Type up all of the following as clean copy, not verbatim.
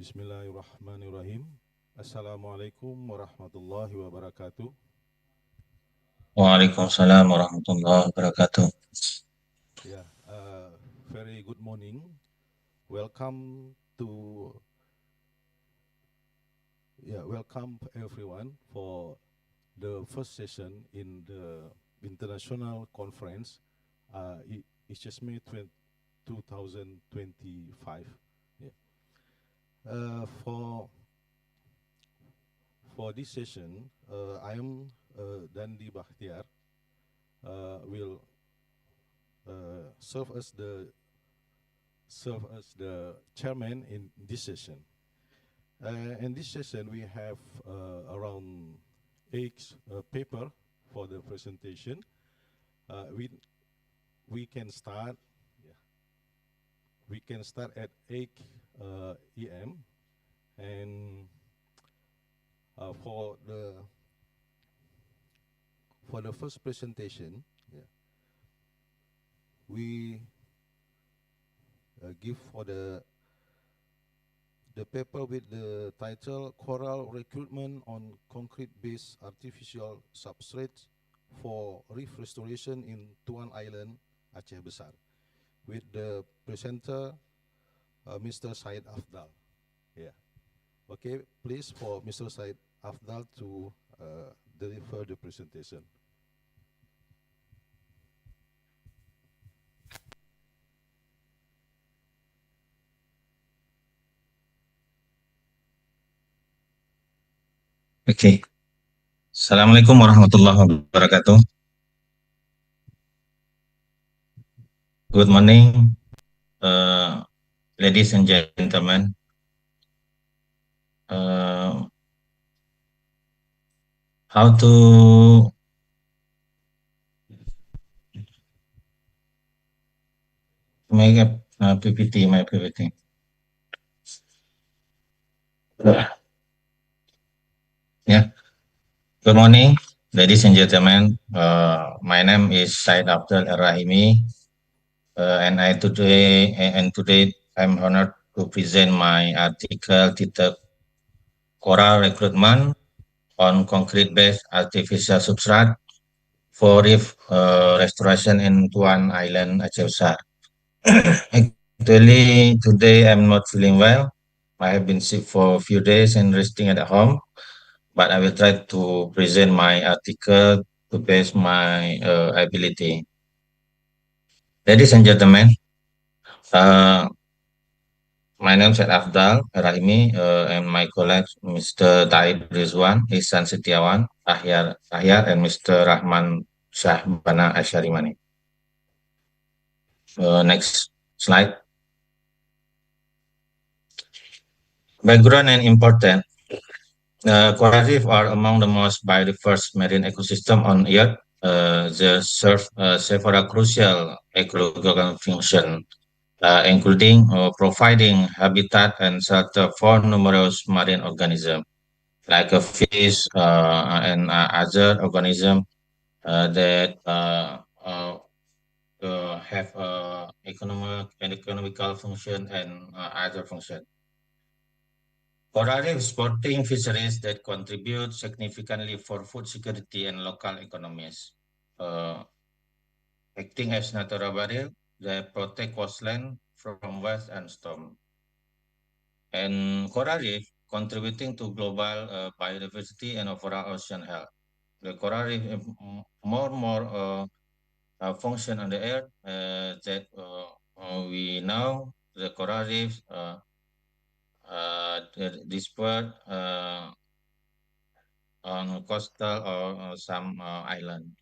Bismillahirrahmanirrahim. Assalamualaikum warahmatullahi wabarakatuh. Waalaikumsalam warahmatullahi wabarakatuh. Yeah, very good morning. Welcome to welcome everyone for the first session in the international conference, Icesme 2025. Yeah. For this session, I am Dandi Bakhtiar. Will serve as the chairman in this session. In this session, we have around eight paper for the presentation. Uh, we we can start. Yeah, we can start at 8 EM, and uh, for the for the first presentation, yeah, we give for the paper with the title Coral Recruitment on Concrete-Based Artificial Substrates for Reef Restoration in Tuan Island, Aceh Besar, with the presenter Mr. Said Afdal. Yeah. Okay, please for Mr. Said Afdal to deliver the presentation. Oke. Assalamualaikum warahmatullahi wabarakatuh. Good morning, uh, ladies and gentlemen. Uh, how to make a PPT, my PPT. Yeah. Good morning, ladies and gentlemen. My name is Said Abdul Rahimi, and today I'm honored to present my article titled Coral Recruitment on Concrete-Based Artificial Substrate for reef restoration in Tuan Island, Aceh Besar. Actually, today I'm not feeling well. I have been sick for a few days and resting at home, but I will try to present my article to best my ability. Ladies and gentlemen, uh, my name is Afdal Rahimi, and my colleagues Mr. Taib Rizwan, Ihsan Setiawan, Ahyar, and Mr. Rahman Shahbana Asharimani. Next slide. Background and important. Coral reef are among the most biodiverse marine ecosystem on Earth. They serve several crucial ecological functions, including providing habitat and shelter for numerous marine organisms, like a fish and other organisms that have economical function and other function. Coral sporting fisheries that contribute significantly for food security and local economies. Uh, Acting as natural barrier, they protect coastline from waves and storm. And coral reef contributing to global biodiversity and overall ocean health. The coral reef more function on the earth that we know the coral reefs dispersed on coastal or some island.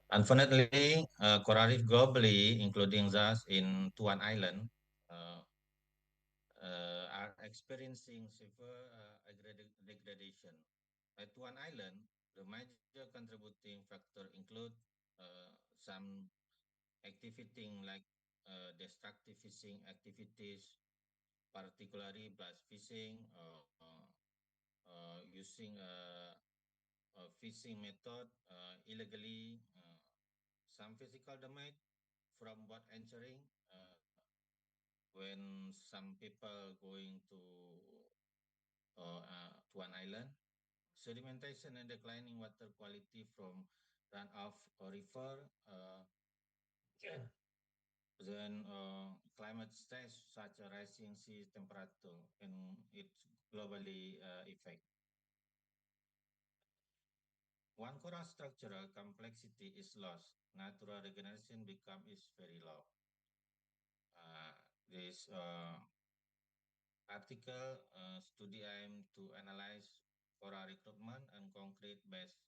Unfortunately, coral reef globally, including those in Tuan Island, uh, are experiencing severe degradation. At Tuan Island, the major contributing factor include some activity like destructive fishing activities, particularly blast fishing, using a fishing method illegally, some physical damage from boat entering, when some people going to an island, sedimentation and declining water quality from runoff or river, yeah. Then climate stress such as rising sea temperature and its globally effect. One coral structural complexity is lost, natural regeneration become is very low. This article study aim to analyze coral recruitment and concrete-based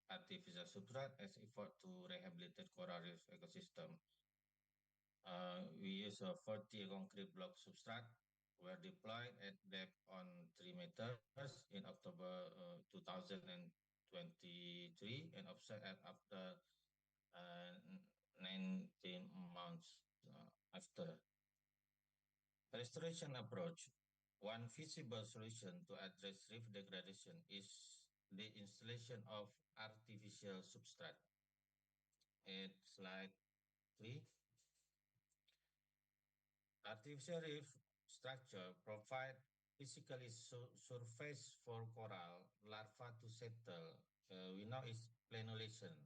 artificial substrate as effort to rehabilitate coral reef ecosystem. We use a 40 concrete block substrate were deployed at depth on 3 meters in October 2023 and offset at after 19 months after. Restoration approach. One feasible solution to address reef degradation is the installation of artificial substrate. At slide 3, artificial reef structure provide physically surface for coral larva to settle. We know it's planulation,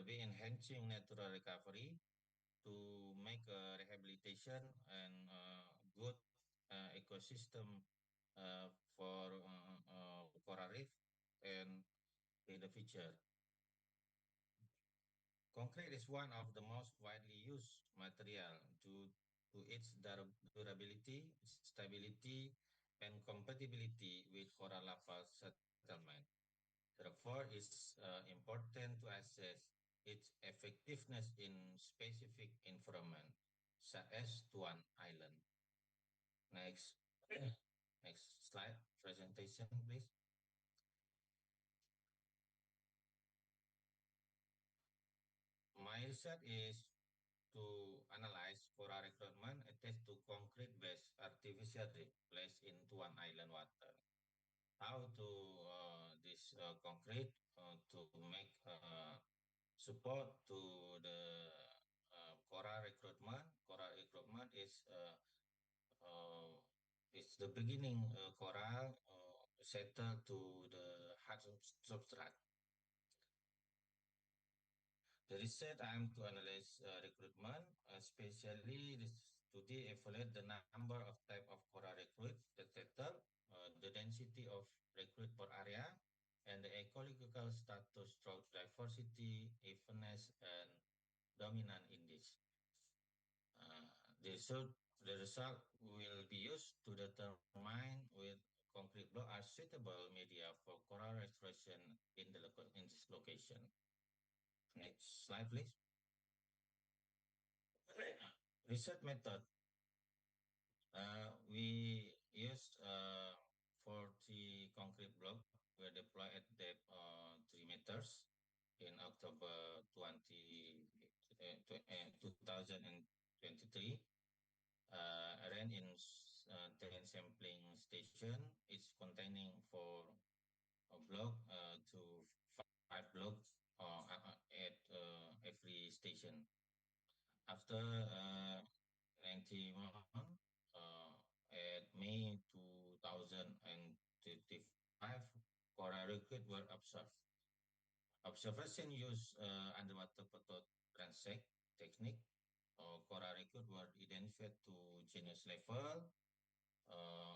be enhancing natural recovery to make a rehabilitation and good ecosystem for coral reef and in the future. Concrete is one of the most widely used material due to its durability, stability, and compatibility with coral lava settlement. Therefore, it's important to assess its effectiveness in specific environment, such as Tuan Island. Next, next slide, presentation, please. My research is to analyze coral recruitment attached to concrete-based artificial reef placed in Tuan Island water. How to this concrete to make support to the coral recruitment. Coral recruitment uh, is the beginning coral settle to the hard substrate. The research aim to analyze recruitment, especially this study evaluate the number of type of coral recruit that settle, the density of recruit per area, and the ecological status through diversity, evenness, and dominant index. The result will be used to determine with concrete block are suitable media for coral restoration in in this location. Next slide, please. Research method. We used 40 concrete block were deployed at depth 3 meters in October 2023. Ran in 10 sampling station. It's containing for a block to 5 blocks at every station. After 91 at May 2025, coral record were observed. Observation used underwater photo transect technique. Coral record were identified to genus level.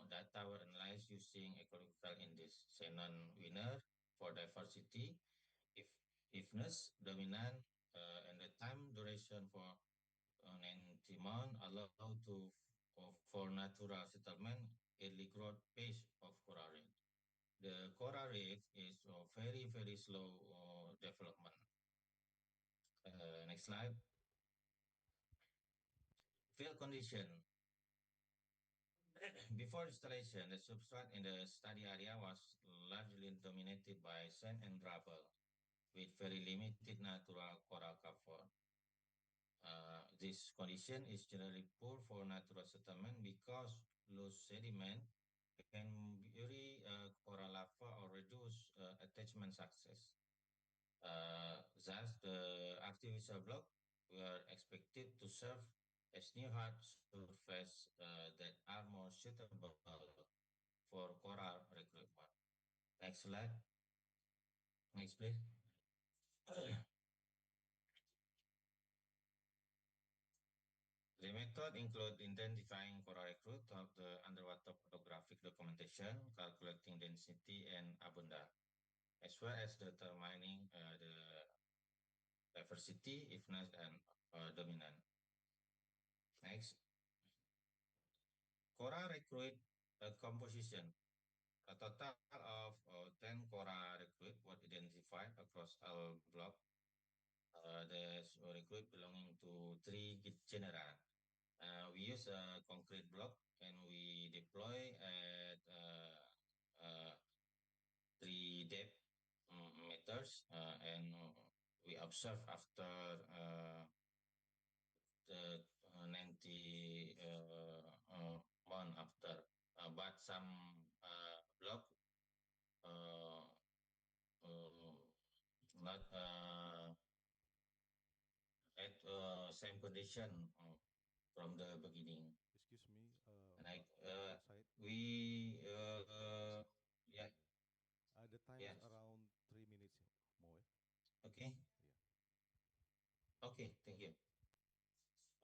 Data were analyzed using ecological index Shannon winner for diversity, if ifness, dominant, and the time duration for 90 months allow to for natural settlement early growth phase of coral reef. The coral reef is very slow development. Next slide. Field condition. Before installation, the substrate in the study area was largely dominated by sand and rubble with very limited natural coral cover. This condition is generally poor for natural settlement because low sediment can bury coral larva or reduce attachment success. Thus, the artificial block were expected to serve as new hard surfaces that are more suitable for coral recruitment. Next slide. Next, please. The method include identifying coral recruit of the underwater photographic documentation, calculating density and abundance, as well as determining the diversity, ifness, and dominant. Next, coral recruit composition. A total of 10 coral recruit were identified across all block. The recruit belonging to three genera. We use a concrete block and we deploy at uh, 3 depth meters and we observe after the 90 month after. But some block uh, not at same condition from the beginning. Excuse me, And I, Pak Said. we, yeah, Yeah. The time is yeah, around 3 minutes more. okay, Yeah. okay, thank you.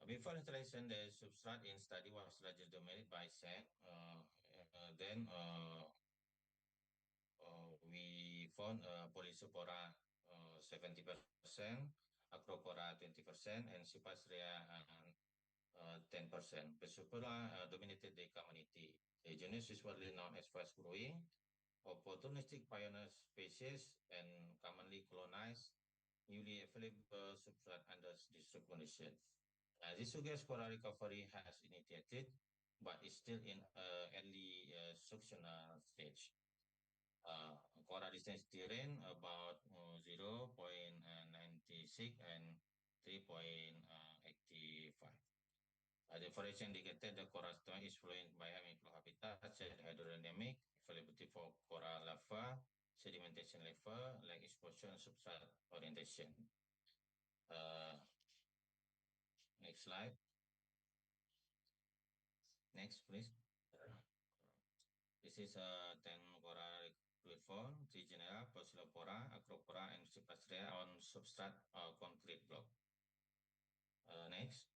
Before installation, the substrate in study was largely dominated by sand. Then we found Polysopora 70%, Acropora 20%, and Cypassria 10%. Pesupera dominated the community. The genus is widely known as fast-growing, opportunistic pioneer species, and commonly colonized newly available substrate under this condition. This suggests coral recovery has initiated, but is still in early suctional stage. Coral distance terrain about 0.96 and 3.85. The foundation indicated the coral stone is fluent by microhabitats and hydrodynamic, availability for coral lava, sedimentation level, like exposure and substrate orientation. Uh, Next slide. Next, please. This is a 10 coral recruit form, three genera, Poecilopora, Acropora, and Cypassria on substrate concrete block. Next.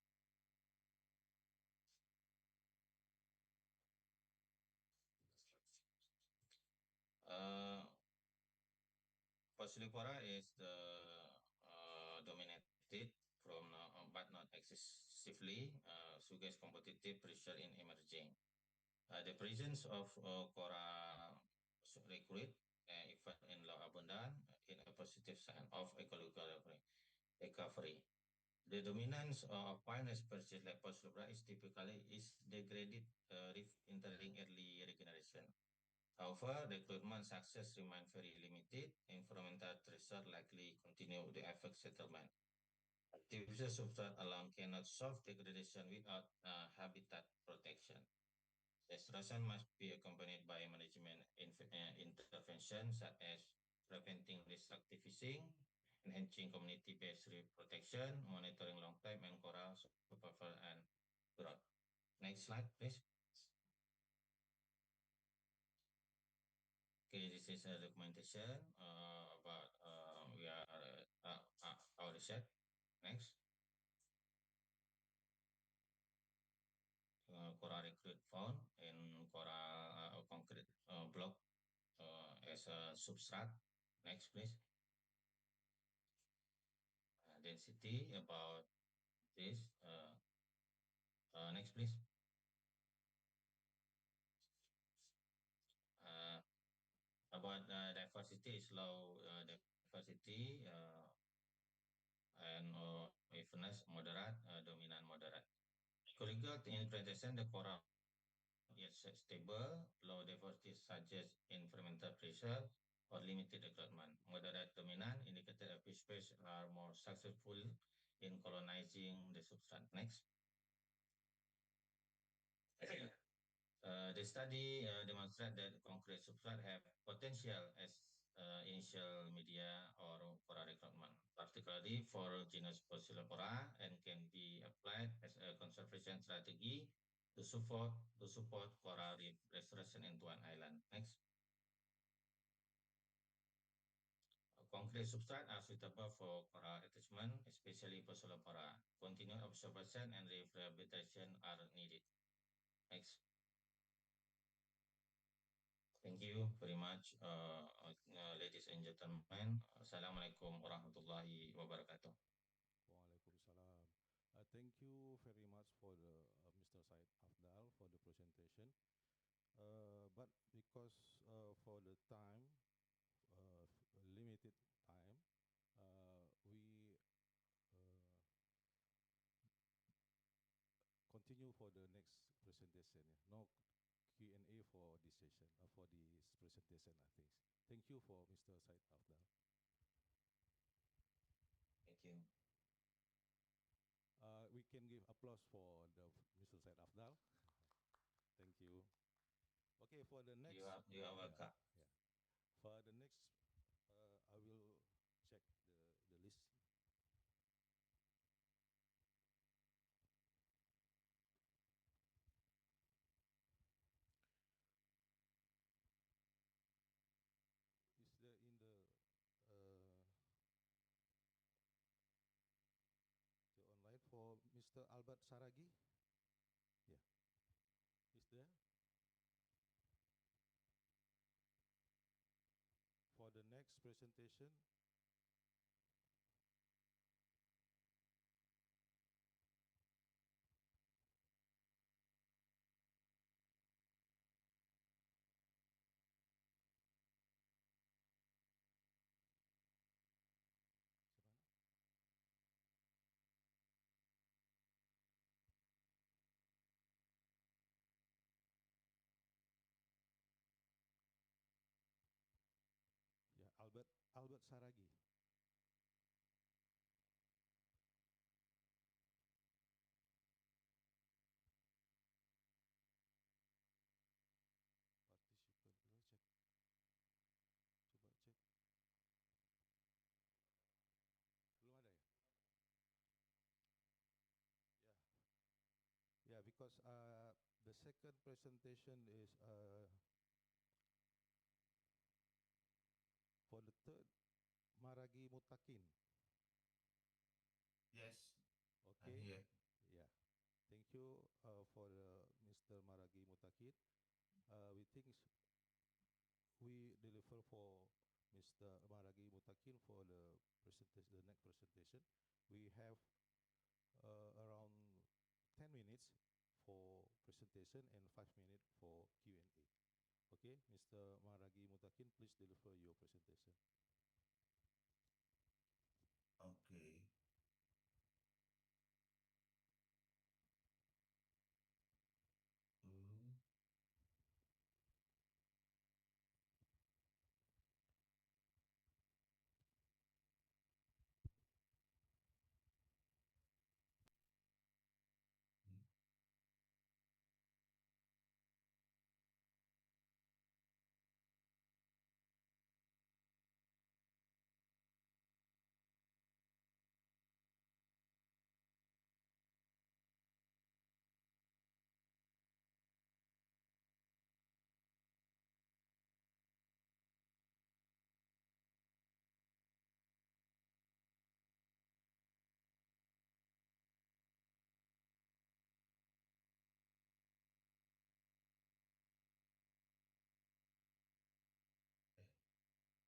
Uh, Poecilopora is the dominated from, but not excessively, suggests competitive pressure in emerging. The presence of coral recruit, even in low abundance, in a positive sign of ecological recovery. The dominance of pioneer species like Poecilopora is typically is degraded reef entering early regeneration. However, recruitment success remains very limited. Environmental threats likely continue to affect settlement. Artificial substrate alone cannot solve degradation without habitat protection. Restoration must be accompanied by management interventions such as preventing destructive fishing, enhancing community-based reef protection, monitoring long-term and coral survival and growth. Next slide, please. Okay, this is a documentation about our research. Next, coral recruit found in coral concrete block as a substrate. Next, please. Density about this. Next, please. Uh, about diversity is low diversity and evenness moderate, dominant moderate. Collegial interpretation, the coral is stable, low diversity suggests environmental pressure or limited development. Moderate dominant indicated that fish species are more successful in colonizing the substrate. Next. The study demonstrated that concrete substrate have potential as initial media or coral recruitment, particularly necessary for genus Poecilophora and can be applied as a conservation strategy to support coral reef restoration in Tuan Island. Next, concrete substrate are suitable for coral attachment, especially Poecilophora. Continued observation and reef rehabilitation are needed. Next. Thank you very much, ladies and gentlemen. Assalamualaikum warahmatullahi wabarakatuh. Waalaikumsalam. Thank you very much for the Mr. Said Afdal for the presentation. But because for the time, limited time, we continue for the next presentation. Yeah. No Q&A for this session, for this presentation, I think. Thank you for Mr. Said Afdal. Thank you. We can give applause for the Mr. Said Afdal. Thank you. Okay, for the You next, are, you are yeah, welcome. yeah. For the next, I will check the list. Is there in the online for Mr. Albert Saragi? Yeah, is there? For the next presentation, siapa? Yeah, Albert Saragi. Participant, coba cek. Coba cek. Belum ada ya? Yeah. Yeah, because the second presentation is for the third Maragi Mutakin. Yes, I'm Okay. here. Yeah. Thank you for Mr. Maragi Mutakin. We think we deliver for Mr. Maragi Mutakin for the presentation, the next presentation. We have around 10 minutes for presentation and 5 minutes for Q&A. Okay, Mr. Maragi Mutakin, please deliver your presentation. Okay. Dulu. Hmm. Eh,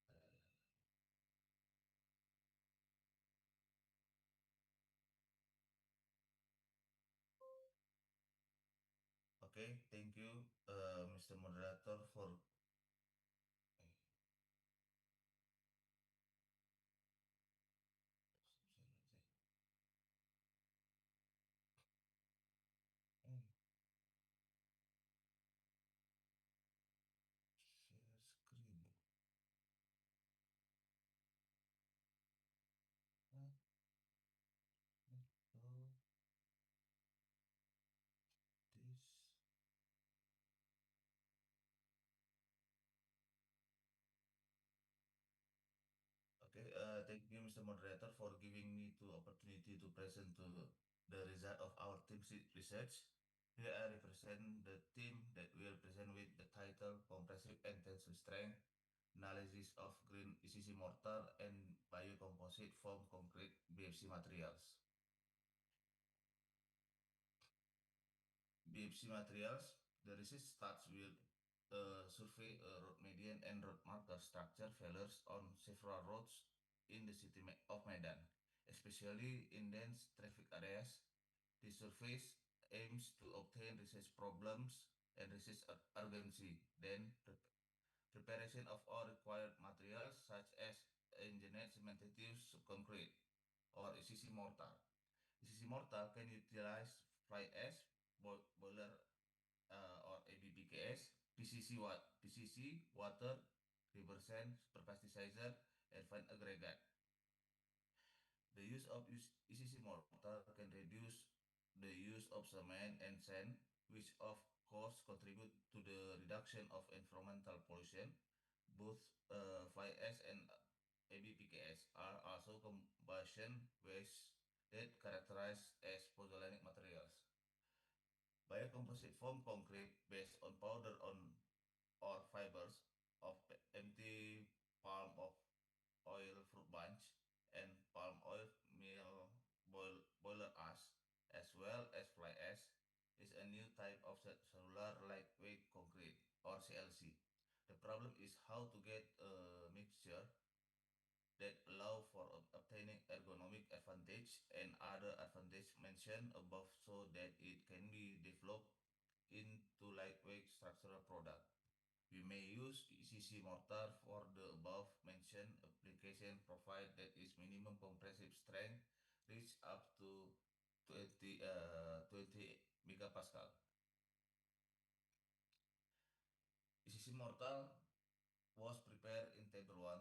ada. Okay, thank you, Mr. Moderator, for. Eh, Hmm, share screen. Huh? Oh, this. thank you, Mr. Moderator, for giving me the opportunity to present to the result of our team's research. Here I represent the team that will present with the title Compressive and Tensile Strength Analysis of Green ECC Mortar and Biocomposite Foam Concrete BFC Materials. BFC Materials, the research starts with a survey road median and road marker structure failures on several roads in the city of Medan, especially in dense traffic areas. The survey aims to obtain research problems and research urgency, then preparation of all required materials such as engineered cementitious concrete or ECC mortar. ECC mortar can utilize fly ash, boiler or ABPKS, PCC, water, river sand, super plasticizer, and fine aggregate. The use of ECC mortar can reduce the use of cement and sand, which of course contribute to the reduction of environmental pollution. Both fly ash and ABPKS are also combustion waste that characterized as pozzolanic materials. Biocomposite foam concrete based on powder on or fibers of empty palm of oil fruit bunch and palm oil meal boiler ash, as well as fly ash, is a new type of cellular lightweight concrete or CLC. The problem is how to get a mixture that allow for obtaining ergonomic advantage and other advantage mentioned above so that it can be developed into lightweight structural product. We may use ECC mortar for the above mentioned application provided that its minimum compressive strength reach up to 20 megapascal. ECC mortar was prepared in table 1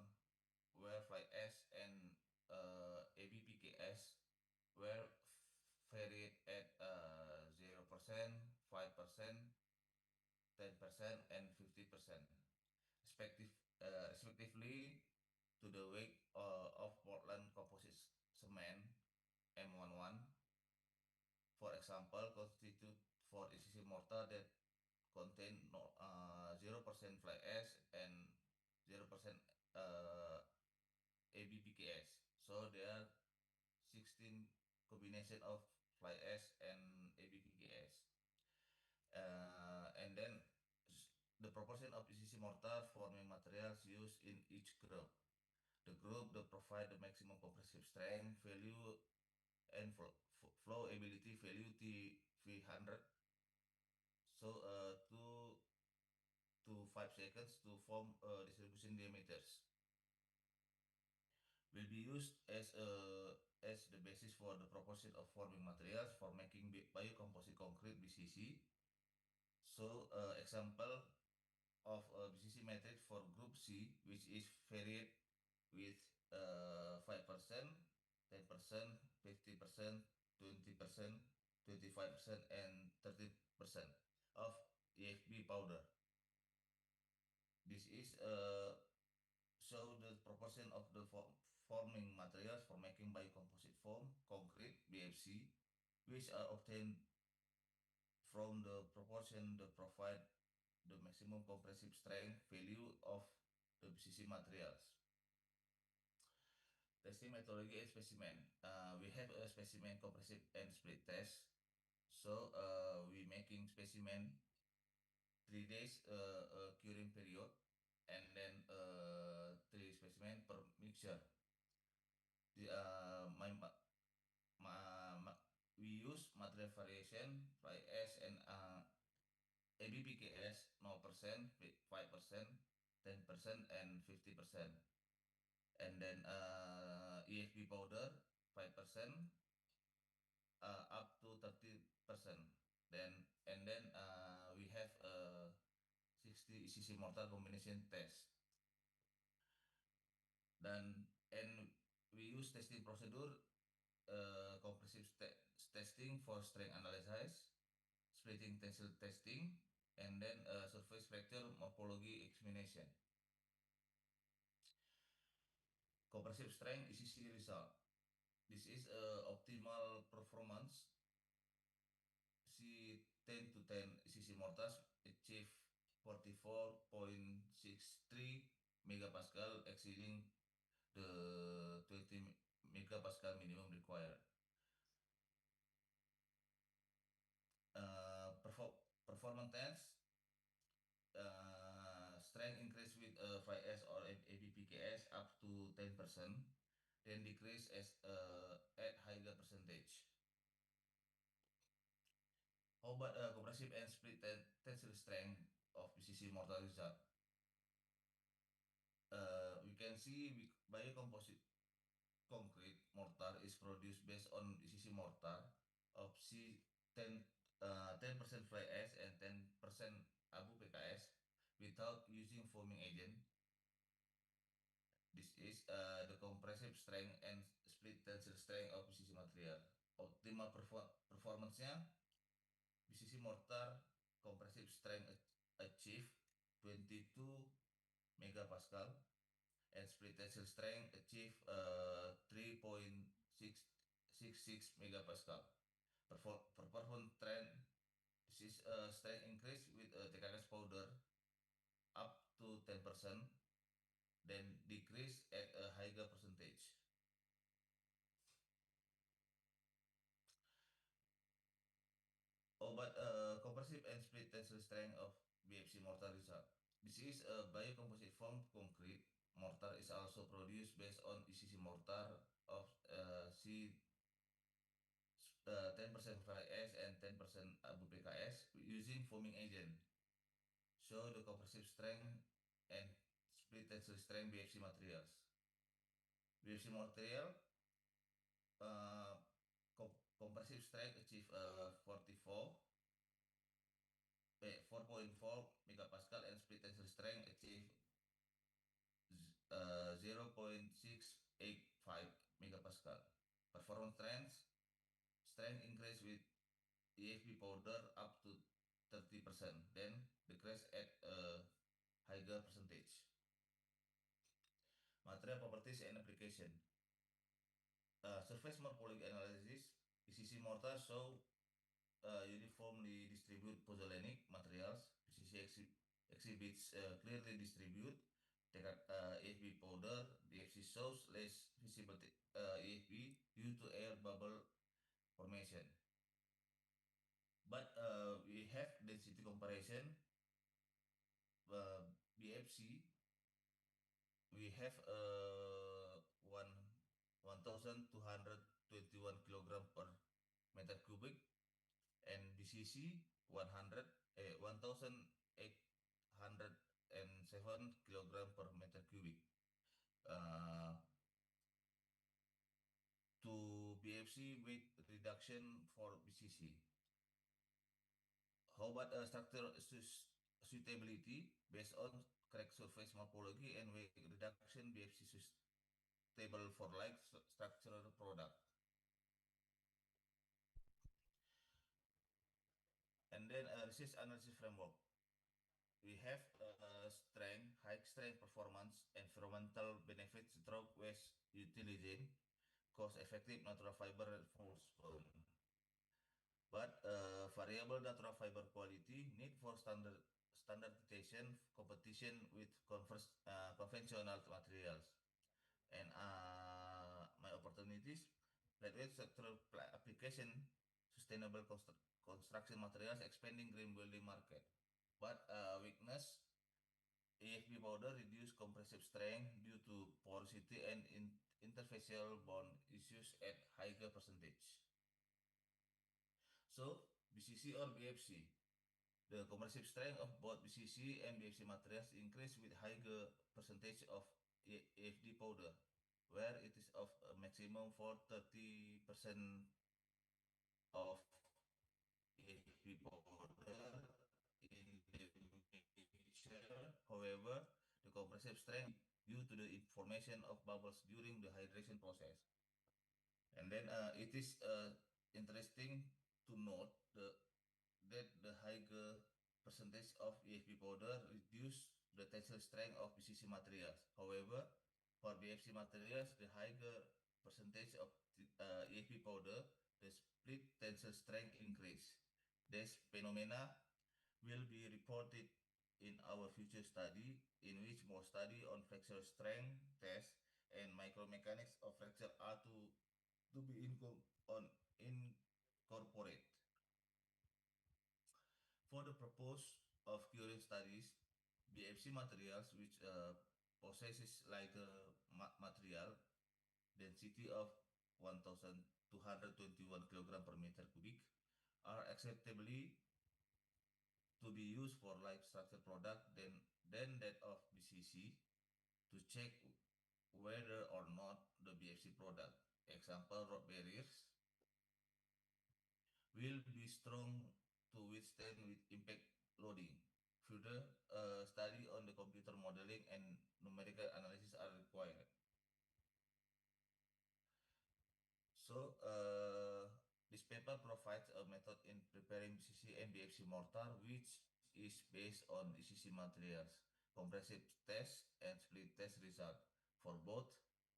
where fly ash and ABPKS were varied at 0%, 5%, 10%, and 50%, respectively, to the weight of Portland composite cement M11, for example, constitute for ECC mortar that contain 0% fly ash and 0% ABPKS. So there are 16 combination of fly ash and ABPKS. And then the proportion of ECC mortar forming materials used in each group. The group that provide the maximum compressive strength value and flow ability value T300. So 2 to 5 seconds to form distribution diameters will be used as the basis for the proportion of forming materials for making biocomposite concrete BCC. So example of BCC matrix for group C, which is varied with 5%, 10%, 50%, 20%, 25%, and 30% of EFB powder. This is show the proportion of the forming materials for making biocomposite foam, concrete, BFC, which are obtained from the proportion that provide the maximum compressive strength value of the BCC materials. Testing methodology and specimen. We have a specimen compressive and split test. So we making specimen 3 days curing period and then 3 specimen per mixture. The we use material variation, fly ash and ABPKS 0%, 5%, 10%, and 50%. And then EFB powder 5%, up to 30%. Then we have 60 ECC mortar combination test. And we use testing procedure compressive testing for strength analysis, splitting tensile testing, and then surface fracture morphology examination. compressive strength ECC result. This is optimal performance. C10 to 10 ECC mortars achieve 44.63 megapascal, exceeding the 20 megapascal minimum required. Performance test strength increase with 5S or ABPKS up to 10%, then decrease as at higher percentage. How about compressive and split tensile strength of PCC mortar result? We can see biocomposite concrete mortar is produced based on ECC mortar of C10 10% fly ash and 10% abu PKS without using foaming agent. This is the compressive strength and split tensile strength of PCC material. Optimal performance-nya PCC mortar compressive strength achieve 22 megapascal and split tensile strength achieve 3.666 megapascal. Performance trend, this is strength increase with TKS powder up to 10%, then decrease at a higher percentage. Obat compressive and split tensile strength of BFC mortar result. This is a biocomposite form concrete. Mortar is also produced based on ECC mortar of C 10% fly ash and 10% abu PKS using foaming agent. Show the compressive strength and split tensile strength BFC materials. BFC material uh, compressive strength achieve 4.4 megapascal and split tensile strength achieve 0.685 megapascal. Performance trends, strength increase with EFB powder up to 30%, then decrease at a higher percentage. Material properties and application. Surface morphology analysis, ECC mortar show uniformly distributed pozzolanic materials. PCC exhibits clearly distributed AFB powder. BFC shows less visible AFB due to air bubble formation. But we have density comparison. BFC we have 1,221 kilogram per meter cubic, and BCC 1,807 kilogram per meter cubic. To BFC weight reduction for BCC. How about structural suitability based on correct surface morphology and weight reduction? BFC suitable for light structural product. And then resist analysis framework. We have strength, high strength performance, environmental benefits, drop waste utilization, cost-effective natural fiber force burn. But variable natural fiber quality, need for standardization, competition with conventional materials, and my opportunities, lightweight structural application, sustainable construction materials, expanding green building market. But weakness, AFB powder reduce compressive strength due to porosity and interfacial bond issues at higher percentage. So BCC or BFC, the compressive strength of both BCC and BFC materials increase with higher percentage of AFD powder, where it is of a maximum for 30% of AFD powder in the mixture. However, the compressive strength due to the formation of bubbles during the hydration process. And then it is interesting to note that the higher percentage of EFB powder reduce the tensile strength of PCC materials. However, For BFC materials, the higher percentage of EFP powder, the split tensile strength increase. This phenomena will be reported in our future study, in which more study on fracture strength test and micromechanics of fracture are to be incorporate. For the purpose of curing studies, BFC materials which possesses lighter material density of 1,221 kilogram per meter cubic are acceptably to be used for light structure product than that of BCC to check whether or not the BFC product, example rod barriers, will be strong to withstand with impact loading. Further study on the computer modeling and numerical analysis are required. So, this paper provides a method in preparing BCC and BFC mortar, which is based on BCC materials, comprehensive test, and split test result. For both,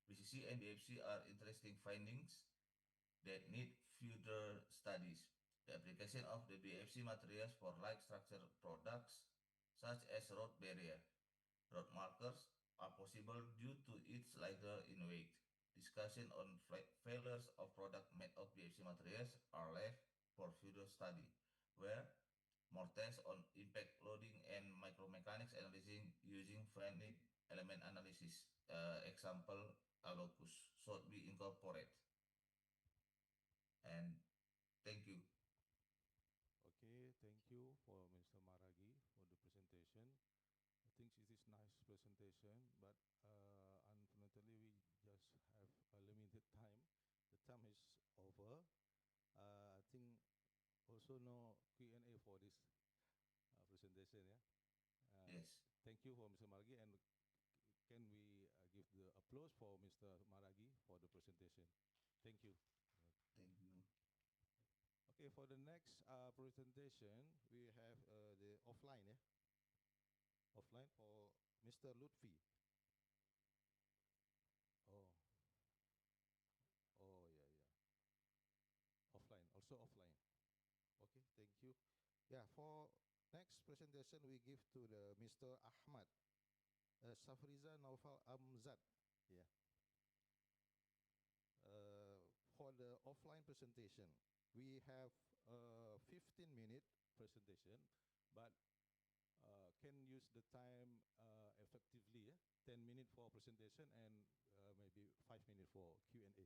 BCC and BFC are interesting findings that need further studies. The application of the BFC materials for like structure products, such as road barrier, road markers, are possible due to its lighter in weight. Discussion on failures of product made of BFC materials are left for further study, where more tests on impact loading and micromechanics analyzing using finite element analysis, example Alocus, should be incorporated. And thank you. Okay, thank you for Mr. Maragi for the presentation. I think it is nice presentation, but unfortunately we just have a limited time. The time is over. I think also no Q&A for this presentation. Yeah. Yes. Thank you for Mr. Maragi, and can we give the applause for Mr. Maragi for the presentation? Thank you. Thank you. Okay, for the next presentation, we have the offline, yeah? Offline for Mr. Lutfi. Oh, oh yeah, yeah. Offline, also offline. Okay, thank you. Yeah, for next presentation, we give to the Mr. Ahmad Safriza Naufal Amzad. Yeah. For the offline presentation, we have a 15-minute presentation, but can use the time effectively. Yeah? 10 minutes for presentation and maybe 5 minutes for Q&A.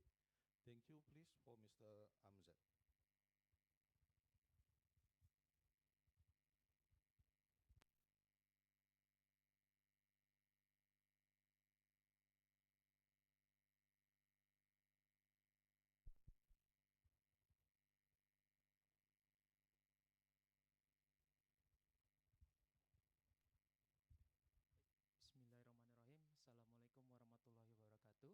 Thank you, please, for Mr. Amzad. Bismillahirrahmanirrahim. Assalamualaikum warahmatullahi wabarakatuh.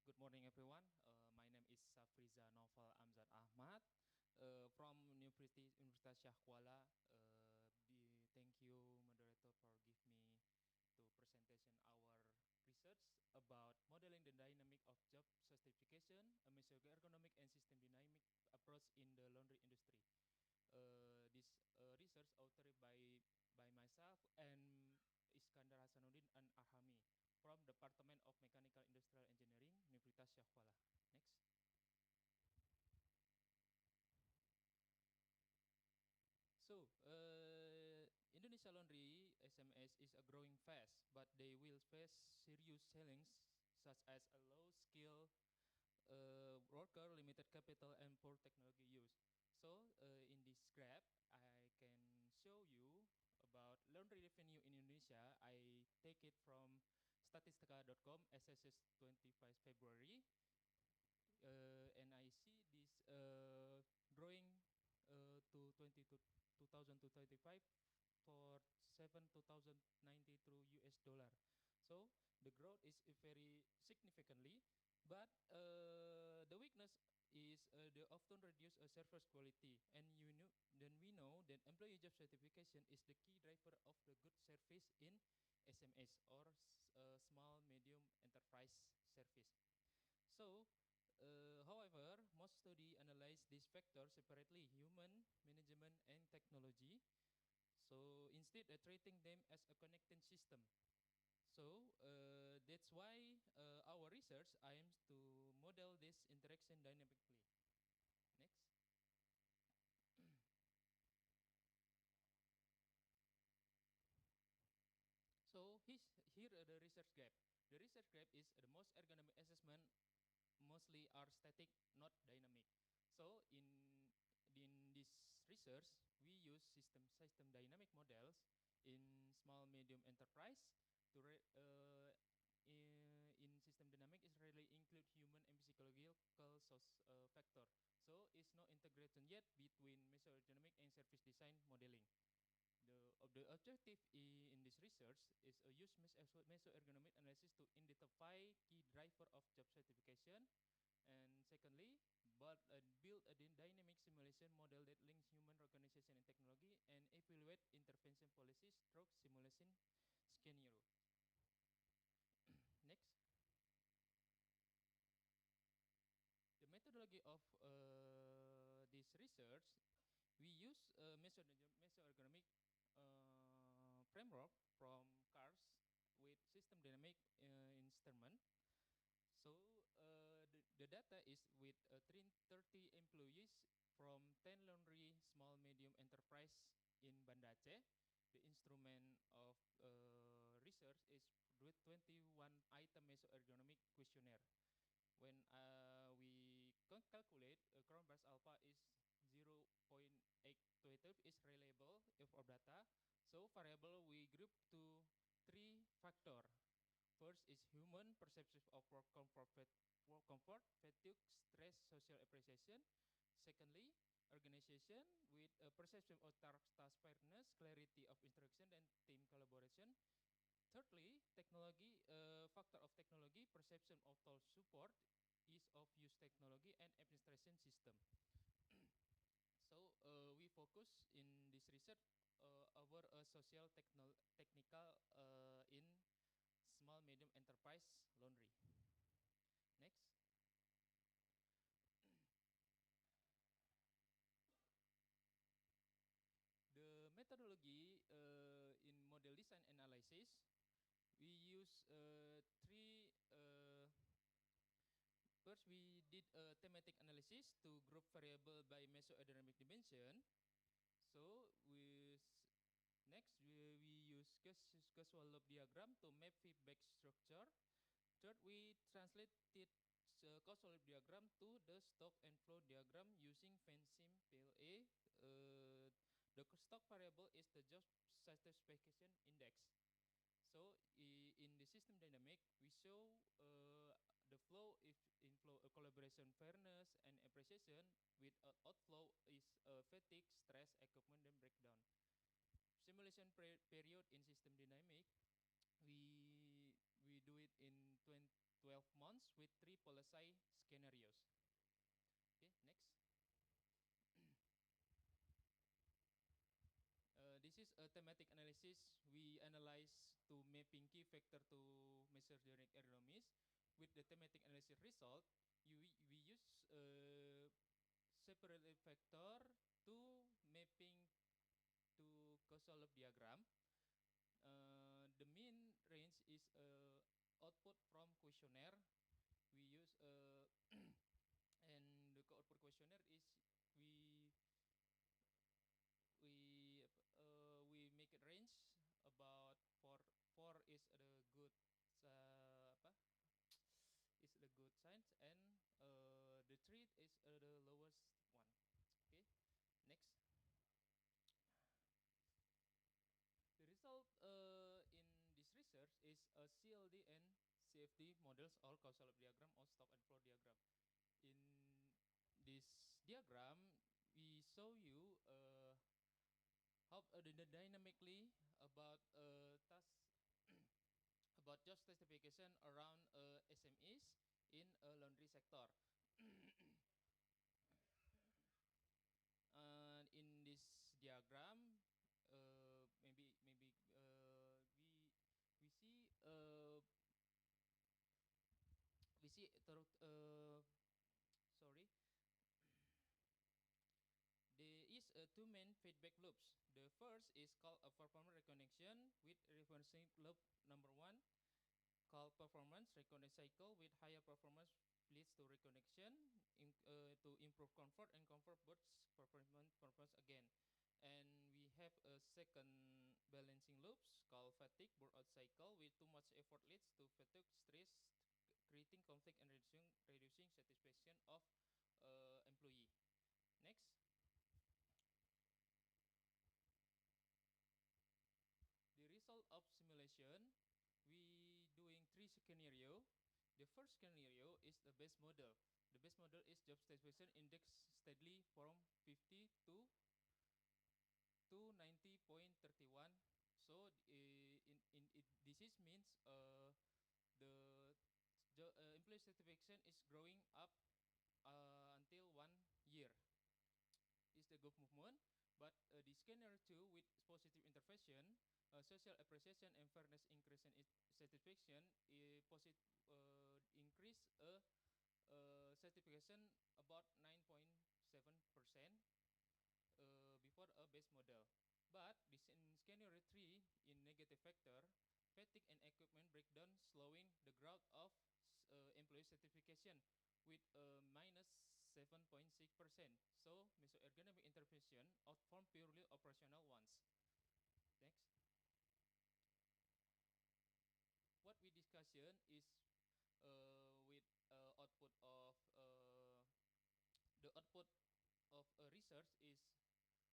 Good morning, everyone. My name is Safriza Novel Amzad Ahmad from Universitas Syah Kuala. Thank you, moderator, for give me to presentation our research about modeling the dynamic of job certification, a socio-economic and system dynamic approach in the laundry industry. This research authored by myself and Iskandar Hasanuddin and Arhami from Department of Mechanical Industrial Engineering, Universitas Syah Kuala. Next. So, Indonesia Laundry SMS is a growing fast, but they will face serious challenges such as a low skill worker, limited capital, and poor technology use. So, in this graph, I can show you about laundry revenue in Indonesia. I take it from statistica.com SSS 25 February, and I see this growing to 2025 for 7,090 through US dollar. So the growth is very significantly, but the weakness is they often reduce a service quality, and then we know that employee job certification is the key driver of the good service in SMS or small medium enterprise service. So, however, most study analyze these factors separately: human, management, and technology. So instead, treating them as a connected system. So that's why our research aims to model this interaction dynamically. Next. So here are the research gap. The research gap is the most ergonomic assessment mostly are static, not dynamic. So in this research, we use system dynamic models in small medium enterprise to in system dynamic is really include human and psychological factor. So it's no integration yet between mesoergonomic and service design modeling. The objective in this research is a use mesoergonomic analysis to identify key driver of job certification, and secondly, but build a dynamic simulation model that links human organization and technology and evaluate intervention policies through simulation scenario. Next, the methodology of this research, we use a mesoergonomic framework from CARS with system dynamic instrument. So the data is with 30 employees from 10 laundry small medium enterprise in Banda Aceh. The instrument of research is with 21 item mesoergonomic questionnaire. When we calculate crown bars alpha is 0.822 is reliable if of data. So variable we group to three factor. First is human perception of work comfort, fatigue, stress, social appreciation. Secondly, organization with a perception of task fairness, clarity of instruction, and team collaboration. Thirdly, technology, factor of technology, perception of tool support, ease of use technology, and administration system. So we focus in this research over a social technical in small medium enterprise laundry. Next. The methodology in model design analysis, we use three. First, we did a thematic analysis to group variable by mesoaerodynamic dimension. So next we use causal loop diagram to map feedback structure. Third, we translated causal loop diagram to the stock and flow diagram using FENSIM PLA. The stock variable is the job satisfaction index. So in the system dynamic, we show the flow if inflow collaboration, fairness, and appreciation. With outflow is fatigue, stress, equipment, and breakdown. Simulation period in system dynamic, we do it in 12 months with 3 policy scenarios. Okay, next. This is a thematic analysis. We analyze to mapping key factor to measure generic ergonomies. With the thematic analysis result, we use separate factor to mapping to causal loop diagram. The mean range is output from questionnaire. We use and the output questionnaire is we we make it range about four is the good apa is the good signs, and the three is the lowest one. Okay, next. The result in this research is a CLD and CFD models or causal diagram or stock and flow diagram. In this diagram, we show you how dynamically about task about job specification around SMEs in a laundry sector. And in this diagram, maybe we sorry, there is two main feedback loops. The first is called a performance recognition with reversing loop number one, called performance recognition cycle with higher performance leads to reconnection to improve comfort and comfort boosts performance again. And we have a second balancing loops called fatigue burnout cycle with too much effort leads to fatigue stress, creating conflict and reducing satisfaction of employee. Next, the result of simulation, we doing three scenario. The first scenario is the base model. The base model is job satisfaction index steadily from 50 to 90.31. So this is means the employee satisfaction is growing up until 1 year. Is the growth movement, but the scenario two with positive intervention, social appreciation and fairness increase in satisfaction, increase satisfaction about 9.7% before a base model. But this in scenario 3 in negative factor, fatigue and equipment breakdown slowing the growth of employee certification with minus 7.6%. So mesoergonomic intervention outperform purely operational ones. Next. What we discussion is with output of the output of research is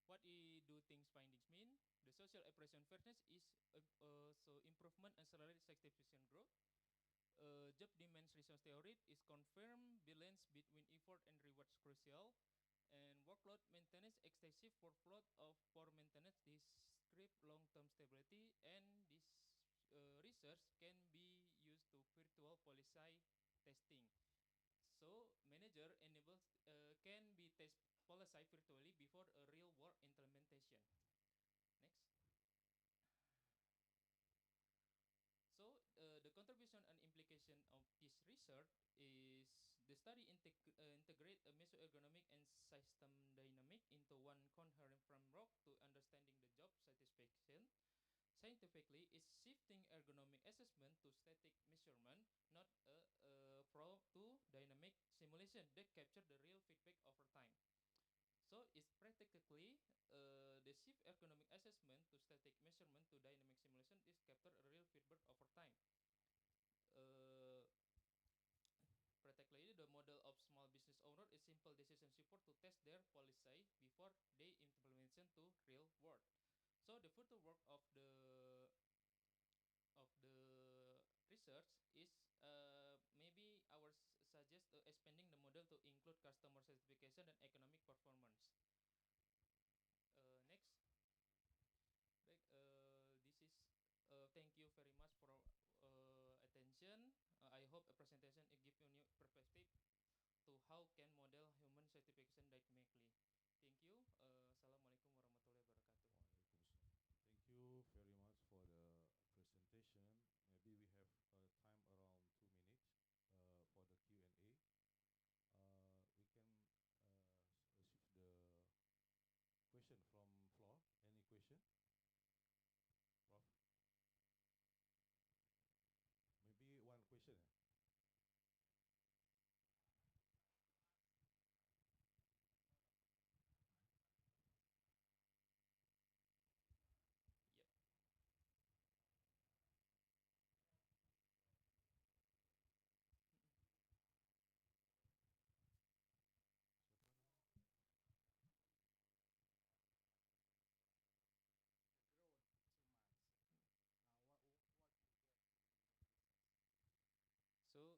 what we do things findings mean. The social operation fairness is so improvement and salary satisfaction growth. Job demands resource theory is confirmed balance between effort and rewards crucial. And workload maintenance excessive workload of poor maintenance describe long-term stability, and this research can be used to virtual policy testing. So manager enables can be test policy virtually before a real world implementation. Next. So the contribution and implication of this research is the study integrate a mesoergonomic and system dynamic into one coherent framework to understanding the job satisfaction. Scientifically, is shifting ergonomic assessment to static measurement, not from to dynamic simulation that capture the real feedback over time. So it's practically the shift ergonomic assessment to static measurement to dynamic simulation is capture a real feedback over time. Uh, Practically, the model of small business owner is simple decision support to test their policy before they implementation to real world. So the further work of the research is maybe our suggest expanding the model to include customer certification and economic performance. Next, back, this is thank you very much for attention. I hope a presentation it give you new perspective to how can model human certification dynamically. Thank you. Assalamualaikum warahmatullahi wabarakatuh. Waalaikumsalam. Thank you very much for the presentation. Maybe we have time around 2 minutes for the Q&A. We can receive the question from floor. Any question, Prof? Maybe one question. Yep. Siapa namanya? The growth 2 months. Now, what you get in your research? So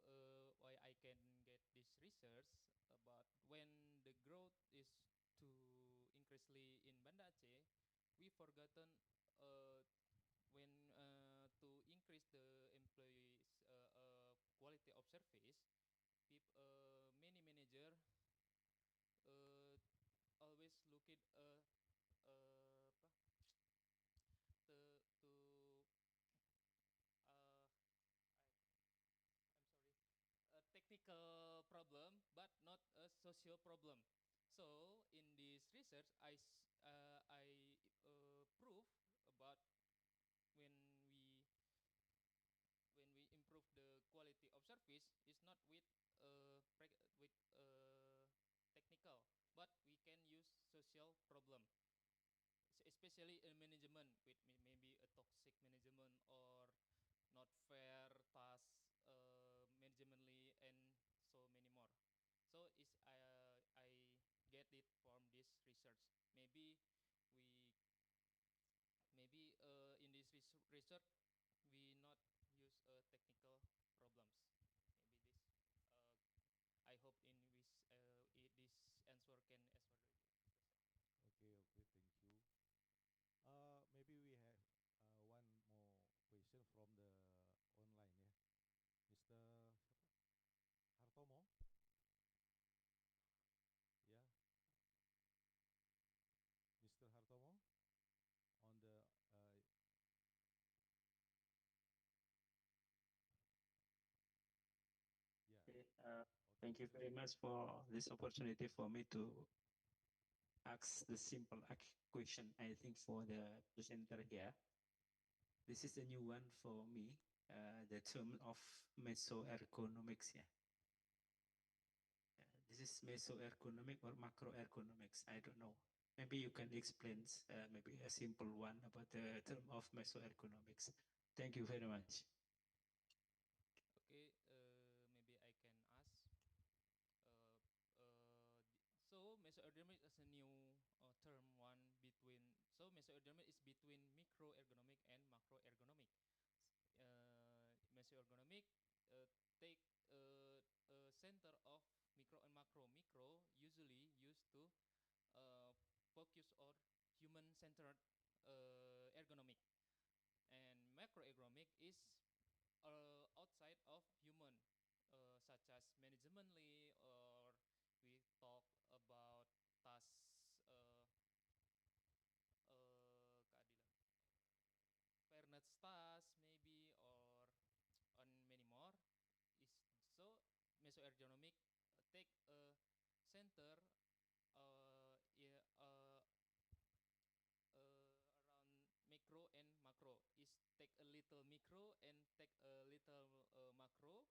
why I can get this research about when the growth is to increasingly in Banda Aceh, we forgotten when to increase the employees quality of service. Many manager uh, always look at apa, to uh, I, I'm sorry technical problem, but not a social problem. So in this research, I prove about when we when we improve the quality of service is not with technical, but we can use social problem, especially in management with maybe a toxic management or not fair task managementally and so many more. So is I get it from this research. We maybe in this research we not use technical problems. Maybe this. Uh, I hope in this this answer can answer the question. Okay, okay, thank you. Maybe we have one more question from the online, yeah. Mr. siapa? Hartomo, yeah. Mr. Hartomo on the yeah. Okay, Okay, thank you very much for this opportunity for me to ask the simple question. I think for the presenter here, this is a new one for me. The term of mesoeconomics. Yeah, this is mesoeconomic or macroeconomics. I don't know. Maybe you can explain maybe a simple one about the term of mesoeconomics. Thank you very much. Okay, maybe I can ask. So mesoeconomic is a new term one between. So mesoeconomic is between microeconomic and macroeconomic. Mesoeconomic take a center of micro and macro. Micro usually used to focus on human-centered ergonomic, and macroeconomic is outside of human, such as managementally, or we talk about task keadilan, fairness task maybe, or on many more. Is so mesoeconomic take a center yeah, around micro and macro, is take a little micro and take a little macro,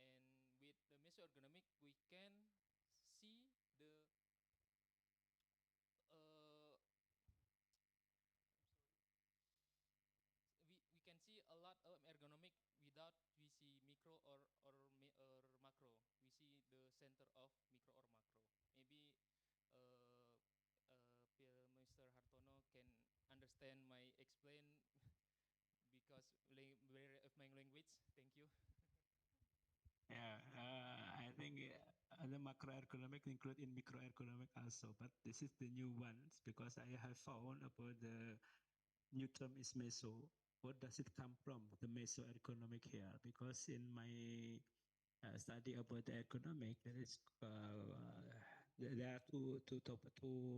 and with the mesoeconomic we can see the I'm sorry, we can see a lot of ergonomic without we see micro or macro. We see the center of micro or macro. Maybe uh, Mr. Hartono can understand my explain because very of my language. Thank you. Yeah, I think the macroeconomic include in microeconomic also, but this is the new ones because I have found about the new term is meso. What does it come from? The mesoeconomic here, because in my study about the economic, there are two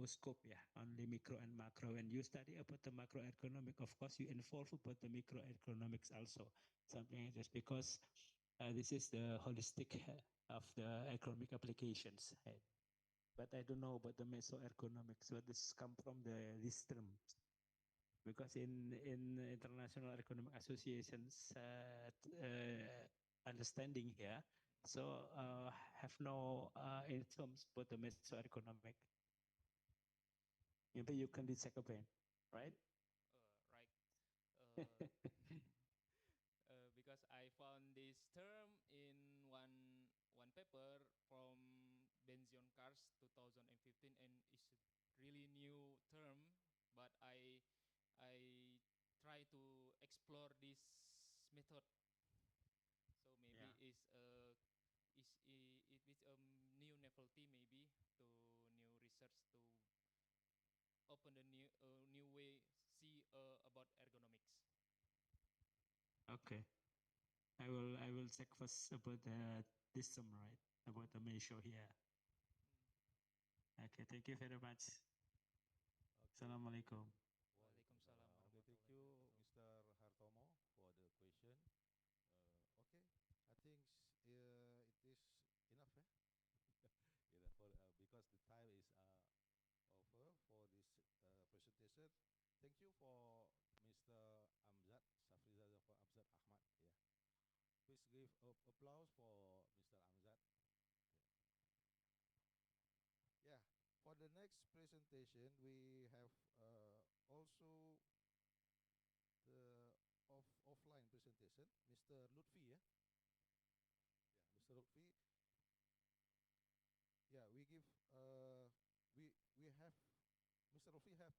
scope, yeah, only micro and macro. When you study about the macroeconomic, of course, you involve about the microeconomics also, something like this, because this is the holistic of the economic applications. But I don't know about the mesoeconomics. Where this come from this term? Because in international economic associations understanding here, so have no in terms but the mesoeconomic. Maybe you can check again, right? Right. Uh, because I found this term in one paper from Benzion Cars 2015, and it's a really new term. But I try to explore this method. So maybe Yeah. it is a new novelty maybe to new research to open the new way see about ergonomics. Okay. I will check first about this term, right? About the measure here. Mm. Okay. Thank you very much. Okay, thank you. Assalamualaikum. Waalaikumsalam Waalaikumsalam. Okay, thank warahmatullahi you, wabarakatuh. Mr. Hartomo, for the question. Okay, I think it is enough, eh? presentation. Thank you for Mr. Amzad, Safrizada for Amzad Ahmad. Yeah. Please give applause for Mr. Amzad. Okay. Yeah. For the next presentation, we have also the offline presentation, Mr. Lutfi. Yeah. Yeah, Mr. Lutfi. Yeah, we give we have Mr. Lutfi have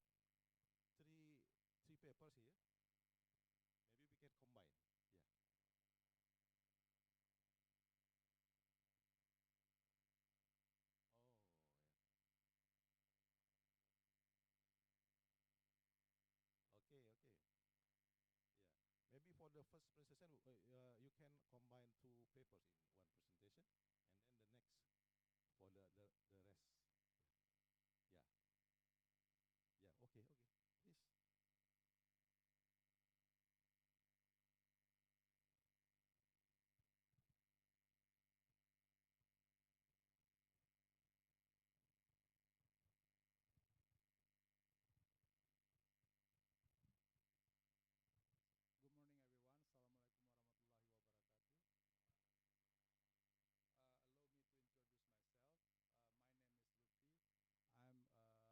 three three papers here. Maybe we can combine. Yeah. Oh, yeah. Okay, okay. Yeah. Maybe for the first presentation, you can combine two papers in one presentation, and then the next for the rest. Yeah. Yeah. Yeah. Okay. Okay. Please. Good morning, everyone. Assalamualaikum warahmatullahi wabarakatuh. Allow me to introduce myself. My name is Lutfi.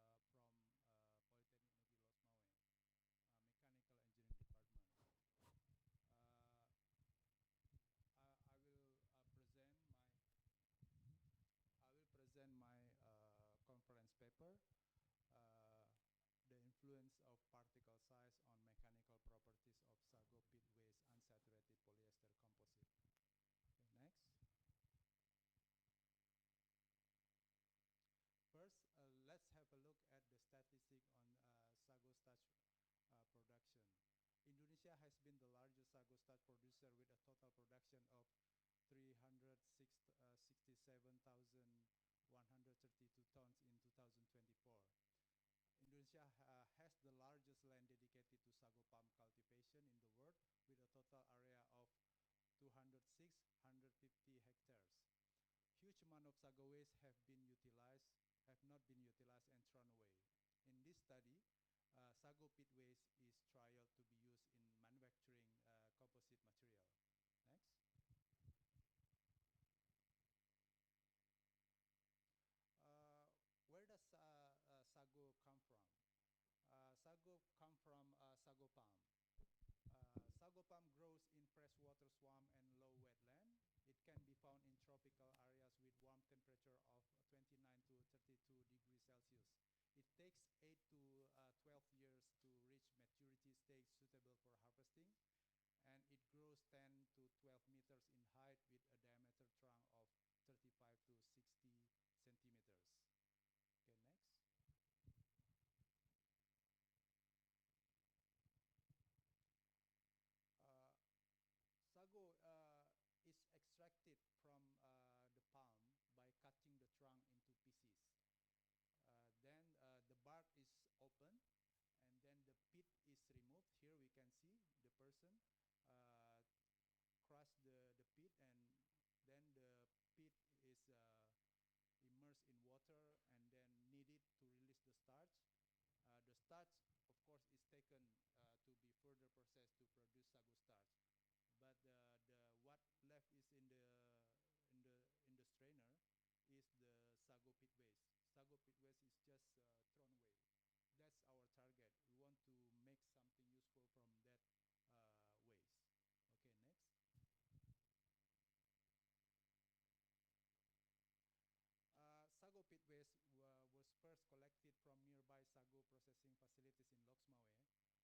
I'm from Polytechnic Negeri Losmawe, Mechanical Engineering Department. Uh, I will present my conference paper, uh, the influence of particle size on mechanical properties of sago pit waste unsaturated polyester composite. Okay, next. First, let's have a look at the statistic on sago starch production. Indonesia has been the largest sago starch producer with a total production of 367,132 tons in 2024. Indonesia has the largest land dedicated to sago palm cultivation in the world with a total area of 206,150 hectares. Huge amount of sago waste have not been utilized and thrown away. In this study, sago pit waste is trialed to be used in manufacturing composite material. Next. Where does sago come from? Sago come from sago palm. Sago palm grows in freshwater swamp and low wetland. It can be found in tropical areas with warm temperature of 29 to 32 degrees Celsius. It takes 8 to 12 years to reach maturity stage suitable for harvesting, and it grows 10 to 12 meters in height with a diameter trunk of 35 to 60 centimeters. Okay, next. Sago is extracted from the palm by cutting the trunk into pieces. Then the bark is open, and then the pit is removed. Here we can see the person crush the pit, and then the pit is immersed in water and then kneaded to release the starch. The starch, of course, is taken to be further processed to produce sago starch. But the what left is in the strainer is the sago pit waste. Sago pit waste is just thrown away. That's our target. We want to make something useful from that waste. Okay, next. Sago pit waste was first collected from nearby sago processing facilities in Loksmawe.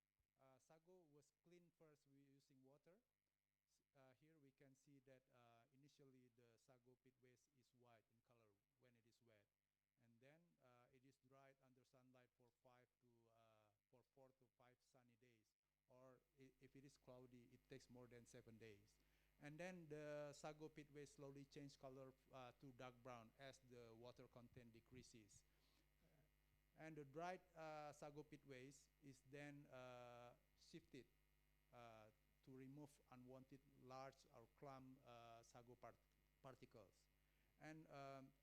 Sago was cleaned first using water. Here we can see that initially the sago pit waste is white in color when it is wet, and then it is dried under sunlight for 4 to 5 sunny days, or if it is cloudy, it takes more than 7 days. And then the sago pit waste slowly change color to dark brown as the water content decreases. And the dried sago pit waste is then shifted uh, to remove unwanted large or clump sago particles. And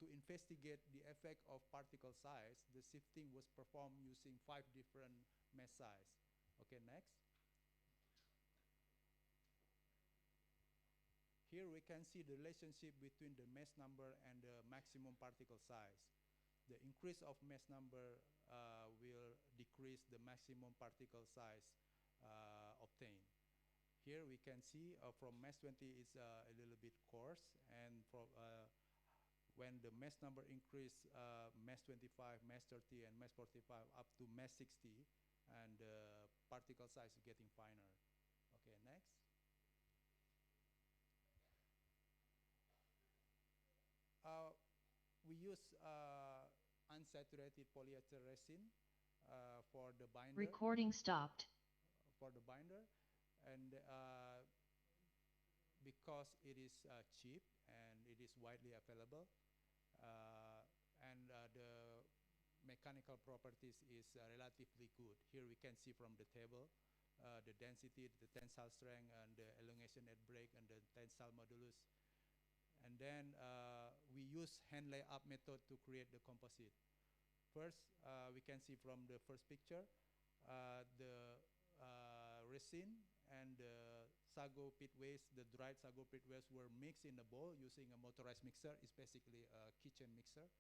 to investigate the effect of particle size, the sifting was performed using 5 different mesh size. Okay, next. Here we can see the relationship between the mesh number and the maximum particle size. The increase of mesh number will decrease the maximum particle size obtained. Here we can see from mesh 20 is a little bit coarse, and from when the mesh number increase, mesh 25, mesh 30, and mesh 45 up to mesh 60, and the particle size is getting finer. Okay, next. We use unsaturated polyester resin for the binder. Recording stopped. For the binder, and because it is cheap and it is widely available, and the mechanical properties is relatively good. Here we can see from the table the density, the tensile strength, and the elongation at break, and the tensile modulus. And then we use hand layup method to create the composite. First, we can see from the first picture, the resin and the sago pit waste, the dried sago pit waste were mixed in a bowl using a motorized mixer. It's basically a kitchen mixer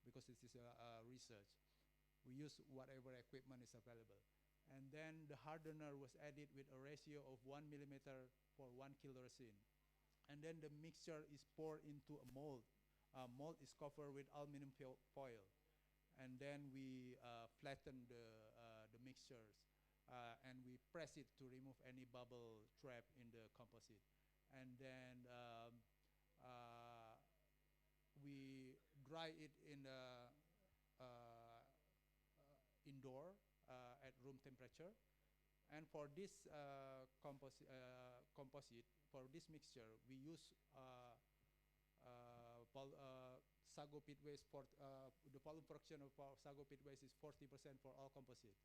because this is a research. We use whatever equipment is available. And then the hardener was added with a ratio of 1 millimeter for 1 kilo resin. And then the mixture is poured into a mold. Mold is covered with aluminum foil. And then we flatten the mixtures. And we press it to remove any bubble trap in the composite. And then we dry it in the indoor at room temperature. And for this composite, for this mixture, we use sago pit waste. For the volume fraction of sago pit waste is 40% for all composite.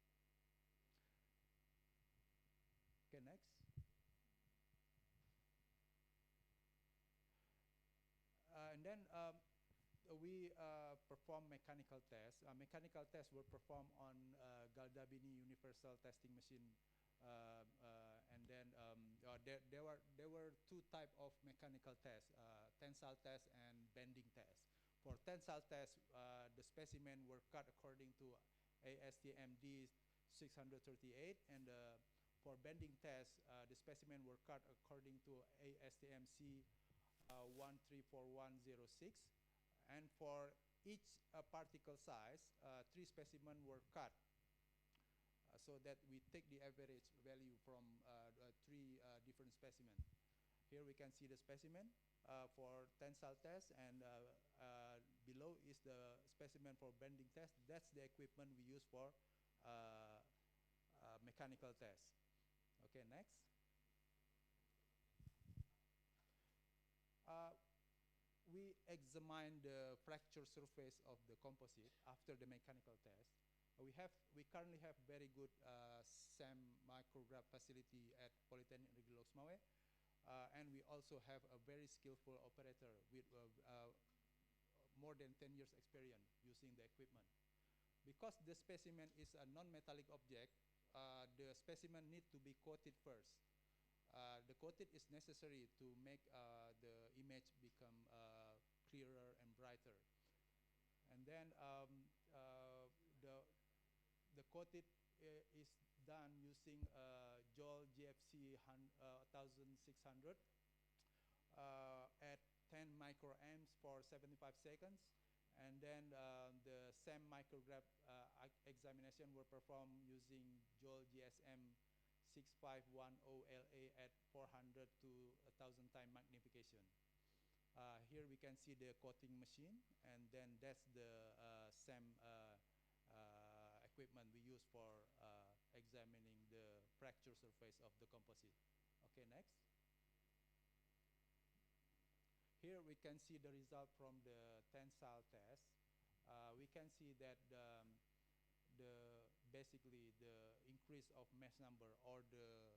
Okay, next. And then we perform mechanical tests. Mechanical tests were performed on Galdabini universal testing machine. And then there were two types of mechanical tests, tensile test and bending test. For tensile test, the specimen were cut according to ASTM D638, and for bending test, the specimen were cut according to ASTM C134106. And for each particle size, 3 specimens were cut so that we take the average value from 3 different specimens. Here we can see the specimen for tensile test, and below is the specimen for bending test. That's the equipment we use for mechanical test. Okay, next. We examine the fracture surface of the composite after the mechanical test. We currently have very good SAM micrograph facility at Polytechnic Negeri Lok Sumawe, and we also have a very skillful operator with more than 10 years experience using the equipment. Because the specimen is a non-metallic object, the specimen need to be coated first. The coating is necessary to make the image become clearer and brighter. And then the coating is done using Joule GFC 1600 at 10 microamps for 75 seconds. And then the SAM micrograph examination were performed using Joule GSM 6510 LA at 400 to 1000 time magnification. Here we can see the coating machine, and then that's the SAM equipment we use for examining the fracture surface of the composite. Okay, next. Here we can see the result from the tensile test. We can see that basically the increase of mesh number or the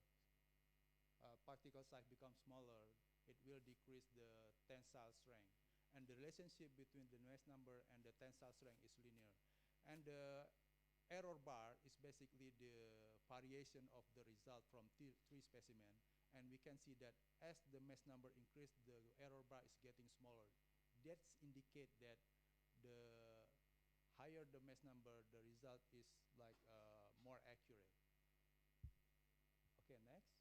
particle size becomes smaller, it will decrease the tensile strength. and the relationship between the mass number and the tensile strength is linear. And the error bar is basically the variation of the result from three specimens. And we can see that as the mass number increases, the error bar is getting smaller. That indicate that the higher the mass number, the result is like more accurate. Okay, next.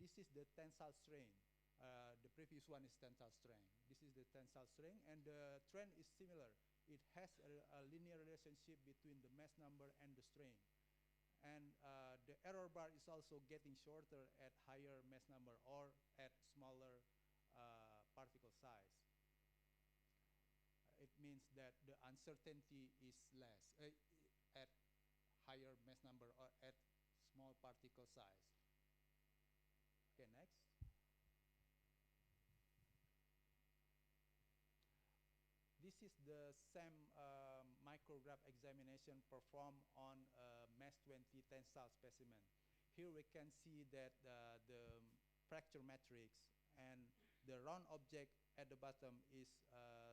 This is the tensile strain. The previous one is tensile strength. This is the tensile strength, and the trend is similar. It has a linear relationship between the mass number and the strain. And the error bar is also getting shorter at higher mass number or at smaller particle size. It means that the uncertainty is less at higher mass number or at small particle size. Okay, next. This is the same micrograph examination performed on a mass 20 tensile specimen. Here we can see that the fracture matrix and the round object at the bottom is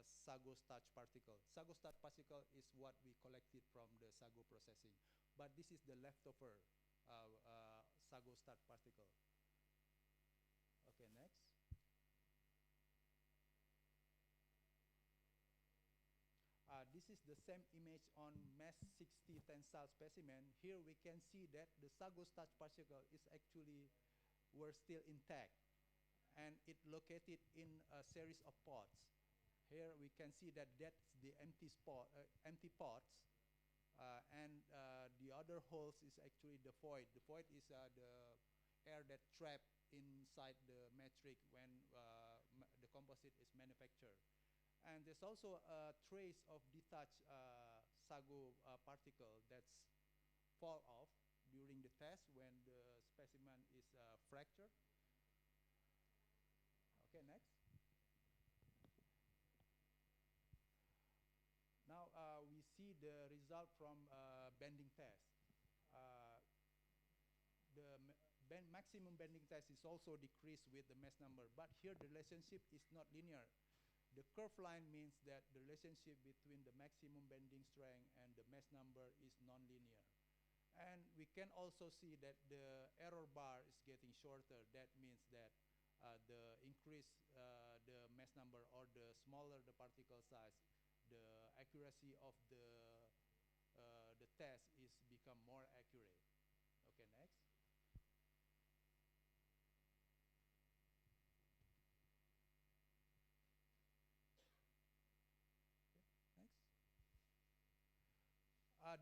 sago starch particle. Sago starch particle is what we collected from the sago processing, but this is the leftover sago starch particle. Okay, next. This is the same image on mass 60 tensile specimen. Here we can see that the sago starch particle is actually were still intact, and it located in a series of pods. Here we can see that that's the empty pods, and the other holes is actually the void. The void is the air that trapped inside the matrix when the composite is manufactured. And there's also a trace of detached sago particle that's fall off during the test when the specimen is fractured. Okay, next. Now we see the result from bending test. The maximum bending test is also decreased with the mass number, but here the relationship is not linear. The curved line means that the relationship between the maximum bending strength and the mass number is nonlinear. And we can also see that the error bar is getting shorter. That means that the increase the mass number or the smaller the particle size, the accuracy of the test is become more accurate. Okay, next. Next.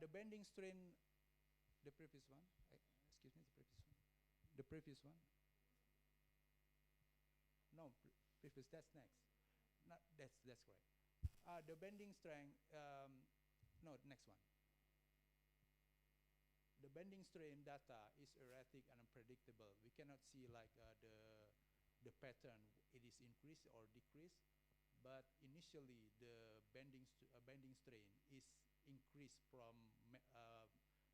The bending strain, the previous one, excuse me, the previous one. The previous one. No, previous, that's next. Not, that's correct. The bending strength, no, next one. The bending strain data is erratic and unpredictable. We cannot see like the pattern, it is increased or decreased, but initially the bending strain is increased from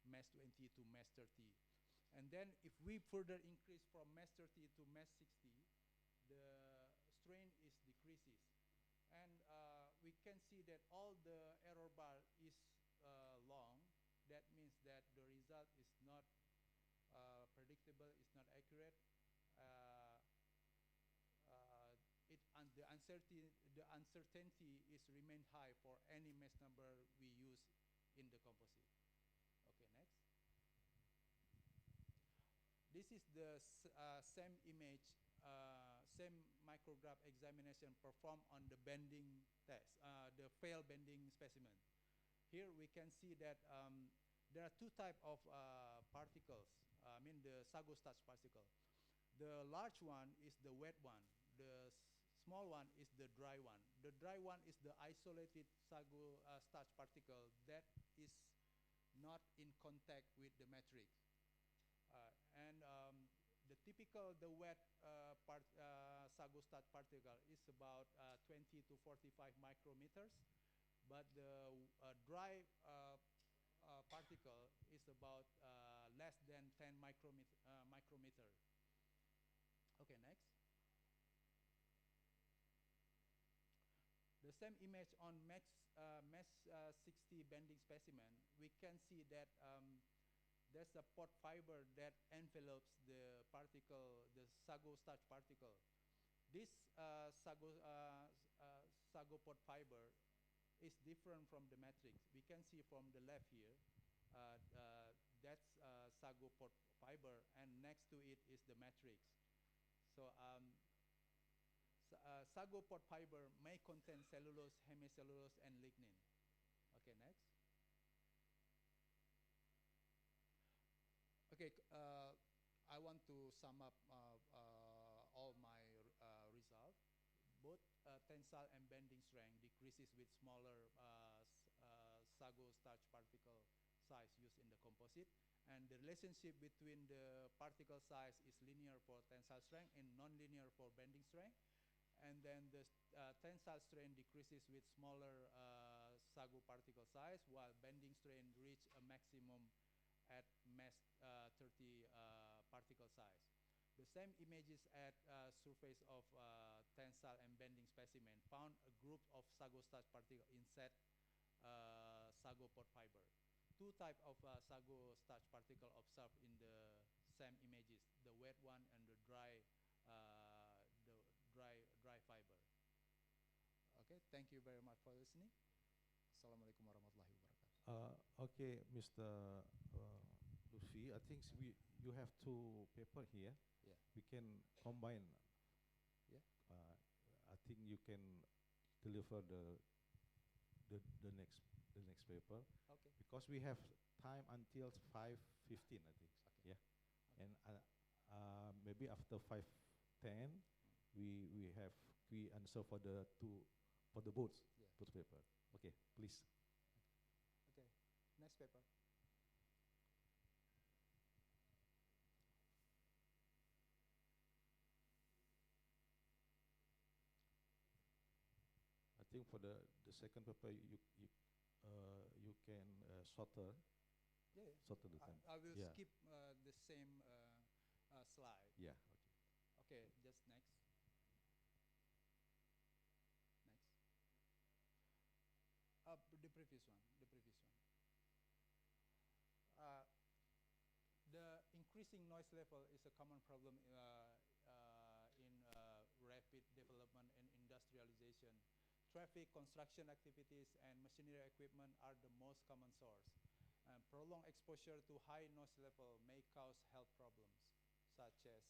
mass 20 to mass 30. And then if we further increase from mass 30 to mass 60, the strain is decreases. And we can see that all the error bar is long. That means that the result is not predictable, it's not accurate. The uncertainty is remain high for any mass number we use in the composite. Okay, next. This is the same image, same micrograph examination performed on the bending test, the failed bending specimen. Here we can see that there are two types of particles, I mean the sago starch particle. The large one is the wet one. The small one is the dry one. The dry one is the isolated sago starch particle that is not in contact with the matrix. And the typical, the wet sago starch particle is about 20 to 45 micrometers, but the dry particle is about less than 10 micrometer. Okay, next. same image on mesh 60 bending specimen, we can see that there's a pot fiber that envelopes the particle, the sago starch particle. This sago pot fiber is different from the matrix. We can see from the left here, that's sago pot fiber, and next to it is the matrix. So sago pot fiber may contain cellulose, hemicellulose, and lignin. Okay, next. Okay, I want to sum up all my results. Both tensile and bending strength decreases with smaller sago starch particle size used in the composite. And the relationship between the particle size is linear for tensile strength and non-linear for bending strength. And then the tensile strain decreases with smaller sago particle size, while bending strain reach a maximum at mesh 30 particle size. The same images at surface of tensile and bending specimen found a group of sago starch particle inside sago pot fiber. Two types of sago starch particle observed in the same images: the wet one and the dry fiber. Okay, thank you very much for listening. Assalamualaikum warahmatullahi wabarakatuh. Okay, Mr. Lucy, I think you have two paper here. Yeah. We can combine. Yeah. I think you can deliver the next paper. Okay. Because we have time until 5:15, I think. Okay. Yeah. And maybe after 5:10, we answer for the both Yeah. both paper. Okay, please. Okay. Next paper. I think for the second paper you can shorter Yeah. shorter the time. I will Yeah. skip the same slide. Yeah. Okay. Okay, just next. Next. The previous one. The previous one. The increasing noise level is a common problem in rapid development and industrialization. Traffic, construction activities, and machinery equipment are the most common source. Prolonged exposure to high noise level may cause health problems, such as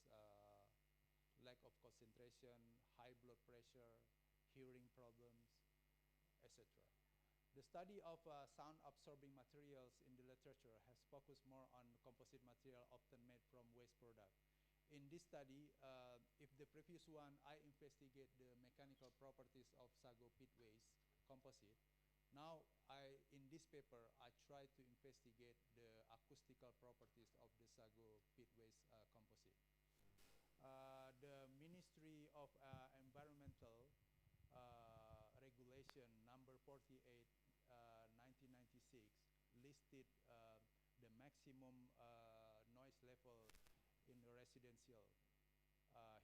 lack of concentration, high blood pressure, hearing problems, etc. The study of sound-absorbing materials in the literature has focused more on composite material often made from waste product. In this study, if the previous one, I investigate the mechanical properties of sago pit waste composite. Now, in this paper, I try to investigate the acoustical properties of the sago pit waste composite. The Ministry of Environmental Regulation number 48, 1996 listed the maximum noise level in the residential.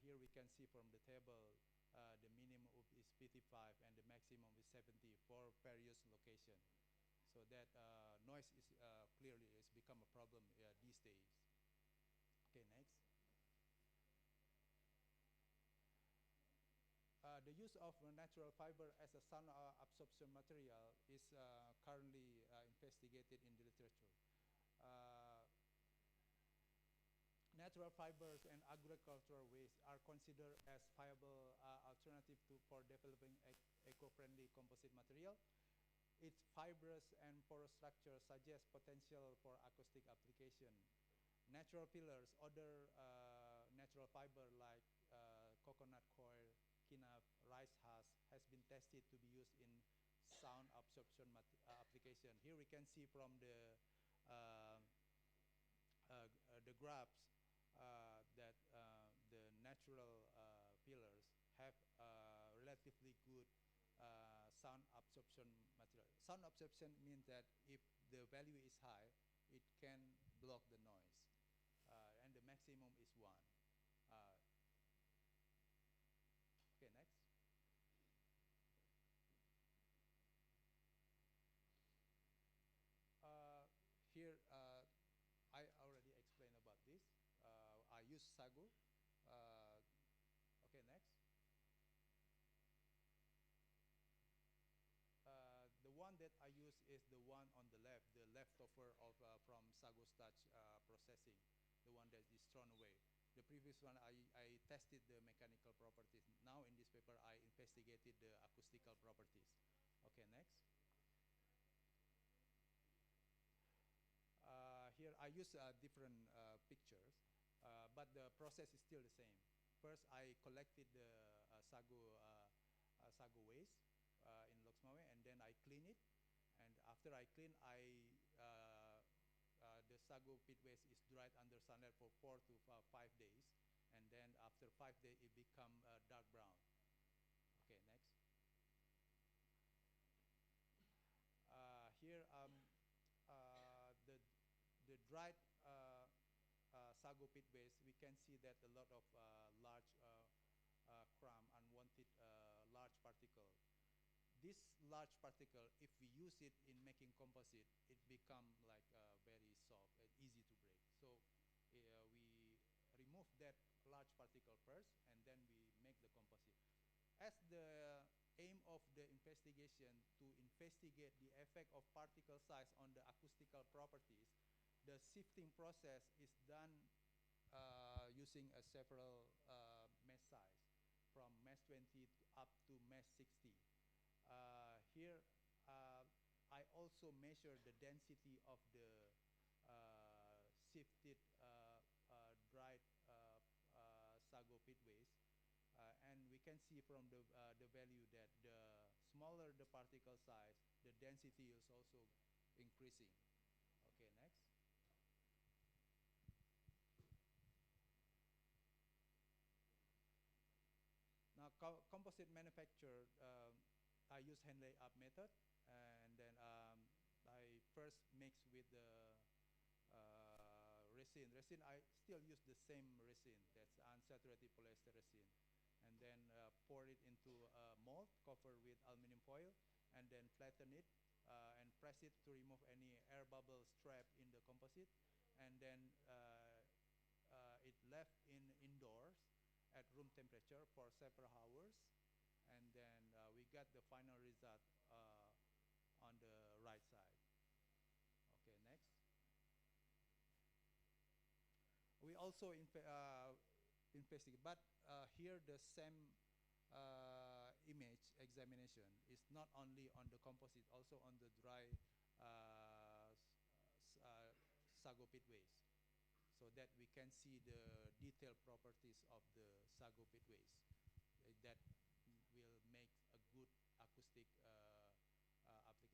Here we can see from the table the minimum is 55 and the maximum is 70 for various location. So that noise is clearly has become a problem these days. Okay, next. The use of natural fiber as a sound absorption material is currently investigated in the literature. Natural fibers and agricultural waste are considered as viable alternative for developing eco-friendly composite material. Its fibrous and porous structure suggests potential for acoustic application. Natural fillers, other natural fiber like coconut coir, kinaf, rice husk has been tested to be used in sound absorption application. Here we can see from the graphs that the natural pillars have relatively good sound absorption material. Sound absorption means that if the value is high, it can block the noise, and the maximum is 1. Okay, next. use sago. Okay, next. The one that I use is the one on the left, the leftover of from sago starch processing, the one that is thrown away. The previous one I tested the mechanical properties. Now in this paper I investigated the acoustical properties. Okay, next. Here I use different pictures, but the process is still the same. First, I collected the sago waste in Loksmawe, and then I clean it. And after I clean, the sago pit waste is dried under sunlight for 4 to 5 days, and then after 5 days, it become dark brown. Okay, next. Here, the dried sago pit waste, we can see that a lot of large crumb, unwanted large particle. This large particle, if we use it in making composite, it become like very soft and easy to break. So we remove that large particle first, and then we make the composite. As the aim of the investigation to investigate the effect of particle size on the acoustical properties, the sifting process is done using several mesh size, from mesh 20 up to mesh 60. Here, I also measure the density of the sifted dried sago pit waste. And we can see from the value that the smaller the particle size, the density is also increasing. Okay, next. Now, composite manufacture, I use hand layup method, and then I first mix with the resin. Resin, I still use the same resin, that's unsaturated polyester resin, and then pour it into a mold covered with aluminum foil, and then flatten it and press it to remove any air bubbles trapped in the composite, and then it left indoors at room temperature for several hours, and then we got the final result on the right side. Okay, next. We also investigate, but here the same image examination is not only on the composite, also on the dry sago pit waste, so that we can see the detailed properties of the sago pit waste that will make a good acoustic application. Okay, next.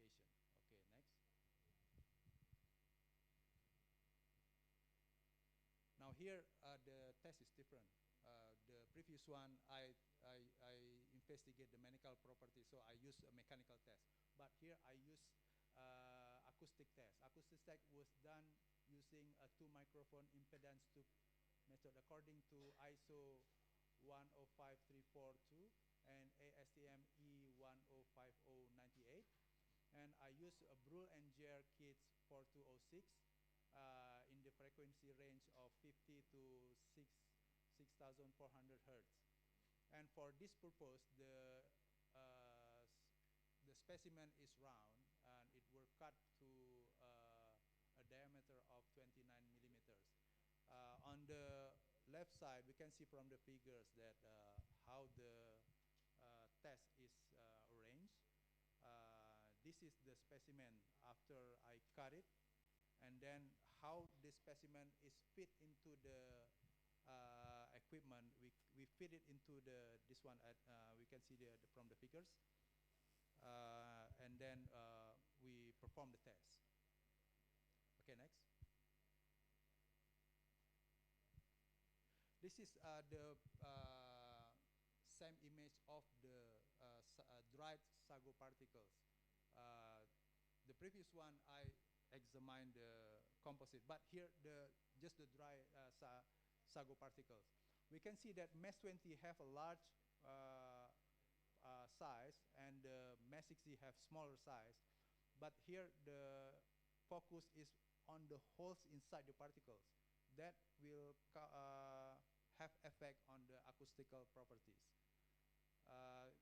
Now here the test is different. The previous one I investigate the mechanical properties, so I use a mechanical test. But here I use acoustic test. Acoustic test was done using a 2 microphone impedance tube method according to ISO 105342 and ASTM E105098. And I use a Brule and Jer kits 4206 in the frequency range of 50 to 6,400 hertz. And for this purpose, the specimen is round, and it will cut to a diameter of 29 millimeters. On the left side, we can see from the figures that how the test is arranged. This is the specimen after I cut it, and then how the specimen is fit into the equipment. We fit it into this one. We can see from the figures, and then we perform the test. Okay, next. This is the same image of the dried sago particles. The previous one I examined the composite, but here just the dry sago particles. We can see that mesh 20 have a large size, and mesh 60 have smaller size. But here the focus is on the holes inside the particles. That will have effect on the acoustical properties.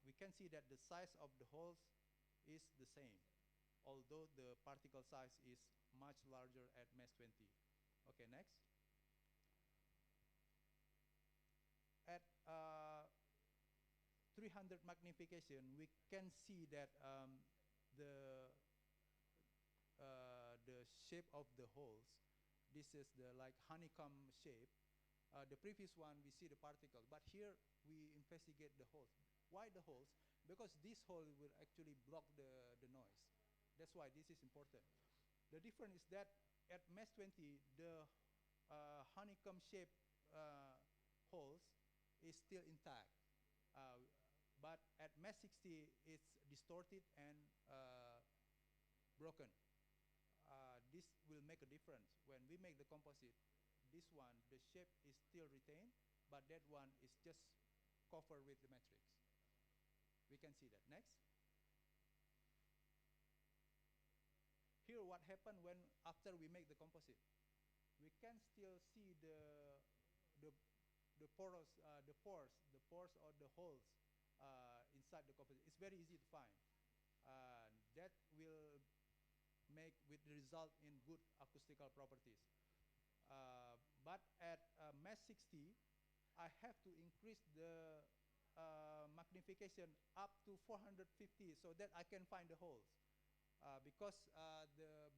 We can see that the size of the holes is the same, although the particle size is much larger at mass 20. Okay, next. At 300 magnification, we can see that the the shape of the holes. This is the like honeycomb shape. The previous one we see the particles, but here we investigate the holes. Why the holes? Because this hole will actually block the noise. That's why this is important. The difference is that at mass 20, the honeycomb shape holes is still intact. But at mass 60, it's distorted and broken. This will make a difference. When we make the composite, this one, the shape is still retained, but that one is just covered with the matrix. We can see that. Next. Here what happened when after we make the composite. We can still see the pores or the holes inside the composite. It's very easy to find. That will make with the result in good acoustical properties. But at mass 60, I have to increase the magnification up to 450 so that I can find the holes. Because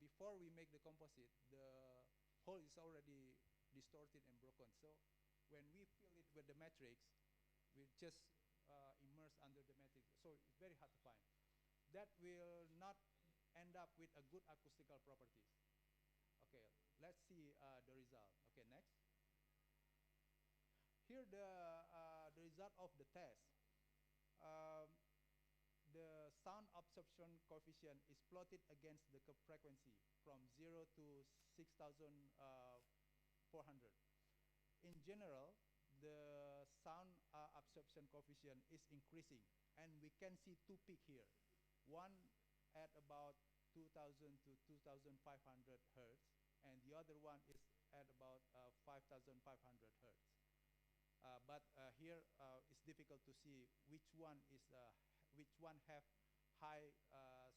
before we make the composite, the hole is already distorted and broken. So when we fill it with the matrix, we just immerse under the matrix. So it's very hard to find. That will not end up with a good acoustical properties. Okay, let's see the result. Okay, next. Here the result of the test. The sound absorption coefficient is plotted against the frequency from 0 to 6,400. In general, the sound absorption coefficient is increasing, and we can see two peaks here. One at about 2,000 to 2,500 hertz, and the other one is at about 5,500 hertz. But here it's difficult to see which one have high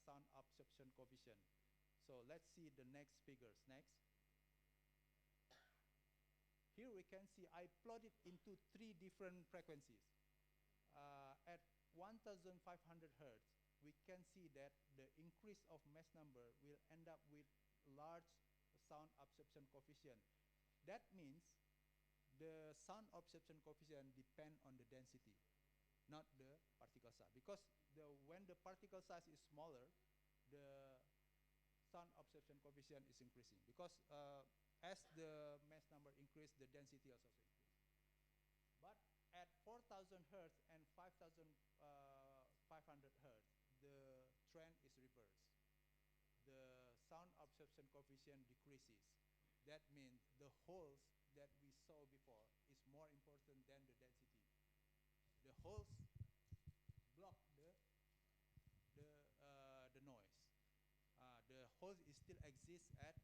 sound absorption coefficient. So let's see the next figures. Next. Here we can see I plotted into three different frequencies. At 1,500 hertz, we can see that the increase of mass number will end up with large sound absorption coefficient. That means the sound absorption coefficient depend on the density, not the particle size. Because when the particle size is smaller, the sound absorption coefficient is increasing. Because as the mass number increase, the density also increase. But at 4,000 hertz and 5,500 hertz, the trend is reversed. The sound absorption coefficient decreases. That means the holes that we saw before is more important than the density. The holes block the noise. The holes still exist at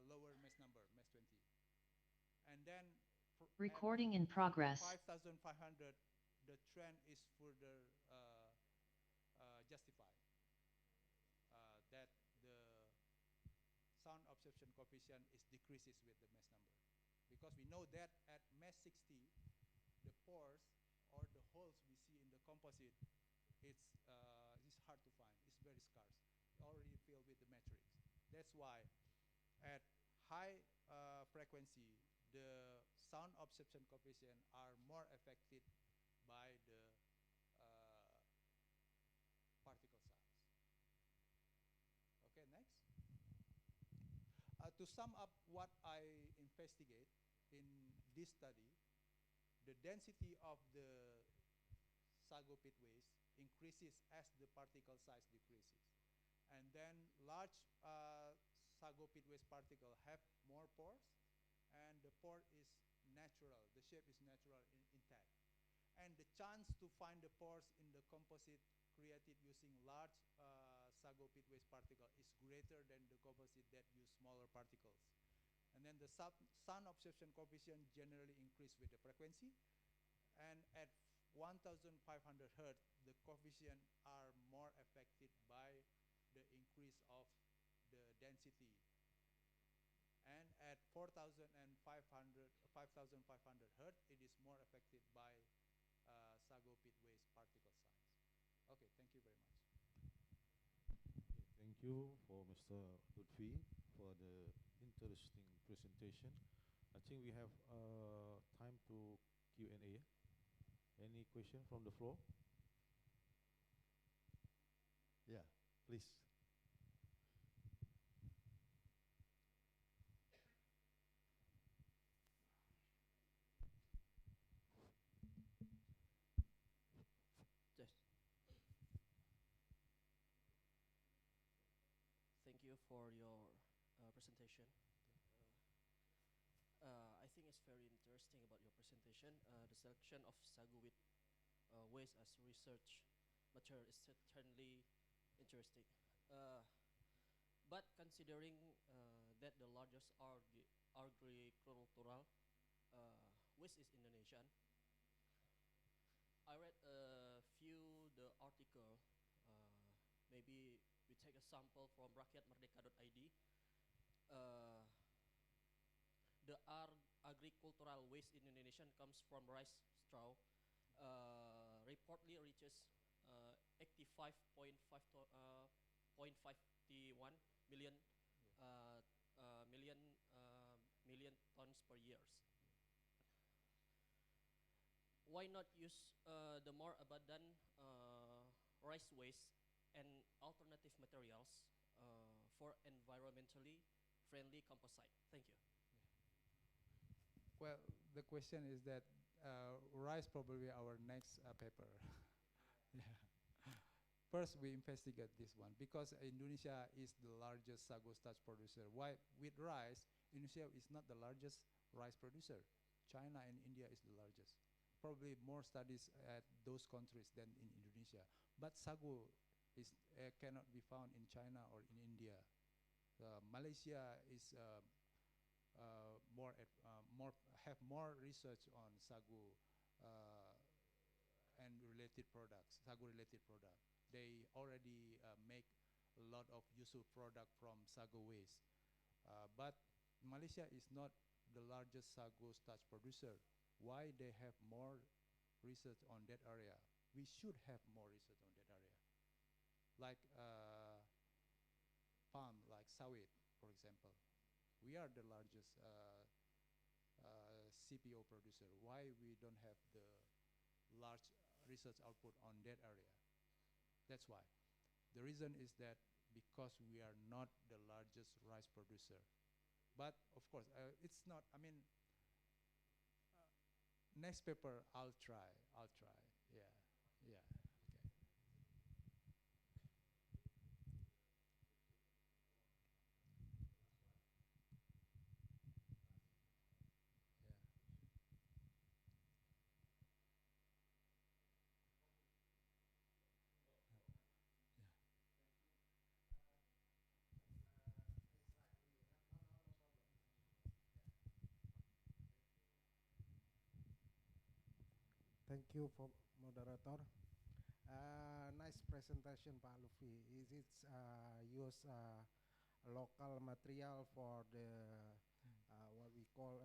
lower mass number, mass 20. And then Recording in progress. 5,500, the trend is further justified. That the sound absorption coefficient is decreases with the mass number. Because we know that at mass 60, the pores or the holes we see in the composite, it's hard to find. It's very scarce. Already filled with the matrix. That's why at high frequency, the sound absorption coefficient are more affected by the particle size. Okay, next. To sum up what I investigate in this study, the density of the sago pit waste increases as the particle size decreases. And then large sago pit waste particle have more pores, and the pore is natural. The shape is natural intact. And the chance to find the pores in the composite created using large sago pit waste particle is greater than the composite that use smaller particles. And then the sun absorption coefficient generally increase with the frequency. And at 1500 hertz, the coefficient are more affected by the increase of the density. And at 5500 hertz, it is more affected by sago pit waste particle size. Okay, thank you very much. Thank you for Mr. Lutfi for the interesting presentation. I think we have time to Q&A. Any question from the floor? Yeah, please. Yes. Thank you for your presentation. I think it's very interesting about your presentation. The selection of sago with waste as research material is certainly interesting. But considering that the largest agricultural waste is Indonesian, I read a few the article. Maybe we take a sample from rakyatmerdeka.id. The agricultural waste in Indonesia comes from rice straw. Reportedly reaches 85.51 million million tons per year. Why not use the more abundant rice waste and alternative materials for environmentally friendly composite? Thank you. Well, the question is that rice probably our next paper. Yeah. First, we investigate this one because Indonesia is the largest sago starch producer. Why with rice, Indonesia is not the largest rice producer. China and India is the largest. Probably more studies at those countries than in Indonesia. But sago is cannot be found in China or in India. Malaysia is have more research on sago and related products, sago related product. They already make a lot of useful product from sago waste. But Malaysia is not the largest sago starch producer. Why they have more research on that area? We should have more research on that area. Like palm, like sawit, for example. We are the largest CPO producer. Why we don't have the large research output on that area? That's why. The reason is that because we are not the largest rice producer. But of course, it's not, I mean, next paper, I'll try. Yeah, yeah. Okay. Yeah. Thank you for moderator. Nice presentation, Pak Luffy. Is it use local material for the what we call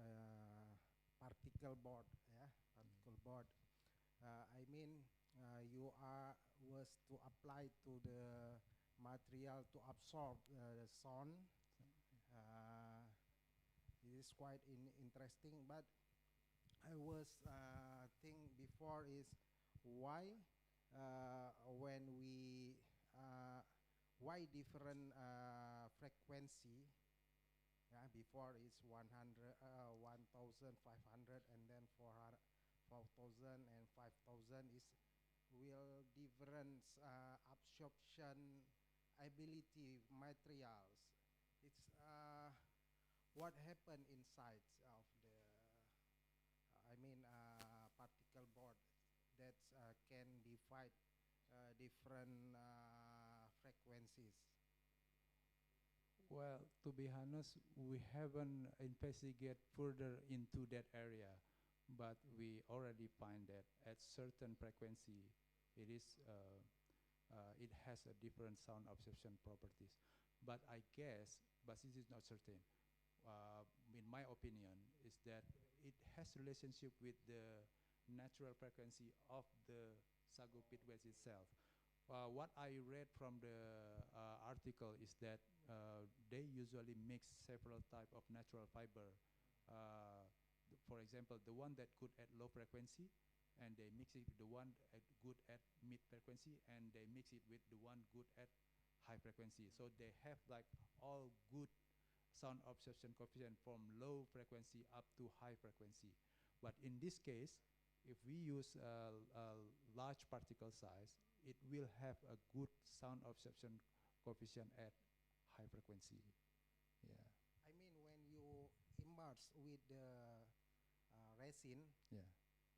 particle board? Yeah, particle board. I mean, you was to apply to the material to absorb the sun. It is quite interesting, but I was think before is why when we why different frequency, yeah, before it's 100 1500 and then 400 4000 and 5000 is will different absorption ability materials. It's what happened inside of the I mean particle board that can divide different frequencies. Well, to be honest, we haven't investigated further into that area, but we already find that at certain frequency, it is it has a different sound absorption properties. But I guess, but this is not certain. In my opinion, is that it has relationship with the natural frequency of the sago pitwells itself. What I read from the article is that they usually mix several type of natural fiber. For example, the one that good at low frequency, and they mix it with the one good at mid frequency, and they mix it with the one good at high frequency. So they have like all good sound absorption coefficient from low frequency up to high frequency. But in this case, if we use a large particle size, it will have a good sound absorption coefficient at high frequency. Yeah. I mean, when you immerse with the resin, Yeah.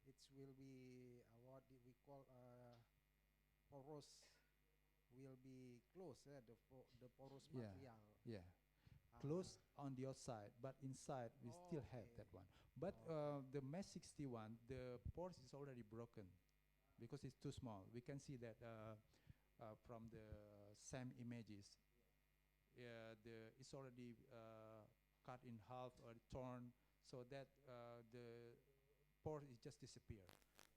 it will be what we call porous, will be close, the porous Yeah. material. Yeah. Close on the outside, but inside we still have that one. But the mesh 61, the pores is already broken because it's too small. We can see that from the SAM images. It's already cut in half or torn, so that the pore is just disappear.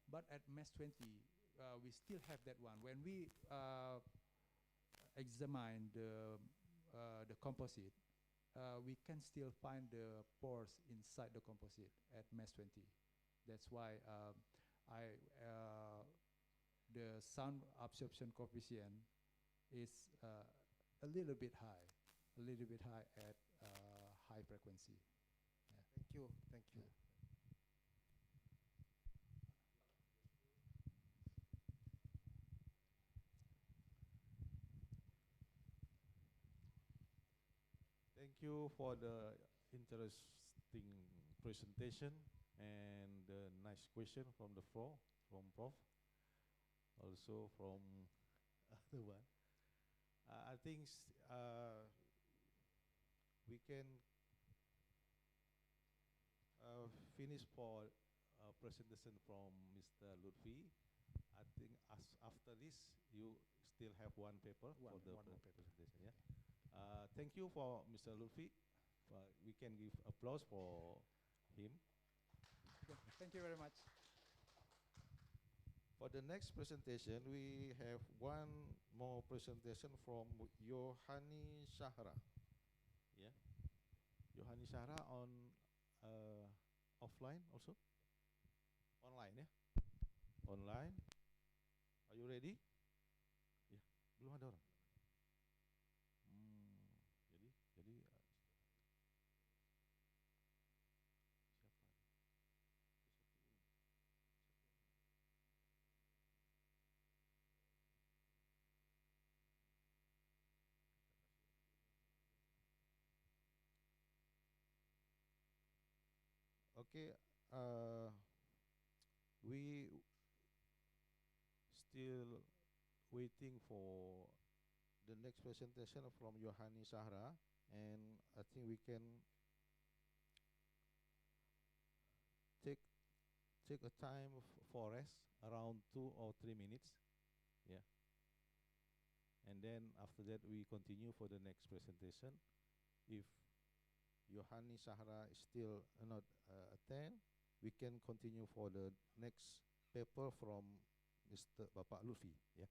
But at mesh 20, we still have that one. When we examine the composite, we can still find the pores inside the composite at mesh 20. That's why the sound absorption coefficient is a little bit high at high frequency. Yeah. Thank you, thank you. Yeah. Thank you for the interesting presentation and the nice question from the floor, from Prof. Also from other one. I think we can finish for presentation from Mr. Lutfi. I think after this, you still have one paper for the One more paper. presentation. Yeah. Thank you for Mr. Lutfi. We can give applause for him. Okay. Thank you very much. For the next presentation, we have one more presentation from Yohani Shahra. Yeah, Yohani Shahra on offline also? Online ya? Online. Are you ready? Ya, belum ada orang. Jadi siapa? Okay, we still waiting for the next presentation from Yohani Sahra, and I think we can take a time for rest around 2 or 3 minutes, yeah, and then after that we continue for the next presentation. If Yohani Sahra is still not attend, we can continue for the next paper from Mr. Bapak Lutfi, yeah.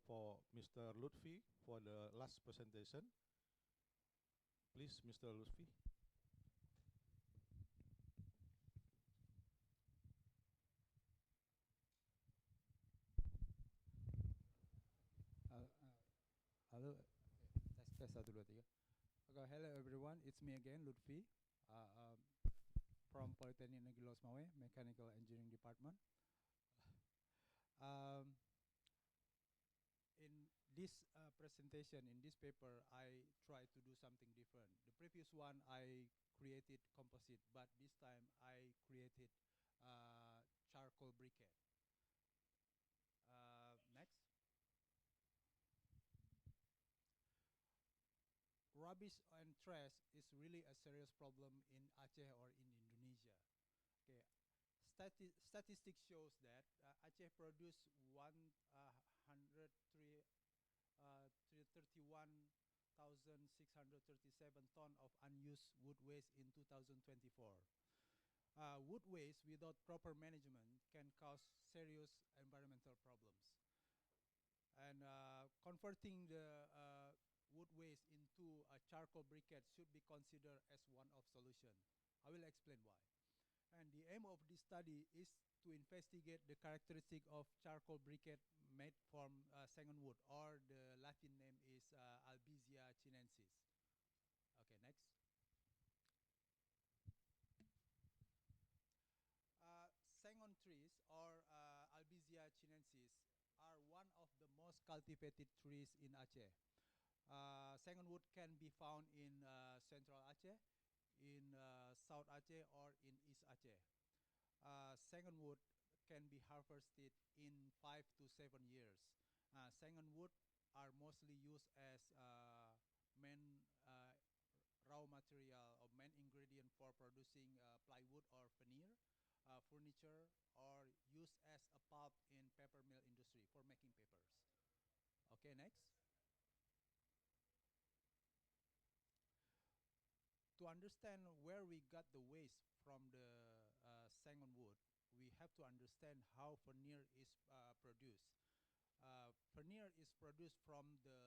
for Mr. Lutfi for the last presentation. Please, Mr. Lutfi. Halo, tes tes 1 2 3. Okay, hello everyone, it's me again, Lutfi, from Polytechnic Negeri Losmawe, Mechanical Engineering Department. Um, in this presentation, in this paper, I try to do something different. The previous one, I created composite, but this time I created charcoal briquette. Next. Rubbish and trash is really a serious problem in Aceh or in Indonesia. Okay, statistics shows that Aceh produced 131,637 ton of unused wood waste in 2024. Wood waste without proper management can cause serious environmental problems. And converting the wood waste into a charcoal briquette should be considered as one of solution. I will explain why. And the aim of this study is to investigate the characteristic of charcoal briquette made from sagon wood, or the Latin name is Albizia chinensis. Okay, next. Sagon trees, or Albizia chinensis, are one of the most cultivated trees in Aceh. Sagon wood can be found in Central Aceh, in South Aceh, or in East Aceh. Sagon wood can be harvested in 5 to 7 years. Sagon wood are mostly used as main raw material or main ingredient for producing plywood or veneer, furniture, or used as a pulp in paper mill industry for making papers. Okay, next. To understand where we got the waste from the sagon wood, we have to understand how veneer is produced. Veneer is produced from the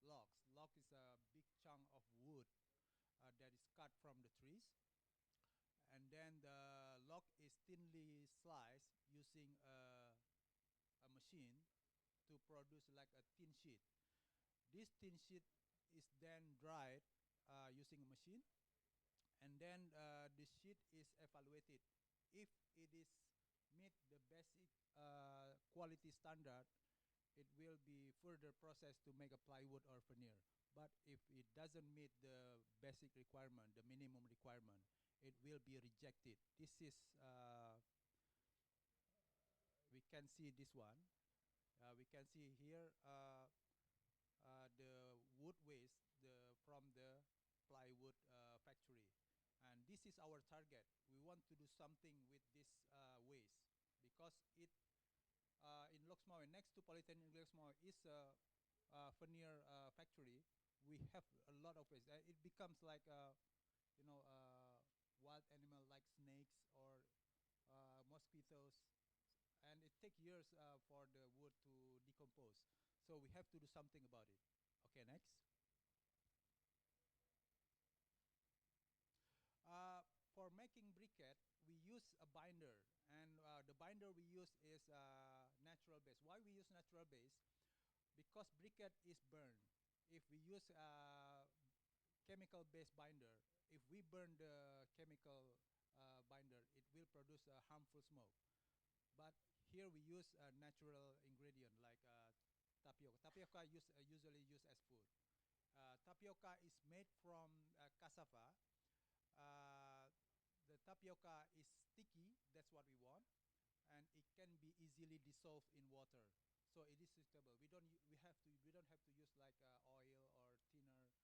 logs. Log is a big chunk of wood that is cut from the trees, and then the log is thinly sliced using a machine to produce like a thin sheet. This thin sheet is then dried using a machine, and then the sheet is evaluated. If it is meet the basic quality standard, it will be further processed to make a plywood or veneer. But if it doesn't meet the basic requirement, the minimum requirement, it will be rejected. This is, we can see this one. We can see here the wood waste from the plywood factory. And this is our target. We want to do something with this waste, because it in Loksmawe, next to Polytechnic Loksmawe, is a veneer factory. We have a lot of waste. It becomes like wild animal like snakes or mosquitoes, and it takes years for the wood to decompose. So we have to do something about it. Okay, next. For making briquette, we use a binder, and the binder we use is natural base. Why we use natural base? Because briquette is burned. If we use chemical-based binder, if we burn the chemical binder, it will produce a harmful smoke. But here we use a natural ingredient like tapioca. Tapioca usually used as food. Tapioca is made from cassava. Uh, the tapioca is sticky, that's what we want, and it can be easily dissolved in water. So it is suitable. We don't have to use like oil or thinner or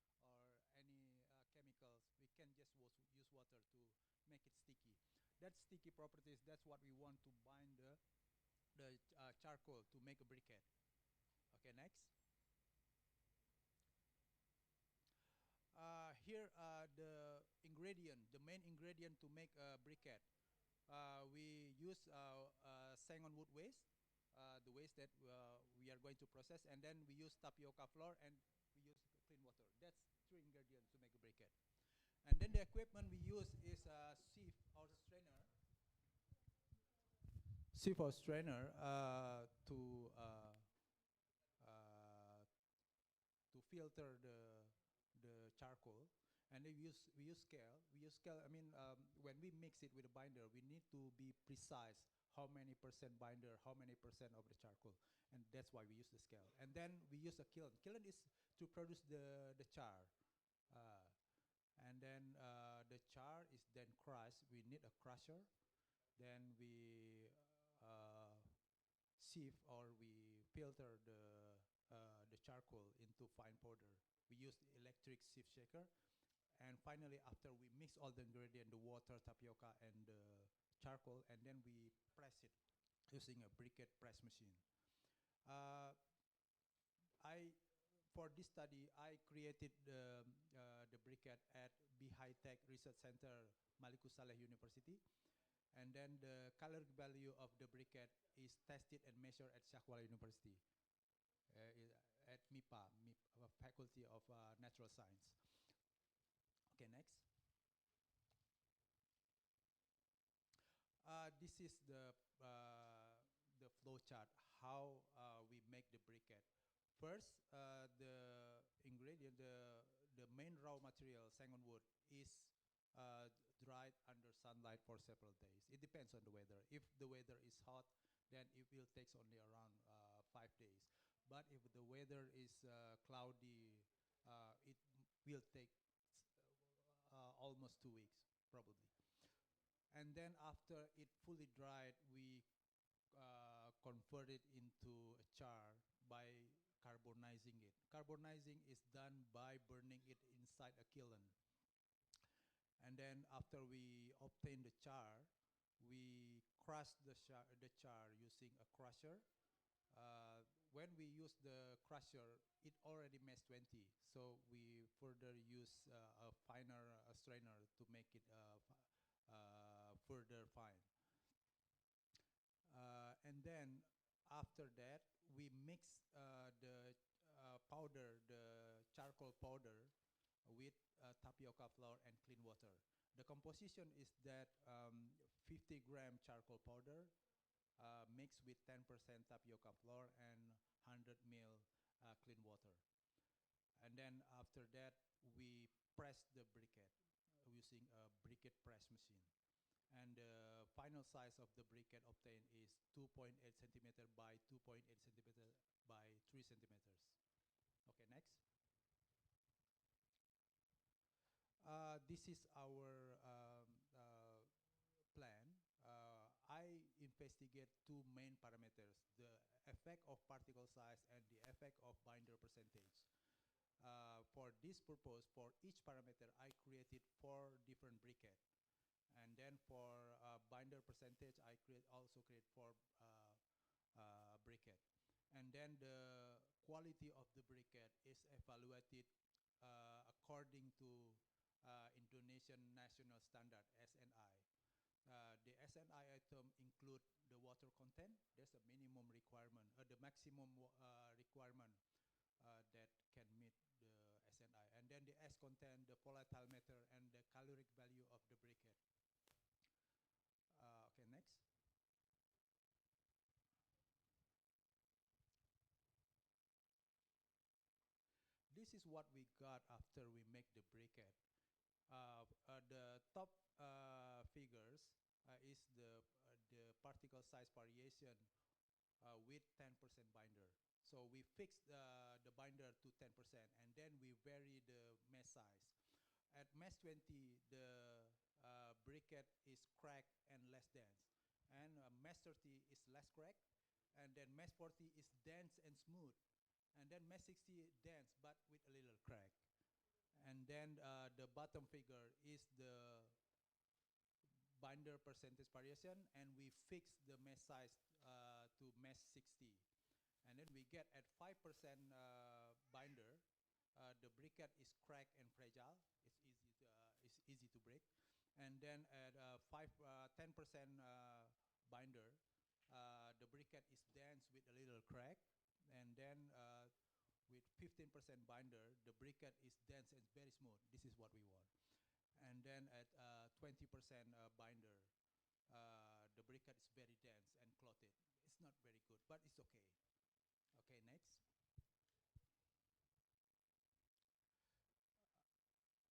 any chemicals. We can just use water to make it sticky. That sticky properties, that's what we want to bind the charcoal to make a briquette. Okay, next. Here the ingredient, the main ingredient to make a briquette. We use sagon wood waste, the waste that we are going to process, and then we use tapioca flour and we use clean water. That's three ingredients to make a briquette. And then the equipment we use is a sieve or strainer. Sieve or strainer uh, to filter the charcoal, and then we use scale. We use scale. I mean, when we mix it with a binder, we need to be precise how many percent binder, how many percent of the charcoal, and that's why we use the scale. And then we use a kiln. Kiln is to produce the char, uh, and then the char is then crushed. We need a crusher. Then we uh, sieve or we filter the charcoal into fine powder. We use the electric sieve shaker, and finally, after we mix all the ingredient, the water, tapioca, and the charcoal, and then we press it using a briquette press machine. Uh, I for this study, I created the briquette at B High Tech Research Center, Maliku Saleh University, and then the caloric value of the briquette is tested and measured at Shakwala University, at MIPA, Faculty of Natural Science. Okay, next. This is the flow chart, how we make the briquette. First, the ingredient, the main raw material, sangon wood, is uh, dried under sunlight for several days. It depends on the weather. If the weather is hot, then it will take only around 5 days. But if the weather is cloudy, it will take almost 2 weeks, probably. And then after it fully dried, we convert it into a char by carbonizing it. Carbonizing is done by burning it inside a kiln. And then after we obtain the char, we crush the char using a crusher. When we use the crusher, it already mass 20, so we further use a finer strainer to make it further fine. And then after that, we mix the powder, the charcoal powder, with tapioca flour and clean water. The composition is that 50 gram charcoal powder mixed with 10% tapioca flour and 100 ml clean water. And then after that, we press the briquette using a briquette press machine. And the final size of the briquette obtained is 2.8 centimeter by 2.8 centimeter by 3 centimeters. Okay, next. This is our plan. I investigate two main parameters: the effect of particle size and the effect of binder percentage. For this purpose, for each parameter, I created 4 different briquettes. And then for binder percentage, I also create 4 briquette. And then the quality of the briquette is evaluated according to Indonesian National Standard (SNI). The SNI item include the water content. There's a minimum requirement, the maximum requirement that can meet the SNI. And then the S content, the volatile matter, and the caloric value of the briquette. Okay, next. This is what we got after we make the briquette. The top figures is the particle size variation with 10% binder. So we fix the binder to 10%, and then we vary the mass size. At mass 20, the briquette is cracked and less dense. And mass 30 is less cracked. And then mass 40 is dense and smooth. And then mass 60 dense but with a little crack. And then the bottom figure is the binder percentage variation, and we fix the mass size to mass 60. And then we get at 5% binder, the briquette is cracked and fragile. It's easy to break. And then at 10% binder, the briquette is dense crack, and then with 15% binder, the briquette is dense and very smooth. This is what we want. And then at 20% binder, the briquette is very dense and clotted. It's not very good, but it's okay. Okay, next.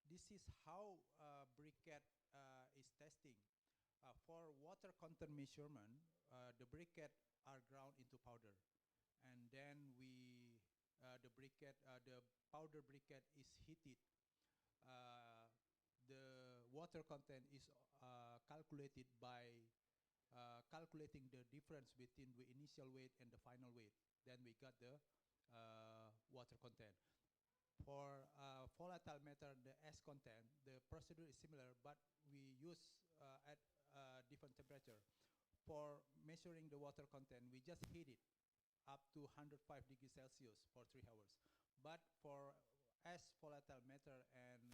This is how briquette is testing. For water content measurement, the briquette are ground into powder, and then the powder briquette is heated. Uh, the water content is calculated by calculating the difference between the initial weight and the final weight. Then we got the water content. For volatile matter, the S content, the procedure is similar, but we use at different temperature. For measuring the water content, we just heat it up to 105 degrees Celsius for 3 hours. But for S volatile matter and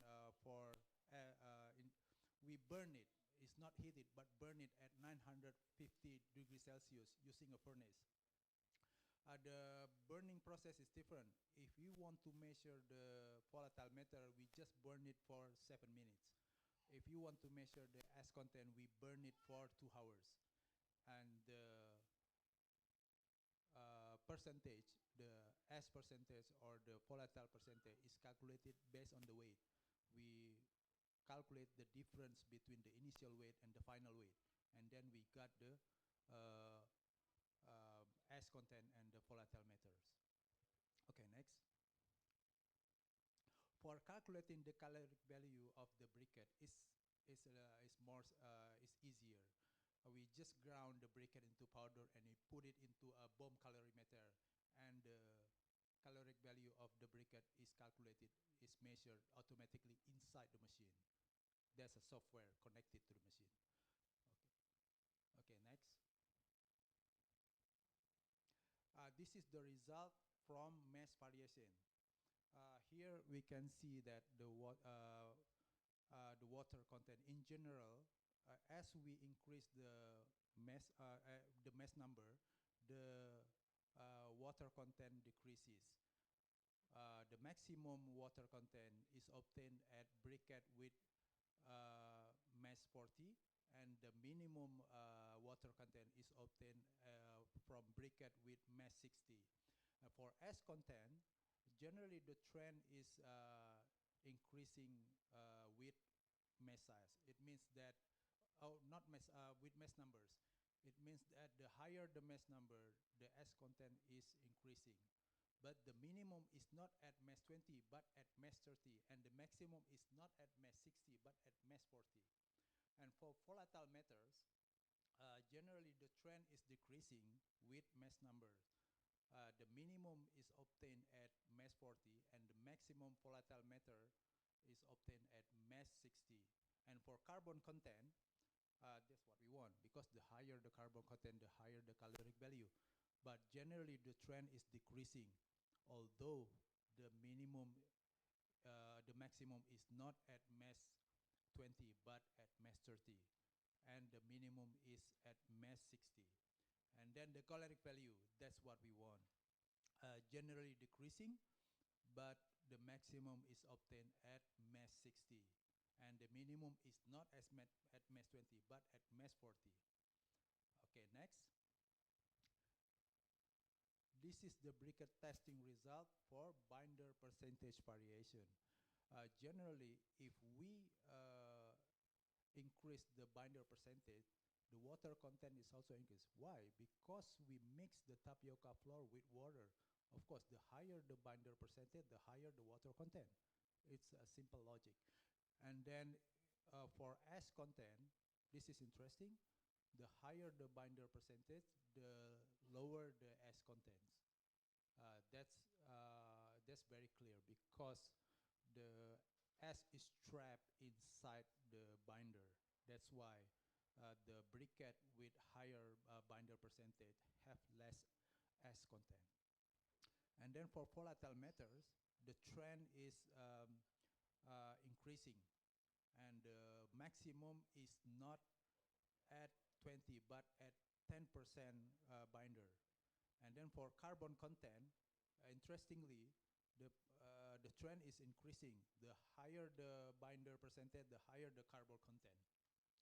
we burn it. It's not heated, but burn it at 950 degrees Celsius using a furnace. The burning process is different. If you want to measure the volatile matter, we just burn it for 7 minutes. If you want to measure the S content, we burn it for 2 hours. And the percentage, the S percentage or the volatile percentage is calculated based on the weight. We calculate the difference between the initial weight and the final weight. And then we got the S content and the volatile matters. Okay, next. For calculating the caloric value of the briquette is easier. We just ground the briquette into powder and we put it into a bomb calorimeter, and the caloric value of the briquette is calculated, is measured automatically inside the machine. There's a software connected to the machine. Okay, next. This is the result from mass variation. Here we can see that the water content in general, as we increase the mass number, the water content decreases. The maximum water content is obtained at briquette with mass 40, and the minimum water content is obtained from briquette with mass 60. For S content, generally the trend is increasing with mass size. It means that, not mass, with mass numbers. It means that the higher the mass number, the S content is increasing. But the minimum is not at mass 20, but at mass 30, and the maximum is not at mass 60, but at mass 40. And for volatile matters, generally the trend is decreasing with mass numbers. The minimum is obtained at mass 40, and the maximum volatile matter is obtained at mass 60. And for carbon content, that's what we want, because the higher the carbon content, the higher the caloric value. But generally the trend is decreasing, although the maximum is not at mass 20, but at mass 30. And the minimum is at mass 60. And then the caloric value, that's what we want. Generally decreasing, but the maximum is obtained at mass 60. And the minimum is not at mass 20, but at mass 40. Okay, next. This is the briquette testing result for binder percentage variation. Generally, if we increase the binder percentage, the water content is also increased. Why? Because we mix the tapioca flour with water. Of course, the higher the binder percentage, the higher the water content. It's a simple logic. And then for S content, this is interesting. The higher the binder percentage, the lower the S contents. That's very clear, because the S is trapped inside the binder. That's why the briquette with higher binder percentage have less S content. And then for volatile matters, the trend is increasing, and the maximum is not at 20, but at 10% binder. And then then for carbon content, interestingly, the trend is increasing. The higher the binder percentage, the higher the carbon content.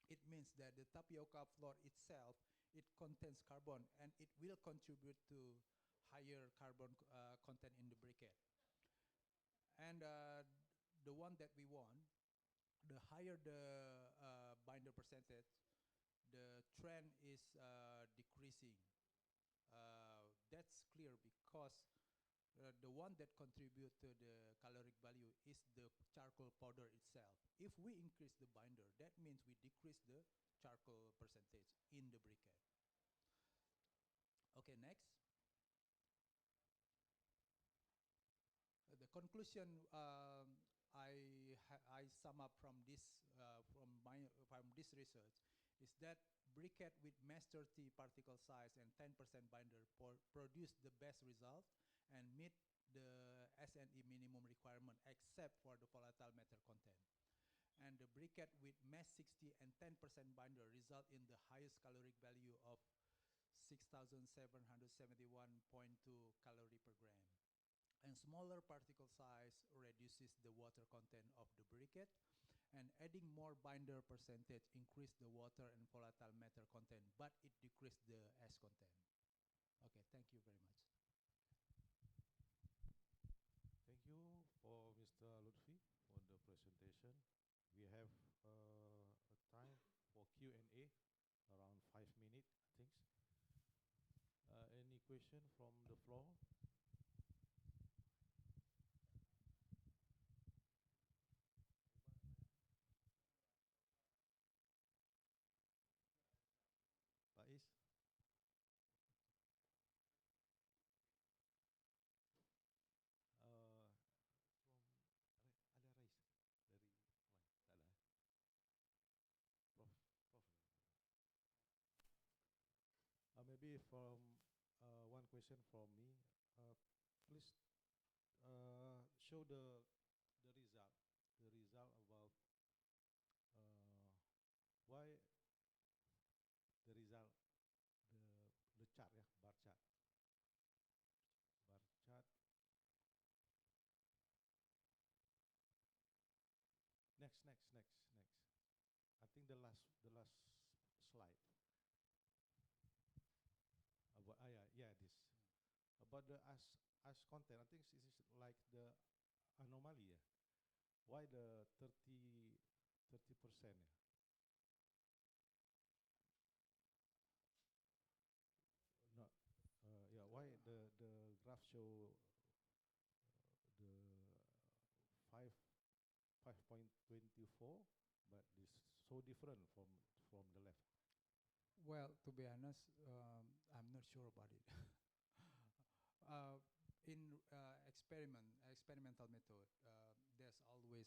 It means that the tapioca flour itself, it contains carbon, and it will contribute to higher carbon content in the briquette. And the one that we want, the higher the binder percentage, the trend is decreasing. That's clear because the one that contribute to the caloric value is the charcoal powder itself. If we increase the binder, that means we decrease the charcoal percentage in the briquette. Okay, next. The conclusion I sum up from this from this research is that briquette with mass 30 particle size and 10% binder produce the best result and meet the SNE minimum requirement except for the volatile matter content. And the briquette with mass 60 and 10% binder result in the highest caloric value of 6,771.2 calorie per gram. And smaller particle size reduces the water content of the briquette, and adding more binder percentage increase the water and volatile matter content, but it decrease the ash content. Okay, thank you very much. Thank you for Mr. Lutfi for the presentation. We have a time for Q&A, around 5 minutes, I think. Any question from the floor? Faiz? Ada Rais dari tak ada. Prof. Maybe from one question from me. Please show the result about why the result the chart, yeah, bar chart. Next. I think the last slide. About this. About the ash content, I think this is like the anomaly. Yeah? Why the 30%? Yeah? Not. Why the graph show the 5.24, but it's so different from the left. Well, to be honest, I'm not sure about it. In experimental method, there's always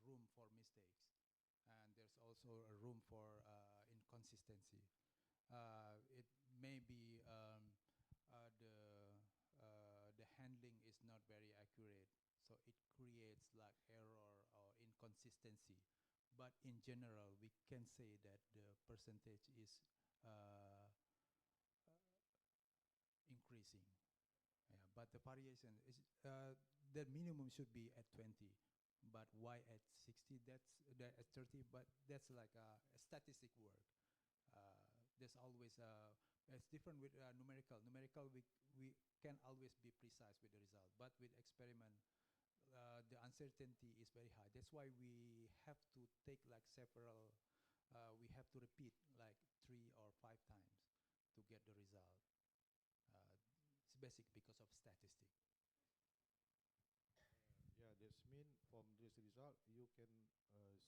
room for mistakes, and there's also a room for inconsistency. It may be the handling is not very accurate, so it creates like error or inconsistency. But in general, we can say that the percentage is increasing. Yeah, but the variation is the minimum should be at 20, but why at 60? That's at 30, but that's like a statistic work. There's always it's different with numerical. Numerical, we can always be precise with the result, but with experiment, the uncertainty is very high. That's why we have to take like several. We have to repeat like 3 or 5 times to get the result. It's basic because of statistic. Yeah, that's mean from this result you can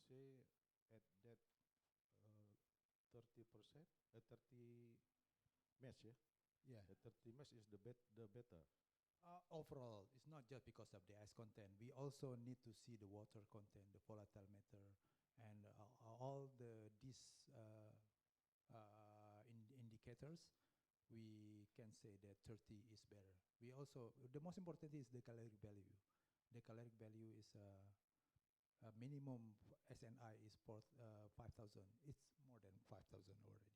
say at that 30%, 30 match, yeah. Yeah. The 30 match is the better. Overall, it's not just because of the ice content. We also need to see the water content, the volatile matter, and all these indicators. We can say that 30 is better. We also, the most important is the caloric value. The caloric value is a minimum SNI is 5,000. It's more than 5,000 already.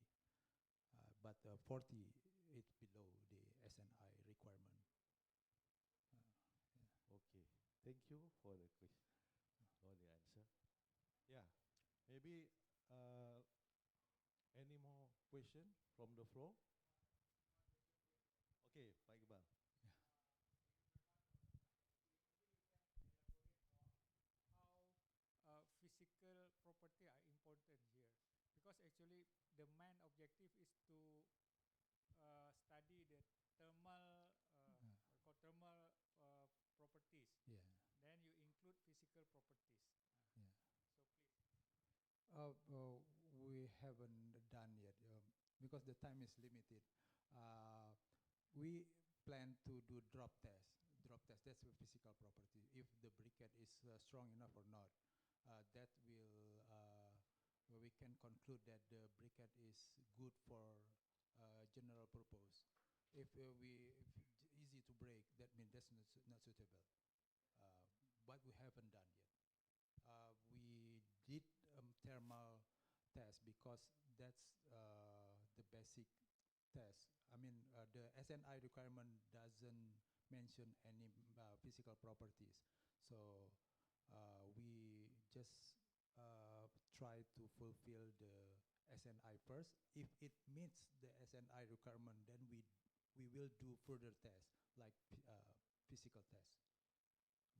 But 40, it's below the SNI Thank you for the question or the answer. Yeah, maybe any more question from the floor? Okay, Pak Iqbal. How physical property are important here, because actually the main objective is to study the thermal what we call thermal properties. Yeah. Then you include physical properties. Yeah. So please. We haven't done yet because the time is limited. We plan to do drop test. Drop test, that's a physical property. If the briquette is strong enough or not, that will we can conclude that the briquette is good for general purpose. If if easy to break, that means that's not suitable. But we haven't done yet. We did thermal test because that's the basic test. I mean, the SNI requirement doesn't mention any physical properties. So we just try to fulfill the SNI first. If it meets the SNI requirement, then we will do further tests like physical tests.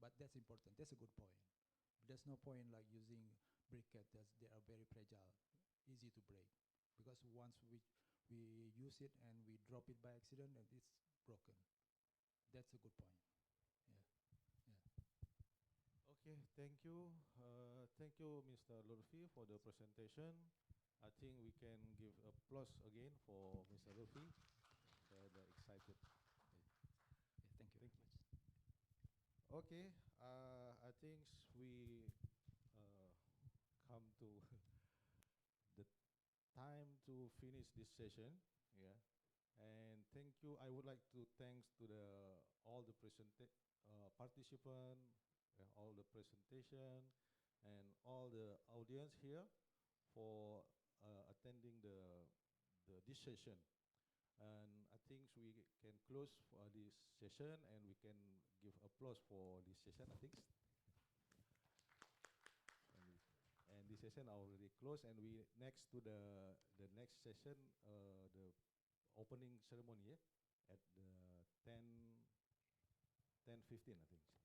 But that's important. That's a good point. There's no point like using briquette. They are very fragile, easy to break. Because once we use it and we drop it by accident, and it's broken. That's a good point. Yeah, yeah. Okay, thank you. Thank you, Mr. Lutfi, for the presentation. I think we can give applause again for Mr. Lutfi. They're excited. Yeah, thank you very much. Okay, I think we come to the time to finish this session. Yeah, and thank you. I would like to thanks to all the participant, all the presentation, and all the audience here for attending this session. And I think we can close for this session, and we can give applause for this session, I think. And this session already closed, and we next to the next session, the opening ceremony, at the 10:15, I think. Yeah.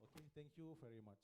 Okay, thank you very much.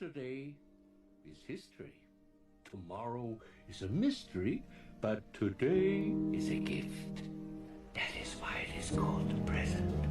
Yesterday is history. Tomorrow is a mystery, but today is a gift. That is why it is called the present.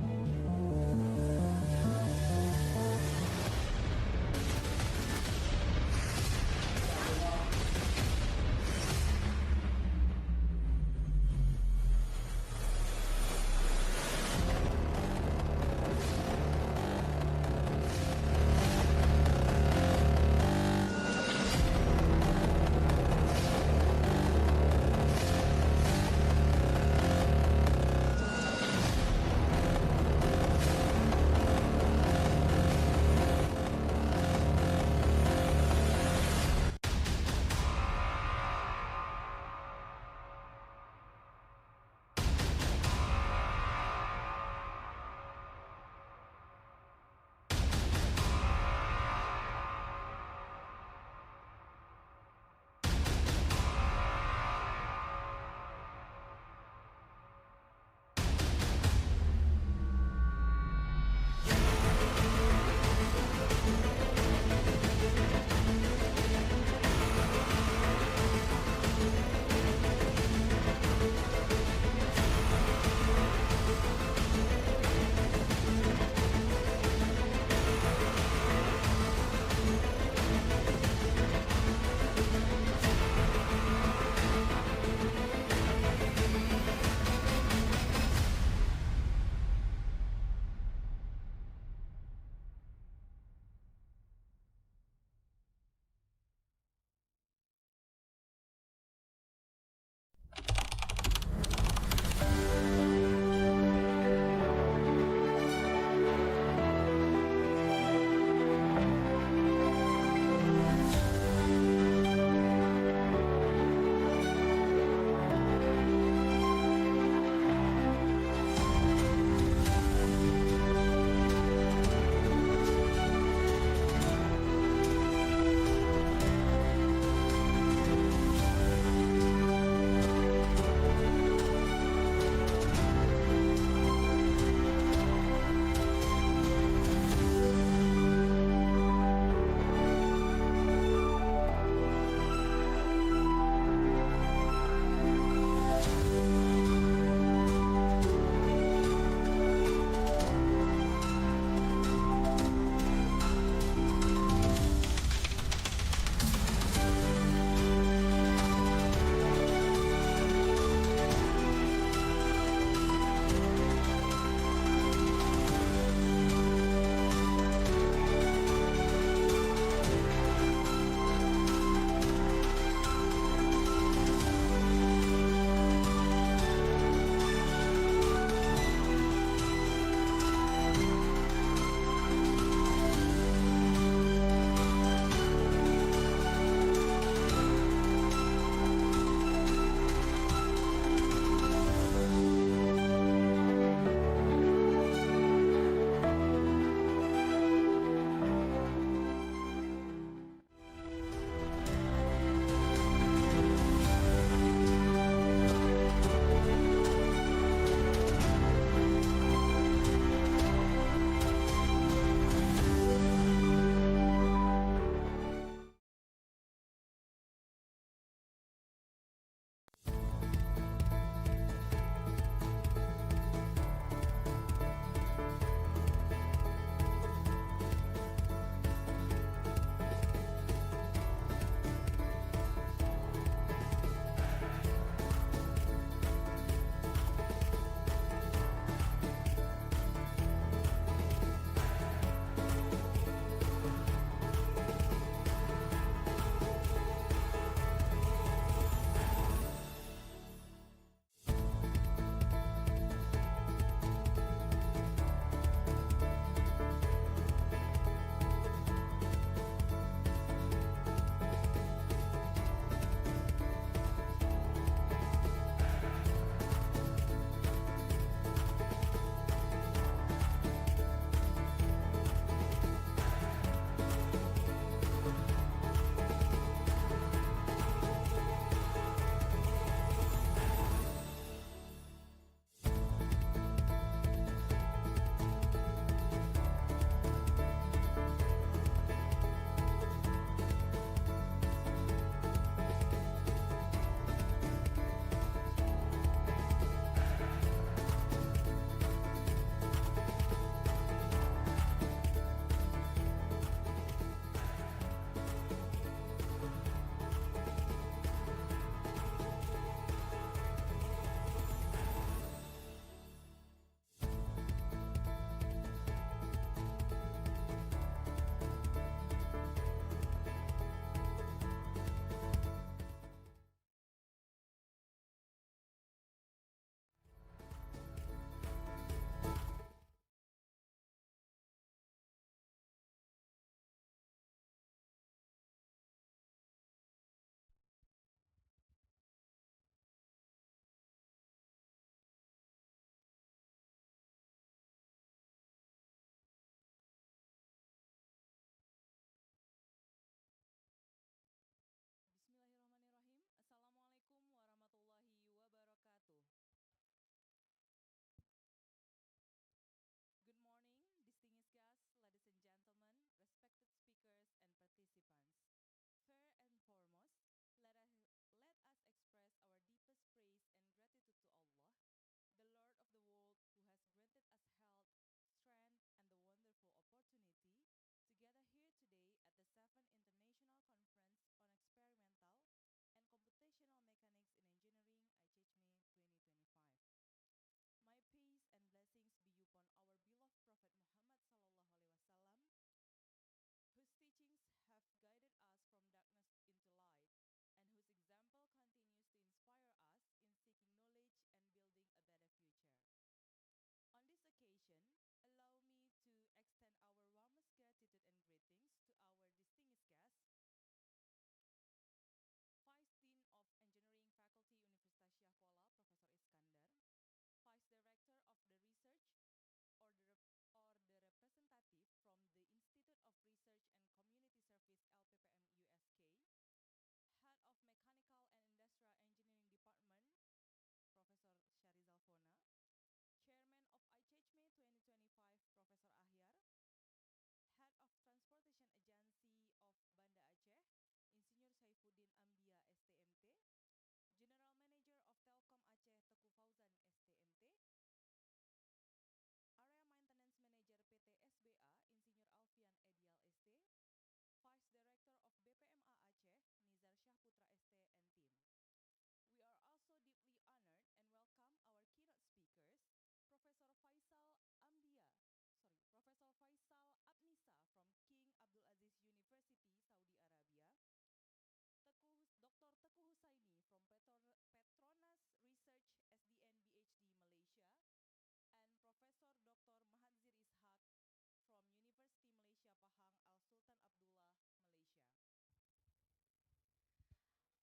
from King Abdulaziz University, Saudi Arabia, Dr. Teguh Husaini from Petronas Research SDN PhD Malaysia, and Professor Dr. Mahadzir Ishak from University Malaysia Pahang Al Sultan Abdullah, Malaysia.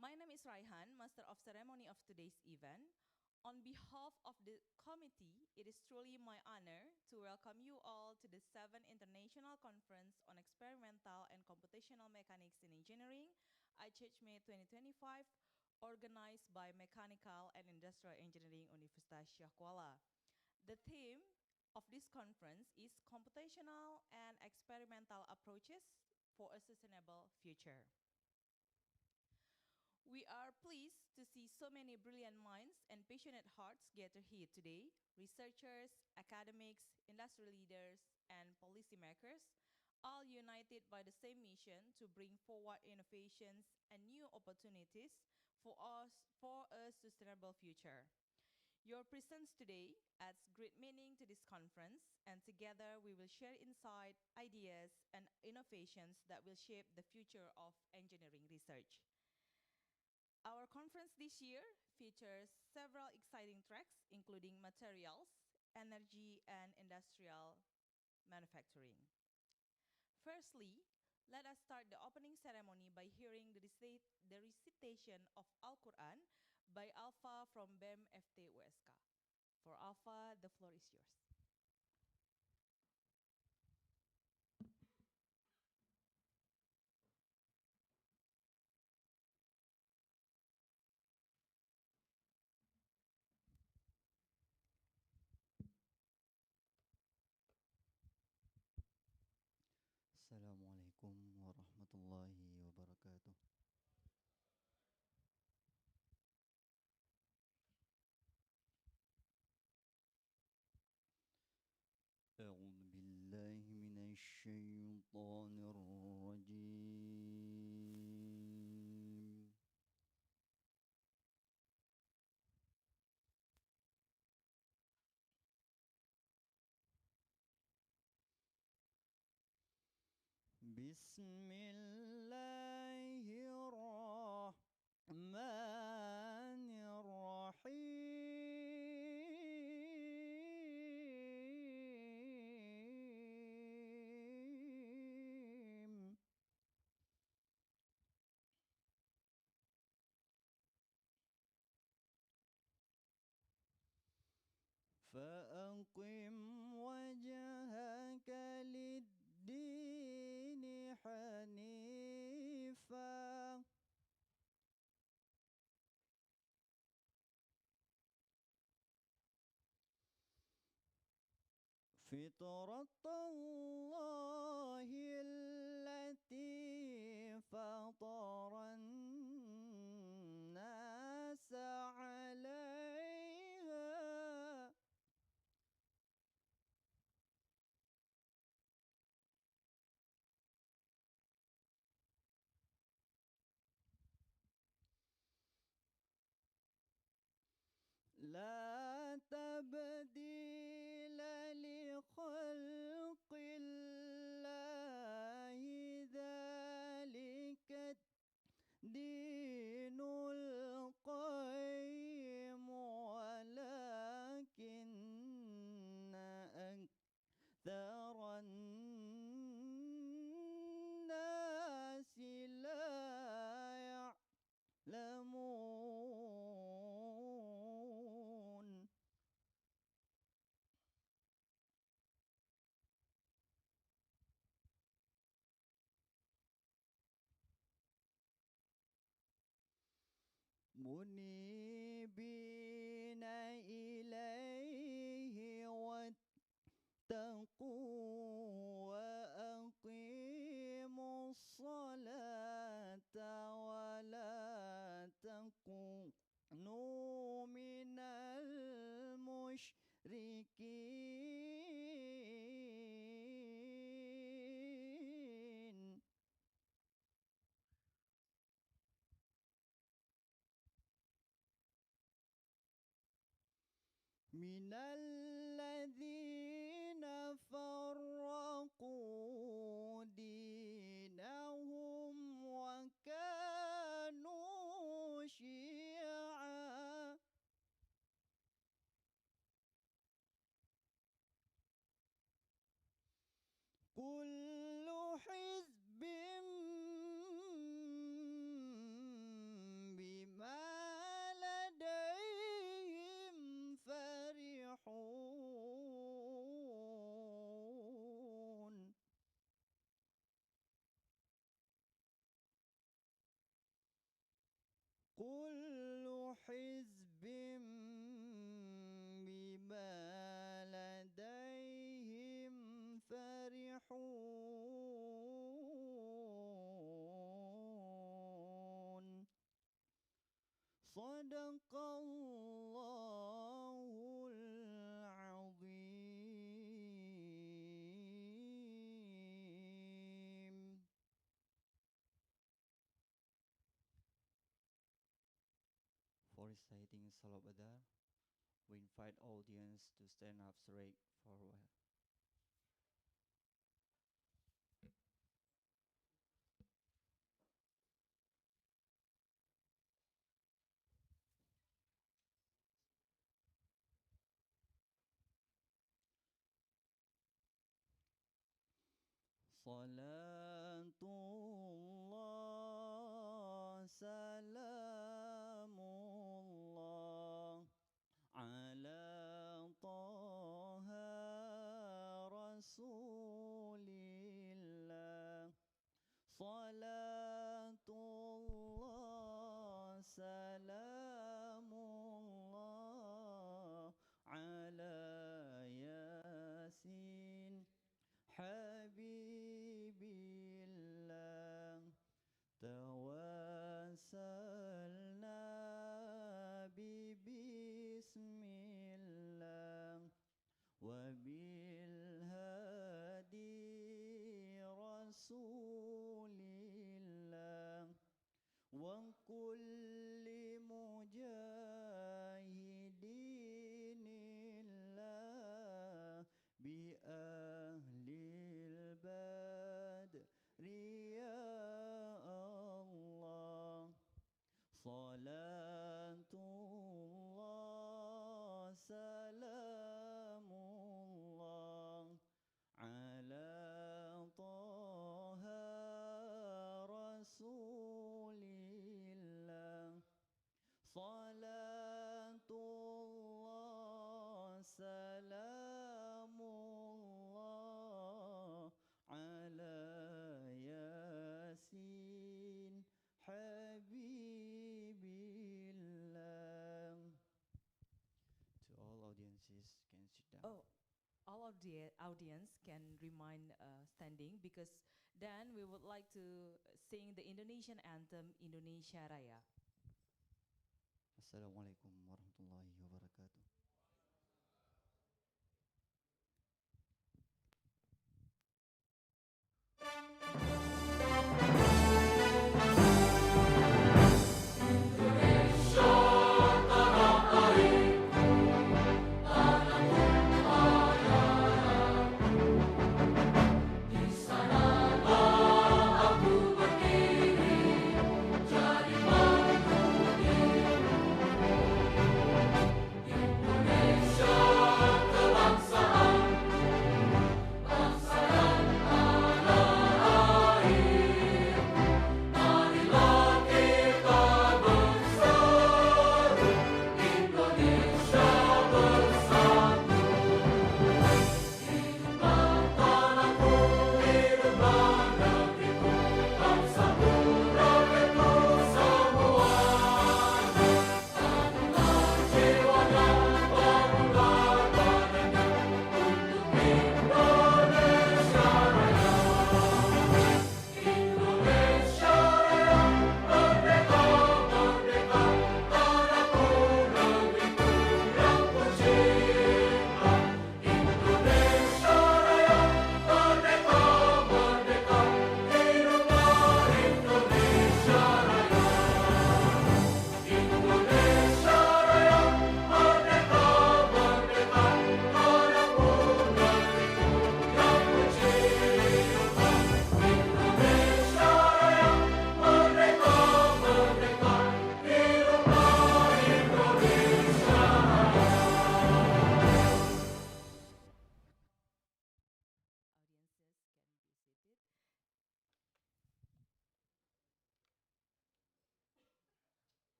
My name is Raihan, Master of Ceremony of today's event. On behalf of the committee, it is truly my honor to welcome you all to the 7th International Conference on Experimental and Computational Mechanics in Engineering, Icecme 2025, organized by Mechanical and Industrial Engineering Universitas Syah Kuala. The theme of this conference is Computational and Experimental Approaches for a Sustainable Future. We are pleased to see so many brilliant minds and passionate hearts gather here today, researchers, academics, industry leaders, and policymakers, all united by the same mission to bring forward innovations and new opportunities for a sustainable future. Your presence today adds great meaning to this conference, and together we will share insight, ideas, and innovations that will shape the future of engineering research. Our conference this year features several exciting tracks, including materials, energy, and industrial manufacturing. Firstly, let us start the opening ceremony by hearing the recitation of Al-Quran by Alpha from BEM FT USK. For Alpha, the floor is yours. Assalamualaikum warahmatullahi wabarakatuh. أعوذ بالله من الشيطان الرجيم. بسم الله الرحمن الرحيم. فأقم وجهك للدين حنيفا فطرة الله التي فطر الناس عليها لا تبديل لخلق الله ذلك الدين القيم ولكن أكثر الناس لا يعلمون. منيبين إليه واتقوا وأقيموا الصلاة ولا تكونوا من المشركين. من الذين فرقوا حزب بما لديهم فرحون صدق الله العظيم. For reciting Salah Badar, we invite audience to stand up straight for a while. Salatullah salamullah ala taha rasulillah. Salatullah salamullah ala yasin habibillah. Tawassalna bismillah wa bil hadi rasulillah wa kulli mujahidinillah bi ahlil badri ya Allah. Salatullah salamullah ala taha rasulillah. Salatullah salamullah ala yasin habibillah. To all audiences, can sit down. Oh, all of the audience can remain standing because then we would like to sing the Indonesian anthem, Indonesia Raya. Assalamualaikum warahmatullahi wabarakatuh. Indonesia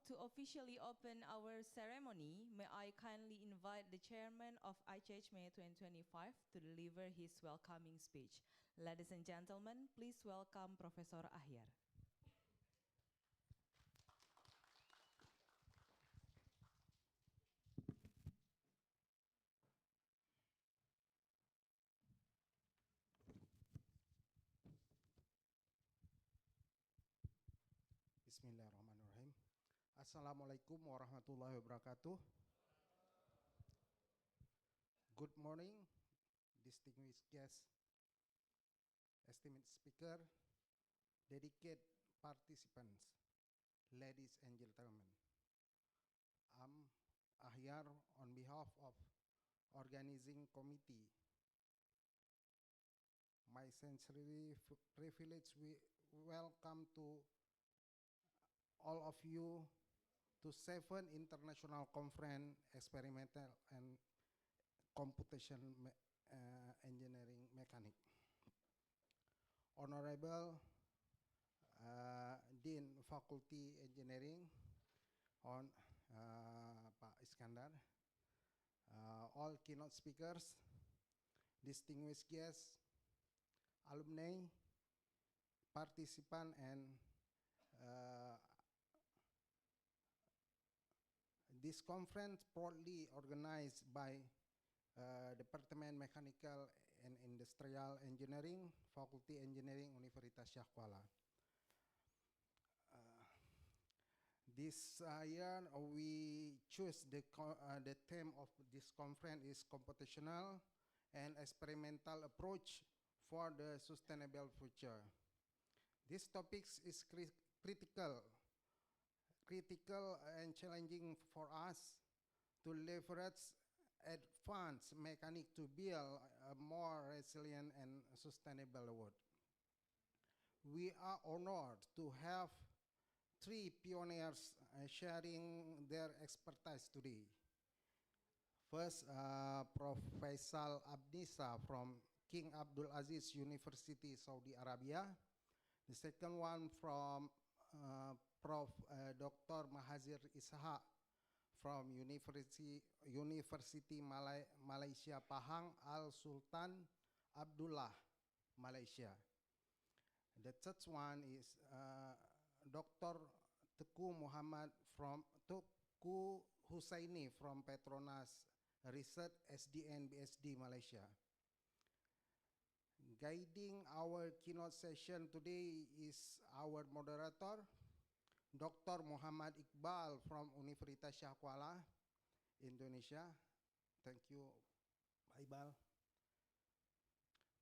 to officially open our ceremony, may I kindly invite the chairman of Icecme 2025 to deliver his welcoming speech. Ladies and gentlemen, please welcome Professor Ahyar. Bismillahirrahmanirrahim. Assalamualaikum warahmatullahi wabarakatuh. Good morning, distinguished guests, esteemed speaker, dedicated participants, ladies and gentlemen. I'm Ahyar on behalf of organizing committee. My sincerely privilege we welcome to all of you to 7th International Conference Experimental and Computation Engineering Mechanic. Honorable Dean Faculty Engineering on Pak Iskandar, all keynote speakers, distinguished guests, alumni, participant, and this conference proudly organized by Department Mechanical and Industrial Engineering, Faculty Engineering, Universitas Syah Kuala. This year we choose the theme of this conference is computational and experimental approach for the sustainable future. This topic is critical and challenging for us to leverage advanced mechanics to build a more resilient and sustainable world. We are honored to have 3 pioneers sharing their expertise today. First, Prof. Faisal Abnisa from King Abdul Aziz University, Saudi Arabia. The second one from Prof. Dr. Mahazir Ishaq from University Malaysia Pahang Al Sultan Abdullah, Malaysia. The third one is Dr. Teku Husaini from Petronas Research SDN BSD Malaysia. Guiding our keynote session today is our moderator, Dr. Muhammad Iqbal from Universitas Syah Kuala, Indonesia. Thank you, Iqbal.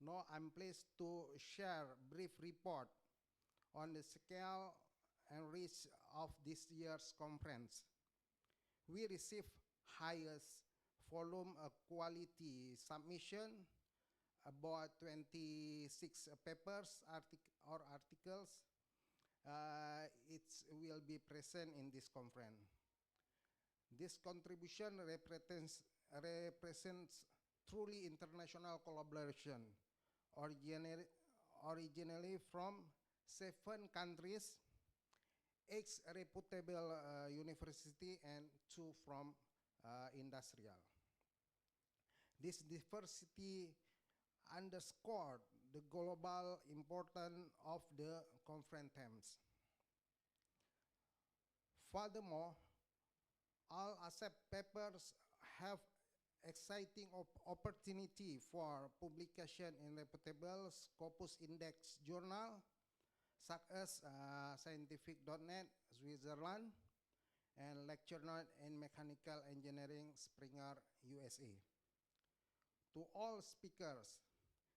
Now I'm pleased to share a brief report on the scale and reach of this year's conference. We received highest volume of quality submission, about 26 papers or articles. It will be present in this conference. This contribution represents truly international collaboration, originally from 7 countries, 8 reputable university, and 2 from industrial. This diversity underscored the global importance of the conference themes. Furthermore, all accept papers have exciting opportunity for publication in reputable Scopus Index journal, such as Scientific.net, Switzerland, and Lecture Note in Mechanical Engineering, Springer, USA. To all speakers,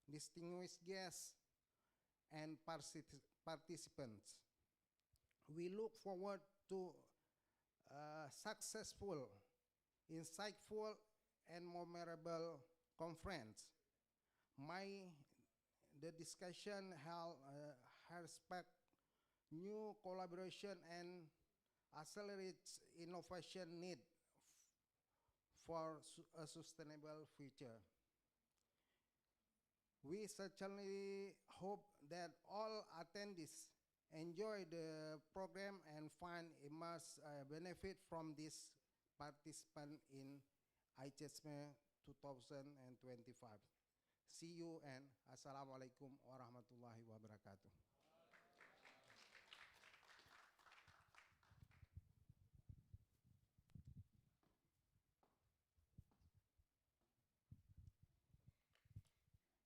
distinguished guests, and participants, we look forward to a successful, insightful, and memorable conference. The discussion respect new collaboration and accelerates innovation need for a sustainable future. We certainly hope that all attendees enjoy the program and find a much benefit from this participant in Icesme 2025. See you and Assalamualaikum warahmatullahi wabarakatuh.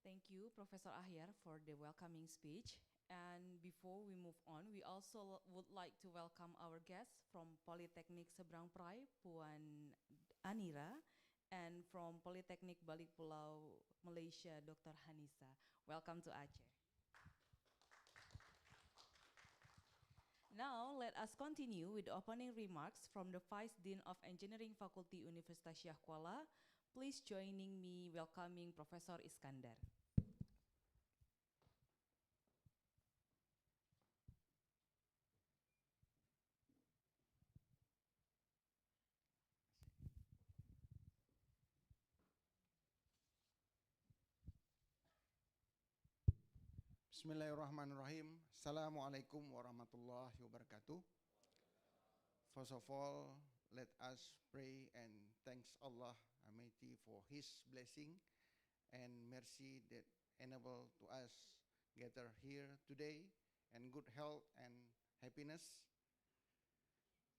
Thank you, Professor Ahyar, for the welcoming speech. And before we move on, we also would like to welcome our guests from Polytechnic Seberang Perai, Puan Anira, and from Polytechnic Balik Pulau, Malaysia, Dr. Hanisa. Welcome to Aceh. Now, let us continue with the opening remarks from the Vice Dean of Engineering Faculty Universitas Syah Kuala. Please joining me welcoming Professor Iskandar. Bismillahirrahmanirrahim. Assalamualaikum warahmatullahi wabarakatuh. First of all, let us pray and thanks Allah Almighty for His blessing and mercy that enable to us gather here today, and good health and happiness.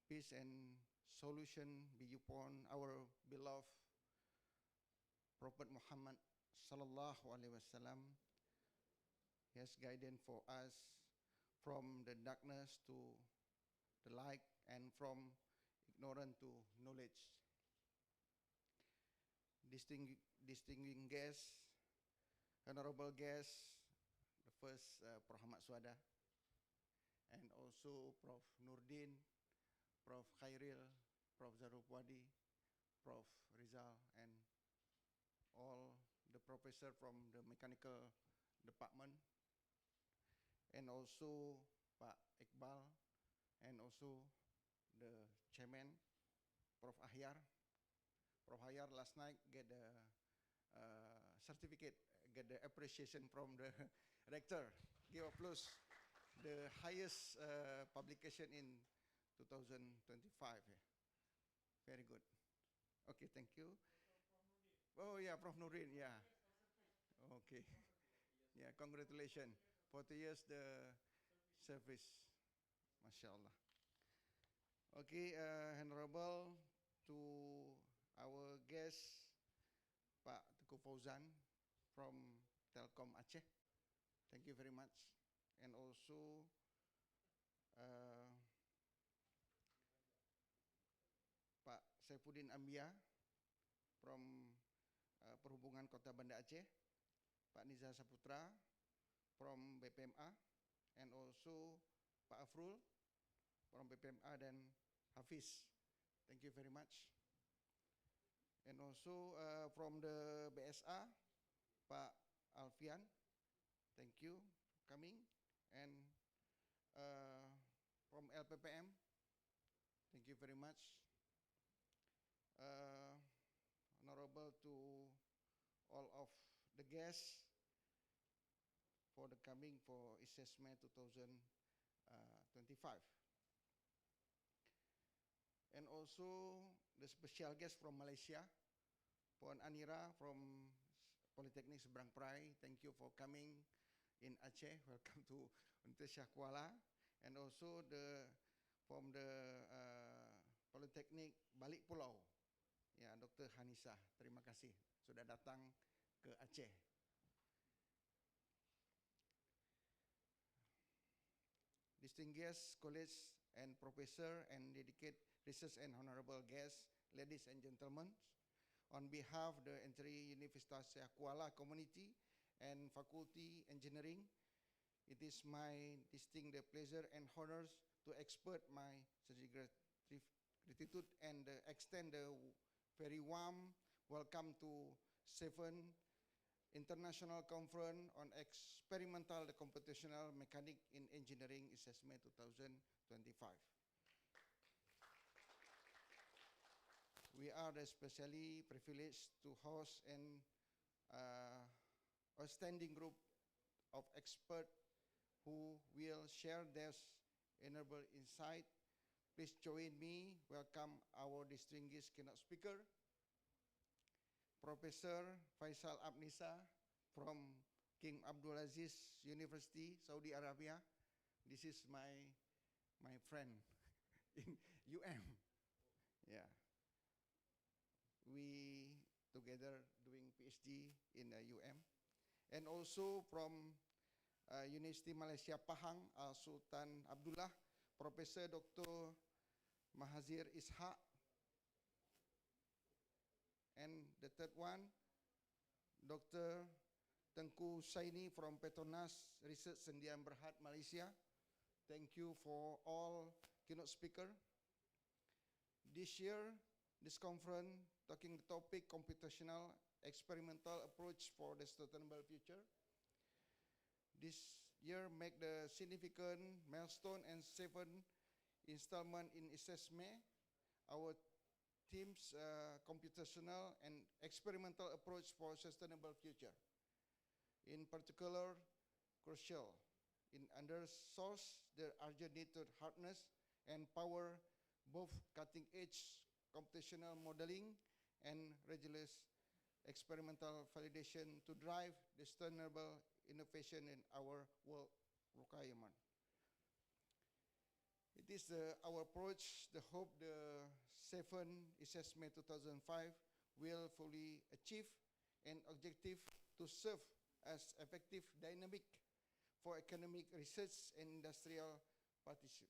Peace and solution be upon our beloved Prophet Muhammad sallallahu alaihi wasallam. He has guidance for us from the darkness to the light and from ignorance to knowledge. Distinguished guests, honorable guests, the first Prof. Ahmad Suada, and also Prof. Nurdin, Prof. Khairil, Prof. Zarul Puadi, Prof. Rizal, and all the professors from the mechanical department, and also Pak Iqbal, and also the chairman, Prof. Ahyar. Prof. Ahyar last night get the certificate, get the appreciation from the rector. Give applause. The highest publication in 2025. Very good. Okay, thank you. Oh yeah, Prof. Nurin, yeah. Okay. Yeah, congratulations. 40 years the service. MashaAllah. Okay, honorable to our guest, Pak Teguh Fauzan from Telkom Aceh. Thank you very much. And also Pak Saifuddin Ambia from Perhubungan Kota Banda Aceh, Pak Niza Saputra from BPMA, and also Pak Afrul from BPMA dan Hafiz. Thank you very much. And also from the BSA, Pak Alfian. Thank you for coming. And from LPPM, thank you very much. Honorable to all of the guests for the coming for Icesme 2025. And also the special guest from Malaysia, Puan Anira from Polytechnic Seberang Perai. Thank you for coming in Aceh. Welcome to Universitas Syah Kuala. And also from the Polytechnic Balik Pulau, ya, Dr. Hanisa. Terima kasih sudah datang ke Aceh. Distinguished colleagues and professor and dedicated research and honorable guests, ladies and gentlemen, on behalf of the entire Universitas Syah Kuala community and faculty engineering, it is my distinct pleasure and honors to express my sincere gratitude and extend a very warm welcome to 7th International Conference on Experimental Computational Mechanics in Engineering Icesme 2025. We are especially privileged to host an outstanding group of experts who will share their inaugural insight. Please join me. Welcome our distinguished keynote speaker, Professor Faisal Abnisa from King Abdulaziz University, Saudi Arabia. This is my friend in UM. Yeah, we together doing PhD in UM, and also from University Malaysia Pahang, Sultan Abdullah, Professor Dr. Mahazir Ishaq, and the third one, Dr. Tengku Saini from Petronas Research Sendian Berhad, Malaysia. Thank you for all keynote speaker. This year, this conference talking the topic computational experimental approach for the sustainable future. This year make the significant milestone and 7th installment in Icecme, our team's computational and experimental approach for sustainable future. In particular, crucial in undersource the urgent need to harness and power both cutting-edge computational modeling and rigorous experimental validation to drive the sustainable innovation in our world requirement. It is our approach, the hope the 7th Icecme 2005 will fully achieve an objective to serve as effective dynamic for economic research and industrial participation.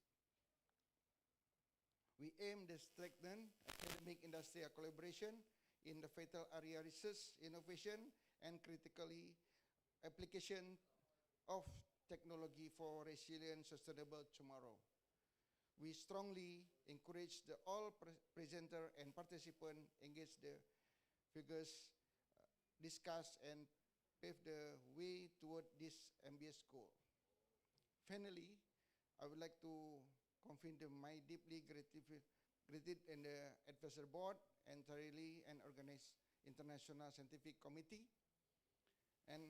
We aim to strengthen academic industrial collaboration in the vital area research, innovation, and critically application of technology for resilient, sustainable tomorrow. We strongly encourage the all presenter and participant engage the figures, discuss and pave the way toward this ambitious goal. Finally, I would like to confirm my deeply gratitude in the advisory board, entirely and organized international scientific committee, and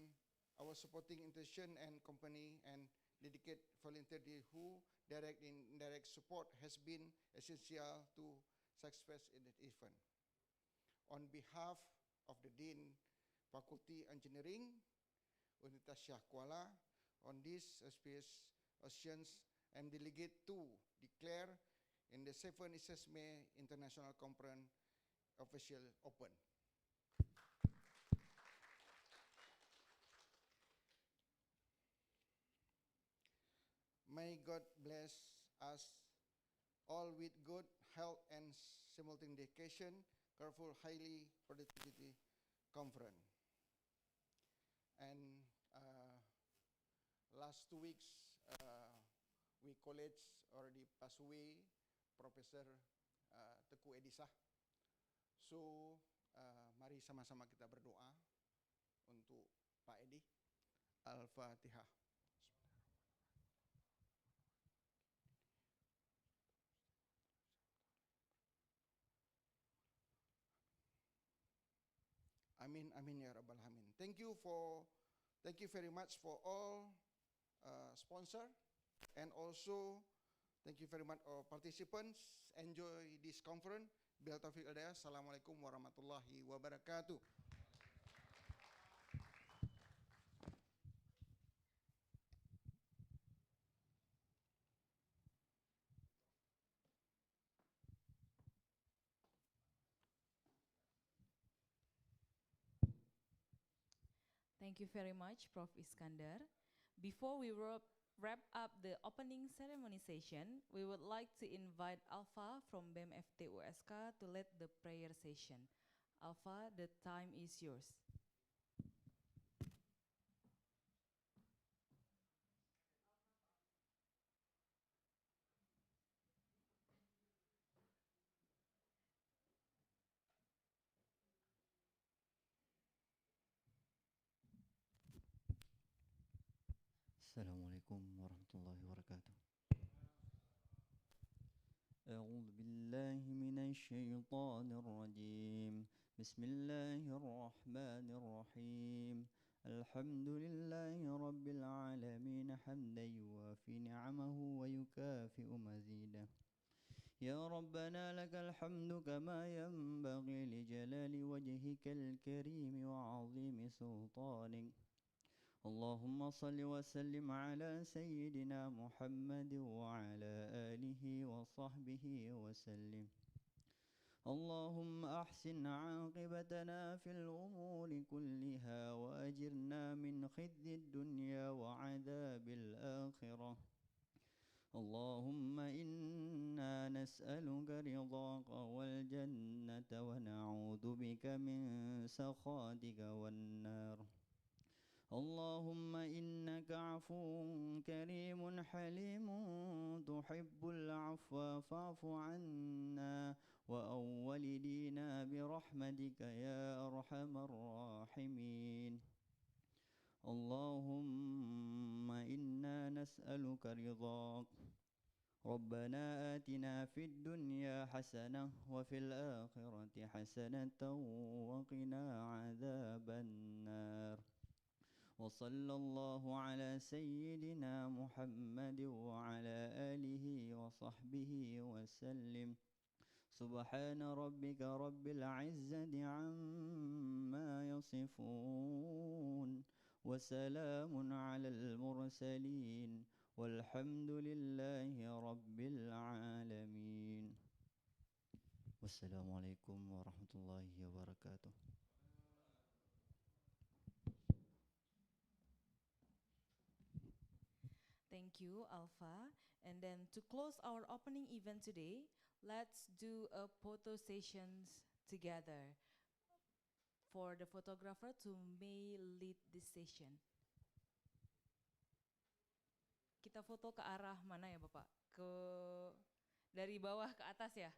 our supporting institution and company and dedicated volunteers who direct and indirect support has been essential to success in the event. On behalf of the Dean Faculty Engineering, Universitas Shah Kuala, on this auspicious occasions, I'm delegate to declare in the 7th Icecme International Conference official open. May God bless us all with good health and simultaneous dedication, careful, highly productivity conference. And last 2 weeks, we college already passed away, Professor Teku Edisah. So, mari sama-sama kita berdoa untuk Pak Edi. Al-Fatihah. Amin, amin ya rabbal alamin. Thank you very much for all sponsor, and also thank you very much all participants. Enjoy this conference. Bila taufiq hidayah. Assalamualaikum warahmatullahi wabarakatuh. Thank you very much, Prof. Iskandar. Before we wrap up the opening ceremony session, we would like to invite Alpha from BMFT USK to lead the prayer session. Alpha, the time is yours. Assalamualaikum warahmatullahi wabarakatuh. أعوذ بالله من الشيطان الرجيم. بسم الله الرحمن الرحيم. الحمد لله رب العالمين حمدا يوافي نعمه ويكافئ مزيده. يا ربنا لك الحمد كما ينبغي لجلال وجهك الكريم وعظيم سلطانك. اللهم صل وسلم على سيدنا محمد وعلى آله وصحبه وسلم. اللهم أحسن عاقبتنا في الأمور كلها وأجرنا من خزي الدنيا وعذاب الآخرة. اللهم إنا نسألك رضاك والجنة ونعوذ بك من سخطك والنار. اللهم إنك عفو كريم حليم تحب العفو فاعف عنا وعن والدينا برحمتك يا أرحم الراحمين. اللهم إنا نسألك رضاك. ربنا آتنا في الدنيا حسنة وفي الآخرة حسنة وقنا عذاب النار. وصلى الله على سيدنا محمد وعلى آله وصحبه وسلم. سبحان ربك رب العزة عما يصفون وسلام على المرسلين والحمد لله رب العالمين. والسلام عليكم ورحمة الله وبركاته. Thank you, Alpha. And then to close our opening event today, let's do a photo sessions together. For the photographer to may lead this session. Kita foto ke arah mana ya Bapak? Dari bawah ke atas ya?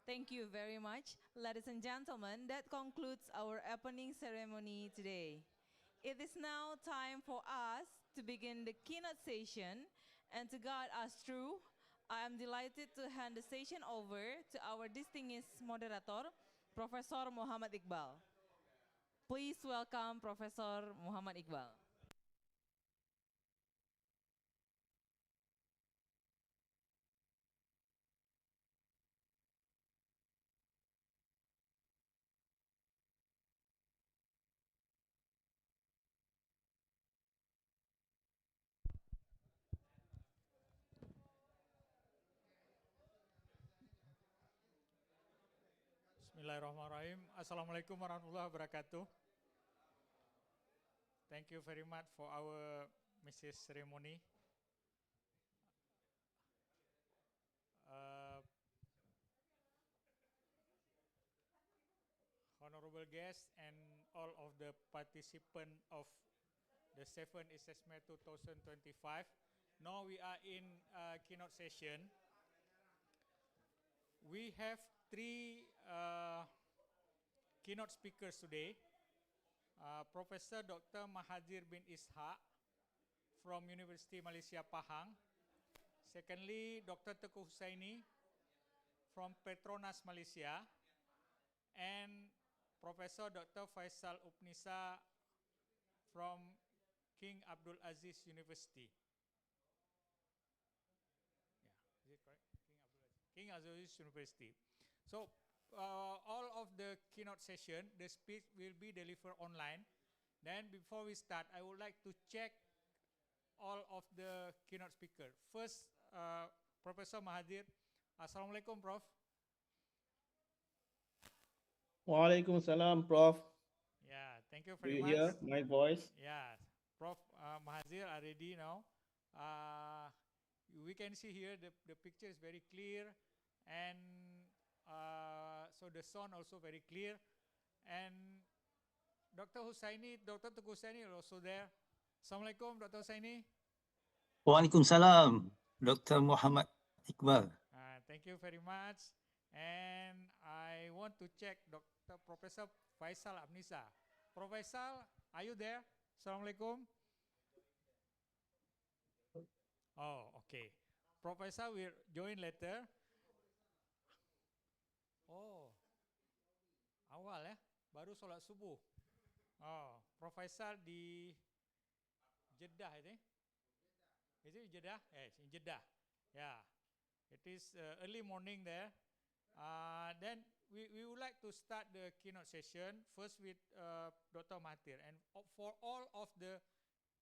Thank you very much. Ladies and gentlemen, that concludes our opening ceremony today. It is now time for us to begin the keynote session, and to guide us through, I am delighted to hand the session over to our distinguished moderator, Professor Muhammad Iqbal. Please welcome Professor Muhammad Iqbal. Bismillahirrahmanirrahim. Assalamualaikum warahmatullahi wabarakatuh. Thank you very much for our Mrs. Ceremony. Honorable guests and all of the participants of the 7th Icecme 2025. Now we are in keynote session. We have three keynote speakers today. Professor Dr. Mahathir bin Ishaq from University Malaysia Pahang. Secondly, Dr. Teguh Husaini from Petronas Malaysia. And Professor Dr. Faisal Upnisa from King Abdul Aziz University. Yeah, is it correct? King Abdul Aziz University. So, all of the keynote session, the speech will be delivered online. Then before we start, I would like to check all of the keynote speakers. First, Professor Mahathir. Assalamualaikum, Prof. Waalaikumsalam, Prof. Yeah, thank you Do very you much. hear my voice? Yeah, Prof. Mahathir are ready now. We can see here the picture is very clear, and so the sound also very clear. And Dr. Husaini, Dr. Teguh Husaini are also there. Assalamualaikum, Dr. Husaini. Waalaikumsalam, Dr. Muhammad Iqbal. Thank you very much. And I want to check Dr. Professor Faisal Upnisa. Professor, are you there? Assalamualaikum. Oh, okay. Professor will join later. Oh, awal ya, baru sholat subuh. Oh, Professor di Jeddah, I think. Is it Jeddah? Yes, in Jeddah. Yeah, it is early morning there. Then we would like to start the keynote session first with Dr. Mahathir. And for all of the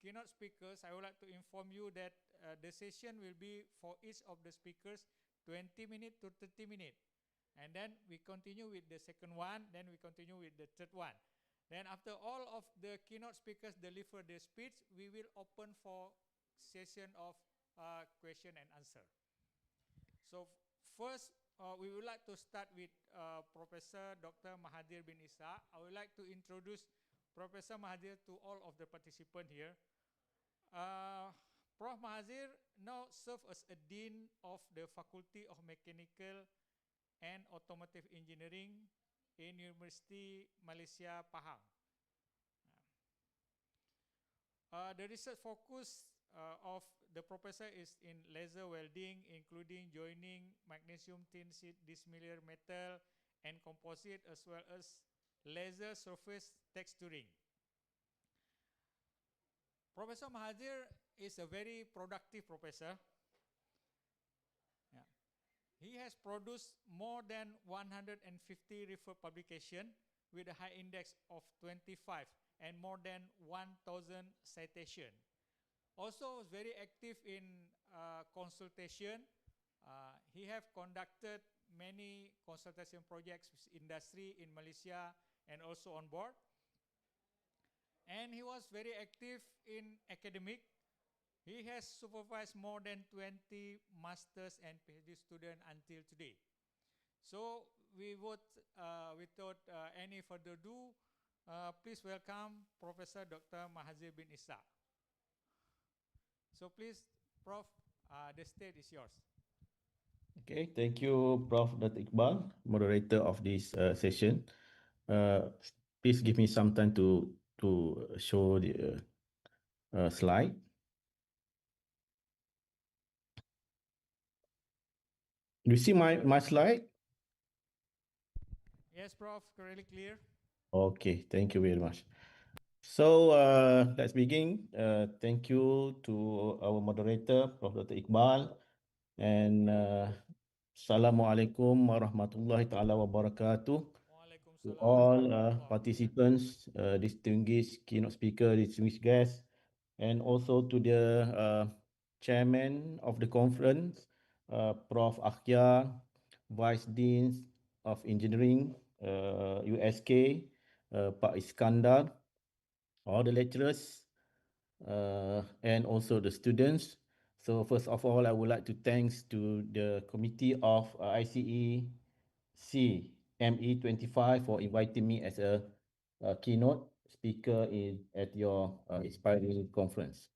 keynote speakers, I would like to inform you that the session will be for each of the speakers 20 minutes to 30 minutes. And then we continue with the second one, then we continue with the third one. Then after all of the keynote speakers deliver their speech, we will open for session of question and answer. So first, we would like to start with Professor Dr. Mahathir bin Ishaq. I would like to introduce Professor Mahathir to all of the participants here. Prof. Mahathir now serves as a Dean of the Faculty of Mechanical and Automotive Engineering in University Malaysia Pahang. The research focus of the professor is in laser welding, including joining magnesium thin sheet dissimilar metal and composite, as well as laser surface texturing. Professor Mahathir is a very productive professor. Yeah. He has produced more than 150 referred publications with a high index of 25 and more than 1,000 citations. Also was very active in consultation. He have conducted many consultation projects with industry in Malaysia and also on board. And he was very active in academic. He has supervised more than 20 masters and PhD students until today. So we would, without any further ado, please welcome Professor Dr. Mahathir bin Ishaq. So please, Prof, the stage is yours. Okay, thank you, Prof. Dr. Iqbal, moderator of this session. Uh, Please give me some time to show the slide. You see my slide? Yes, Prof. Really clear. Okay, thank you very much. So let's begin. Thank you to our moderator, Prof. Dr. Iqbal, and Assalamualaikum warahmatullahi taala wabarakatuh to all participants, distinguished keynote speaker, distinguished guests, and also to the chairman of the conference, Prof. Akhya, Vice Dean of Engineering, USK, Pak Iskandar, all the lecturers, and also the students. So first of all, I would like to thanks to the committee of ICE CME25 for inviting me as a keynote speaker at your inspiring conference.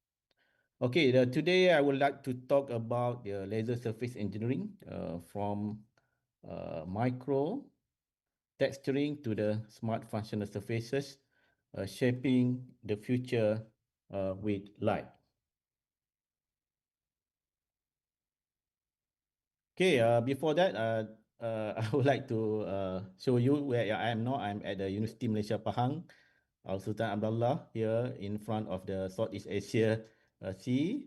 Okay, today I would like to talk about the laser surface engineering from micro texturing to the smart functional surfaces, shaping the future with light. Okay, before that, I would like to show you where I am now. I'm at the University Malaysia Pahang, Al Sultan Abdullah, here in front of the Southeast Asia Sea,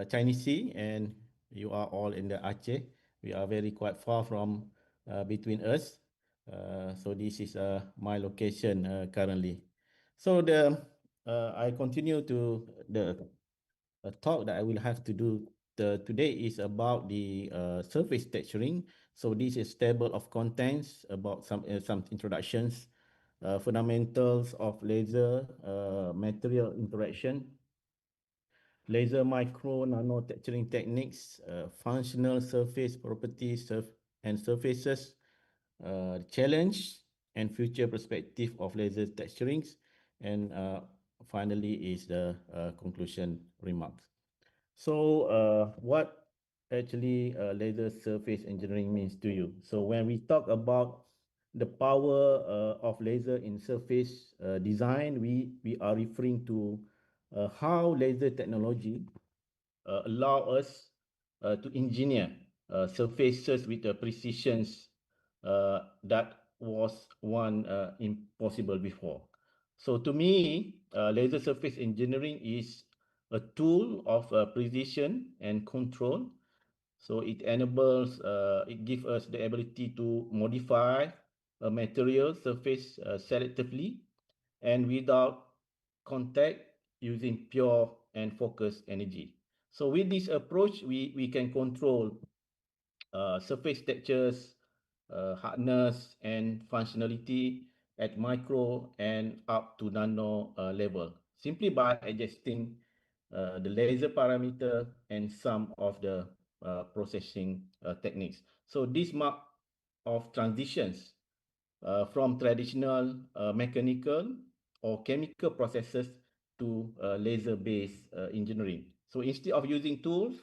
Chinese Sea, and you are all in the Aceh. We are very quite far from between us. So this is my location currently. So I continue to the talk that I will have to do today is about the surface texturing. So this is table of contents about some introductions, fundamentals of laser material interaction, laser micro nano texturing techniques, functional surface properties and surfaces, challenge and future perspective of laser texturings, and finally is the conclusion remarks. So, what actually laser surface engineering means to you? So, when we talk about the power of laser in surface design, we are referring to how laser technology allow us to engineer surfaces with a precisions that was one impossible before. So to me, laser surface engineering is a tool of precision and control. So it enables, it gives us the ability to modify a material surface selectively and without contact using pure and focused energy. So with this approach, we can control surface textures, hardness, and functionality at micro and up to nano level, simply by adjusting the laser parameter and some of the processing techniques. So this mark of transitions from traditional mechanical or chemical processes to laser-based engineering. So instead of using tools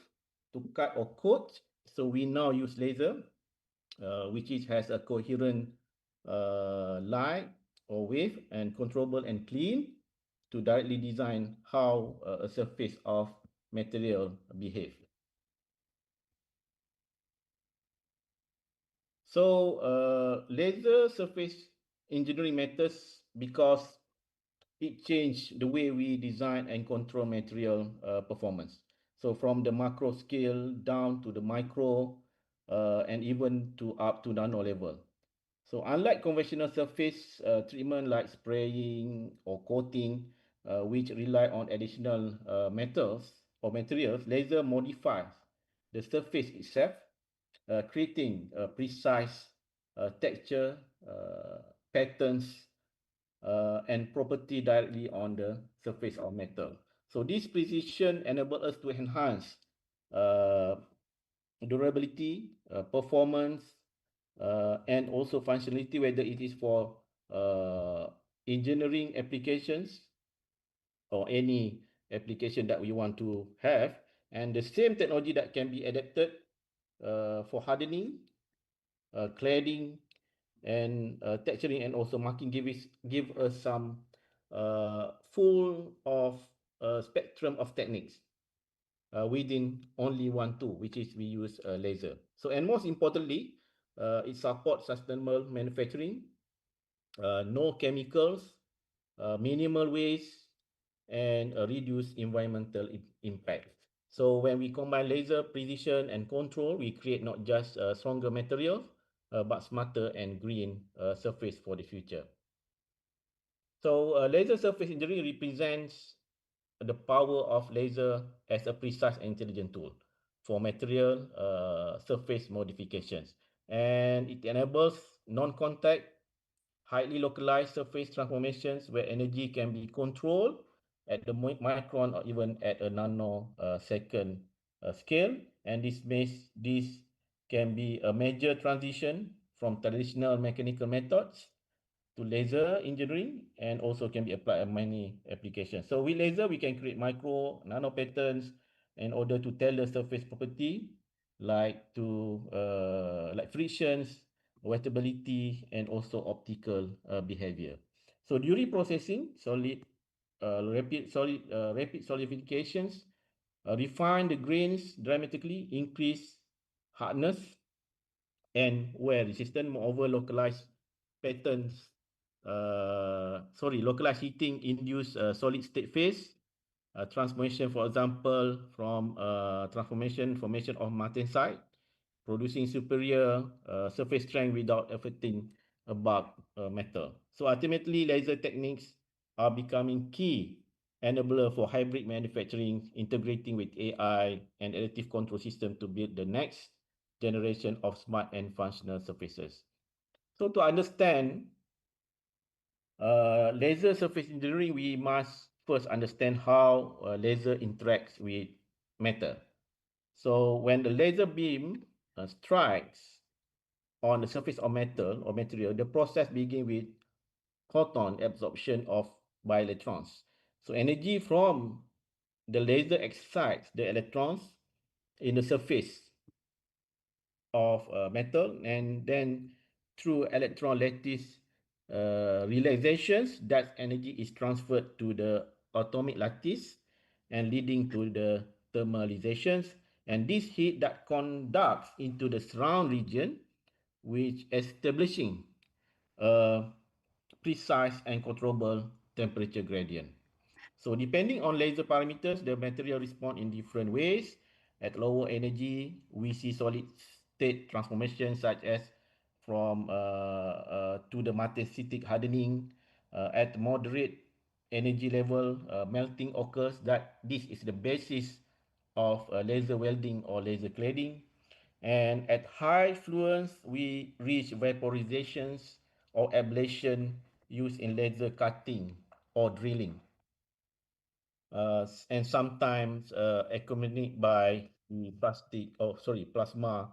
to cut or coat, so we now use laser, which has a coherent light or wave and controllable and clean to directly design how a surface of material behave. So laser surface engineering matters because it changed the way we design and control material performance. So from the macro scale down to the micro and even to up to nano level. So unlike conventional surface treatment like spraying or coating, which rely on additional metals or materials, laser modifies the surface itself, creating precise texture, patterns, and property directly on the surface of metal. So this precision enables us to enhance uh, durability, performance, and also functionality, whether it is for engineering applications or any application that we want to have. And the same technology that can be adapted for hardening, cladding, and texturing, and also marking give us some full of spectrum of techniques within only one tool, which is we use laser. So, and most importantly, it supports sustainable manufacturing, no chemicals, minimal waste, and reduce environmental impact. So when we combine laser precision and control, we create not just stronger materials, but smarter and green surface for the future. So laser surface engineering represents the power of laser as a precise and intelligent tool for material surface modifications. And it enables non-contact, highly localized surface transformations where energy can be controlled at the micron or even at a nanosecond scale. And this can be a major transition from traditional mechanical methods to laser engineering, and also can be applied in many applications. So with laser, we can create micro, nano patterns in order to tell the surface property like frictions, wettability, and also optical behavior. So during processing, rapid solidifications refine the grains dramatically, increase hardness and wear resistant. Moreover, localized heating induce solid state phase transformation, for example, from transformation formation of martensite, producing superior surface strength without affecting a bulk metal. So ultimately, laser techniques are becoming key enabler for hybrid manufacturing, integrating with AI and additive control system to build the next generation of smart and functional surfaces. So to understand laser surface engineering, we must first understand how laser interacts with matter. So when the laser beam strikes on the surface of metal or material, the process begins with photon absorption by electrons. So energy from the laser excites the electrons in the surface of metal, and then through electron lattice realizations, that energy is transferred to the atomic lattice and leading to the thermalizations, and this heat that conducts into the surround region, which establishing a precise and controllable temperature gradient. So depending on laser parameters, the material respond in different ways. At lower energy, we see solid state transformation such as from to the martensitic hardening. At moderate energy level, melting occurs. That this is the basis of laser welding or laser cladding. And at high fluence, we reach vaporizations or ablation used in laser cutting or drilling, and sometimes accompanied by the plasma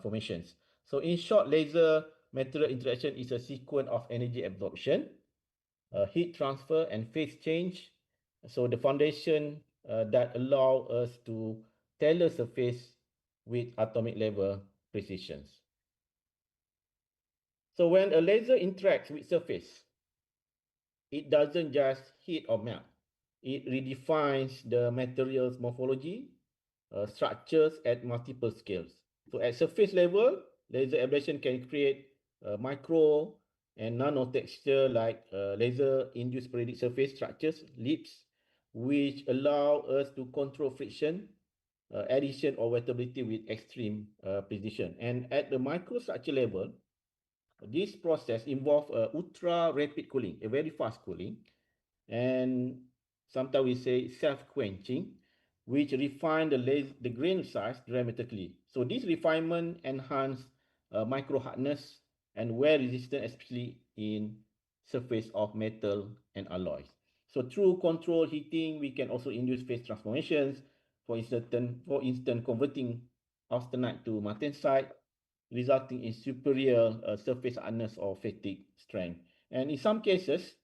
formations. So in short, laser material interaction is a sequence of energy absorption, heat transfer, and phase change. So the foundation that allow us to tailor surface with atomic level precisions. So when a laser interacts with surface, it doesn't just heat or melt. It redefines the material's morphology, structures at multiple scales. So at surface level, laser ablation can create micro and nano texture like laser-induced periodic surface structures, LIPS, which allow us to control friction, addition or wettability with extreme precision. And at the microstructure level, this process involves ultra rapid cooling, a very fast cooling, and sometimes we say self-quenching, which refine the grain size dramatically. So this refinement enhance micro hardness and wear resistance, especially in surface of metal and alloys. So through control heating, we can also induce phase transformations. For instance, converting austenite to martensite, resulting in superior surface hardness or fatigue strength. And in some cases,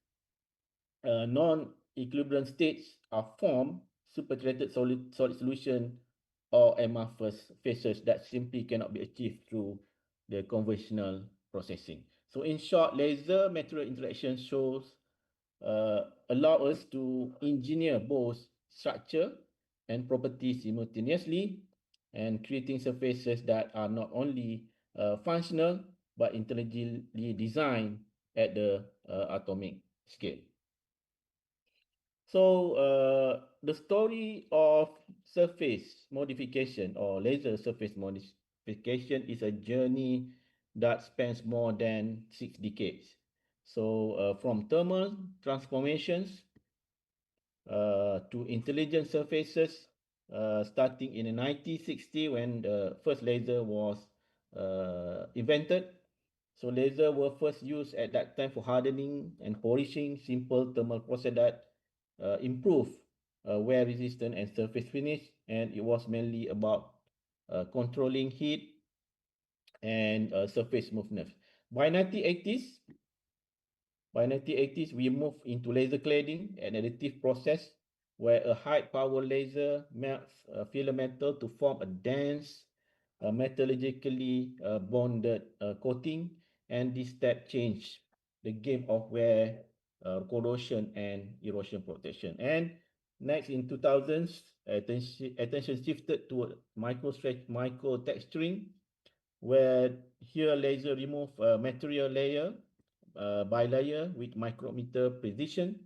non-equilibrium states are formed, supersaturated solid solution or amorphous faces that simply cannot be achieved through the conventional processing. So in short, laser material interaction shows allow us to engineer both structure and properties simultaneously and creating surfaces that are not only functional but intelligently designed at the atomic scale. So the story of surface modification or laser surface modification is a journey that spans more than 6 decades. So from thermal transformations to intelligent surfaces, starting in the 1960 when the first laser was invented. So laser were first used at that time for hardening and polishing simple thermal process that improve wear resistance and surface finish, and it was mainly about controlling heat and surface smoothness. By 1980s, by 1980s, we moved into laser cladding, an additive process where a high power laser melts filler metal to form a dense, metallurgically bonded coating, and this step changed the game of wear, corrosion, and erosion protection. And next in 2000s, attention shifted to micro stretch, micro texturing, where here laser remove a material layer by layer with micrometer precision,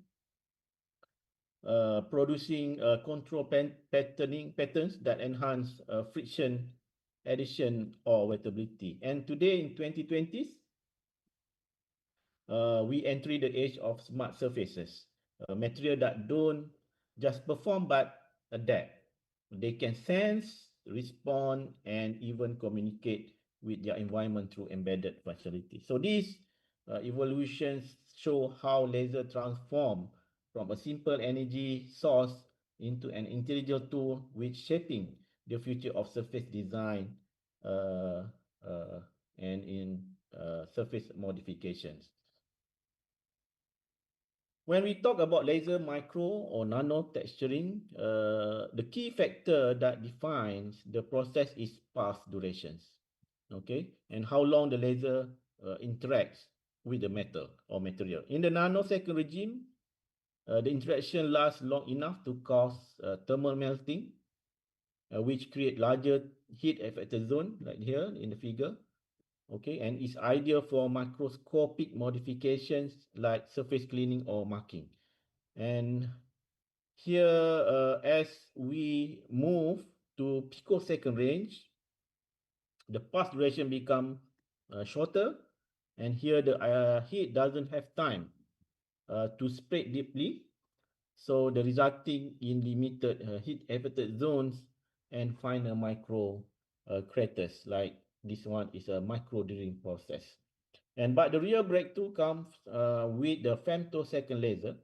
producing control patterning patterns that enhance friction, addition, or wettability. And today in 2020s, we enter the age of smart surfaces, material that don't just perform but adapt. They can sense, respond, and even communicate with their environment through embedded functionality. So these evolutions show how laser transform from a simple energy source into an intelligent tool which shaping the future of surface design uh, uh, and in surface modifications. When we talk about laser micro or nano texturing, the key factor that defines the process is path durations, okay, and how long the laser interacts with the metal or material. In the nanosecond regime, the interaction lasts long enough to cause thermal melting, which create larger heat affected zone, like here in the figure, okay, and is ideal for microscopic modifications like surface cleaning or marking. And here, as we move to picosecond range, the path duration become shorter, and here the heat doesn't have time to spread deeply, so the resulting in limited heat affected zones and final micro craters, like this one is a micro drilling process. And but the real breakthrough comes with the femtosecond laser,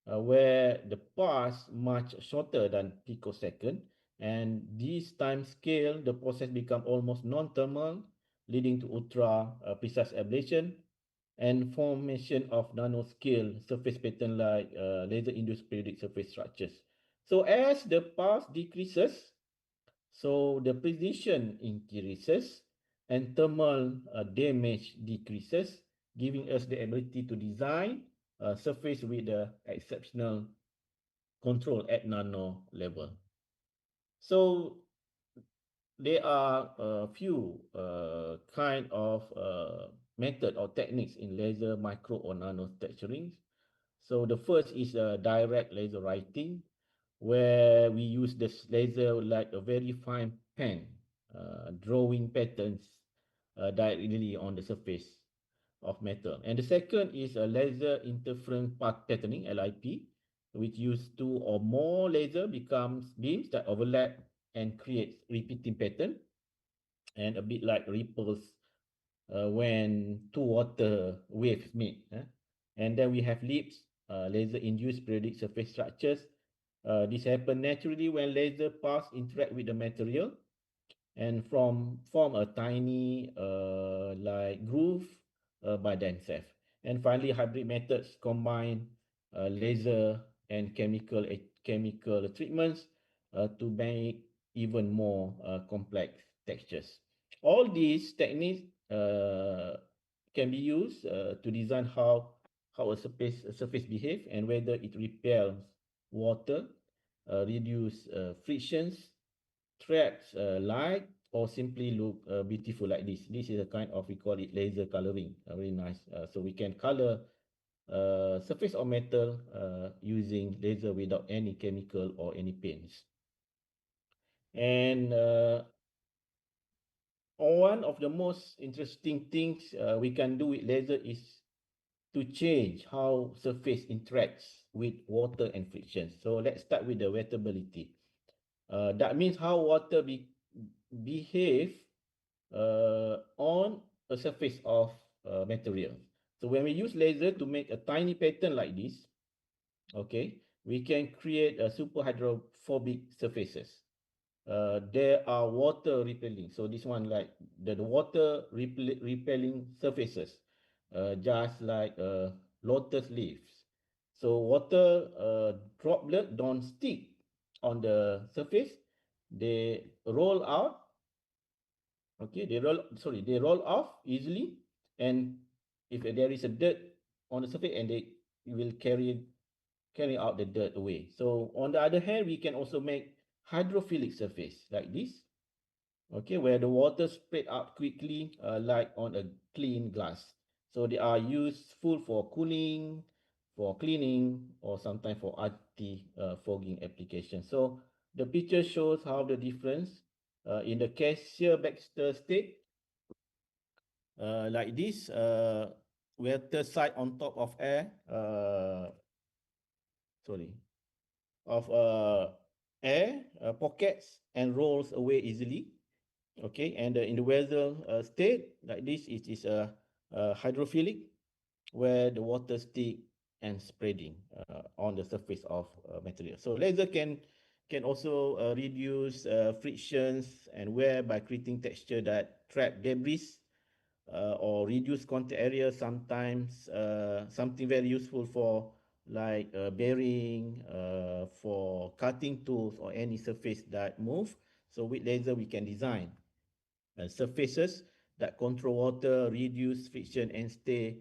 where the pass much shorter than picosecond, and this time scale the process become almost non-thermal, leading to ultra precise ablation and formation of nanoscale surface pattern like laser induced periodic surface structures. So as the pass decreases, so the precision increases and thermal damage decreases, giving us the ability to design a surface with the exceptional control at nano level. So there are a few kind of method or techniques in laser micro or nano texturing. So the first is direct laser writing, where we use this laser like a very fine pen, drawing patterns directly on the surface of metal. And the second is a laser interference path patterning, LIP, which use two or more laser becomes beams that overlap and creates repeating pattern, and a bit like ripples when two water waves meet. And then we have lips, laser induced periodic surface structures. This happen naturally when laser paths interact with the material and form a tiny like groove by themselves. And finally, hybrid methods combine laser and chemical treatments to make even more complex textures. All these techniques can be used to design how a surface behave and whether it repels water, reduce frictions, traps light, or simply look beautiful like this. This is a kind of, we call it laser coloring. Very nice. So we can color surface of metal using laser without any chemical or any paints. And one of the most interesting things we can do with laser is to change how surface interacts with water and friction. So let's start with the wettability. That means how water behave on a surface of material. So when we use laser to make a tiny pattern like this, okay, we can create a super hydrophobic surfaces. There are water repelling. So this one like the water repelling surfaces, just like lotus leaves. So water droplet don't stick on the surface. They roll out. Okay, they roll off easily, and if there is a dirt on the surface, and they will carry out the dirt away. So on the other hand, we can also make hydrophilic surface like this, okay, where the water spread out quickly, like on a clean glass. So they are useful for cooling, for cleaning, or sometimes for anti-fogging applications. So the picture shows how the difference in the Cassia Baxter state, like this, water side on top of air, sorry, of air pockets and rolls away easily. Okay, and in the vessel state like this, it is a hydrophilic, where the water stick and spreading on the surface of material. So laser can also reduce frictions and wear by creating texture that trap debris or reduce contact area. Sometimes something very useful for like bearing, for cutting tools or any surface that move. So with laser we can design surfaces that control water, reduce friction, and stay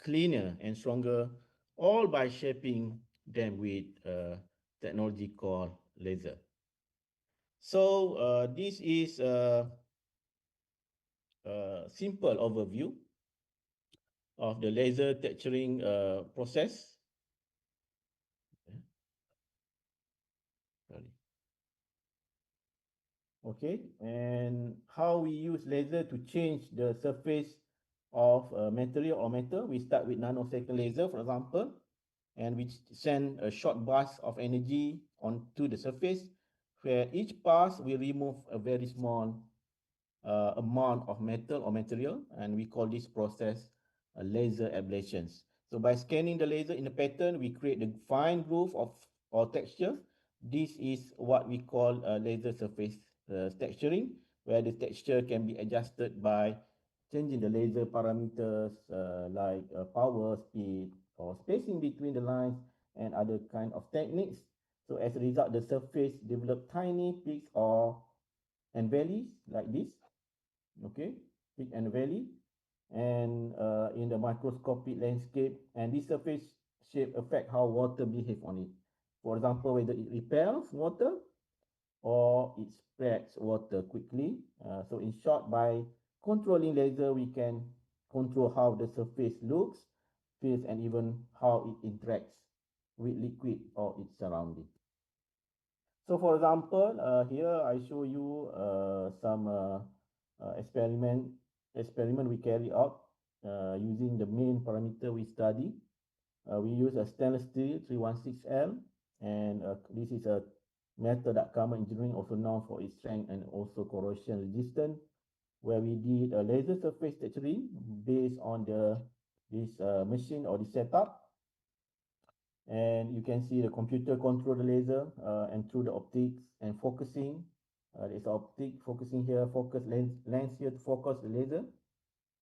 cleaner and stronger, all by shaping them with technology called laser. So this is a simple overview of the laser texturing process. Sorry. Okay, and how we use laser to change the surface of material or metal. We start with nanosecond laser, for example, and we send a short burst of energy onto the surface, where each pass will remove a very small amount of metal or material, and we call this process laser ablations. So by scanning the laser in a pattern, we create the fine groove of or texture. This is what we call laser surface texturing, where the texture can be adjusted by changing the laser parameters like power, speed, or spacing between the lines and other kind of techniques. So as a result, the surface develop tiny peaks or and valleys like this, okay, peak and valley, and in the microscopic landscape, and this surface shape affect how water behave on it. For example, whether it repels water or it spreads water quickly. So in short, by controlling laser, we can control how the surface looks, feels, and even how it interacts with liquid or its surrounding. So for example, here I show you some experiment we carry out using the main parameter we study. We use a stainless steel 316L, and this is a metal that common engineering, also known for its strength and also corrosion resistant, where we did a laser surface texturing based on this machine or the setup. And you can see the computer control the laser and through the optics and focusing. There's optic focusing here, focus lens here to focus the laser,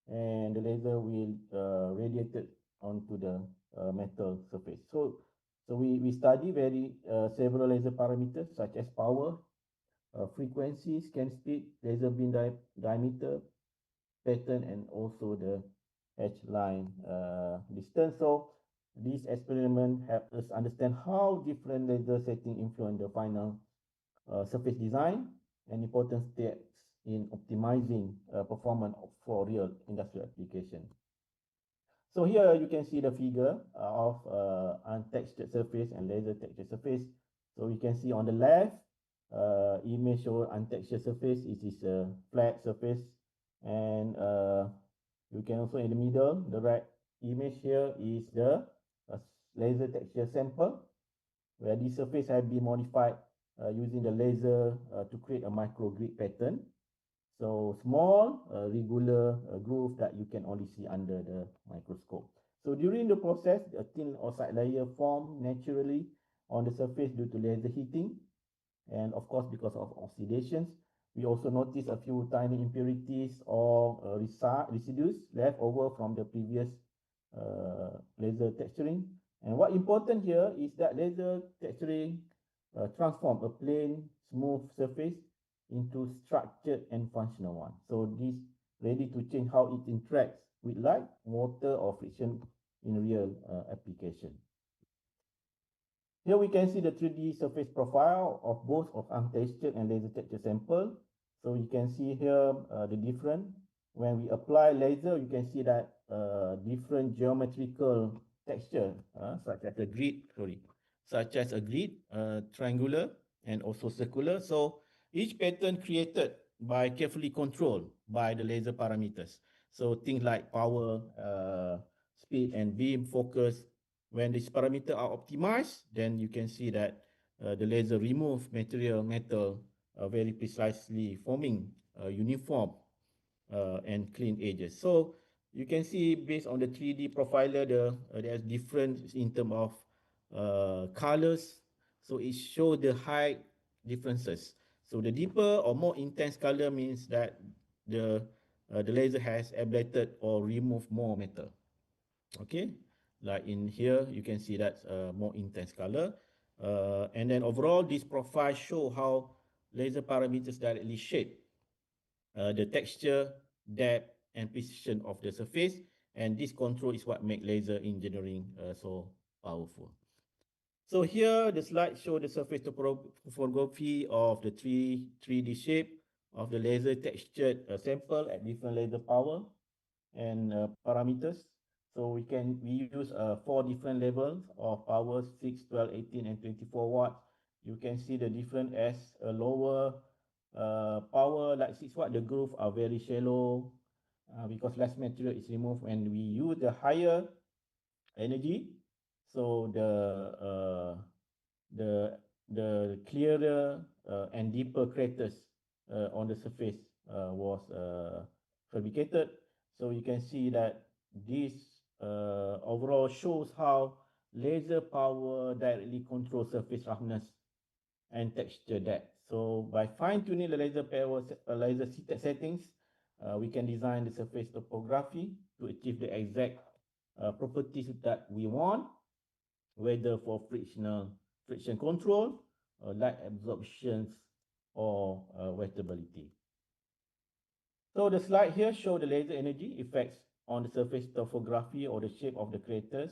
and the laser will radiate it onto the metal surface. So we study very several laser parameters such as power, frequency, scan speed, laser beam diameter, pattern, and also the H line distance. So this experiment helps us understand how different laser setting influence the final surface design and important steps in optimizing performance for real industrial application. So here you can see the figure of untextured surface and laser textured surface. So you can see on the left, image show untextured surface. It is a flat surface, and you can also in the middle, the right image here is the laser texture sample, where this surface has been modified using the laser to create a microgrid pattern. So small, regular groove that you can only see under the microscope. So during the process, a thin oxide layer formed naturally on the surface due to laser heating. And of course, because of oxidations, we also notice a few tiny impurities or residues left over from the previous laser texturing. And what important here is that laser texturing transform a plain, smooth surface into structured and functional one. So this ready to change how it interacts with light, water, or friction in real application. Here we can see the 3D surface profile of both of untextured and laser textured sample. So you can see here the difference. When we apply laser, you can see that different geometrical texture, such as a grid, triangular, and also circular. So each pattern created by carefully controlled by the laser parameters. So things like power, speed, and beam focus. When these parameters are optimized, then you can see that the laser remove metal very precisely, forming uniform and clean edges. So you can see based on the 3D profiler, there's difference in terms of colors. So it shows the height differences. So the deeper or more intense color means that the laser has ablated or removed more metal. Okay, like in here you can see that's more intense color. And then overall, this profile show how laser parameters directly shape the texture, depth, and precision of the surface. And this control is what make laser engineering so powerful. So here the slide show the surface topography of the 3D shape of the laser textured sample at different laser power and parameters. So we use 4 different levels of power: 6, 12, 18, and 24 watt. You can see the different as a lower power like 6 watt, the groove are very shallow because less material is removed. When we use the higher energy, so the clearer and deeper craters on the surface was fabricated. So you can see that this overall shows how laser power directly control surface roughness and texture depth. So by fine-tuning the laser power laser settings, we can design the surface topography to achieve the exact properties that we want, whether for friction control, light absorptions, or wettability. So the slide here show the laser energy effects on the surface topography or the shape of the craters.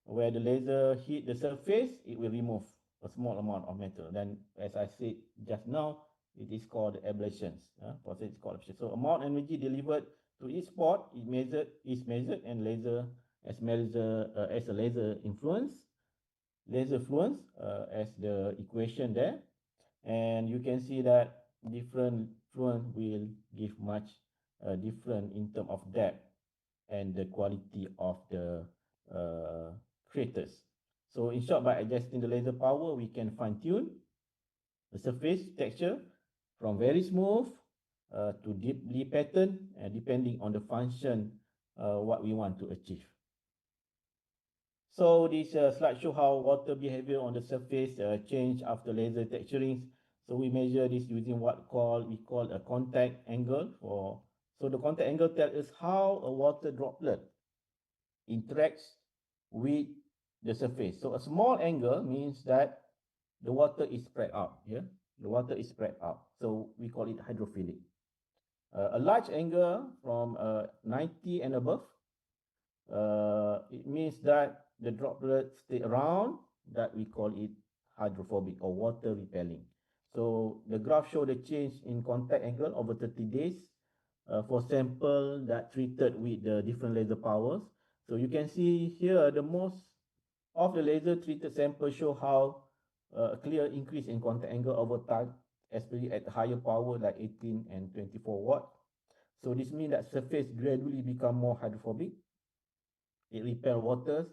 Where the laser hit the surface, it will remove a small amount of metal. Then, as I said just now, it is called ablations. Process is called ablation. So amount energy delivered to each spot is measured and laser as a laser influence. Laser fluence as the equation there, and you can see that different fluence will give much different in terms of depth and the quality of the craters. So in short, by adjusting the laser power, we can fine tune the surface texture from very smooth to deeply patterned, depending on the function what we want to achieve. So this slide show how water behavior on the surface change after laser texturing. So we measure this using we call a contact angle. So the contact angle tells us how a water droplet interacts with the surface. So a small angle means that the water is spread out here. the water is spread out. So we call it hydrophilic. A large angle from 90 and above, it means that the droplets stay around, that we call it hydrophobic or water repelling. So the graph show the change in contact angle over 30 days for sample that treated with the different laser powers. So you can see here the most of the laser treated sample show how a clear increase in contact angle over time, especially at higher power like 18 and 24 watt. So this means that surface gradually become more hydrophobic. It repel waters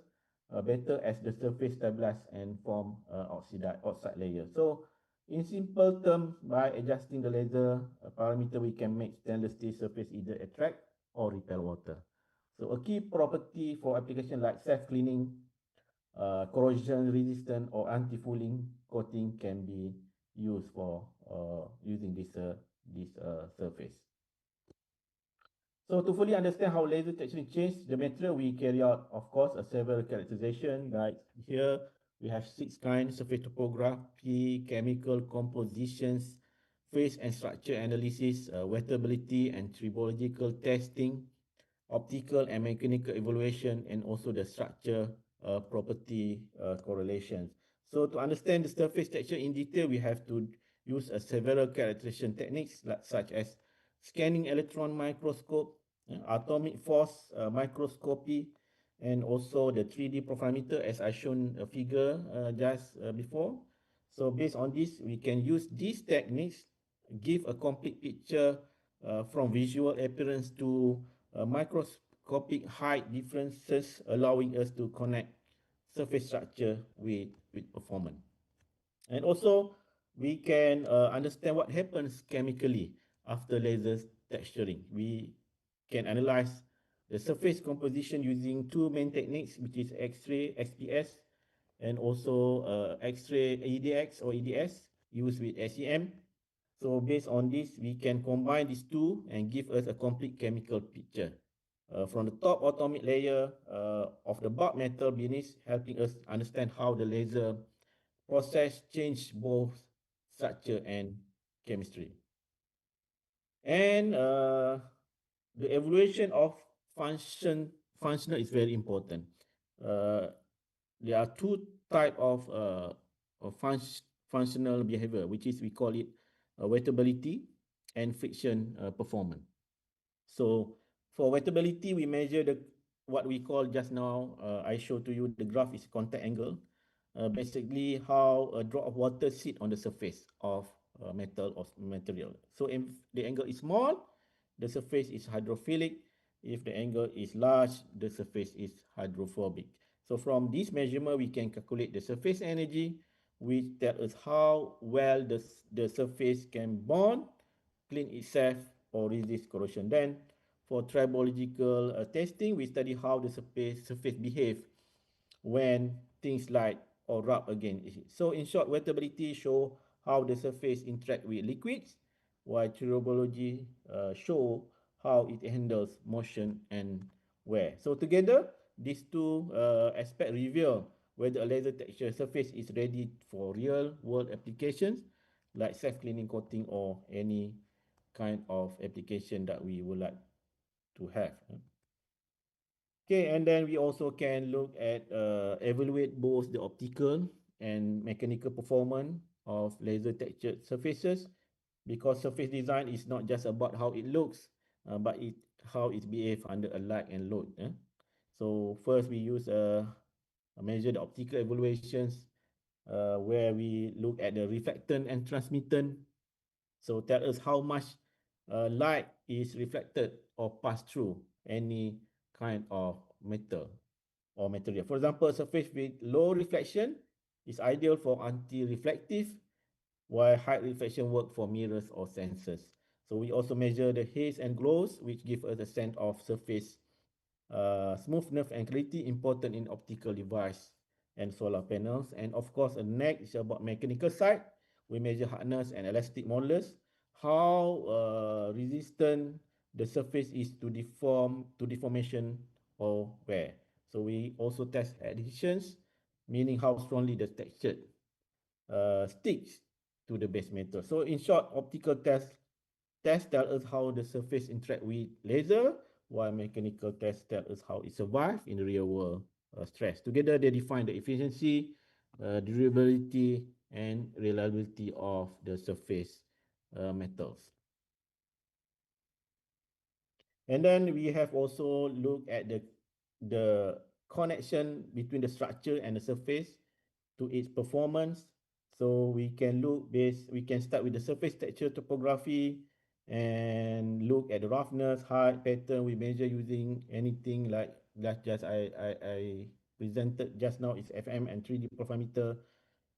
better as the surface stabilize and form oxide layer. So in simple terms, by adjusting the laser parameter, we can make stainless steel surface either attract or repel water. So a key property for application like self-cleaning, corrosion resistant or anti-fouling coating can be used for using this surface. So to fully understand how laser texturing change the material, we carry out, of course, a several characterization. Like here, we have 6 kinds: surface topography, chemical compositions, phase and structure analysis, wettability and tribological testing, optical and mechanical evaluation, and also the structure property correlations. So to understand the surface texture in detail, we have to use several characterization techniques such as scanning electron microscope, atomic force microscopy, and also the 3D profilometer as I shown a figure just before. So based on this, we can use these techniques, give a complete picture from visual appearance to microscopic height differences, allowing us to connect surface structure with performance. And also, we can understand what happens chemically after laser texturing. We can analyze the surface composition using 2 main techniques, which is X-ray, XPS, and also X-ray EDX or EDS used with SEM. So based on this, we can combine these two and give us a complete chemical picture. From the top atomic layer of the bulk metal beneath, helping us understand how the laser process change both structure and chemistry. And the evaluation of functional is very important. There are 2 type of functional behavior, which is we call it wettability and friction performance. So for wettability, we measure the what we call just now, I show to you the graph is contact angle. Basically how a drop of water sit on the surface of metal or material. So if the angle is small, the surface is hydrophilic. If the angle is large, the surface is hydrophobic. So from this measurement, we can calculate the surface energy, which tells us how well the surface can bond, clean itself, or resist corrosion. Then for tribological testing, we study how the surface behave when things light or rub against it. So in short, wettability show how the surface interact with liquids, while tribology show how it handles motion and wear. So together, these two aspects reveal whether a laser texture surface is ready for real world applications like self-cleaning coating or any kind of application that we would like to have. Okay, and then we also can look at evaluate both the optical and mechanical performance of laser textured surfaces, because surface design is not just about how it looks, but how it behaves under a light and load. So first we use measure the optical evaluations where we look at the reflectant and transmittant. So tell us how much light is reflected or passed through any kind of metal or material. For example, surface with low reflection is ideal for anti-reflective, while high reflection work for mirrors or sensors. So we also measure the haze and glows, which give us a sense of surface smoothness and clarity, important in optical device and solar panels. And of course, a neck is about mechanical side. We measure hardness and elastic modulus, how resistant the surface is to deformation or wear. So we also test adhesions, meaning how strongly the texture sticks to the base metal. So in short, optical tests tell us how the surface interact with laser, while mechanical tests tell us how it survives in the real world stress. Together, they define the efficiency, durability, and reliability of the surface metals. And then we have also looked at the connection between the structure and the surface to its performance. So we can start with the surface texture topography and look at the roughness, height, pattern. We measure using anything like just I presented just now is FM and 3D profilometer.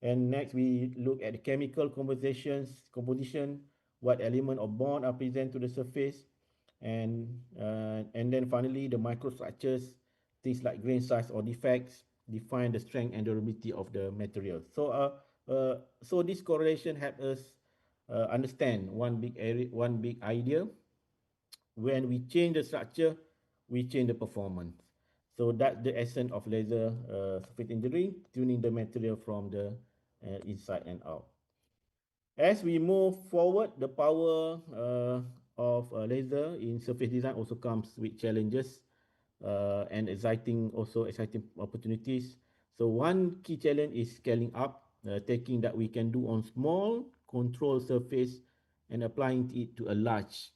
And next we look at the chemical composition, what element or bond are present to the surface, and then finally the microstructures, things like grain size or defects, define the strength and durability of the material. So this correlation help us understand one big idea. When we change the structure, we change the performance. So that's the essence of laser surface engineering, tuning the material from the inside and out. As we move forward, the power of laser in surface design also comes with challenges and exciting opportunities. So one key challenge is scaling up, taking that we can do on small control surface and applying it to a large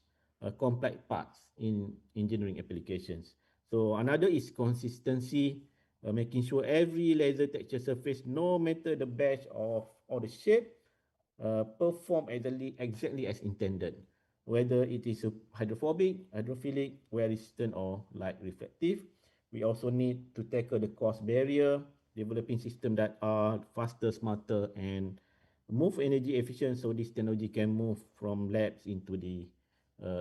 complex parts in engineering applications. So another is consistency, making sure every laser texture surface, no matter the batch of or the shape, perform exactly as intended, whether it is a hydrophobic, hydrophilic, wear resistant, or light reflective. We also need to tackle the cost barrier, developing systems that are faster, smarter, and move energy efficient, so this technology can move from labs into the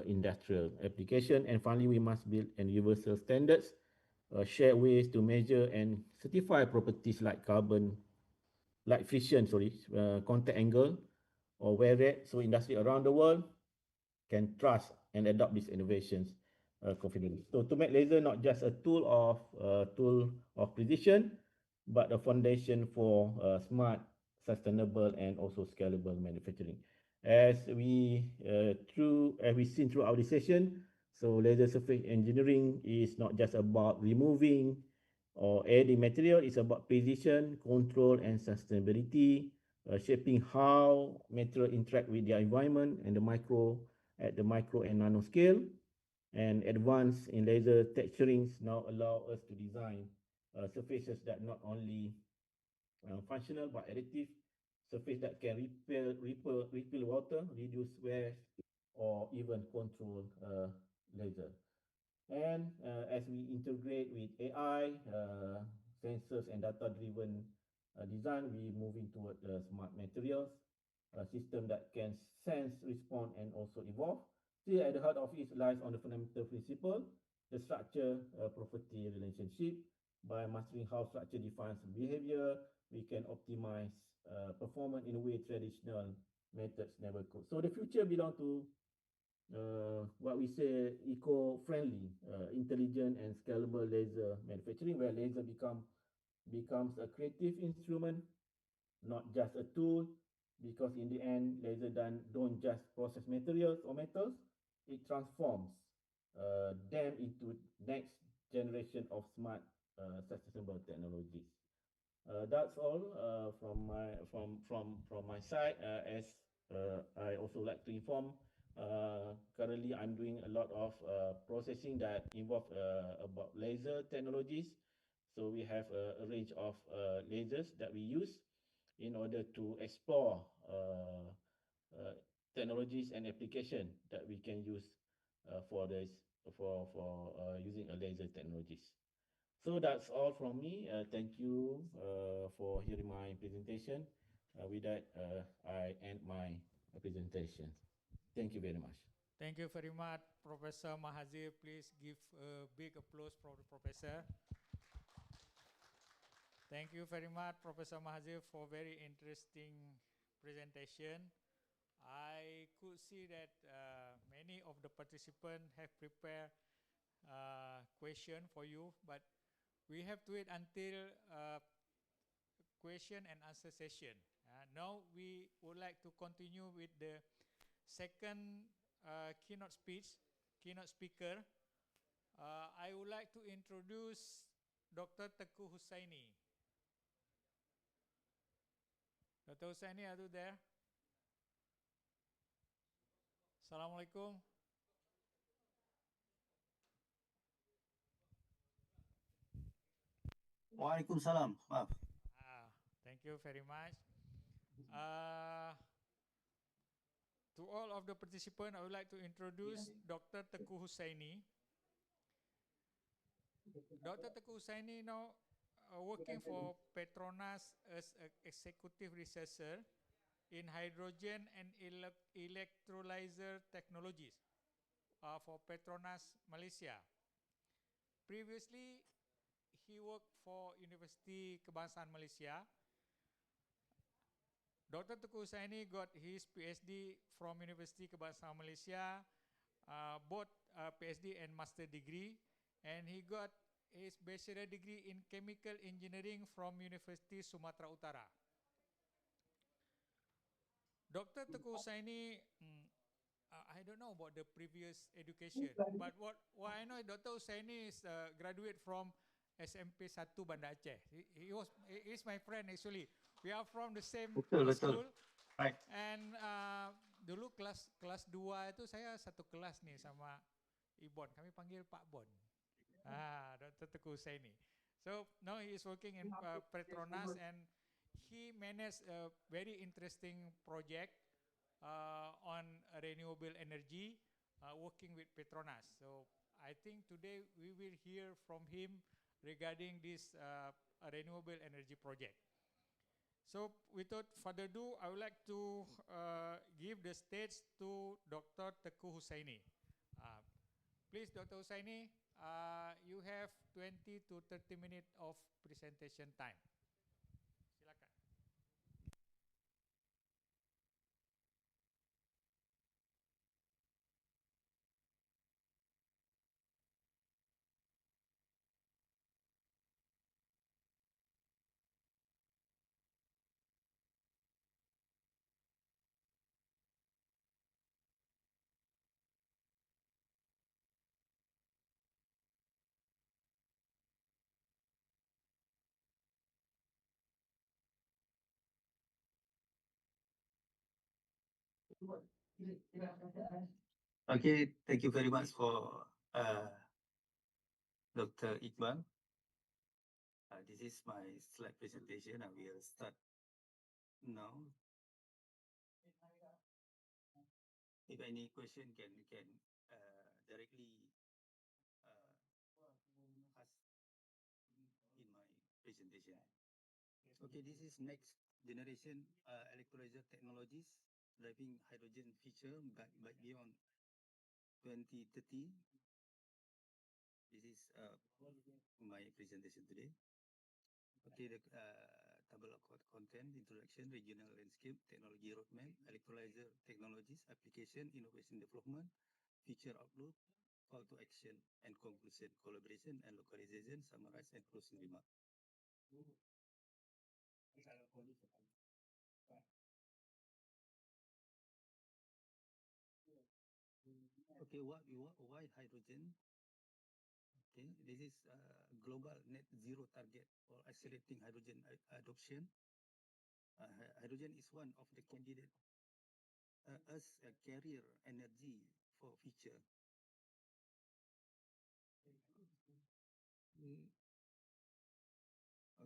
industrial application. And finally, we must build an universal standards, share ways to measure and certify properties like friction, contact angle, or wear rate, so industry around the world can trust and adopt these innovations confidently. So to make laser not just a tool of precision, but a foundation for smart, sustainable, and also scalable manufacturing. As we seen throughout this session, so laser surface engineering is not just about removing or adding material, it's about precision, control, and sustainability, shaping how material interact with their environment and the micro and nano scale. And advance in laser texturings now allow us to design surfaces that not only functional but additive, surface that can repel water, reduce wear, or even control laser. And as we integrate with AI, sensors, and data-driven design, we moving toward smart materials, a system that can sense, respond, and also evolve. Still, at the heart of it lies on the fundamental principle, the structure-property relationship. By mastering how structure defines behavior, we can optimize performance in a way traditional methods never could. So the future belongs to what we say eco-friendly, intelligent and scalable laser manufacturing, where laser becomes a creative instrument, not just a tool, because in the end, laser don't just process materials or metals, it transforms them into next generation of smart, sustainable technologies. That's all from my side. As I also like to inform, currently I'm doing a lot of processing that involve about laser technologies. So we have a range of lasers that we use in order to explore technologies and application that we can use for this for using a laser technologies. So that's all from me. Thank you for hearing my presentation. With that, I end my presentation. Thank you very much. Thank you very much, Professor Mahazir. Please give a big applause for the professor. Thank you very much, Professor Mahazir, for very interesting presentation. I could see that many of the participants have prepared question for you, but we have to wait until question and answer session. Now we would like to continue with the second keynote speaker. I would like to introduce Dr. Teku Husaini. Dr. Husaini, are you there? Assalamualaikum. Waalaikumsalam. Maaf. Thank you very much. To all of the participants, I would like to introduce Dr. Teku Husaini. Dr. Teku Husaini now working for Petronas as an executive researcher in hydrogen and electrolyzer technologies for Petronas Malaysia. Previously, he worked for University Kebangsaan Malaysia. Dr. Teku Husaini got his PhD from University Kebangsaan Malaysia, both PhD and master degree, and he got his bachelor degree in chemical engineering from University Sumatera Utara. Dr. Teku Husaini, I don't know about the previous education, but what I know, Dr. Husaini is a graduate from SMP 1 Banda Aceh. He's my friend actually. We are from the same school. Right. And dulu kelas 2 itu saya satu kelas nih sama Ibon. Kami panggil Pak Bon. Dr. Teku Husaini. So now he is working in Petronas and he managed a very interesting project on renewable energy working with Petronas. So I think today we will hear from him regarding this renewable energy project. So without further ado, I would like to give the stage to Dr. Teku Husaini. Please, Dr. Husaini, you have 20 to 30 minutes of presentation time. Silakan. Okay, thank you very much for Dr. Iqbal. This is my slide presentation. I will start now. If any question can directly ask in my presentation. Okay, this is next generation electrolyzer technologies driving hydrogen future by beyond 2030. This is my presentation today. Okay, the table of content, introduction, regional landscape, technology roadmap, electrolyzer technologies, application, innovation development, future outlook, call to action, and conclusion, collaboration and localization, summarize and closing remark. Okay, why hydrogen? Okay, this is global net zero target for accelerating hydrogen adoption. Hydrogen is one of the candidate as a carrier energy for future.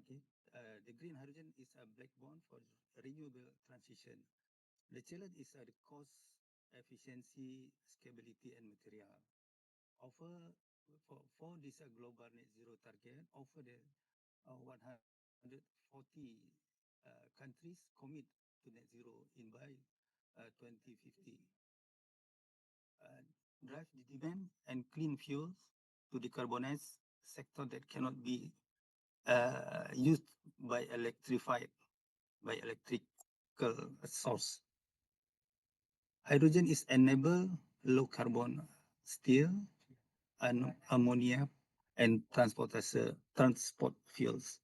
Okay, the green hydrogen is a backbone for renewable transition. The challenge is the cost, efficiency, scalability, and material. Offer for this global net zero target, offer the 140 countries commit to net zero in by 2050. Drive the demand and clean fuels to decarbonize sector that cannot be used by electrical source. Hydrogen is enable low carbon steel and ammonia and transport fuels.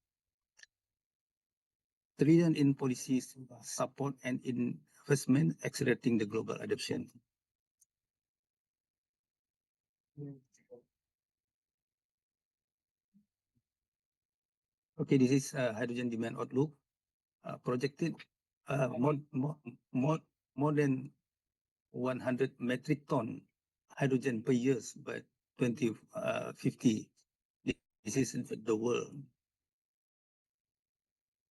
trillion in policies support and investment accelerating the global adoption. Okay, this is hydrogen demand outlook. Projected more than 100 metric ton hydrogen per year by 2050. This is the world.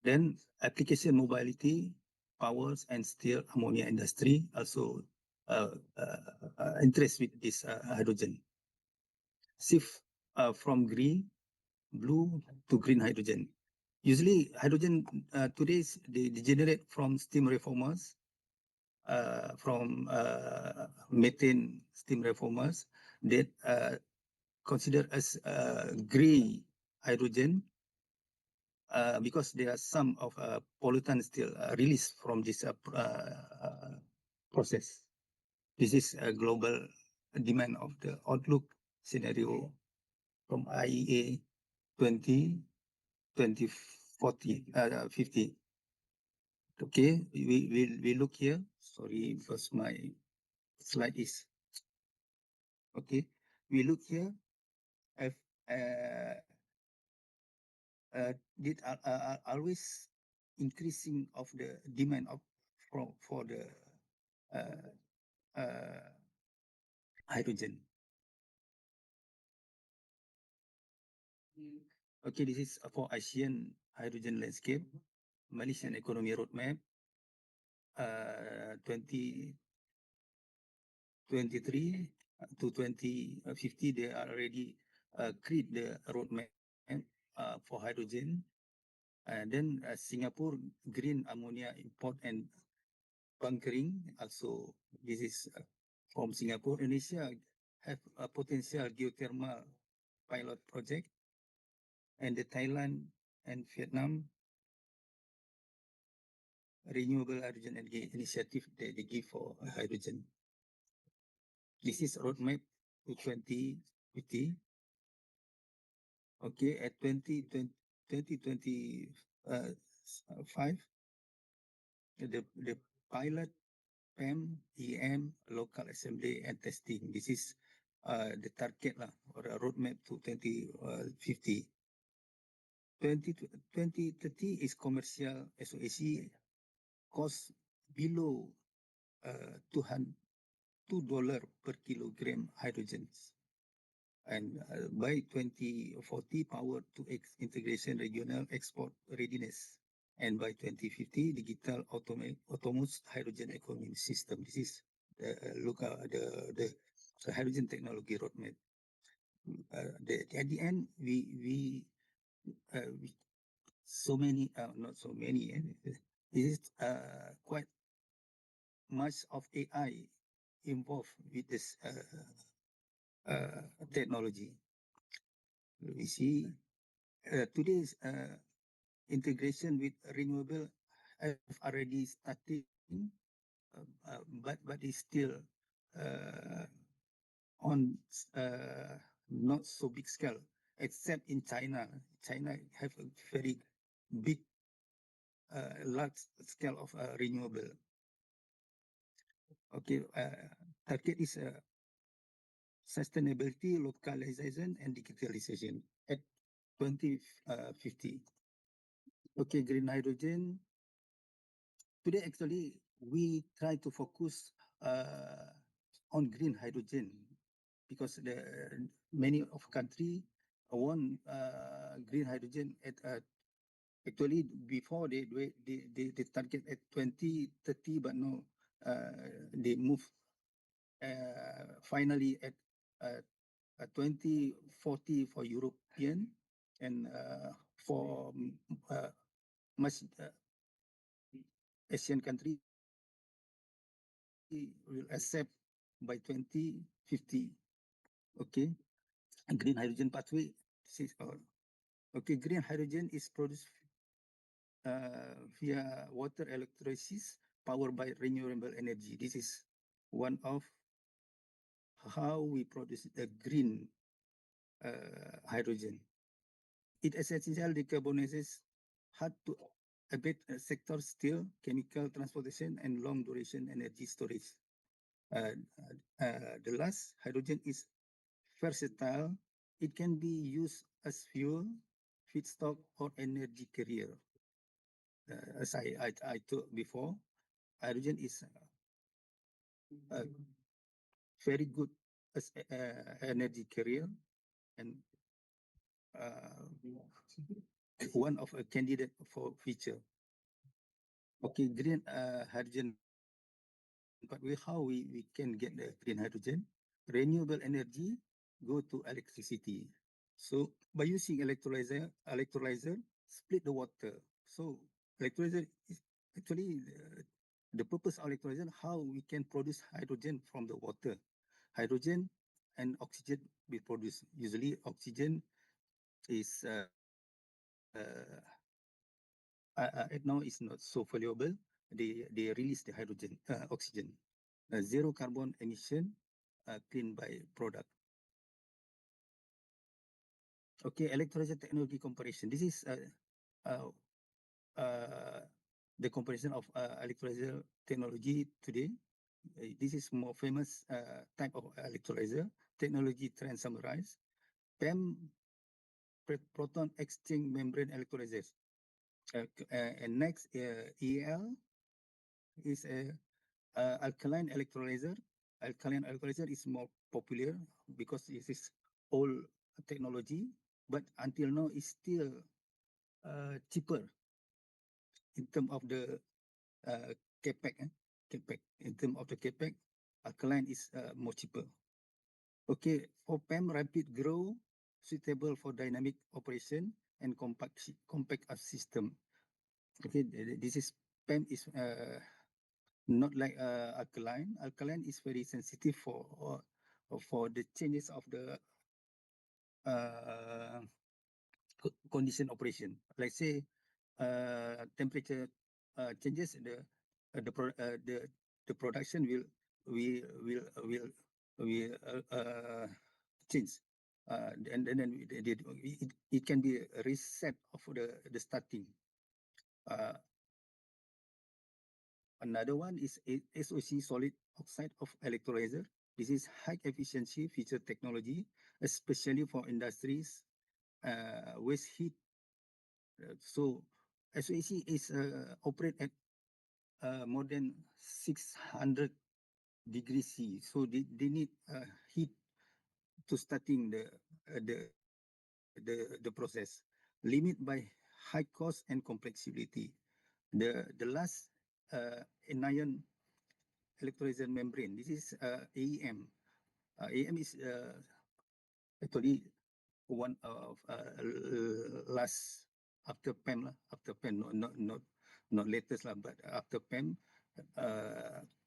Then application mobility, powers and steel ammonia industry also interest with this hydrogen. Shift from green, blue to green hydrogen. Usually hydrogen today they generate from steam reformers, from methane steam reformers that considered as gray hydrogen because there are some of pollutants still released from this process. This is a global demand of the outlook scenario from IEA 2040 50. Okay, we look here. Sorry, because my slide is okay. We look here. Have did always increasing of the demand of for the uh, hydrogen. Okay, this is for ASEAN hydrogen landscape, Malaysian economy roadmap, 2023 to 2050. They are already create the roadmap for hydrogen. And then Singapore green ammonia import and bunkering. Also, this is from Singapore. Indonesia have a potential geothermal pilot project, and the Thailand and Vietnam renewable hydrogen energy initiative they give for hydrogen. This is roadmap to 2050. Okay, at 2025, the pilot PEM, EM, local assembly and testing. This is the target lah, or a roadmap to 2050. 2030 is commercial SOAC cost below $2 per kilogram hydrogen. And by 2040, power to integration regional export readiness. And by 2050, digital autonomous hydrogen economy system. This is look at the hydrogen technology roadmap. At the end, we so many, not so many, this is quite much of AI involved with this technology. We see today's integration with renewable have already starting, but is still on not so big scale, except in China. China have a very big, large scale of renewable. Okay, target is sustainability, localization, and digitalization at 2050. Okay, green hydrogen. Today, actually, we try to focus on green hydrogen because many of country want green hydrogen at actually before they target at 2030, but no, they move finally at 2040 for European and for much Asian country will accept by 2050. Okay, and green hydrogen pathway. Okay, green hydrogen is produced via water electrolysis powered by renewable energy. This is one of how we produce the green hydrogen. It essentially decarbonizes hard to a bit sector steel, chemical transportation, and long duration energy storage. The last, hydrogen is versatile. It can be used as fuel, feedstock, or energy carrier. As I told before, hydrogen is very good as energy carrier and one of a candidate for future. Okay, green hydrogen, but how we can get the green hydrogen? Renewable energy go to electricity. So by using electrolyzer split the water. So electrolyzer is actually the purpose of electrolyzer, how we can produce hydrogen from the water. Hydrogen and oxygen we produce. Usually oxygen is now is not so valuable. They release the hydrogen, oxygen, zero carbon emission, clean by product. Okay, electrolyzer technology comparison. This is uh, the comparison of electrolyzer technology today. This is more famous type of electrolyzer technology trend summarized. PEM, proton exchange membrane electrolyzers. And next, EL is a alkaline electrolyzer. Alkaline electrolyzer is more popular because it is old technology, but until now is still cheaper in terms of the capex. Capex. In terms of the capex, alkaline is more cheaper. Okay, for PEM, rapid grow, suitable for dynamic operation and compact system. Okay, this is PEM is not like alkaline. Alkaline is very sensitive for the changes of the uh, condition operation. Like say temperature changes, the production will change. And then it can be a reset of the starting. Another one is SOC, solid oxide of electrolyzer. This is high efficiency feature technology, especially for industries, waste heat. So SOC is operate at more than 600 degrees C. So they need heat to starting the process. Limit by high cost and complexity. The last anion electrolyzer membrane. This is AEM. AEM is actually one of last after PEM lah. After PEM, not latest lah, but after PEM,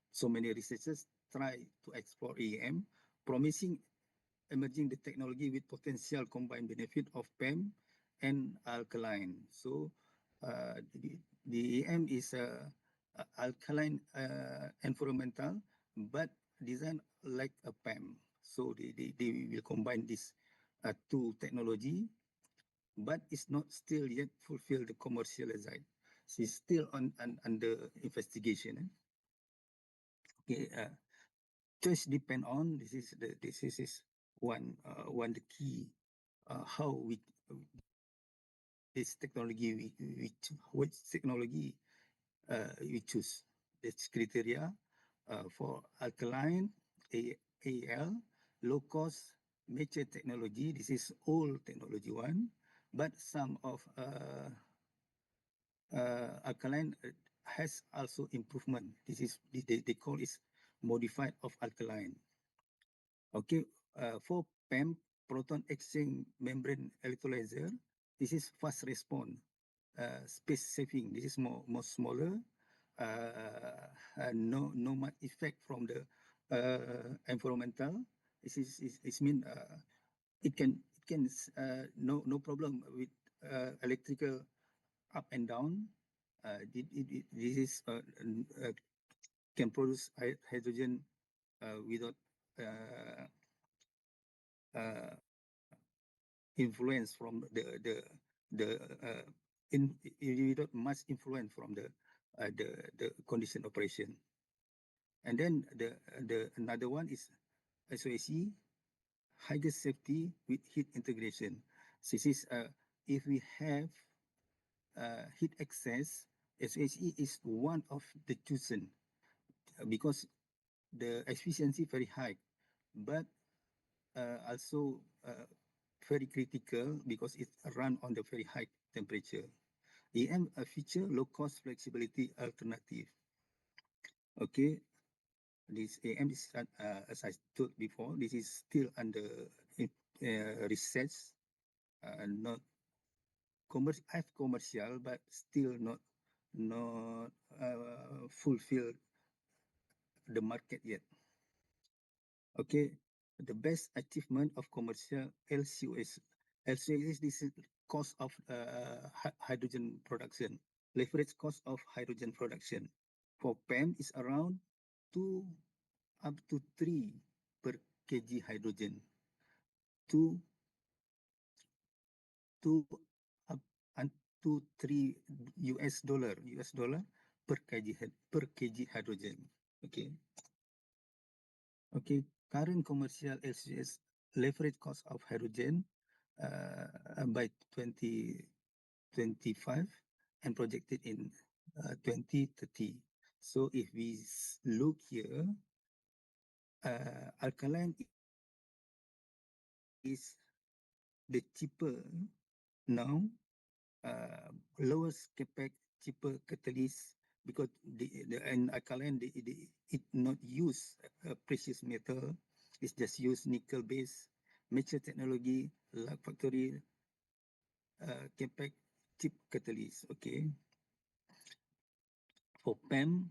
so many researchers try to explore AEM, promising emerging the technology with potential combined benefit of PEM and alkaline. So the AEM is alkaline environmental, but designed like a PEM. So they will combine this two technology, but it's not still yet fulfill the commercialized. It's still under investigation. Okay, choice depend on this is one the key how we this technology which technology we choose. This criteria for alkaline AL, low cost, mature technology. This is old technology one, but some of alkaline has also improvement. This is they call it modified of alkaline. Okay, for PEM, proton exchange membrane electrolyzer, this is fast response, space saving. This is more smaller, no much effect from the environmental. This is mean it can no problem with electrical up and down. This is can produce hydrogen without influence from the without much influence from the condition operation. And then the another one is SOSE, higher safety with heat integration. So this is if we have heat excess, SOSE is one of the chosen because the efficiency very high, but also very critical because it run on the very high temperature. AM feature low cost flexibility alternative. Okay, this AM is as I told before, this is still under research, not commercial, but still not fulfill the market yet. Okay, the best achievement of commercial LCOS. LCOS this is cost of hydrogen production, leverage cost of hydrogen production. For PEM is around 2 up to 3 per kg hydrogen. 2 up and to 3 US dollar per kg hydrogen. Okay. Okay, current commercial LCS leverage cost of hydrogen by 2025 and projected in 2030. So if we look here, alkaline is the cheaper now, lowest capex, cheaper catalyst because the and alkaline it not use precious metal. It's just use nickel base, mature technology, large factory, capex, cheap catalyst. Okay. For PEM,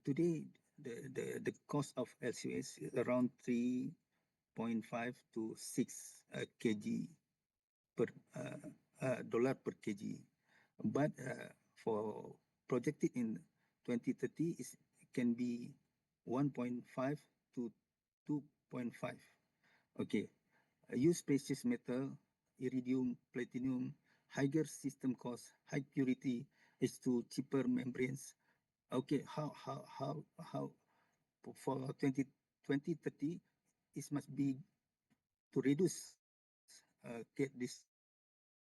today the cost of LCS is around 3.5 to 6 kg per dollar per kg. But for projected in 2030, it can be 1.5 to 2.5. Okay. Use precious metal, iridium, platinum, higher system cost, high purity, H2, cheaper membranes. Okay, how for 2030, it must be to reduce, get this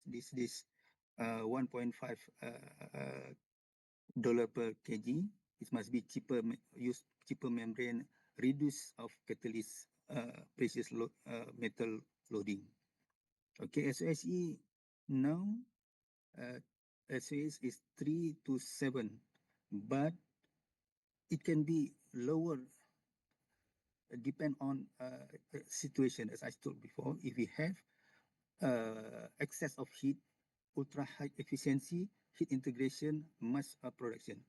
1.5 dollar per kg. It must be cheaper, use cheaper membrane, reduce of catalyst, precious metal loading. Okay, SOSE now, SOS is 3 to 7, but it can be lower, depend on situation. As I told before, if we have excess of heat, ultra high efficiency, heat integration, mass production.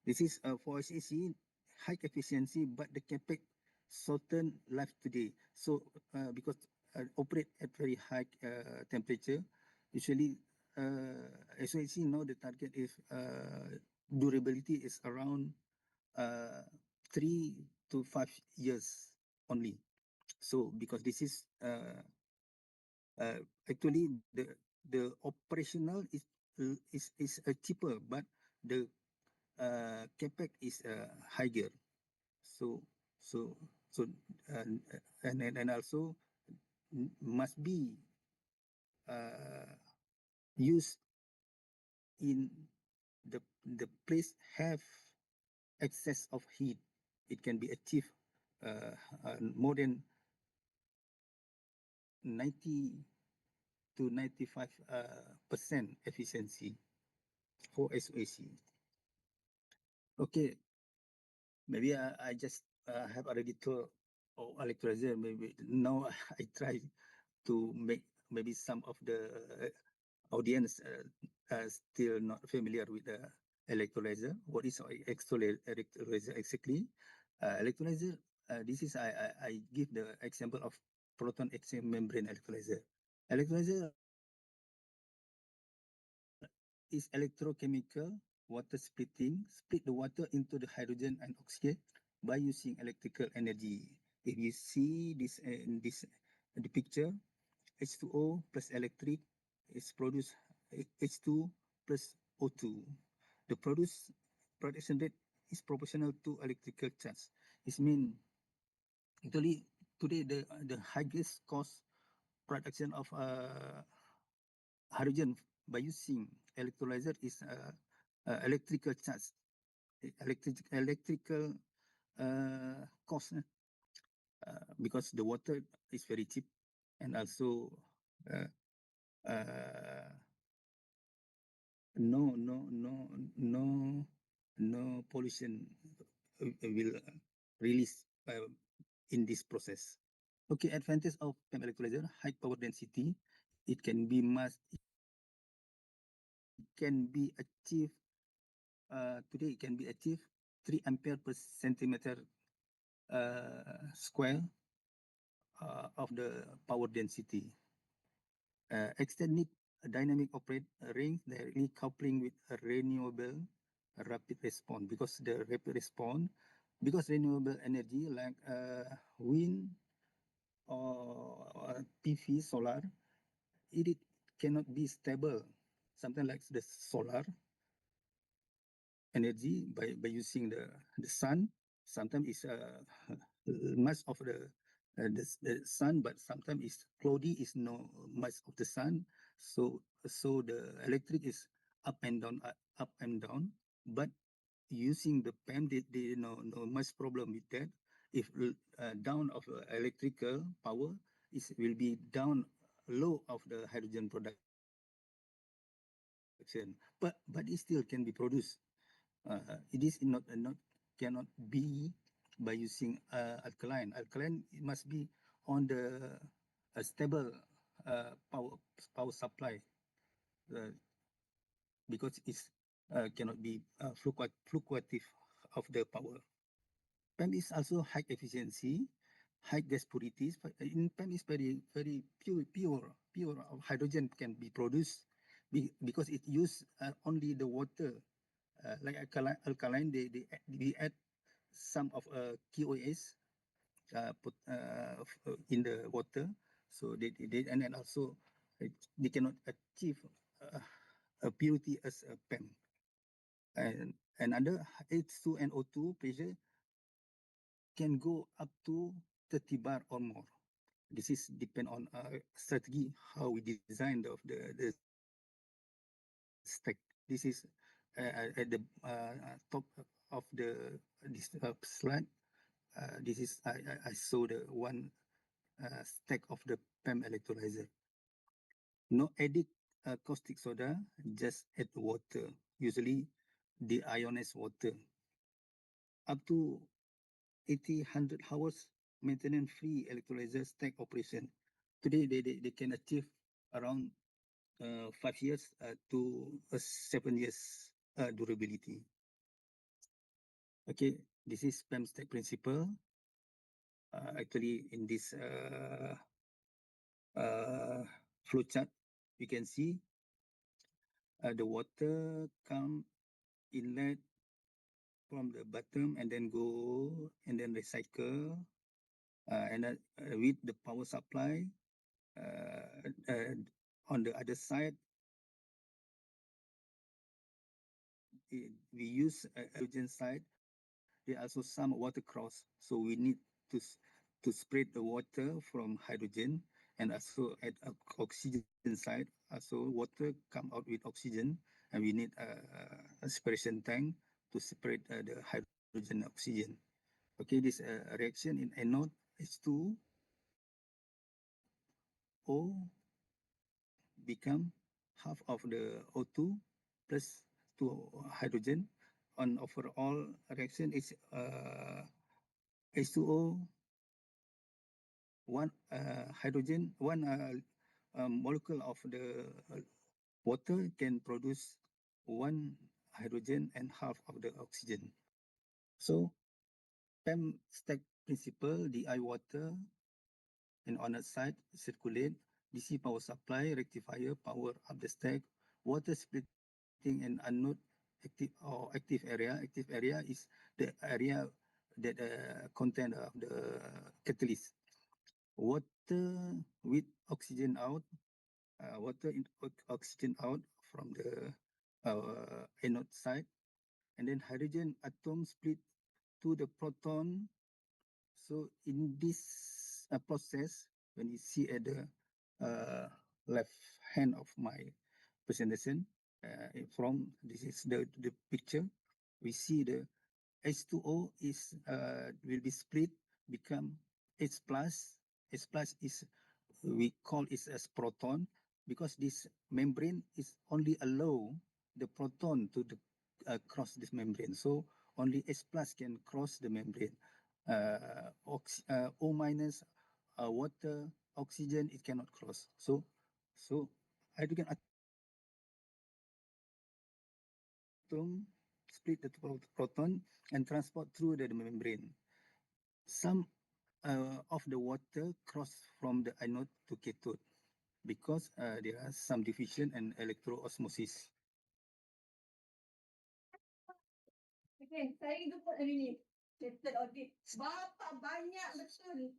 This is for SAC, high efficiency, but the capex certain life today. So because operate at very high temperature, usually SOC now the target is durability is around 3 to 5 years only. So because this is actually the operational is cheaper, but the capex is higher. So so so and also must be used in the place have excess of heat. It can be achieved more than 90 to 95% efficiency for SOAC. Okay, maybe I just have already told electrolyzer. Maybe now I try to make maybe some of the audience still not familiar with the electrolyzer. What is electrolyzer exactly? Electrolyzer, this is I give the example of proton exchange membrane electrolyzer. Electrolyzer is electrochemical water splitting, split the water into the hydrogen and oxygen by using electrical energy. If you see this in the picture, H2O plus electric is produced H2 plus O2. The production rate is proportional to electrical charge. It means actually today the highest cost production of hydrogen by using electrolyzer is electrical charge, electrical cost because the water is very cheap and also uh, uh, no no pollution will release in this process. Okay, advantage of PEM electrolyzer, high power density. It can be achieved today. It can be achieved 3 ampere per centimeter square of the power density. Extended dynamic operate range directly coupling with a renewable rapid response because renewable energy like wind or PV solar it cannot be stable. Something like the solar energy by using the sun. Sometimes it's much of the sun, but sometimes it's cloudy. Is no much of the sun, so the electric is up and down, up and down. But using the PEM, they no much problem with that. If down of electrical power, it will be down low of the hydrogen production, but it still can be produced. It is not cannot be by using alkaline. Alkaline it must be on the stable power supply uh, because it's cannot be fluctuative of the power. PEM is also high efficiency, high gas purities. But in PEM is very pure hydrogen can be produced because it use only the water. Like alkaline, we add some of QoS in the water, so they and then also they cannot achieve a purity as a PEM. And another H2 and O2 pressure can go up to 30 bar or more. This is depend on strategy how we design the stack. This is at the top of this slide. This is I saw the one stack of the PEM electrolyzer. No added caustic soda, just add water. Usually deionized water. Up to 100 hours maintenance free electrolyzer stack operation. Today they can achieve around 5 years to 7 years durability. Okay, this is PEM stack principle. Actually, in this flow chart, you can see the water come inlet from the bottom and then go and then recycle and with the power supply on the other side we use hydrogen side. There are also some water cross, so we need to to spread the water from hydrogen and also at oxygen side. Also water come out with oxygen, and we need a separation tank to separate the hydrogen and oxygen. Okay, this reaction in anode H2O become half of the O2 plus 2 hydrogen. On overall reaction is H2O, one hydrogen, one molecule of the water can produce one hydrogen and half of the oxygen. So PEM stack principle, DI water, and on the side circulate DC power supply, rectifier, power up the stack, water splitting and anode active area. Active area is the area that content of the catalyst. Water with oxygen out, water in oxygen out from the anode side, and then hydrogen atom split to the proton. So in this process, when you see at the left hand of my presentation, from this is the picture, we see the H2O is will be split, become H plus. H plus is we call it as proton because this membrane is only allow the proton to cross this membrane. So only H plus can cross the membrane. O minus, water, oxygen, it cannot cross. So hydrogen atom split the proton and transport through the membrane. Some of the water cross from the anode to cathode because there are some diffusion and electroosmosis. Okay, saya jumpa hari ni. Catat audit. Berapa banyak betul.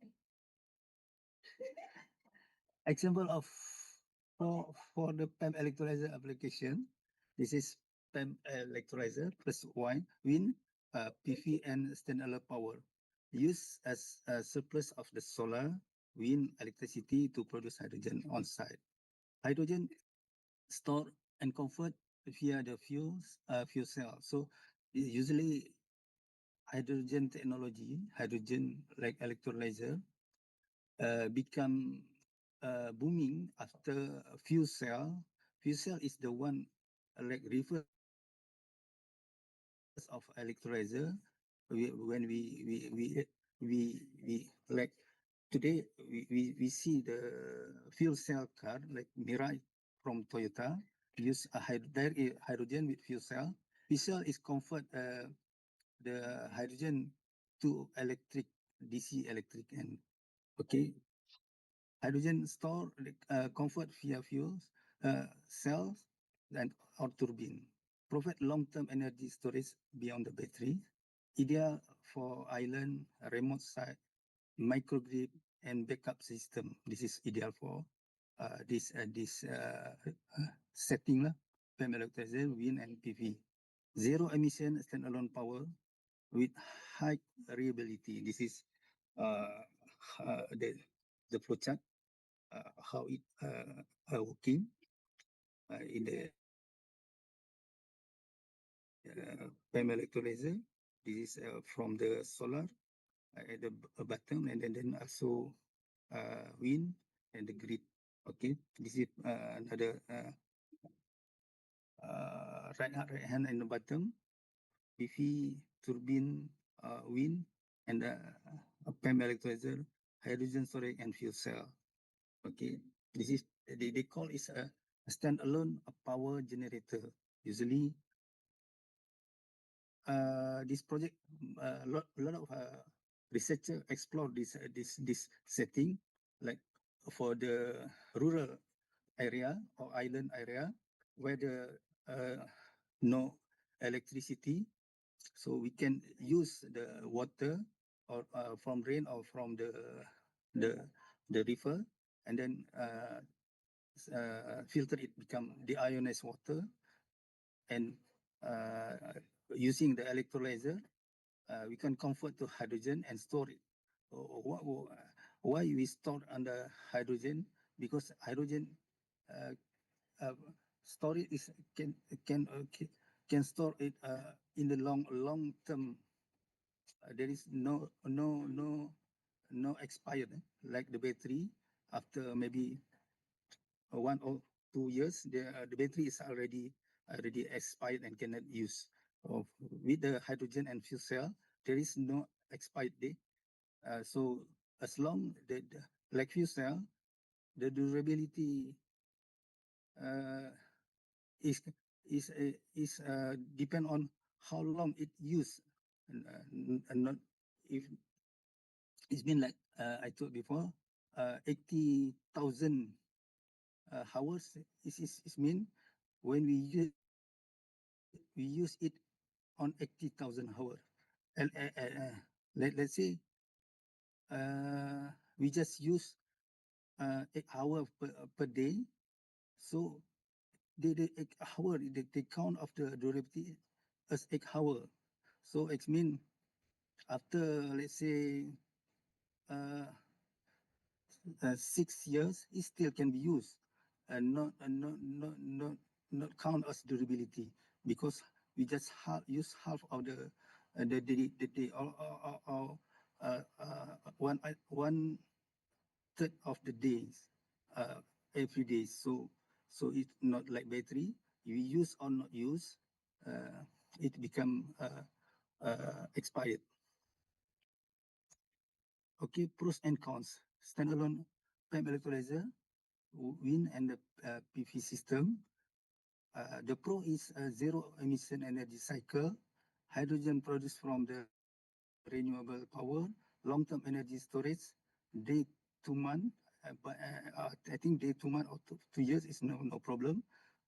Example of for the PEM electrolyzer application, this is PEM electrolyzer plus wind, PV and standalone power. Used as a surplus of the solar, wind electricity to produce hydrogen on site. Hydrogen stored and convert via the fuel cell. So usually hydrogen technology, hydrogen like electrolyzer, become booming after fuel cell. Fuel cell is the one like reverse of electrolyzer. When we like today we see the fuel cell car like Mirai from Toyota use a hydrogen with fuel cell. Fuel cell is convert the hydrogen to electric DC electric and okay. Hydrogen store convert via fuels cells and or turbine. Provide long-term energy storage beyond the battery. Ideal for island, remote site, microgrid, and backup system. This is ideal for this setting lah. PEM electrolyzer, wind and PV. Zero emission standalone power with high reliability. This is the flowchart. How it working in the PEM electrolyzer. This is from the solar at the bottom, and then also wind and the grid. Okay, this is another right hand in the bottom. PV turbine, wind, and PEM electrolyzer, hydrogen storage, and fuel cell. Okay, this is they call it a standalone power generator. Usually, this project a lot of researcher explore this setting, like for the rural area or island area where the no electricity, so we can use the water or from rain or from the the river, and then filter it become deionized water, and using the electrolyzer, we can convert to hydrogen and store it. Why we store under hydrogen? Because hydrogen uh, uh, storage is can store it in the long term. There is no expired like the battery. After maybe 1 or 2 years, the battery is already expired and cannot use. With the hydrogen and fuel cell, there is no expired date. So as long the like fuel cell, the durability uh, is depend on how long it used, and not if it's been like I told before, 80,000 hours is mean when we use it on 80,000 hours. And let's say we just use 8 hours per day. So the 8 hour, the count of the durability as 8 hour. So it mean after, let's say, uh, 6 years, it still can be used and not count as durability, because we just use half of the one third of the days, every day. So it's not like battery. You use or not use, uh, it become expired. Okay, pros and cons. Standalone PEM electrolyzer, wind and the PV system. The pro is a zero emission energy cycle, hydrogen produced from the renewable power, long-term energy storage, day to month. I think day to month or 2 years is no problem.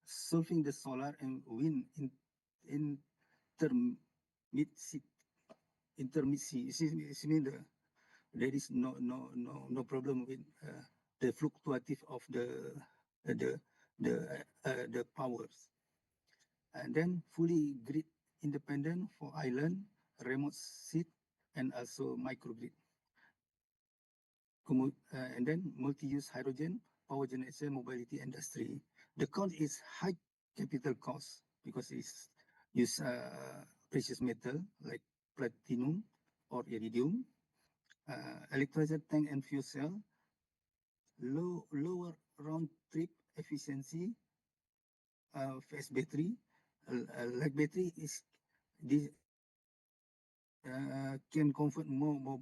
Solving the solar and wind intermittency. Intermittency. It means there is no problem with the fluctuative of the the powers. And then fully grid independent for island, remote seat, and also microgrid. And then multi-use hydrogen, power generation, mobility industry. The cost is high capital cost because it's use precious metal like platinum or iridium. Electrolyzer tank and fuel cell, lower round trip efficiency, fast battery. Like battery is this can convert more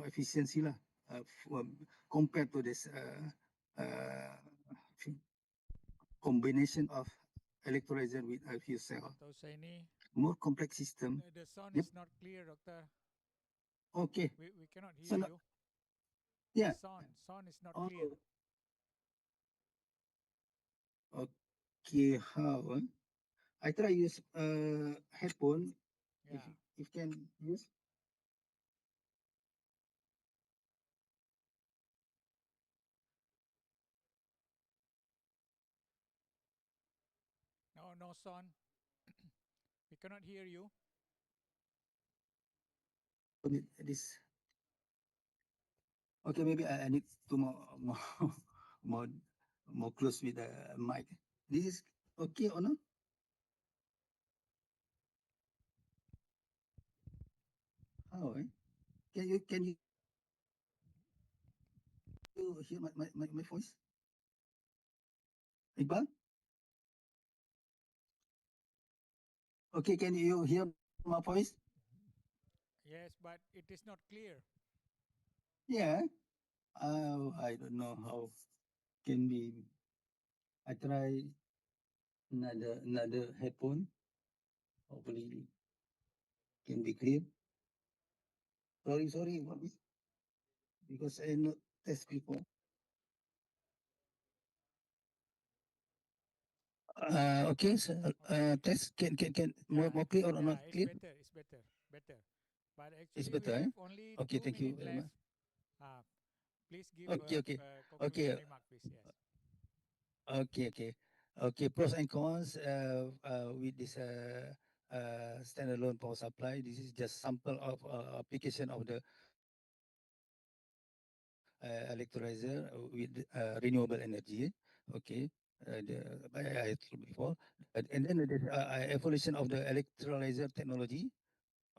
efficiency lah, compared to this uh, combination of electrolyzer with a fuel cell. Dr. Hussaini, More complex system. the sound Yep. is not clear, doctor. Okay. We cannot So hear no- you. yeah. Sound is not Oh. clear. Okay. How? I try use headphone. Yeah. If can use. No sound. We cannot hear you. This. Okay, maybe I need to more more more close with the mic. This is okay or not? How? Can you hear my voice? Iqbal? Okay, can you hear my voice? Yes, but it is not clear. Yeah. I don't know how can be. I try another headphone. Hopefully can be clear. Sorry, what is because I not test before. Okay, so, Okay. test can Yeah, more clear or not it's clear? better. It's better. Better. But It's actually, we better, eh? have only Okay, 2 thank you minutes very left. much. Please give Okay, okay, a okay, conclusion remark, please. Yes. okay. Pros and cons with this standalone power supply. This is just sample of application of the electrolyzer with renewable energy. Okay, I told before, and then the evolution of the electrolyzer technology.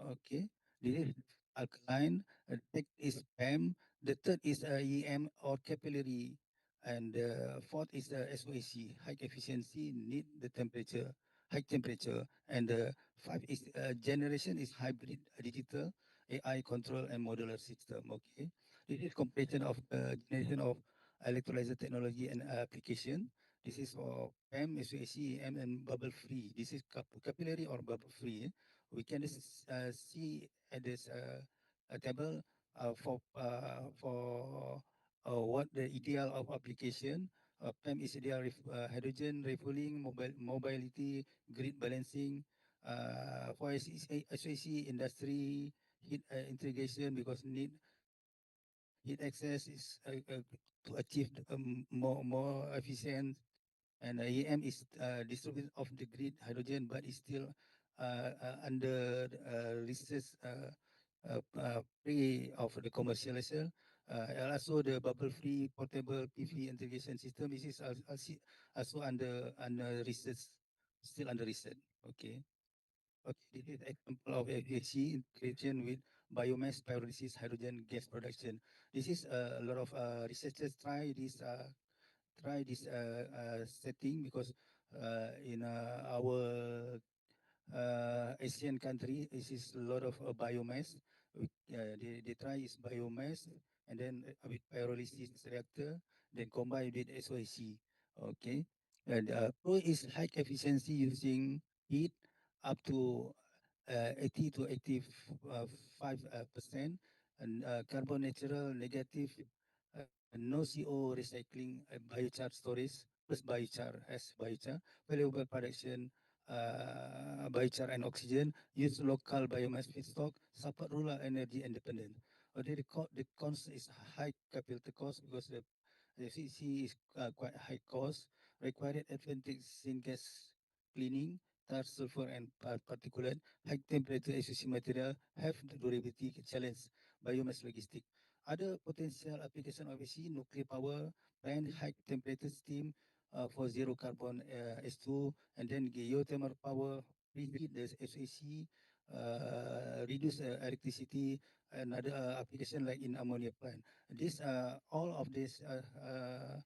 Okay, this is alkaline. Next is PEM. The third is EM or capillary, and the fourth is the SOAC, high efficiency, need the temperature, high temperature, and the five is generation is hybrid, digital, AI control and modular system. Okay, this is comparison of generation of electrolyzer technology and application. This is for PEM, SOAC, EM, and bubble free. This is capillary or bubble free. We can see at this a table for what the ideal of application. PEM is ideal hydrogen refueling, mobility, grid balancing. For SAC industry heat integration because need heat access is to achieve more efficient and AEM is distribution of the grid hydrogen, but is still under research pre of the commercialization. And also the bubble-free portable PV integration system. This is also under research, still under research. Okay. Okay, this is example of FHC integration with biomass pyrolysis hydrogen gas production. This is a lot of researchers try this setting because in our Asian country, this is a lot of biomass. They try is biomass and then with pyrolysis reactor, then combine with SOIC. Okay, and Pro is high efficiency using heat up to 80 to 85% and carbon natural negative, no CO recycling, biochar storage plus biochar as biochar, valuable production, biochar and oxygen, use local biomass feedstock, support rural energy independent. The cost is high capital cost because the CC is quite high cost, required advantage in gas cleaning, tar, sulfur, and particulate, high temperature associated material, have the durability challenge, biomass logistic. Other potential application of AC, nuclear power, and high temperature steam for zero carbon S2, and then geothermal power, preheat the SAC, reduce electricity, and other application like in ammonia plant. This all of this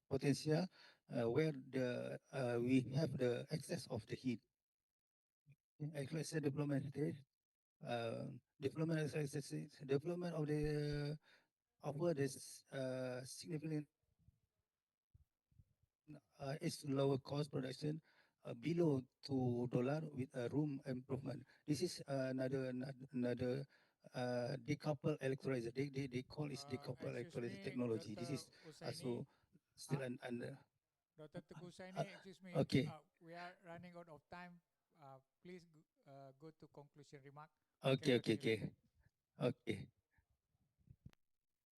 potential where the we have the excess of the heat. Agriculture development stage, development development of the offer this significant is lower cost production below $2 with a room improvement. This is another decoupled electrolyzer. They call it decoupled Excuse electrolyzer me, technology. This Dr. is Usaini. also still under. Dr. Tukusaini, excuse me, Okay. we are running out of time. Please go to conclusion remark. Okay. Okay. Okay. Okay.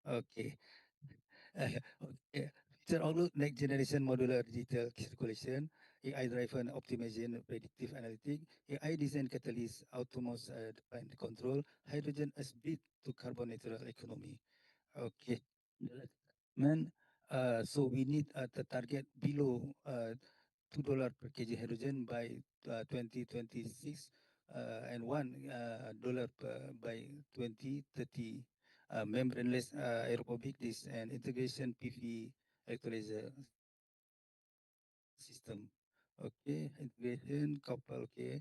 Okay. Future outlook, next generation modular digital circulation, AI driven optimization, predictive analytic, AI design catalyst, autonomous plant control, hydrogen as bit to carbon neutral economy. Okay. Man, so we need the target below $2 per kg hydrogen by 2026 and $1 by 2030. Membraneless aerobic this and integration PV electrolyzer system. Okay, integration couple. Okay,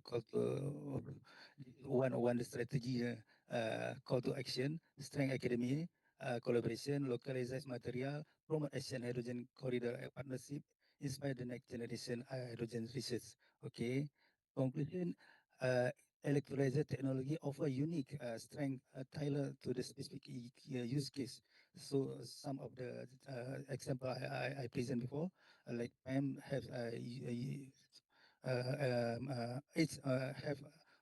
call to one the strategy. Call to action. Strength academy. Collaboration, localized material, promote Asian hydrogen corridor partnership, inspire the next generation hydrogen research. Okay, conclusion. Electrolyzer technology offer unique strength tailored to the specific use case. So some of the example I present before, like PAM have it's have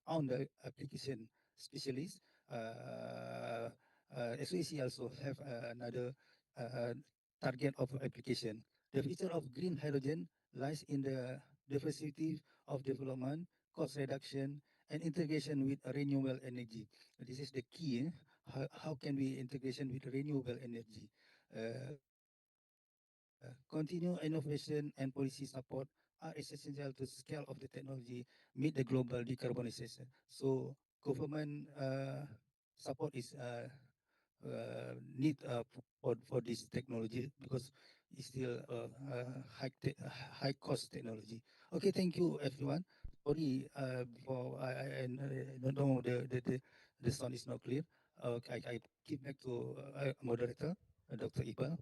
on the application specialist. SOEC also have another uh, target of application. The future of green hydrogen lies in the diversity of development, cost reduction, and integration with renewable energy. This is the key. How can we integration with renewable energy? Continue innovation and policy support are essential to scale of the technology, meet the global decarbonization. So government support is need for this technology because it's still high cost technology. Okay, thank you everyone. Sorry, before I don't know the sound is not clear. I give back to moderator, Dr. Iqbal.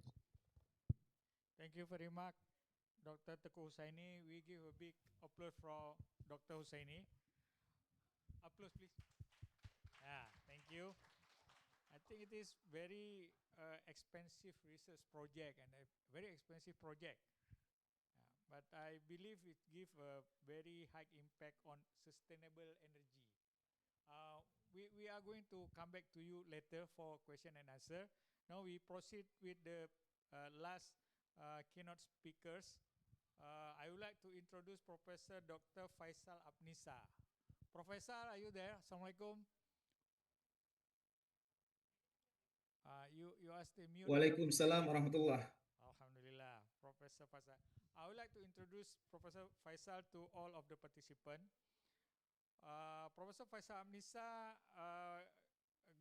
Thank you very much, Dr. Teku Husaini. We give a big applause for Dr. Husaini. Applause, please. Yeah, thank you. I think it is very expensive research project and a very expensive project. But I believe it give a very high impact on sustainable energy. We are going to come back to you later for question and answer. Now we proceed with the last keynote speakers. I would like to introduce Professor Dr. Faisal Abnisa. Professor, are you there? Assalamualaikum. You are still mute. Waalaikumsalam warahmatullah. Alhamdulillah, Professor Faisal. I would like to introduce Professor Faisal to all of the participants. Professor Faisal Amnisa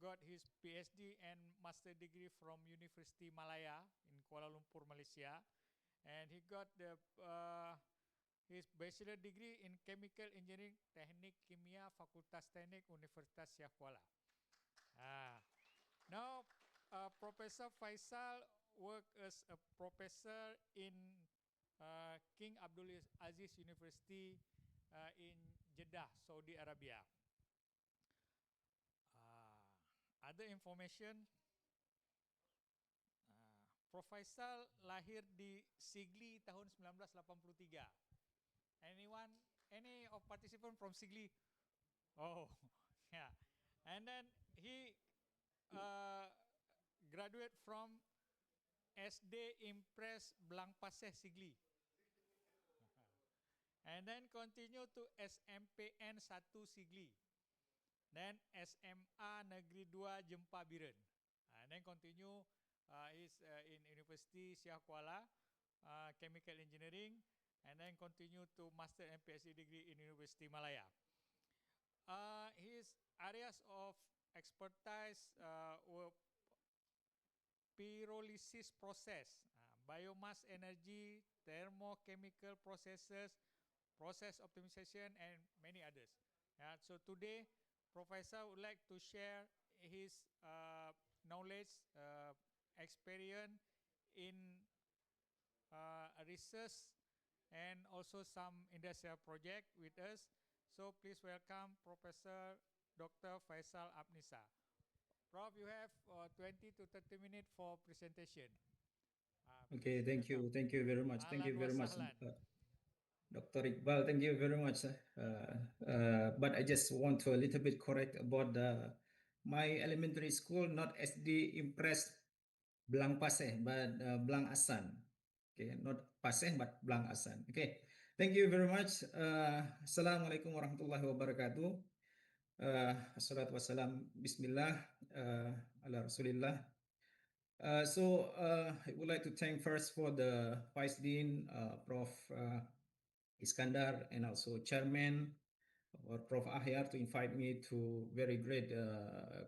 got his PhD and master degree from University Malaya in Kuala Lumpur, Malaysia, and he got his bachelor degree in chemical engineering, Teknik Kimia, Fakultas Teknik, Universitas Syah Kuala. Now, Professor Faisal worked as a professor in King Abdul Aziz University in Jeddah, Saudi Arabia. Other information, Prof. Faisal lahir di Sigli tahun 1983. Anyone, any of participant from Sigli? Oh, yeah. And then he graduate from SD Impress Blang Paseh Sigli. And then continue to SMPN 1 Sigli. Then SMA Negeri 2 Jempa Biren. And then continue is in University Syah Kuala, Chemical Engineering. And then continue to Master and PhD degree in University Malaya. His areas of expertise were pyrolysis process, biomass energy, thermochemical processes, process optimization, and many others. So today, Professor would like to share his knowledge, experience in research and also some industrial project with us. So please welcome Professor Dr. Faisal Abnisa. Prof, you have 20 to 30 minutes for presentation. Okay, thank you. Thank you very much. Thank you Ahlan wa very much, sahlan. Dr. Iqbal. Thank you very much. But I just want to a little bit correct about my elementary school, not SD Impress Blang Paseh, but Blang Asan. Okay, not Paseh, but Blang Asan. Okay, thank you very much. Assalamualaikum warahmatullahi wabarakatuh. Assalatu wassalam, bismillah, ala rasulillah. I would like to thank first for the Vice Dean, Prof. Iskandar, and also Chairman or Prof. Ahyar to invite me to very great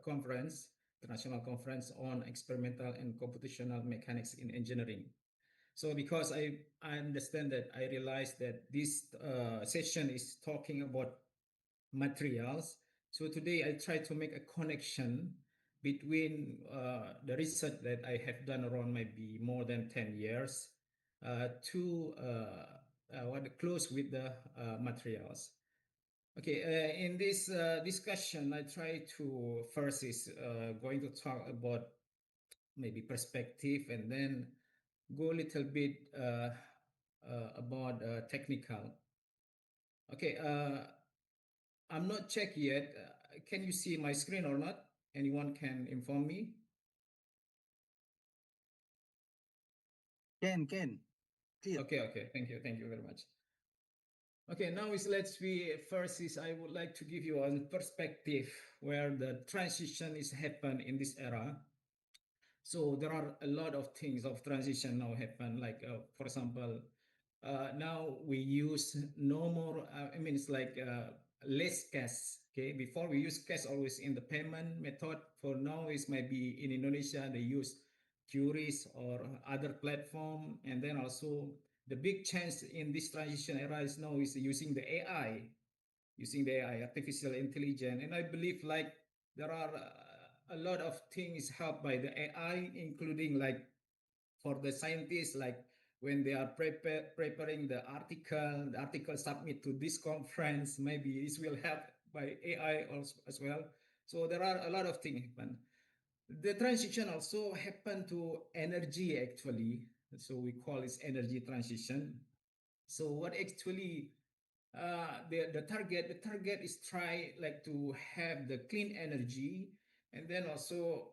conference, international conference on experimental and computational mechanics in engineering. So because I understand that, I realized that this session is talking about materials. So today I try to make a connection between the research that I have done around maybe more than 10 years to what close with the materials. Okay, in this discussion, I try to first is going to talk about maybe perspective and then go a little bit about technical. Okay, I'm not checked yet. Can you see my screen or not? Anyone can inform me? Can. Clear. Okay. Thank you very much. Okay, now let's be first is I would like to give you a perspective where the transition is happen in this era. So there are a lot of things of transition now happen. Like for example, now we use no more. I mean, it's like less cash. Okay, before we use cash always in the payment method. For now, is maybe in Indonesia they use QRIS or other platform, and then also the big change in this transition era is now is using the AI, artificial intelligence, and I believe like there are a lot of things helped by the AI, including like for the scientists, like when they are preparing the article submit to this conference, maybe this will help by AI also as well. So there are a lot of things happen. The transition also happened to energy actually. So we call it energy transition. So what actually the target is try like to have the clean energy, and then also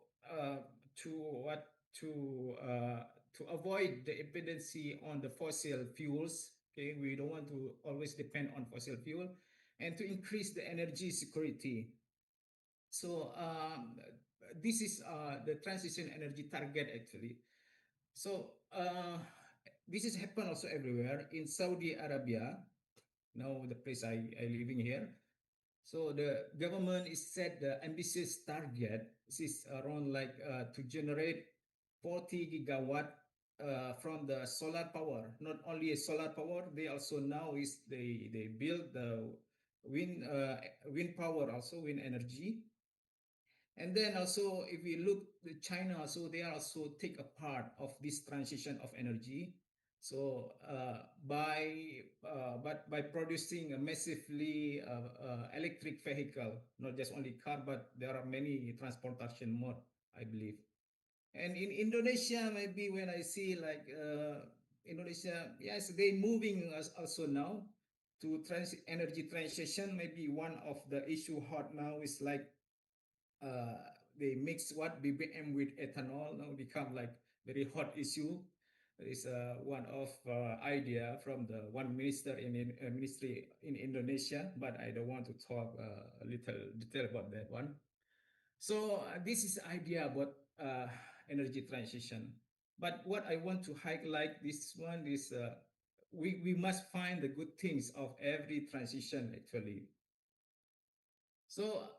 to what to avoid the dependency on the fossil fuels. Okay, we don't want to always depend on fossil fuel, and to increase the energy security. So this is the transition energy target actually. So this is happen also everywhere in Saudi Arabia. Now the place I living here. So the government is set the ambitious target. This is around like to generate 40 gigawatt from the solar power. Not only a solar power, they also now is they build the wind power also wind energy. And then also, if we look to China, so they also take a part of this transition of energy. So but by producing a massively electric vehicle, not just only car, but there are many transportation mode, I believe. And in Indonesia, maybe when I see like Indonesia, yes, they moving also now to energy transition. Maybe one of the issue hot now is like uh, they mix what BBM with ethanol now become like very hot issue. There is one of idea from the one minister in ministry in Indonesia, but I don't want to talk a little detail about that one. So this is idea about energy transition. But what I want to highlight this one is we must find the good things of every transition actually. So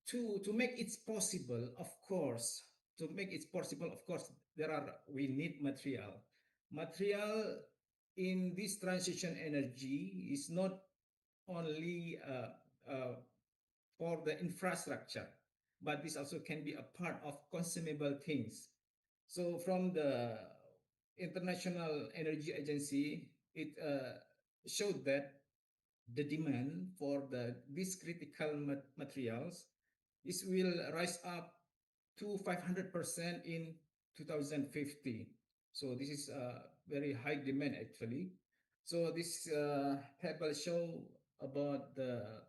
to make it possible, of course, to make it possible, of course, we need material. Material in this transition energy is not only for the infrastructure, but this also can be a part of consumable things. So from the International Energy Agency, it showed that the demand for these critical materials this will rise up to 500% in 2050. So this is a very high demand actually. So this table show about the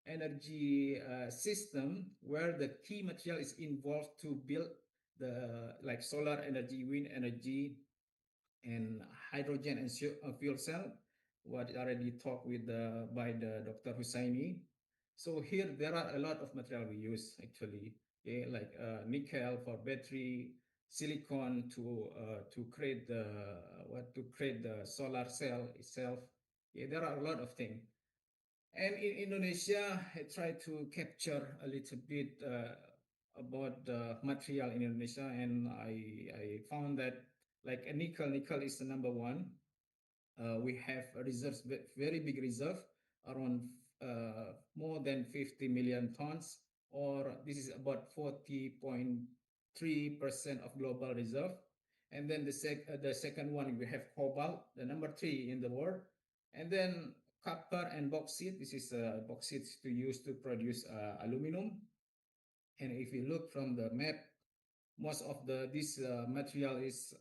energy system where the key material is involved to build the like solar energy, wind energy, and hydrogen and fuel cell. What already talked with by the Dr. Hussaini. So here there are a lot of material we use actually, okay, like nickel for battery, silicon to create the to create the solar cell itself. Okay, there are a lot of things. And in Indonesia, I try to capture a little bit about the material in Indonesia, and I found that like a nickel is the number one. We have a reserves, very big reserve, around more than 50 million tons, or this is about 40.3% of global reserve. And then the second one, we have cobalt, the number three in the world. And then copper and bauxite, this is bauxite to use to produce aluminum. And if you look from the map, most of this material is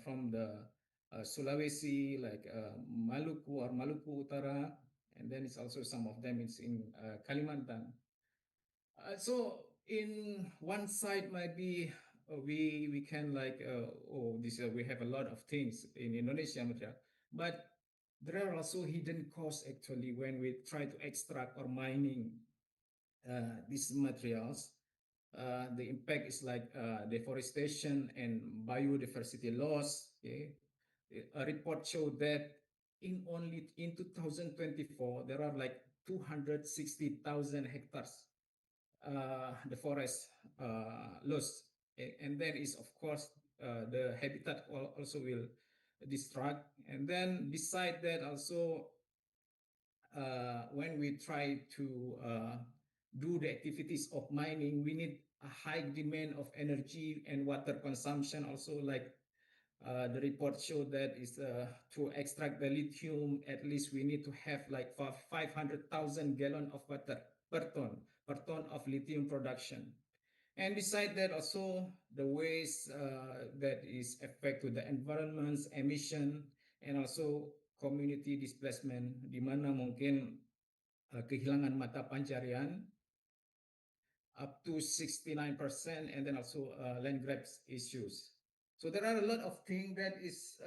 from the Sulawesi, like Maluku or Maluku Utara, and then it's also some of them is in Kalimantan. So in one side might be we can like oh this we have a lot of things in Indonesia material, but there are also hidden costs actually when we try to extract or mining these materials. The impact is like deforestation and biodiversity loss. Okay? A report showed that in only in 2024 there are like 260,000 hectares the forest lost. Okay? And then is of course the habitat also will destruct. And then beside that also when we try to do the activities of mining, we need a high demand of energy and water consumption. Also, like the report showed that is to extract the lithium, at least we need to have like 500,000 gallon of water per ton of lithium production. And beside that, also the waste that is affect to the environment's emission and also community displacement, di mana mungkin kehilangan mata pencarian up to 69%, and then also land grabs issues. So there are a lot of things that is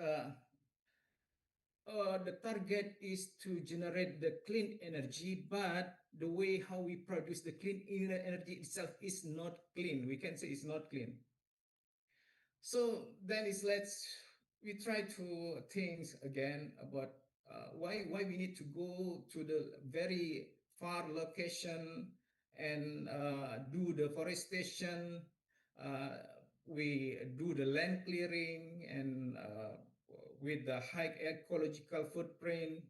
the target is to generate the clean energy, but the way how we produce the clean energy itself is not clean. We can say it's not clean. So then is let's we try to think again about why we need to go to the very far location and do the forestation. Uh, we do the land clearing and with the high ecological footprint.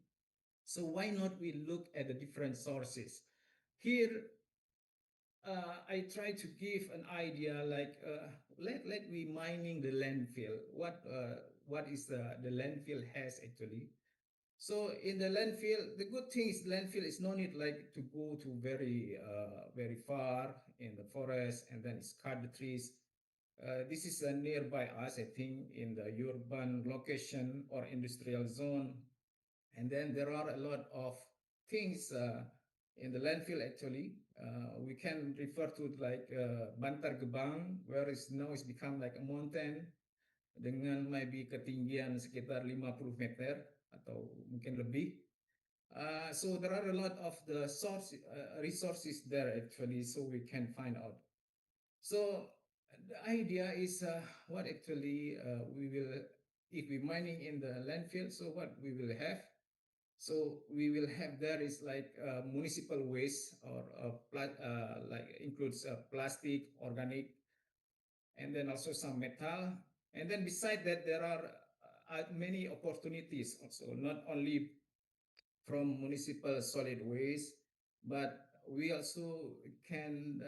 So why not we look at the different sources? Here I try to give an idea like let we mining the landfill. What is the landfill has actually? So in the landfill, the good thing is landfill is no need like to go to very far in the forest and then cut the trees. This is nearby us, I think, in the urban location or industrial zone. And then there are a lot of things in the landfill actually. We can refer to like Bantar Gebang, where it's now it's become like a mountain dengan maybe ketinggian sekitar 50 meter atau mungkin lebih. So there are a lot of the resources there actually, so we can find out. So the idea is what actually we will, if we mining in the landfill, so what we will have. So we will have there is like municipal waste or like includes plastic, organic, and then also some metal. And then beside that, there are many opportunities also, not only from municipal solid waste, but we also can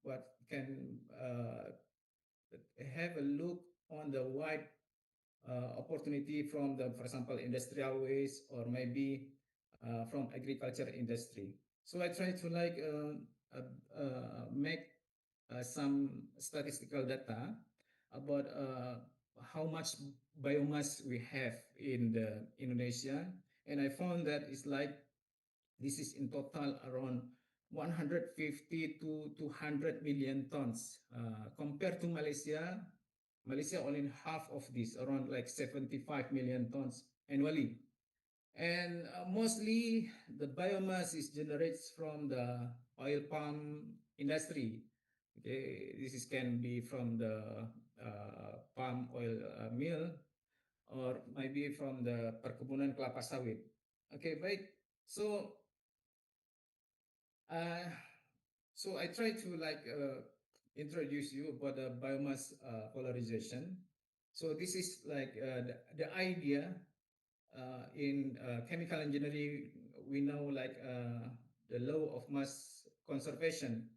what can have a look on the wide opportunity from the, for example, industrial waste or maybe from agriculture industry. So I try to like make some statistical data about how much biomass we have in the Indonesia, and I found that it's like this is in total around 150 to 200 million tons. Compared to Malaysia, Malaysia only half of this, around like 75 million tons annually. And mostly the biomass is generated from the oil palm industry. Okay, can be from the palm oil mill or maybe from the perkebunan kelapa sawit. Okay, baik. Uh, so I try to like introduce you about the biomass polarization. So this is like the idea in chemical engineering. We know like the law of mass conservation.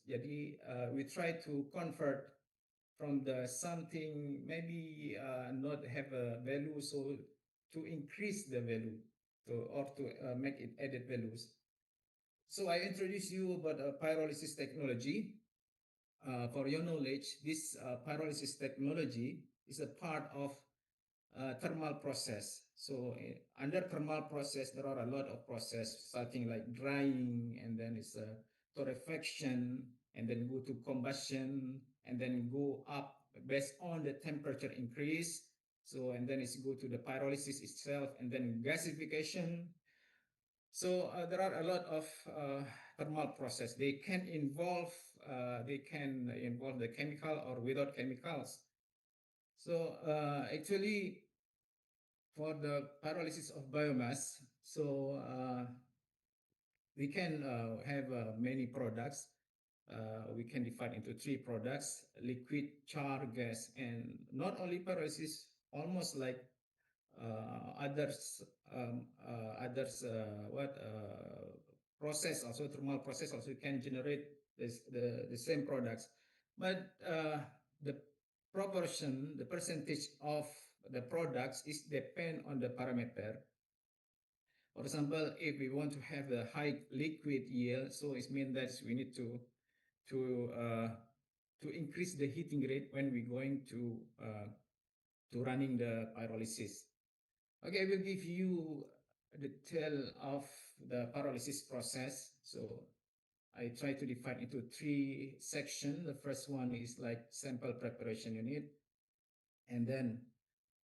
Jadi we try to convert from the something maybe not have a value, so to increase the value or to make it added values. So I introduce you about pyrolysis technology. For your knowledge, this pyrolysis technology is a part of thermal process. So under thermal process, there are a lot of process, starting like drying, and then it's a torrefaction, and then go to combustion, and then go up based on the temperature increase. So and then it's go to the pyrolysis itself, and then gasification. So there are a lot of thermal process. They can involve the chemical or without chemicals. So actually, for the pyrolysis of biomass, so we can have many products. We can divide into three products: liquid, char, gas, and not only pyrolysis, almost like others what process also thermal process also can generate the same products, but the proportion, the percentage of the products is depend on the parameter. For example, if we want to have the high liquid yield, so it means that we need to uh, to increase the heating rate when we're going to running the pyrolysis. Okay, I will give you a detail of the pyrolysis process. So I try to divide into three sections. The first one is like sample preparation unit, and then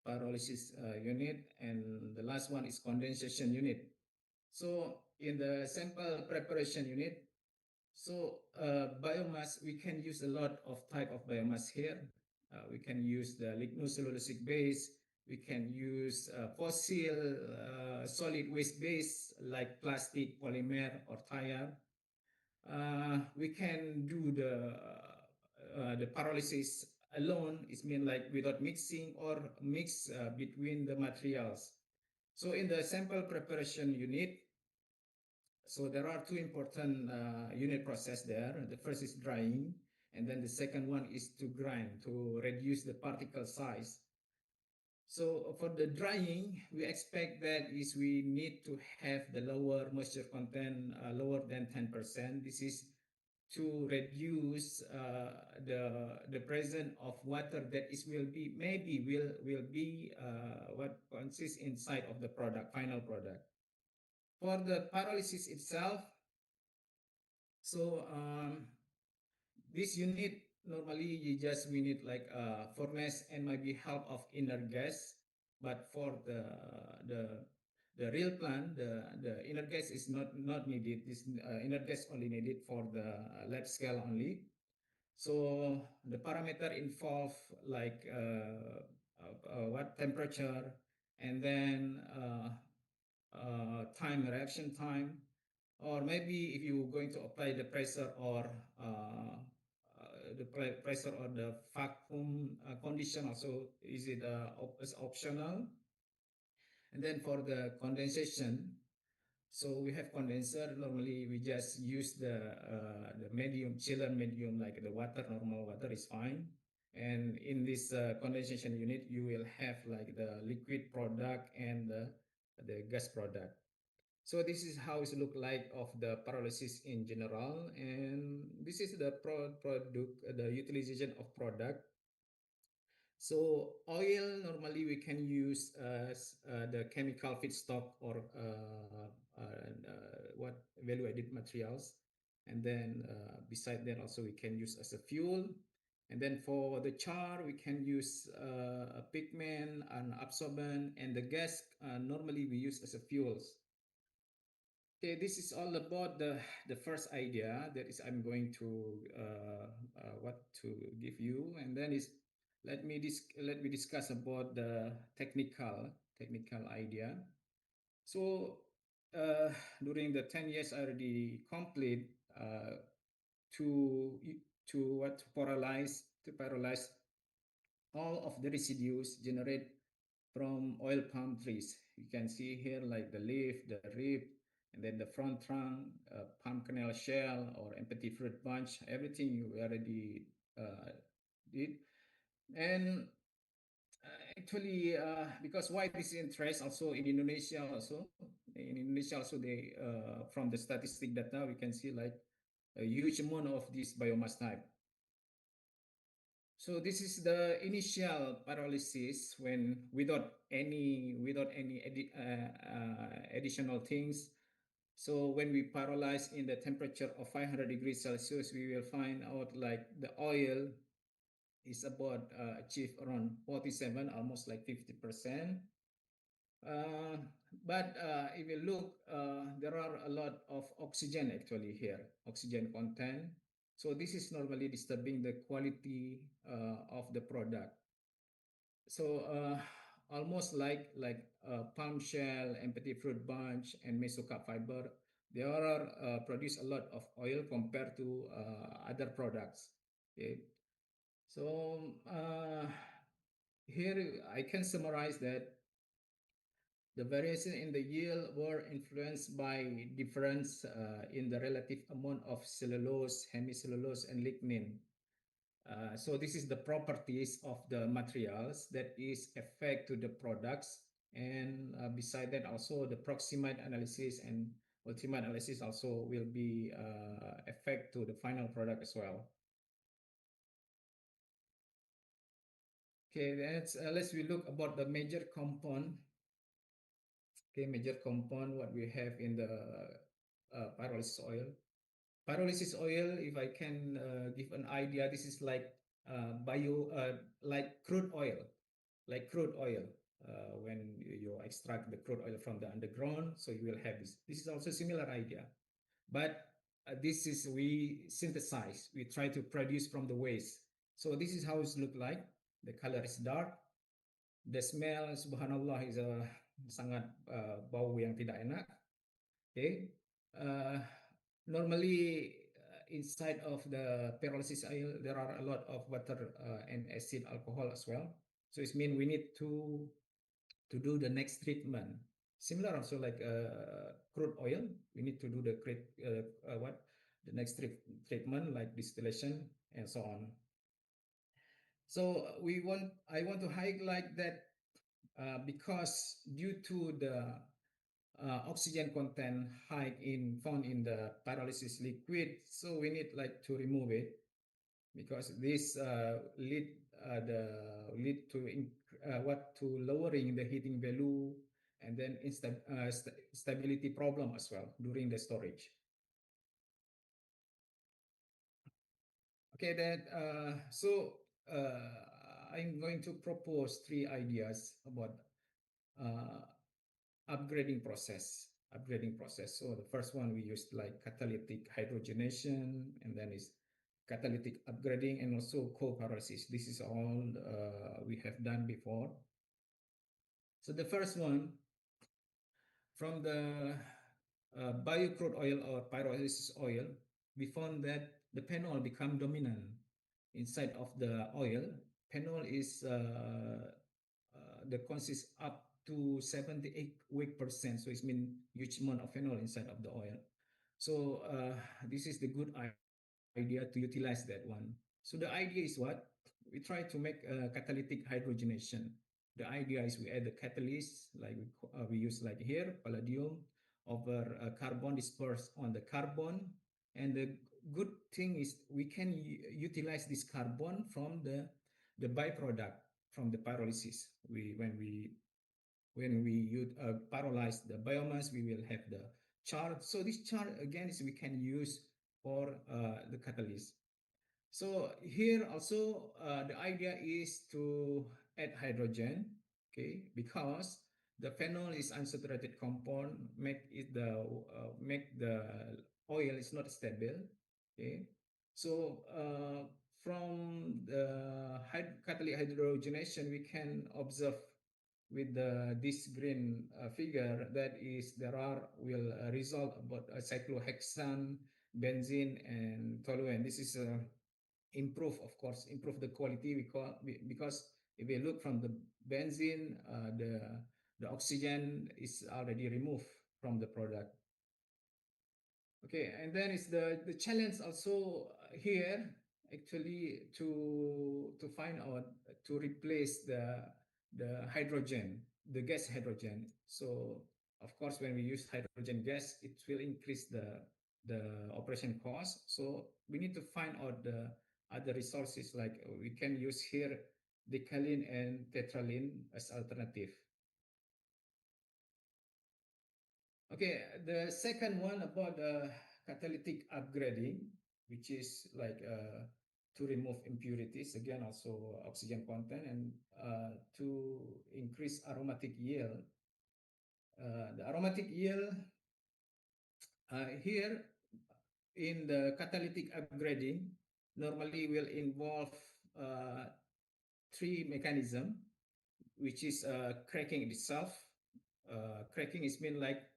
pyrolysis unit, and the last one is condensation unit. So in the sample preparation unit, so biomass, we can use a lot of type of biomass here. We can use the lignocellulosic base. We can use fossil solid waste base like plastic, polymer, or tire. We can do the pyrolysis alone. It means like without mixing or mix between the materials. So in the sample preparation unit, so there are two important unit process there. The first is drying, and then the second one is to grind to reduce the particle size. So for the drying, we expect that is we need to have the lower moisture content, lower than 10%. This is to reduce the presence of water that is will be maybe will be what consists inside of the product, final product. For the pyrolysis itself, so this unit normally we need like a furnace and maybe help of inner gas, but for the real plant, the inner gas is not needed. This inner gas only needed for the lab scale only. So the parameter involve like what temperature, and then time, reaction time, or maybe if you're going to apply the pressure or the pressure or the vacuum condition also, is it is optional. And then for the condensation, so we have condenser. Normally we just use the medium, chiller medium, like the water, normal water is fine. And in this condensation unit, you will have like the liquid product and the gas product. So this is how it look like of the pyrolysis in general, and this is the product, the utilization of product. So oil normally we can use as the chemical feedstock or what value-added materials, and then beside that also we can use as a fuel. And then for the char, we can use a pigment, an absorbent, and the gas normally we use as a fuels. Okay, this is all about the first idea that is I'm going to what to give you, and then is let me discuss about the technical idea. So during the 10 years I already complete to what to pyrolyze all of the residues generate from oil palm trees. You can see here like the leaf, the rib, and then the front trunk, palm kernel shell or empty fruit bunch, everything you already did. And actually, because why this interest also in Indonesia also, they from the statistic data we can see like a huge amount of this biomass type. So this is the initial pyrolysis when without any additional things. So when we pyrolyze in the temperature of 500 degrees Celsius, we will find out like the oil is about achieve around 47, almost like 50%. But if you look, there are a lot of oxygen actually here, oxygen content. So this is normally disturbing the quality of the product. So almost like palm shell, empty fruit bunch, and mesocarp fiber, they are produce a lot of oil compared to other products. Okay, so here I can summarize that the variation in the yield were influenced by difference in the relative amount of cellulose, hemicellulose, and lignin. So this is the properties of the materials that is affect to the products, and beside that also the proximate analysis and ultimate analysis also will be affect to the final product as well. Okay, let's we look about the major compound. Okay, major compound what we have in the pyrolysis oil. Pyrolysis oil, if I can give an idea, this is like like crude oil. like crude oil. When you extract the crude oil from the underground, so you will have this. This is also similar idea, but this is we synthesize. We try to produce from the waste. So this is how it look like. The color is dark. The smell, subhanallah, is a sangat bau yang tidak enak. Okay. Uh, Normally, inside of the pyrolysis oil, there are a lot of water and acid alcohol as well. So it means we need to do the next treatment. Similar also like crude oil, we need to do the the next treatment like distillation and so on. So I want to highlight that because due to the oxygen content high found in the pyrolysis liquid, so we need like to remove it because this lead to to lowering the heating value and then stability problem as well during the storage. Okay, that I'm going to propose 3 ideas about uh, upgrading process. So the first one we used like catalytic hydrogenation, and then is catalytic upgrading, and also co-pyrolysis. This is all we have done before. So the first one, from the biocrude oil or pyrolysis oil, we found that the phenol become dominant inside of the oil. Phenol is the consists up to 78%. So it's mean huge amount of phenol inside of the oil. So this is the good idea to utilize that one. So the idea is what? We try to make a catalytic hydrogenation. The idea is we add the catalyst, like we use like here, palladium over carbon dispersed on the carbon. And the good thing is we can utilize this carbon from the byproduct from the pyrolysis. When we pyrolyze the biomass, we will have the char. So this char again is we can use for the catalyst. So here also the idea is to add hydrogen, okay, because the phenol is unsaturated compound, make the oil is not stable, okay. So from the catalytic hydrogenation, we can observe with this green figure that is there will result about cyclohexane, benzene, and toluene. This is improve, of course, improve the quality because if we look from the benzene, the oxygen is already removed from the product. Okay, and then it's the challenge also here actually to find out to replace the hydrogen, the gas hydrogen. So of course, when we use hydrogen gas, it will increase the operation cost. So we need to find out the other resources, like we can use here decalin and tetralin as alternative. Okay, the second one about catalytic upgrading, which is like to remove impurities, again also oxygen content, and to increase aromatic yield. The aromatic yield here in the catalytic upgrading normally will involve 3 mechanisms, which is cracking itself. Cracking is mean like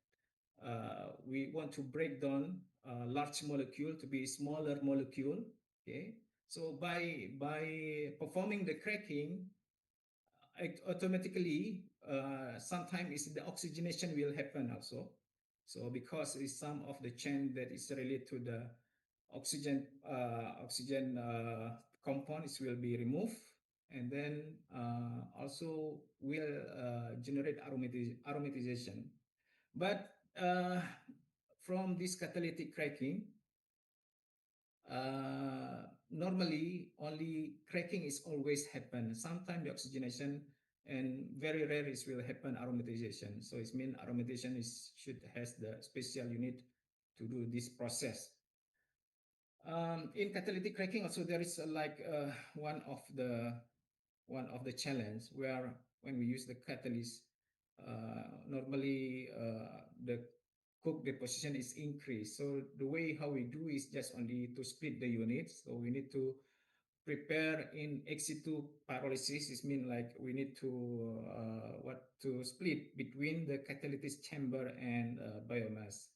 we want to break down a large molecule to be smaller molecule. Okay, so by performing the cracking, automatically sometimes the oxygenation will happen also. So because it's some of the chain that is related to the oxygen compounds will be removed, and then also will generate aromatization. But from this catalytic cracking, normally only cracking is always happen. Sometimes the oxygenation, and very rare it will happen aromatization. So it means aromatization should has the special unit to do this process. In catalytic cracking also there is one of the one of the challenge where when we use the catalyst, normally the coke deposition is increased. So the way how we do is just only to split the units. So we need to prepare in ex situ pyrolysis. It means like we need to what to split between the catalytic chamber and biomass.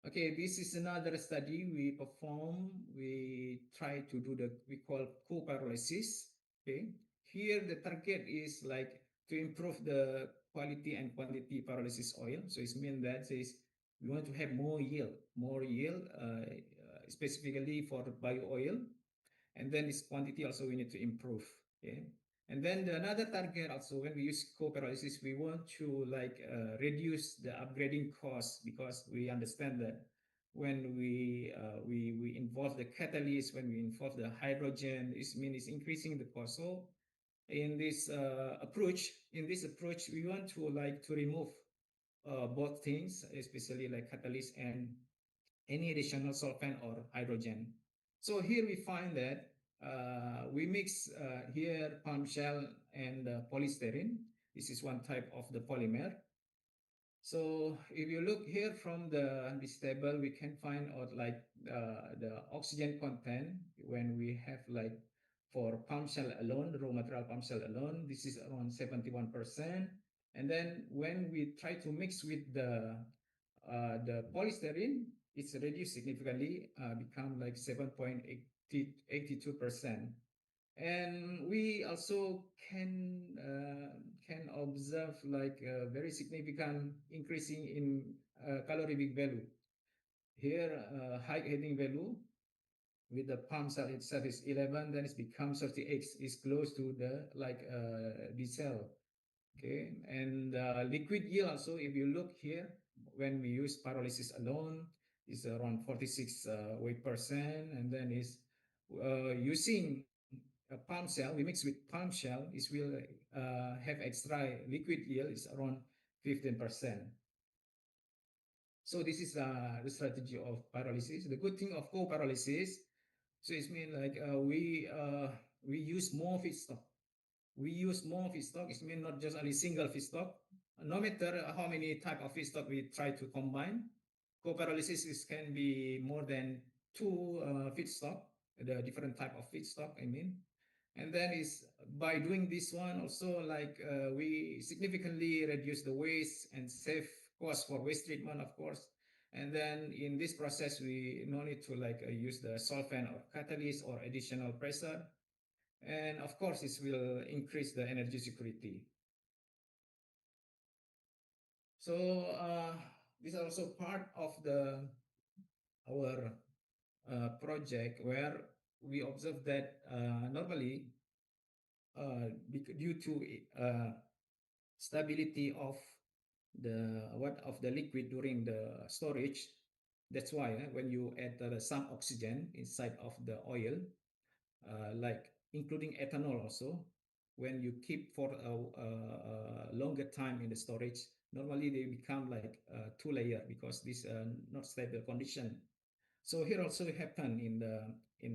Okay, this is another study we perform. We try to do the we call co-pyrolysis. Okay, here the target is like to improve the quality and quantity pyrolysis oil. So it means that is we want to have more yield, specifically for bio oil, and then its quantity also we need to improve. Okay, and then another target also when we use co-pyrolysis, we want to like reduce the upgrading cost because we understand that when we involve the catalyst, when we involve the hydrogen, it means it's increasing the cost. So in this approach, we want to like to remove both things, especially like catalyst and any additional solvent or hydrogen. So here we find that we mix here palm shell and polystyrene. This is one type of the polymer. So if you look here from this table, we can find out like the oxygen content when we have like for palm shell alone, raw material palm shell alone, this is around 71%. And then when we try to mix with the polystyrene, it's reduced significantly, become like 7.82%. And we also can observe like a very significant increasing in calorific value. Here, high heading value with the palm cell itself is 11, then it becomes 38, is close to the like cell. Okay, and liquid yield also, if you look here, when we use pyrolysis alone, is around 46 weight percent, and then is using a palm shell, we mix with palm shell, it will have extra liquid yield is around 15%. So this is the strategy of pyrolysis. The good thing of co-pyrolysis, so it means like we use more feedstock. We use more feedstock. It means not just only single feedstock. No matter how many type of feedstock we try to combine, co-pyrolysis can be more than two feedstock, the different type of feedstock. I mean, and then is by doing this one also like we significantly reduce the waste and save cost for waste treatment, of course. And then in this process, we no need to like use the solvent or catalyst or additional pressure. And of course, this will increase the energy security. So this is also part of our project where we observe that normally due to stability of the liquid during the storage, that's why when you add some oxygen inside of the oil, like including ethanol also, when you keep for a longer time in the storage, normally they become like two layer because this not stable condition. So here also happen in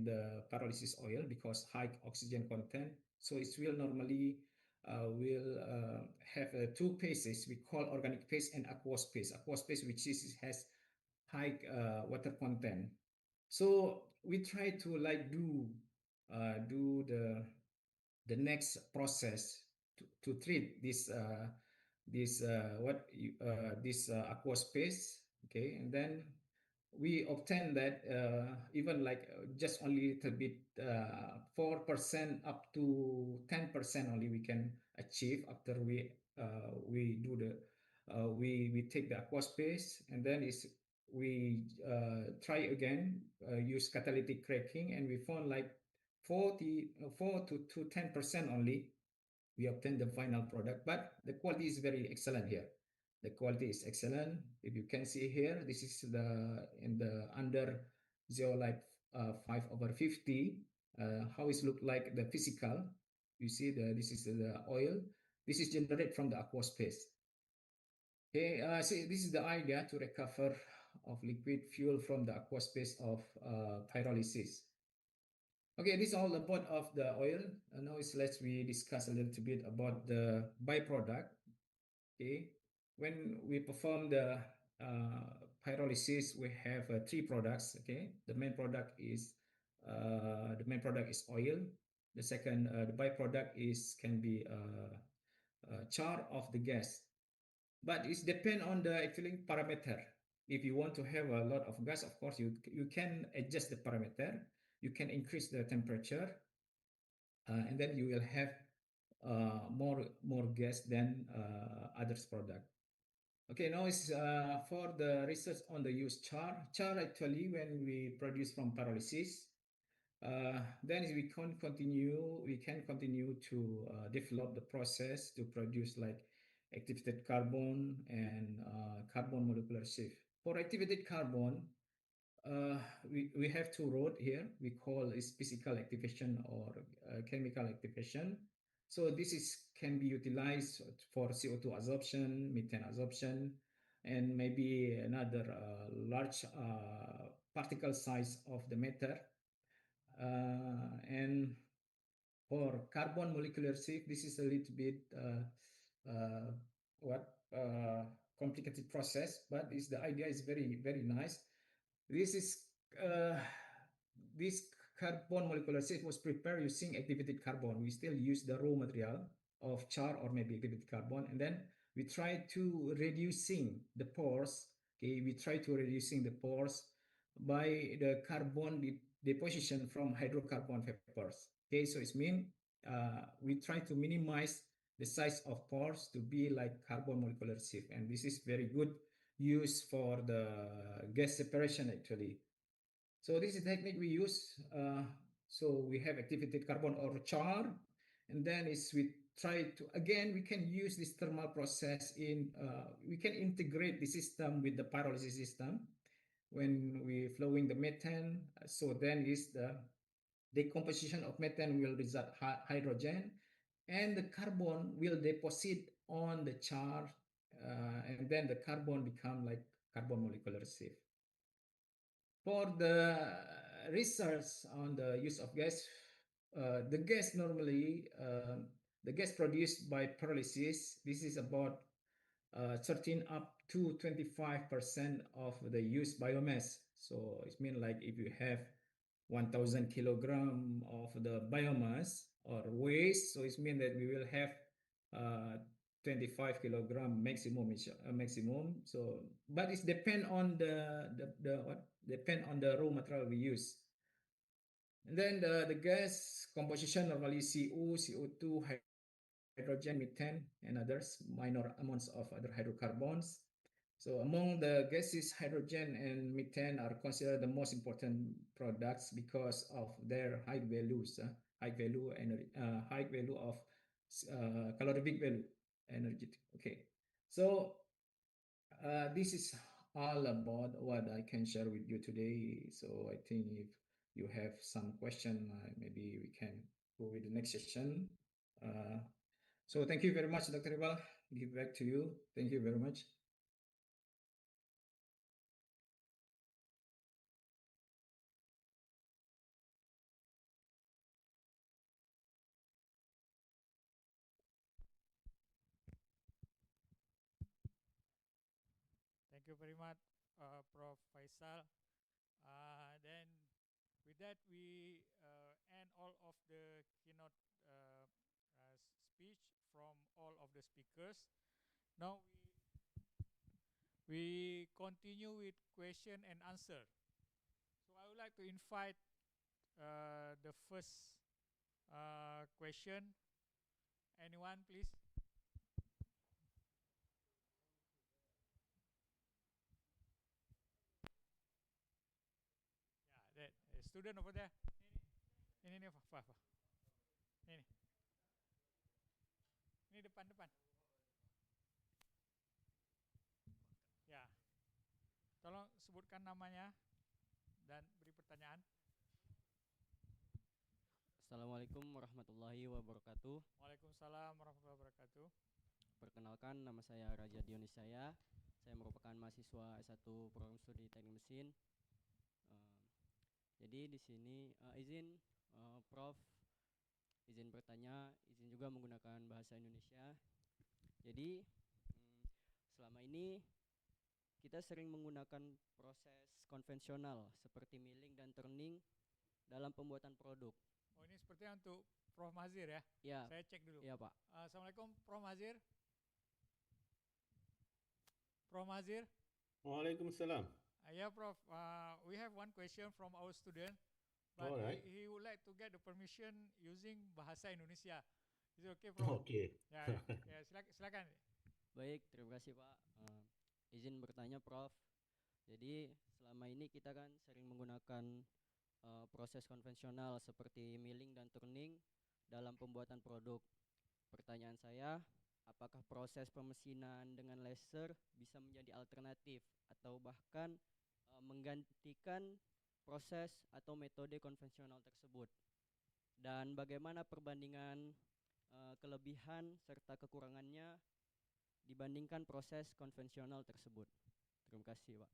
the pyrolysis oil because high oxygen content. So it will normally will have two phases we call organic phase and aqueous phase. Aqueous phase which has high water content. So we try to like do the next process to treat this aqueous phase. Okay, and then we obtain that even like just only a little bit 4% up to 10% only we can achieve after we do the we take the aqueous phase, and then is we try again use catalytic cracking, and we found like 4 to 10% only we obtain the final product, but the quality is very excellent here. The quality is excellent. If you can see here, this is the in the under zeolite 5/50. How it look like the physical. You see this is the oil. This is generated from the aqueous phase. Okay, see this is the idea to recover of liquid fuel from the aqueous phase of pyrolysis. Okay, this is all about of the oil. Now let's we discuss a little bit about the byproduct. Okay, when we perform the pyrolysis, we have three products. Okay, the main product is oil. The second, the byproduct is can be char of the gas, but it depend on the actually parameter. If you want to have a lot of gas, of course you can adjust the parameter. You can increase the temperature, and then you will have more gas than others product. Okay, now is for the research on the use char. Char actually when we produce from pyrolysis, then we can continue to develop the process to produce like activated carbon and carbon molecular sieve. For activated carbon, we have two road here. We call is physical activation or chemical activation. So this is can be utilized for CO2 absorption, methane absorption, and maybe another large particle size of the matter. And for carbon molecular sieve, this is a little bit what complicated process, but is the idea is very nice. This is uh, this carbon molecular sieve was prepared using activated carbon. We still use the raw material of char or maybe activated carbon, and then we try to reducing the pores. Okay, we try to reducing the pores by the carbon deposition from hydrocarbon vapors. Okay, so it means we try to minimize the size of pores to be like carbon molecular sieve, and this is very good use for the gas separation actually. So this is the technique we use. So we have activated carbon or char, and then is we try to again we can use this thermal process in we can integrate the system with the pyrolysis system when we flowing the methane. So then is the decomposition of methane will result hydrogen, and the carbon will deposit on the char, and then the carbon become like carbon molecular sieve. For the research on the use of gas, the gas normally the gas produced by pyrolysis, this is about 13 up to 25% of the used biomass. So it means like if you have 1,000 kilogram of the biomass or waste, so it means that we will have 25 kilogram maximum. So, but it depend on the what depend on the raw material we use. And then the gas composition normally CO, CO2, hydrogen, methane, and others minor amounts of other hydrocarbons. So among the gases, hydrogen and methane are considered the most important products because of their high values, high value energy, high value of calorific value, energy. Okay, so this is all about what I can share with you today. So I think if you have some question, maybe we can go with the next session. So thank you very much, Dr. Iqbal. Give back to you. Thank you very much. Thank you very much, Prof. Faisal. Then with that, we end all of the keynote speech from all of the speakers. Now we continue with question and answer. So I would like to invite the first question. Anyone, please? Yeah, that student over there. Ini apa? Ini. Ini depan. Ya. Tolong sebutkan namanya dan beri pertanyaan. Assalamualaikum warahmatullahi wabarakatuh. Waalaikumsalam warahmatullahi wabarakatuh. Perkenalkan, nama saya Raja Dionisaya. Saya merupakan mahasiswa S1 Program Studi Teknik Mesin. Jadi di sini izin Prof, izin bertanya, izin juga menggunakan bahasa Indonesia. Jadi, selama ini kita sering menggunakan proses konvensional seperti milling dan turning dalam pembuatan produk. Oh, ini sepertinya untuk Prof Mazir ya? Ya. Saya cek dulu. Iya, Pak. Assalamualaikum Prof Mazir. Prof Mazir. Waalaikumsalam. Yeah, Prof. We have one question from our student, but Alright. he would like to get the permission using bahasa Indonesia. Is it okay, Prof? Okay. Ya, silakan. Baik, terima kasih Pak. Izin bertanya Prof. Jadi selama ini kita kan sering menggunakan proses konvensional seperti milling dan turning dalam pembuatan produk. Pertanyaan saya, apakah proses pemesinan dengan laser bisa menjadi alternatif atau bahkan menggantikan proses atau metode konvensional tersebut? Dan bagaimana perbandingan kelebihan serta kekurangannya dibandingkan proses konvensional tersebut? Terima kasih, Pak.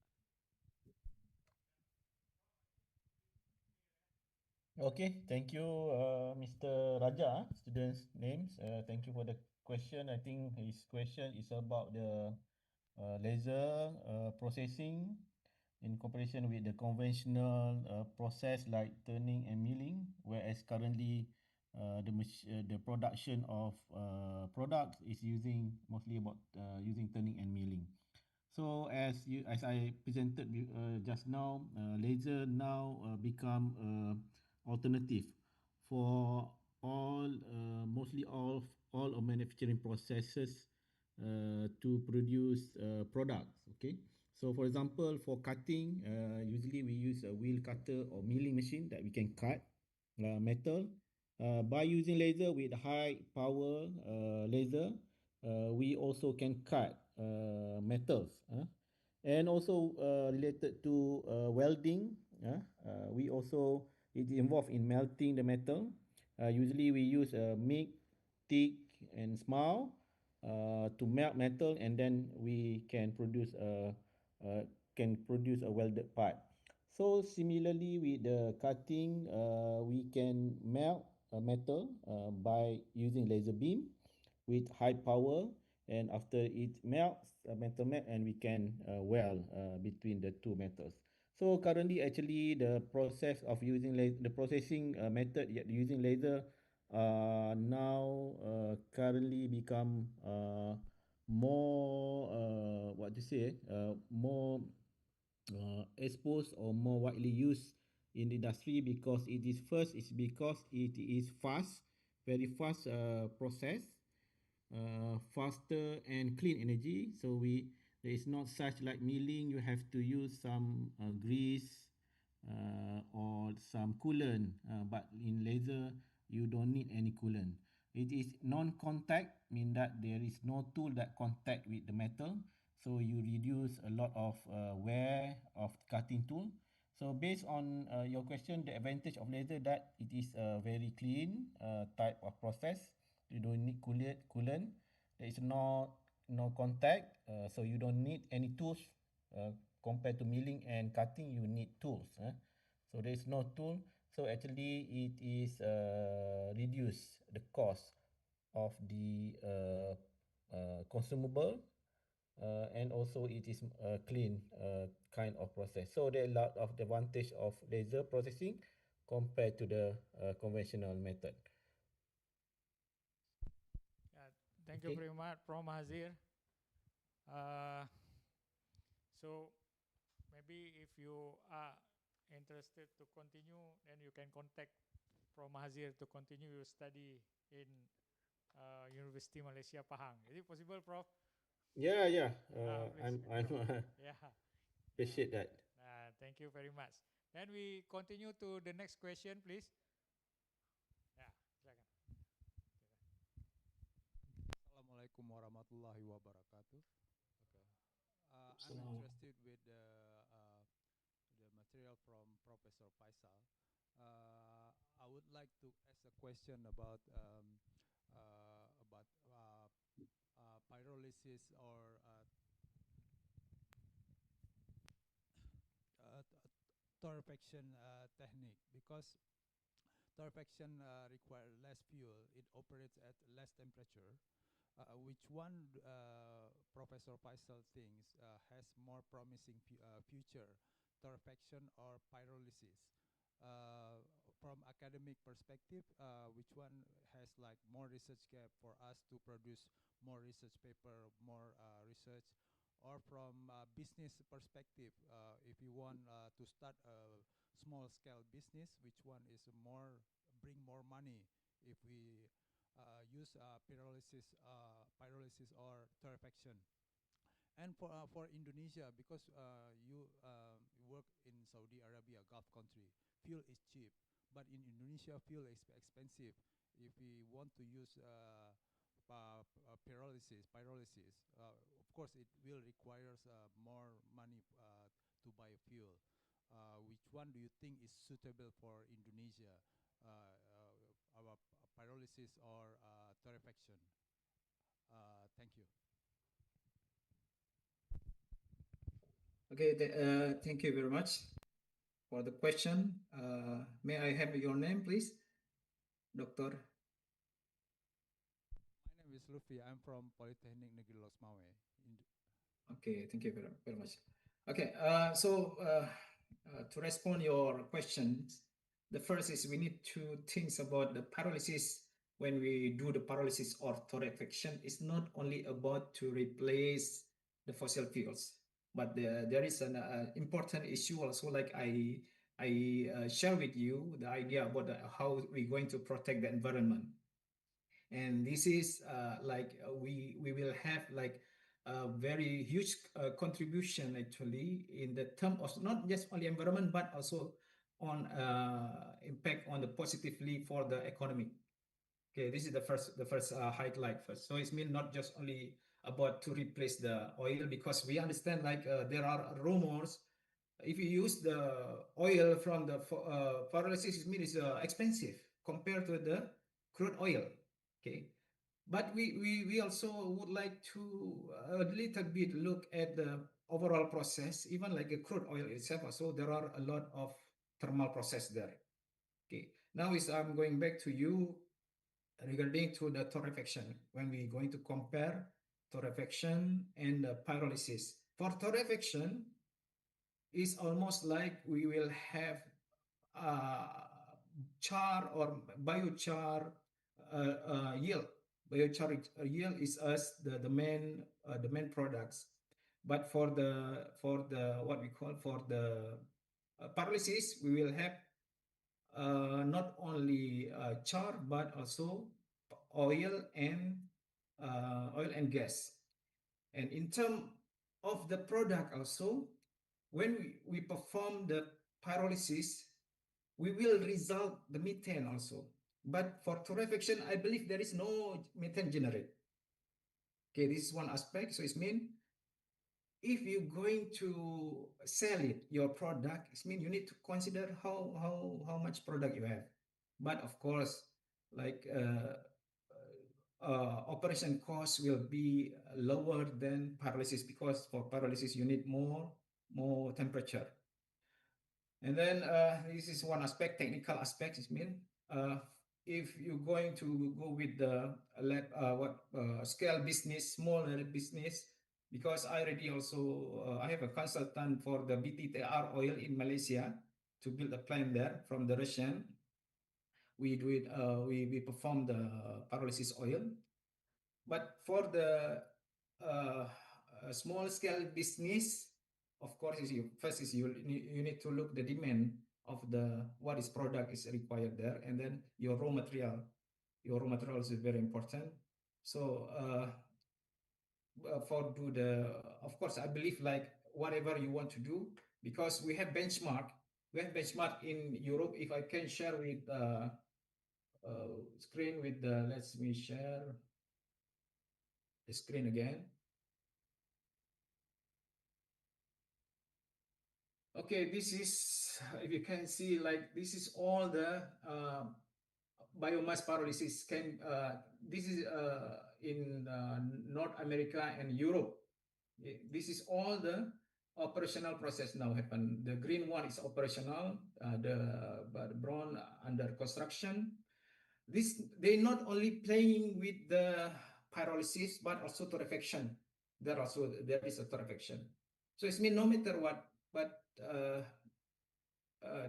Okay, thank you, Mr. Raja. Students' names. Thank you for the question. I think his question is about the laser processing in comparison with the conventional process like turning and milling, whereas currently the production of products is using mostly about using turning and milling. So as I presented just now, laser now become alternative for all mostly all of manufacturing processes to produce products. Okay, so for example, for cutting, usually we use a wheel cutter or milling machine that we can cut metal. By using laser with high power laser, we also can cut metals. And also related to welding, we also it involved in melting the metal. Usually we use MIG, TIG, and SMAL to melt metal, and then we can produce a welded part. So similarly with the cutting, we can melt metal by using laser beam with high power, and after it melts, metal melt, and we can weld between the two metals. So currently, actually, the process of using the processing method using laser now currently become more what to say more exposed or more widely used in the industry, because it is first is because it is fast, very fast process, faster and clean energy. So there is not such like milling. You have to use some grease or some coolant, but in laser you don't need any coolant. It is non-contact, mean that there is no tool that contact with the metal, so you reduce a lot of wear of cutting tool. So based on your question, the advantage of laser that it is a very clean type of process. You don't need coolant. There is no contact, so you don't need any tools. Compared to milling and cutting, you need tools. So there is no tool. So actually, it is reduce the cost of the consumable, and also it is a clean kind of process. So there are a lot of advantage of laser processing compared to the conventional method. Thank you very much, Prof Mazir. So maybe if you are interested to continue, then you can contact Prof Mazir to continue your study in University Malaysia Pahang. Is it possible, Prof? Yeah. I'm yeah. appreciate that. Thank you very much. Then we continue to the next question, please. Yeah, silakan. Assalamualaikum warahmatullahi wabarakatuh. Okay. I'm interested with the material from Professor Faisal. I would like to ask a question about pyrolysis or torrefaction technique, because torrefaction require less fuel. It operates at less temperature. Which one Professor Faisal thinks has more promising future, torrefaction or pyrolysis? Uh, from academic perspective, which one has like more research gap for us to produce more research paper, more research, or from business perspective, if you want to start a small scale business, which one is more bring more money if we use pyrolysis or torrefaction. And for Indonesia, because you work in Saudi Arabia, Gulf country, fuel is cheap. But in Indonesia, fuel is expensive. If we want to use pyrolysis, of course, it will requires more money to buy fuel. Which one do you think is suitable for Indonesia? Our pyrolysis or torrefaction? Thank you. Okay, thank you very much for the question. May I have your name, please, Doctor? My name is Luffy. I'm from Polytechnic Negeri Losmawe. Okay, thank you very much. Okay, to respond your questions, the first is we need to think about the pyrolysis. When we do the pyrolysis or torrefaction, it's not only about to replace the fossil fuels, but there is an important issue also. Like I share with you the idea about how we're going to protect the environment, and this is we will have like a very huge contribution actually in the term of not just only environment but also on impact on the positively for the economy. Okay, this is the first highlight first. So it's mean not just only about to replace the oil, because we understand like there are rumors if you use the oil from the pyrolysis, it means expensive compared to the crude oil. Okay, but we also would like to a little bit look at the overall process, even like a crude oil itself. Also, there are a lot of thermal process there. Okay, now is I'm going back to you regarding to the torrefaction. When we're going to compare torrefaction and pyrolysis. For torrefaction, is almost like we will have uh, char or biochar yield. Biochar yield is us the main products. But for the what we call for the pyrolysis, we will have not only char but also oil and gas. And in terms of the product also, when we perform the pyrolysis, we will result the methane also. But for torrefaction, I believe there is no methane generated. Okay, this is one aspect. So it means if you're going to sell it, your product, it means you need to consider how much product you have. But of course, like operation cost will be lower than pyrolysis, because for pyrolysis you need more temperature. And then this is one aspect, technical aspect. It means if you're going to go with the scale business, smaller business, because I already also I have a consultant for the BTTR oil in Malaysia to build a plant there from the Russian. We do it. We perform the pyrolysis oil, but for the small scale business, of course, is you first is you need to look the demand of the what is product is required there, and then your raw material. Your raw materials is very important. So for do the of course I believe like whatever you want to do, because we have benchmark. We have benchmark in Europe. If I can share with screen with the let me share the screen again. Okay, this is, if you can see, like this is all the biomass pyrolysis. This is in North America and Europe. This is all the operational process now happen. The green one is operational, the brown under construction. This they not only playing with the pyrolysis but also torrefaction. There is a torrefaction. So it's mean no matter what, but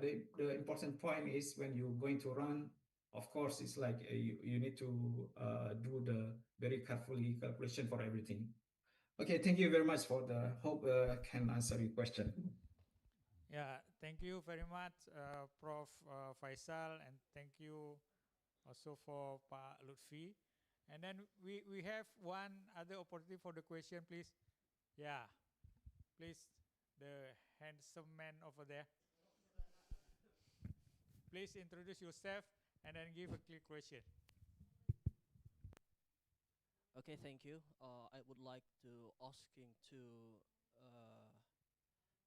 the important point is when you're going to run, of course, it's like you need to do the very carefully calculation for everything. Okay, thank you very much for the hope can answer your question. Yeah, thank you very much, Prof. Faisal, and thank you also for Pak Lutfi. And then we have one other opportunity for the question, please. Yeah, please, the handsome man over there. Please introduce yourself and then give a clear question. Okay, thank you. I would like to asking to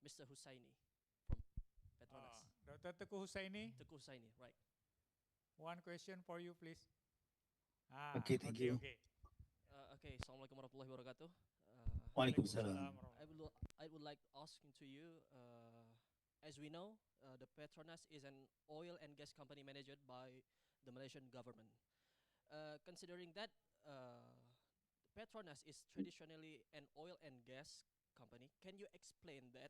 Mr. Hussaini from Petronas. Dr. Teguh Husaini. Teguh Hussaini, right. One question for you, please. Okay, thank you. Okay. Okay, Assalamualaikum warahmatullahi wabarakatuh. Waalaikumsalam. I would like asking to you, as we know, the Petronas is an oil and gas company managed by the Malaysian government. Considering that Petronas is traditionally an oil and gas company, can you explain that?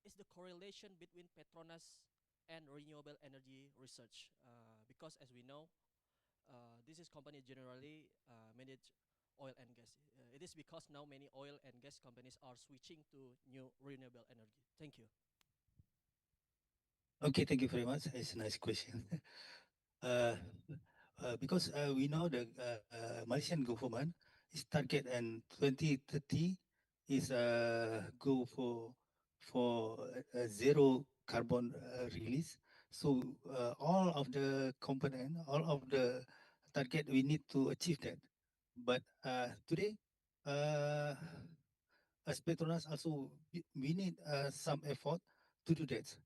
Is the correlation between Petronas and renewable energy research? Because as we know, this is company generally manage oil and gas. It is because now many oil and gas companies are switching to new renewable energy. Thank you. Okay, thank you very much. It's a nice question. uh, because we know the Malaysian government is target in 2030 is go for zero carbon release. So all of the component, all of the target, we need to achieve that. But today, as Petronas also, we need some effort to do that.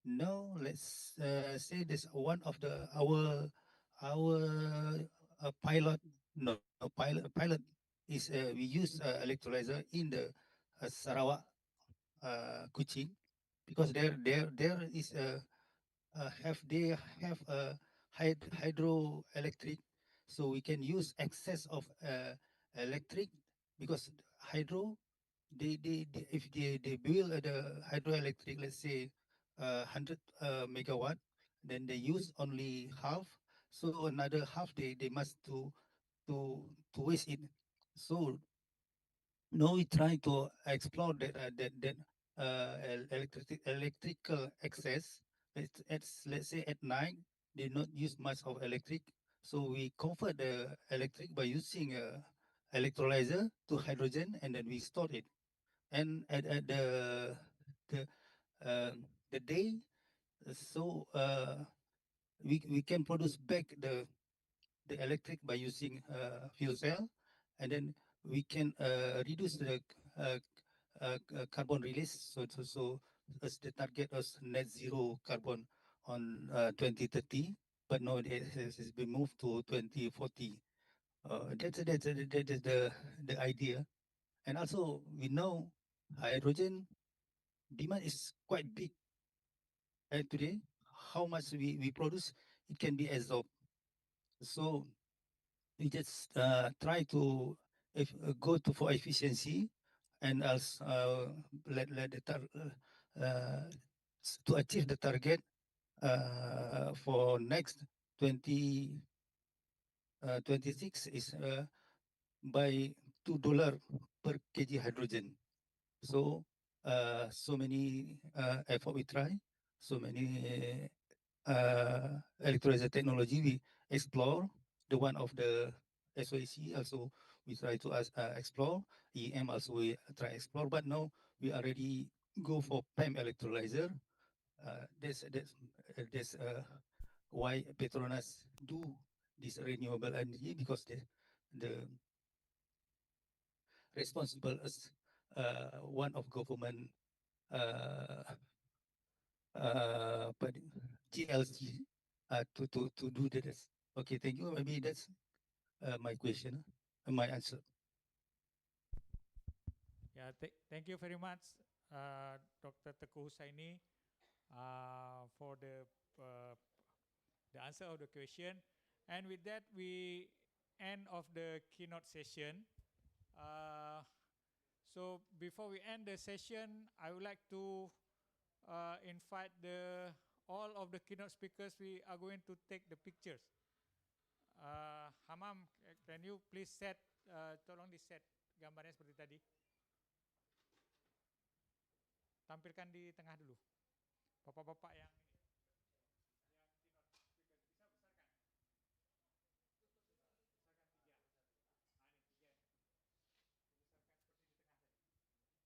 Now let's say this one of the our pilot no pilot is we use electrolyzer in the Sarawak Kuching because there is they have a hydroelectric, so we can use excess of electric because hydro they if they build the hydroelectric, let's say 100 megawatt, then they use only half, so another half they must to waste it. So now we try to explore that electrical excess. Let's say at night they not use much of electric, so we convert the electric by using electrolyzer to hydrogen, and then we store it. And at the the day, so we can produce back the electric by using fuel cell, and then we can reduce the carbon release. So as the target was net zero carbon on 2030, but now it has been moved to 2040. That is the idea. And also we know hydrogen demand is quite big. And today, how much we produce, it can be absorbed. So we just try to go to for efficiency, and as let the to achieve the target for next 2026 is by $2 per kg hydrogen. So so many effort we try, so many electrolyzer technology we explore. The one of the SOEC also we try to explore. EM also we try explore, but now we already go for PEM electrolyzer. That's why Petronas do this renewable energy, because the responsible as one of government uh, but GLG to do this. Okay, thank you. Maybe that's my question, my answer. Yeah, thank you very much, Dr. Teguh Husaini for the answer of the question. And with that, we end of the keynote session. So before we end the session, I would like to invite all of the keynote speakers. We are going to take the pictures. Hamam, can you please set, tolong di set gambarnya seperti tadi. Tampilkan di tengah dulu. Bapak-bapak yang ini. Yang keynote speaker. Bisa besarkan. Besarkan 3. Ini 3 ini. Dibesarkan seperti di tengah tadi.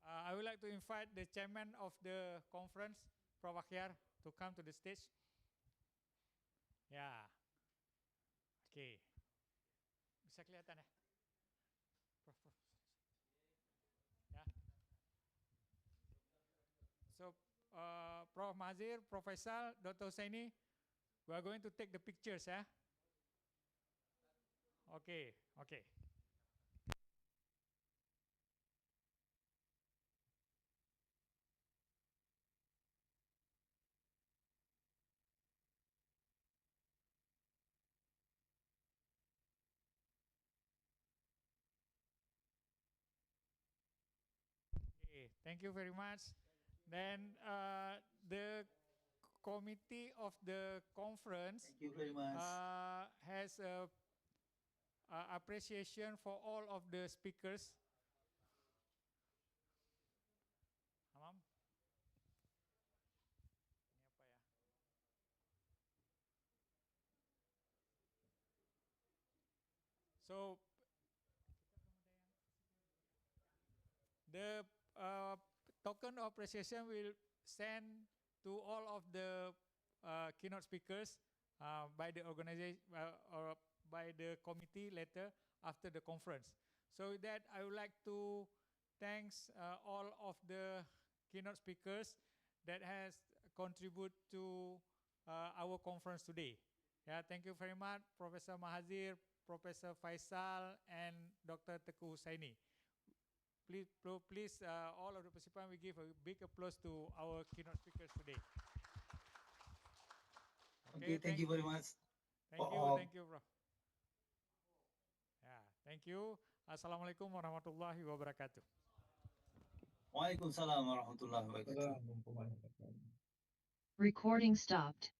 I would like to invite the chairman of the conference, Prof. Akhyar, to come to the stage. Ya. Oke. Bisa kelihatan ya? Prof. Ya. So, Prof. Mazir, Professor, Dr. Husaini, we are going to take the pictures ya. Okay. Okay, thank you very much. Then the committee of the conference Thank you very much. Has appreciation for all of the speakers. Hamam? Ini apa ya? So the token of appreciation will send to all of the keynote speakers by the organization or by the committee later after the conference. So with that, I would like to thanks all of the keynote speakers that has contribute to our conference today. Yeah, thank you very much, Professor Mahazir, Professor Faisal, and Dr. Teguh Husaini. Please, all of the participants, we give a big applause to our keynote speakers today. Okay, thank you very much. Thank you, bro. Yeah, thank you. Assalamualaikum warahmatullahi wabarakatuh. Waalaikumsalam warahmatullahi wabarakatuh. Recording stopped.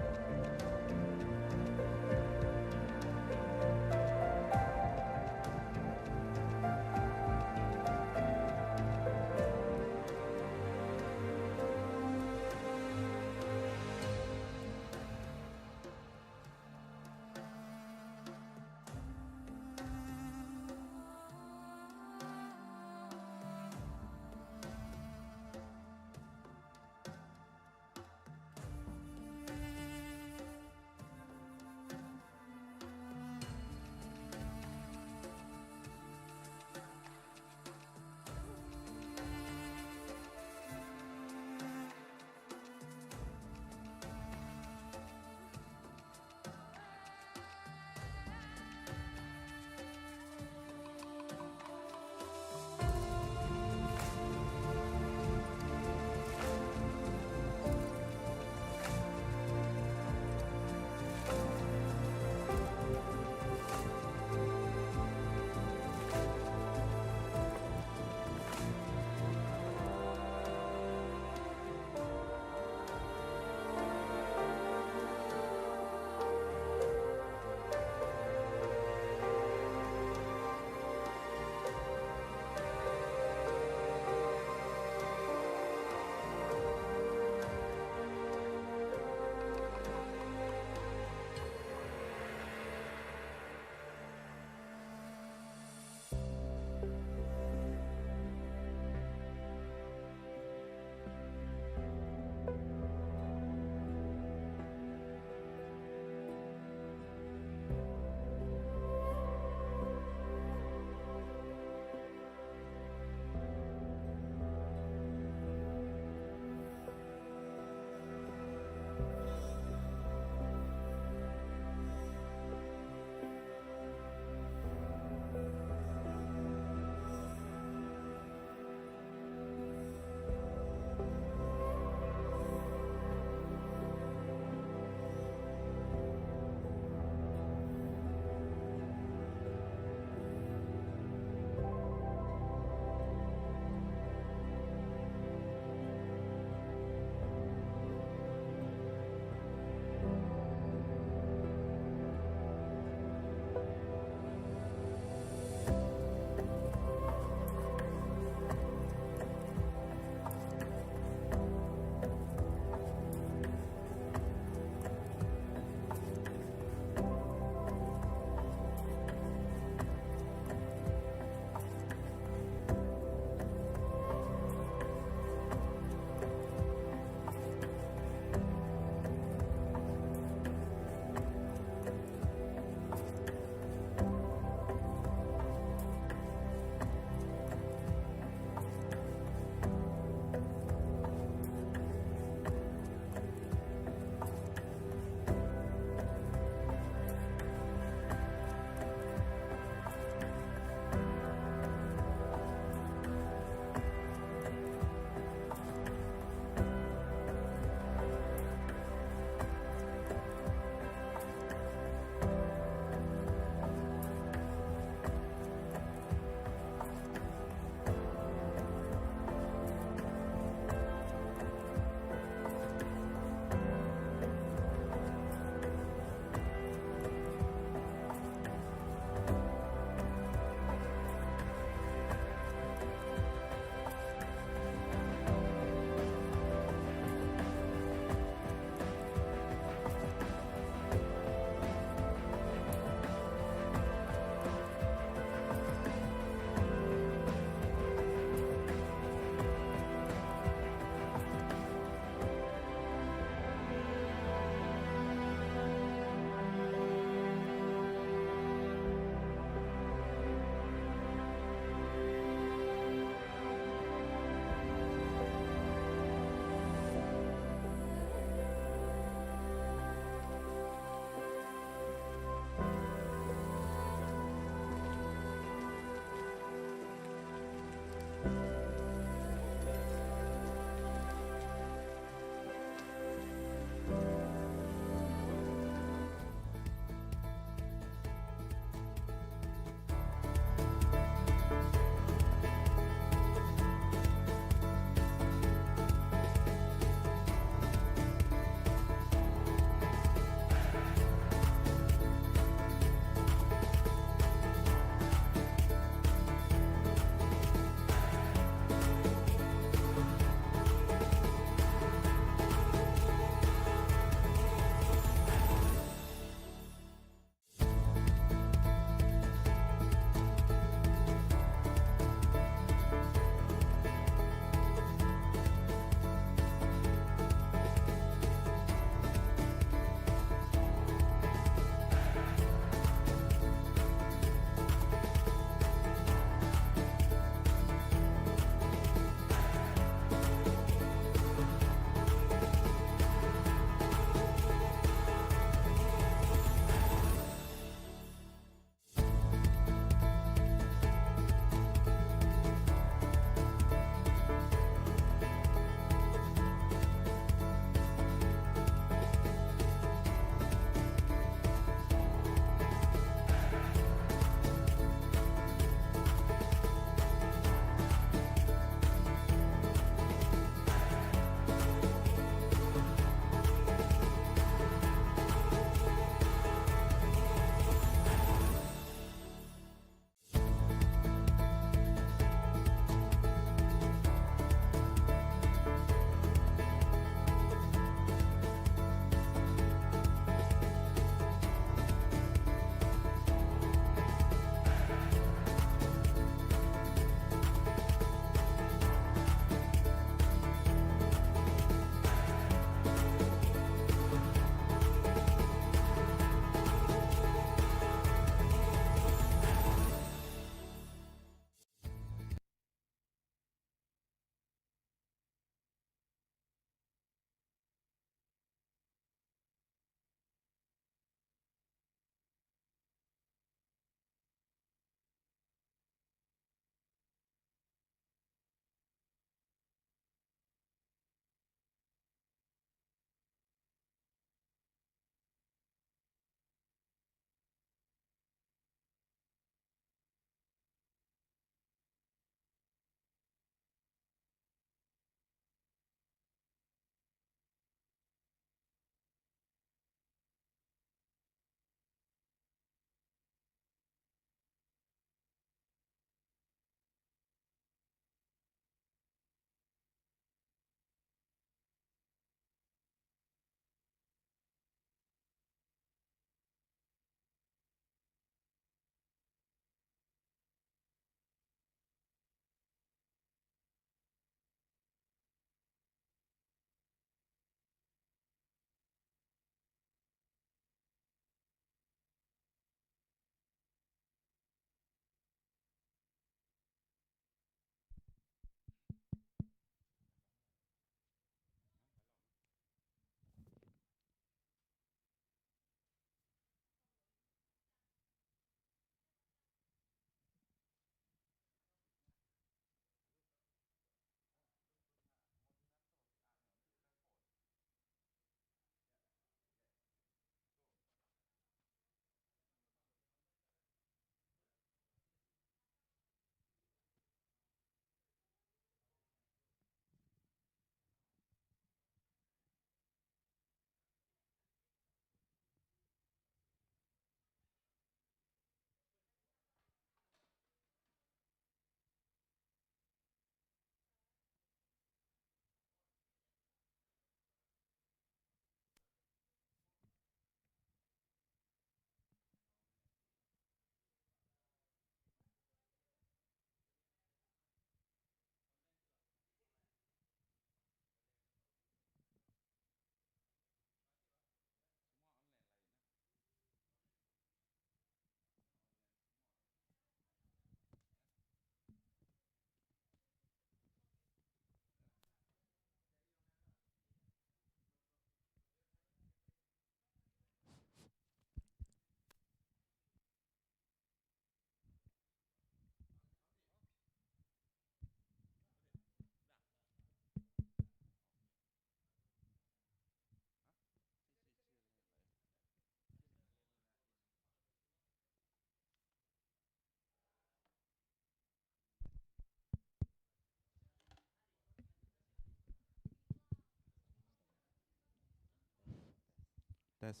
Tes.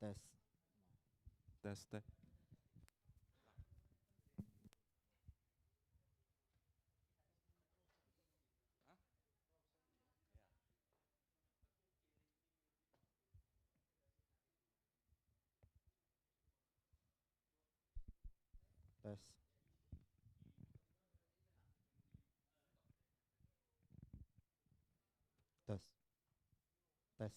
Tes. Tes, tes. Tes. Tes. Tes.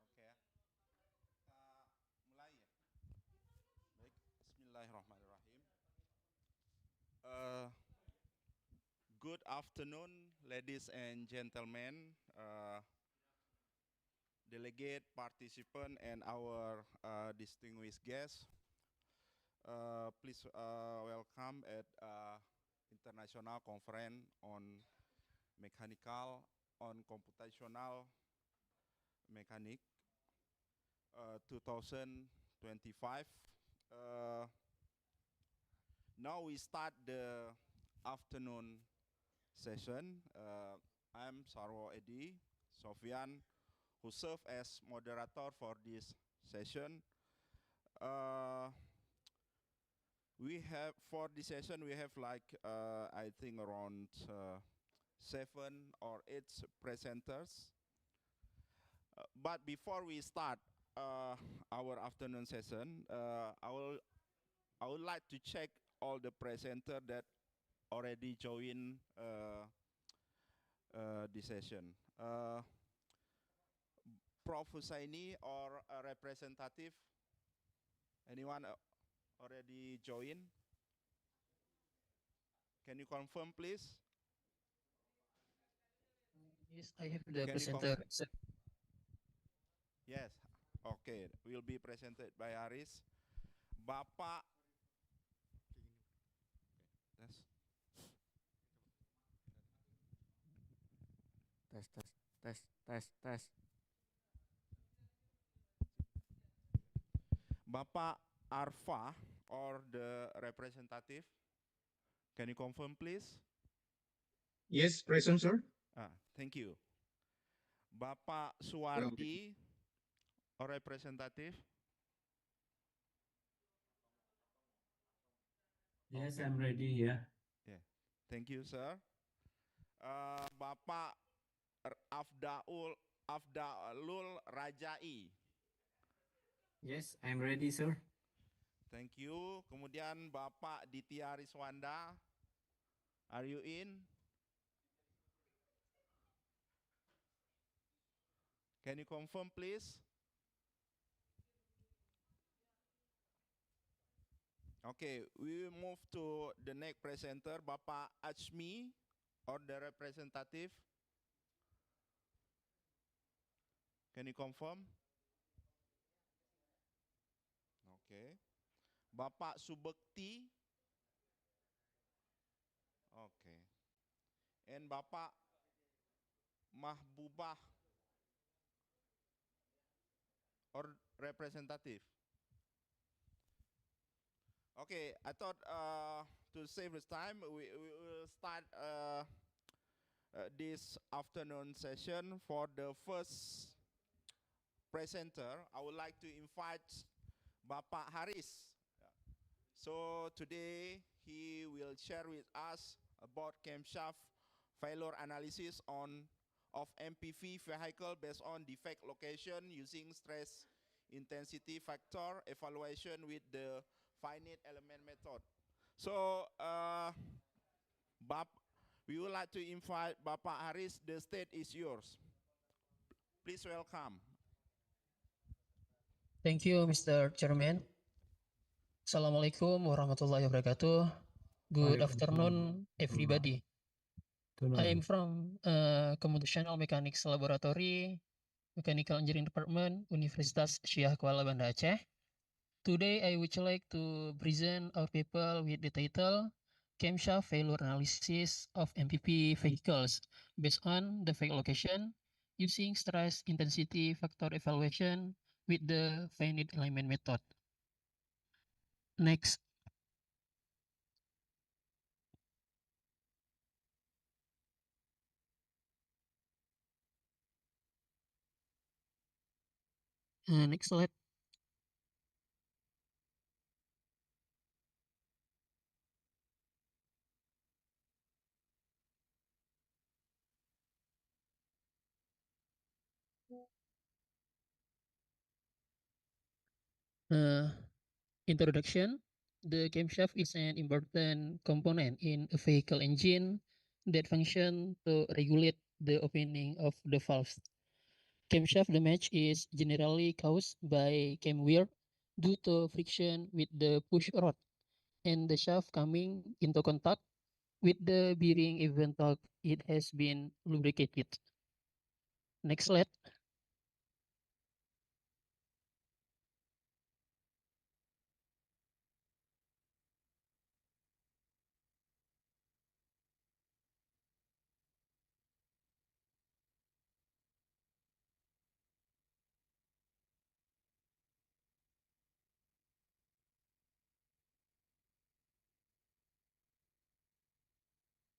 Oke ya. Kita mulai ya. Baik, Bismillahirrahmanirrahim. Good afternoon, ladies and gentlemen, delegate, participant, and our distinguished guests. Please welcome at International Conference on Mechanical on Computational Mechanic 2025. Now we start the afternoon session. I'm Sarwo Edi Sofian, who serve as moderator for this session. We have, for this session, we have like, I think around 7 or 8 presenters. But before we start our afternoon session, I would like to check all the presenters that already joined the session. Prof. Husaini or a representative, anyone already joined? Can you confirm, please? Yes, I have the Can presenter. Yes, okay, will be presented by Haris. Bapak, tes. Tes. Tes. Tes. Tes. Tes. Bapak Arfa or the representative, can you confirm, please? Yes, present, sir. Thank you. Bapak Suwardi or representative? Yes, I'm ready here. Yeah, thank you, sir. Bapak Afdaulul Rajai. Yes, I'm ready, sir. Thank you. Kemudian Bapak Ditya Riswanda, are you in? Can you confirm, please? Okay, we will move to the next presenter, Bapak Icecme or the representative. Can you confirm? Okay. Bapak Subekti. Okay. And Bapak Mahbubah or representative. Okay, I thought to save this time, we will start this afternoon session. For the first presenter, I would like to invite Bapak Haris. So today he will share with us about camshaft failure analysis of MPV vehicle based on defect location using stress intensity factor evaluation with the finite element method. So we would like to invite Bapak Haris. The stage is yours. Please welcome. Thank you, Mr. Chairman. Assalamualaikum warahmatullahi wabarakatuh. Good afternoon, everybody. I am from Computational Mechanics Laboratory, Mechanical Engineering Department, Universitas Syah Kuala Banda Aceh. Today, I would like to present our paper with the title camshaft failure analysis of MPP vehicles based on the vehicle location using stress intensity factor evaluation with the finite element method. Next. Next slide. Uh, Introduction. The camshaft is an important component in a vehicle engine that function to regulate the opening of the valves. Camshaft damage is generally caused by cam wear due to friction with the push rod and the shaft coming into contact with the bearing even though it has been lubricated. Next slide.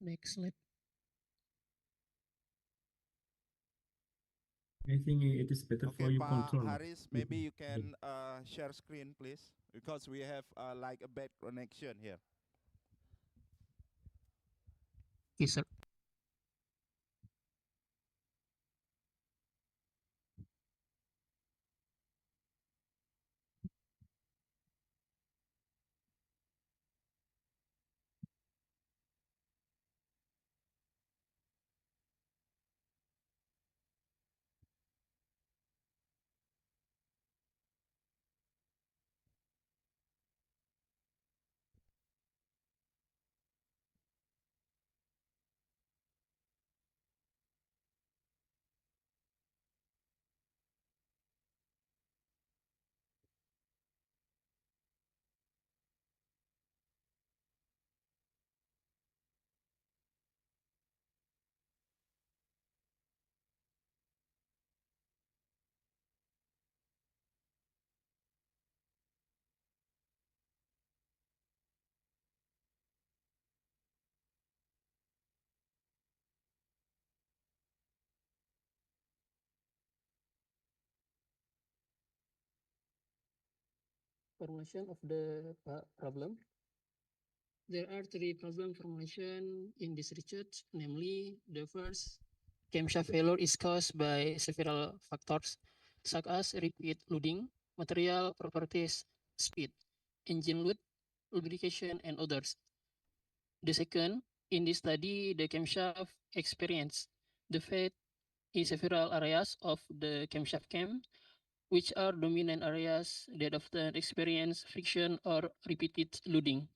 Next slide. I think it is better Okay, for you Pa control. Haris, maybe you can share screen, please, because we have like a bad connection here. Yes, sir. Formulation of the problem. There are three problem formulation in this research, namely the first, camshaft failure is caused by several factors such as repeat loading, material properties, speed, engine load, lubrication, and others. The second, in this study, the camshaft experienced defect in several areas of the camshaft cam, which are dominant areas that often experience friction or repeated loading.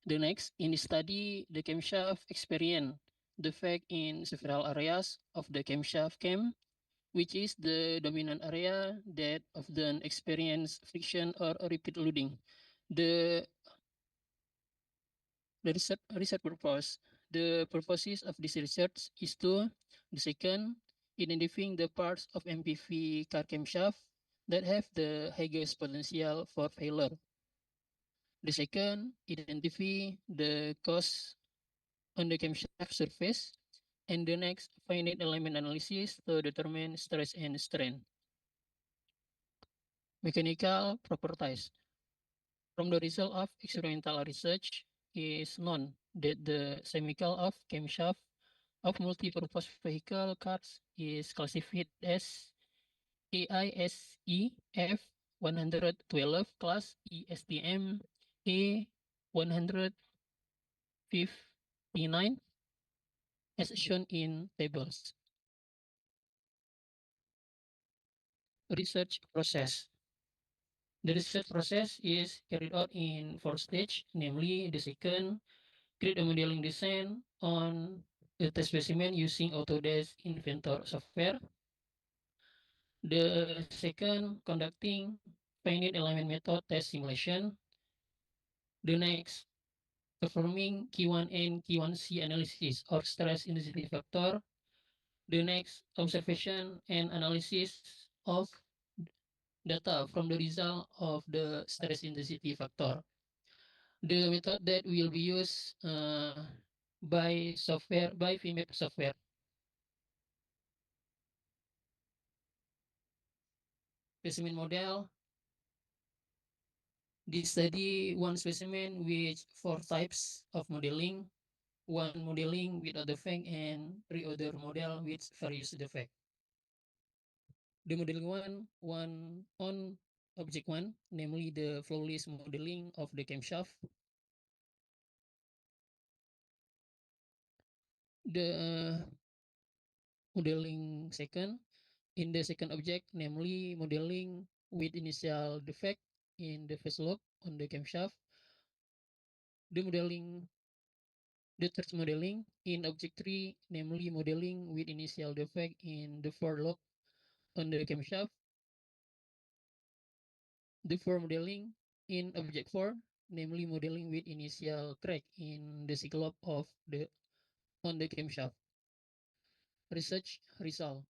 The next, in the study, the camshaft experienced defect in several areas of the camshaft cam, which is the dominant area that often experience friction or repeat loading. The research purpose. The purposes of this research is to, the second, identifying the parts of MPV car camshaft that have the highest potential for failure. The second, identify the cause on the camshaft surface, and the next, finite element analysis to determine stress and strain. Mechanical properties. From the result of experimental research, is known that the chemical of camshaft of multi-purpose vehicle cars is classified as AISEF 112 class ESTM A 159 as shown in tables. Research process. The research process is carried out in four stages, namely the second, create a modeling design on a test specimen using Autodesk Inventor software. The second, conducting finite element method test simulation. The next, performing Q1 and Q1C analysis of stress intensity factor. The next observation and analysis of data from the result of the stress intensity factor. The method that will be used by FIMAP software. Specimen model. This study one specimen with 4 types of modeling, one modeling without defect and 3 other model with various defect. The modeling one on object one, namely the flawless modeling of the camshaft. The modeling second in the second object, namely modeling with initial defect in the face lock on the camshaft. The third modeling in object 3, namely modeling with initial defect in the fore lock on the camshaft. The fourth modeling in object 4, namely modeling with initial crack in the cyclop of the on the camshaft. Research result.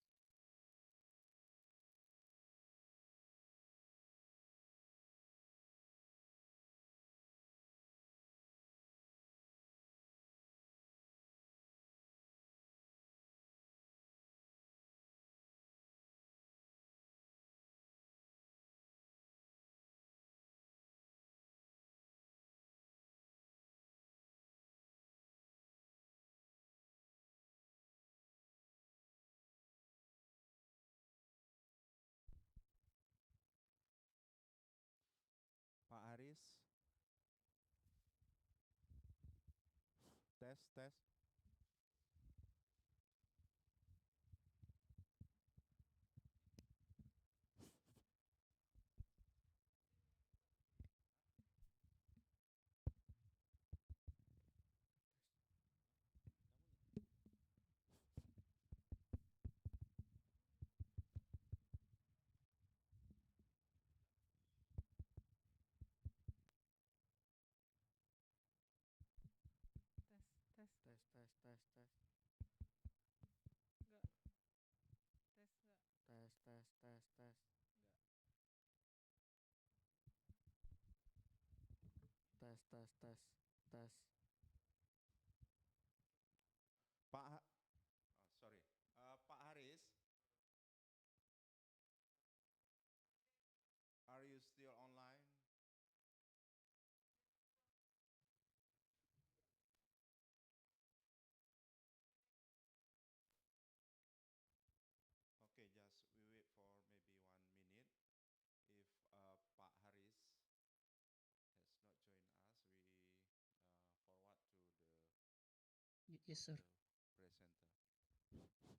Pak Haris. Tes, tes. Tes, tes. Tes, tes, tes, tes. Enggak. Tes enggak. Tes, tes, tes, tes. Tes, tes, tes, tes. Pak Ha- sorry. Pak Haris, are you still online? Okay, just we wait for maybe 1 minute. If Pak Haris has not joined us, we forward to Yes, sir. the presenter. Mati lagi.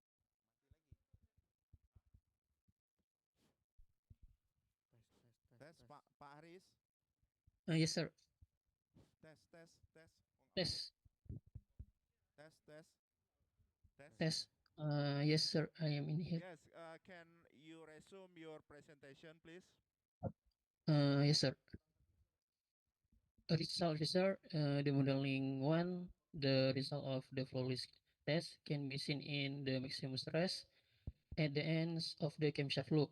Tes, tes, tes, Tes tes. Pak Haris. Yes, sir. Tes, tes, tes. Oh, nggak Tes. tes, tes, tes. Tes. Yes, sir. I am in here. Yes, can you resume your presentation, please? Yes, sir. Result, sir. The modeling one, the result of the flawless test can be seen in the maximum stress at the ends of the camshaft loop.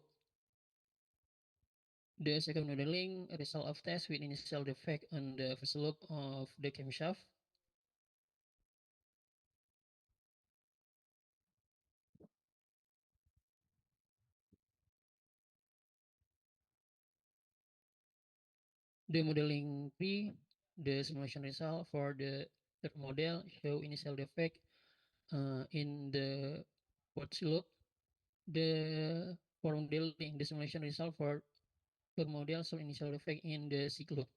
The second modeling result of test with initial defect on the first loop of the camshaft. The modeling 3, the simulation result for the third model show initial defect in the fourth loop. The for modeling, the simulation result for per model show initial defect in the sixth loop.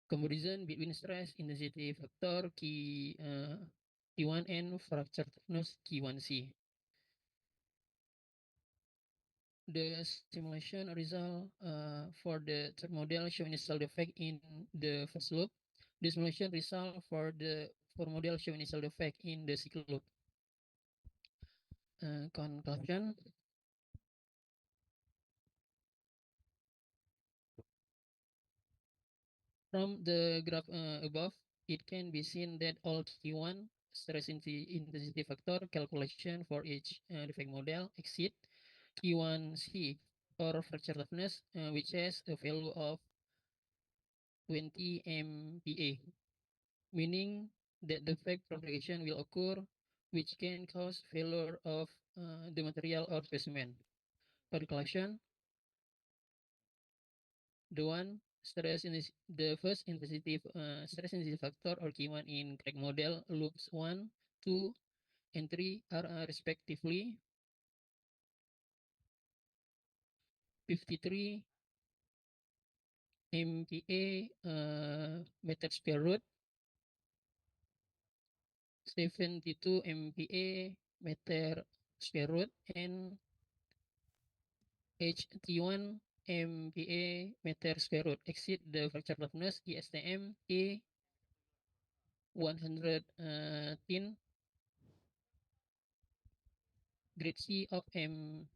Comparison between stress intensity factor Q1 and fracture toughness Q1C. The simulation result for the third model show initial defect in the first loop. The simulation result for the fourth model show initial defect in the sixth loop. Conclusion. From the graph above, it can be seen that all Q1 stress intensity factor calculation for each defect model exceed Q1C or fracture toughness, which has a value of 20 MPa, meaning that defect propagation will occur, which can cause failure of the material or specimen. Calculation: the first intensity stress intensity factor or Q1 in crack model loops 1, 2, and 3 are respectively 53 MPa meter square root, 72 MPa meter square root, and HT1 MPa meter square root exceed the fracture toughness ISTM A 110 grade C of 20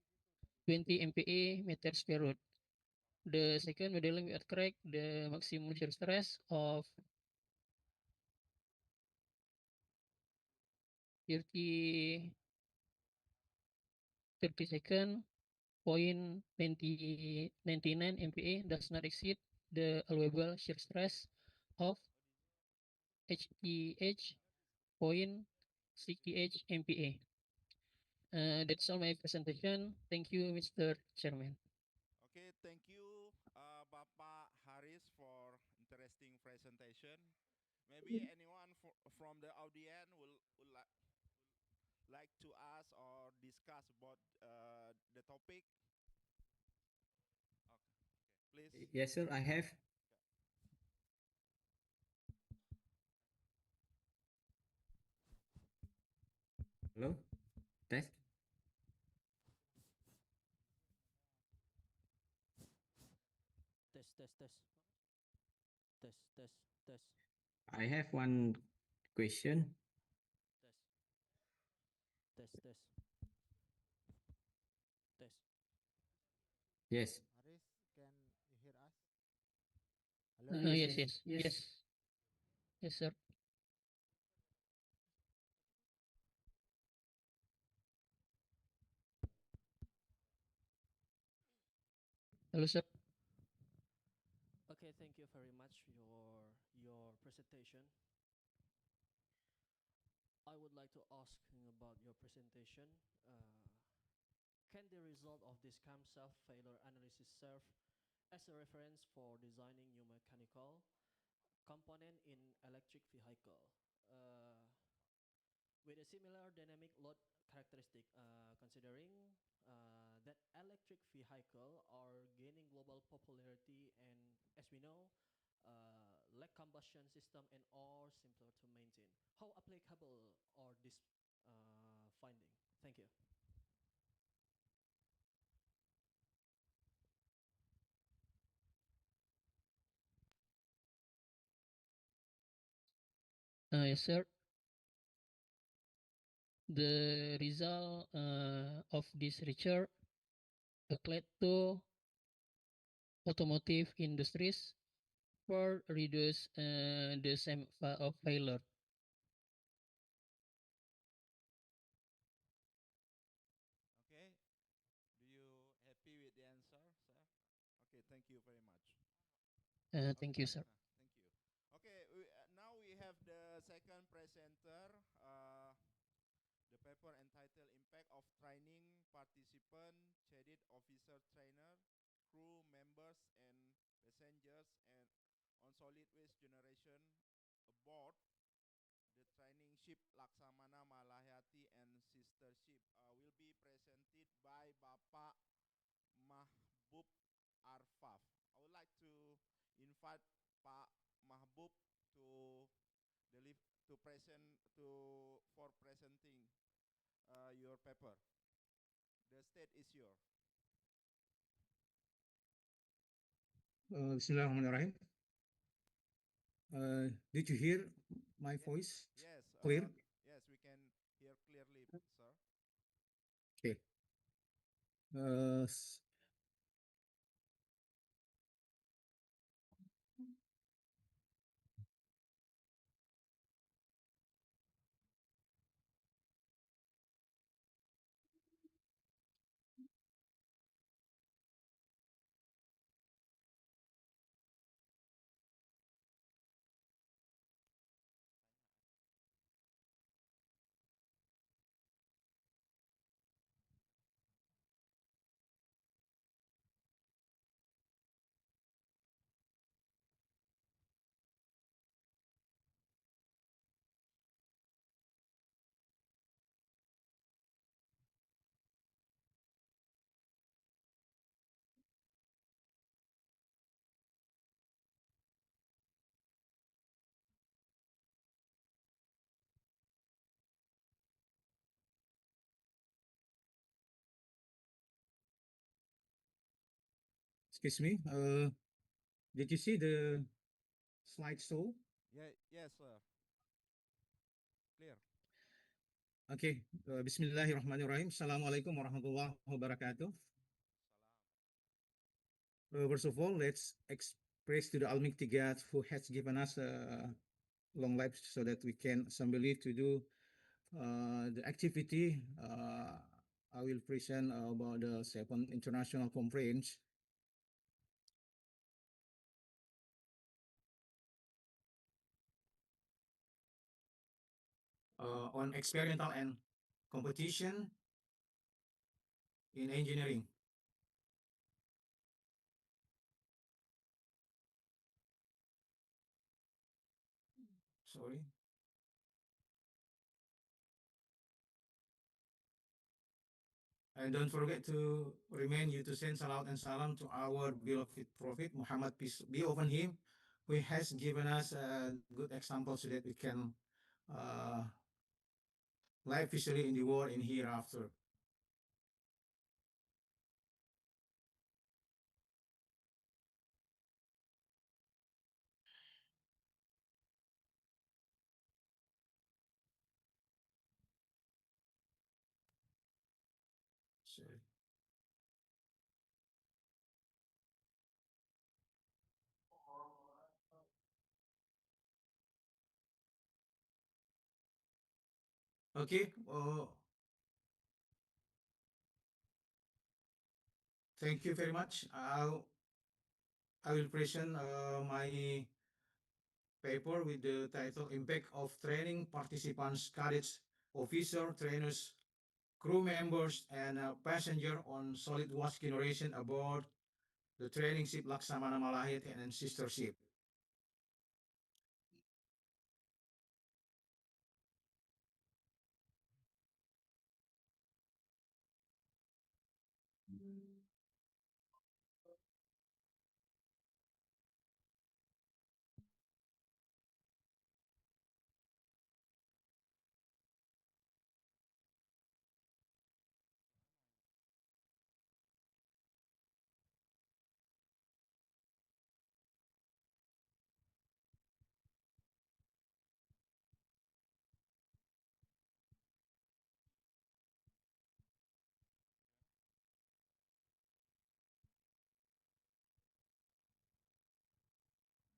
MPa meter square root. The second modeling with crack, the maximum shear stress of 30 second point 99 MPa does not exceed the allowable shear stress of HTH point 60H MPa. That's all my presentation. Thank you, Mr. Chairman. Okay, thank you, Bapak Haris, for interesting presentation. Maybe anyone from the audience like to ask or discuss about the topic. Okay, please. Yes, sir. I have. Hello. Test. Test. I have one question. Test. Yes. Aris, can you hear us? Hello? Yes, sir. Hello, sir. Okay, thank you very much your presentation. I would like to ask about your presentation. Can the result of this camshaft failure analysis serve as a reference for designing new mechanical component in electric vehicle with a similar dynamic load characteristic, considering that electric vehicle are gaining global popularity and, as we know, lack combustion system and are simpler to maintain. How applicable are this finding? Thank you. Yes, sir. The result of this research applied to automotive industries for reduce the same of failure. Okay, do you happy with the answer, sir? Okay, thank you very much. Thank you, sir. Thank you. Okay, now we have the second presenter. The paper entitled Impact of Training Participant, Chedded Officer Trainer, Crew Members and Passengers and on Solid Waste Generation aboard the training ship Laksamana Malahati and sister ship will be presented by Bapak Mahbub Arfaf. I would like to invite Pak Mahbub to for presenting your paper. The stage is yours. Bismillahirrahmanirrahim. Did you hear my voice? Yes. Clear? Yes, we can hear clearly, sir. Okay. Excuse me. Did you see the slideshow? Yeah, yes, sir. Clear. Okay. Bismillahirrahmanirrahim. Assalamualaikum warahmatullahi wabarakatuh. First of all, let's express to the Almighty God who has given us a long life so that we can assembly to do the activity. I will present about the second international conference. On experimental and competition in engineering. Sorry. And don't forget to remind you to send salat and salam to our beloved Prophet Muhammad, peace be upon him, who has given us a good example so that we can uh, live peacefully in the world and hereafter. Sorry. Okay. Thank you very much. I will present my paper with the title Impact of Training Participants, Cadets, Officer, Trainers, Crew Members, and Passenger on Solid Waste Generation aboard the training ship Laksamana Malahit and sister ship.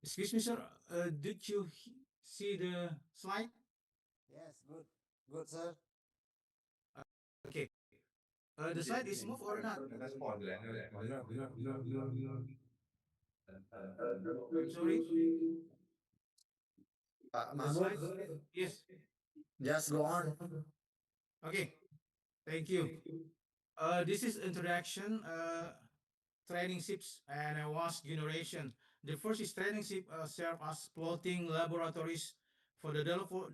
Excuse me, sir. Did you see the slide? Yes, good. Good, sir. Okay. The slide is moved or not? I'm sorry. The slide? Yes. Just go on. Okay. Thank you. This is introduction, training ships and waste generation. The first is training ship serve as floating laboratories for the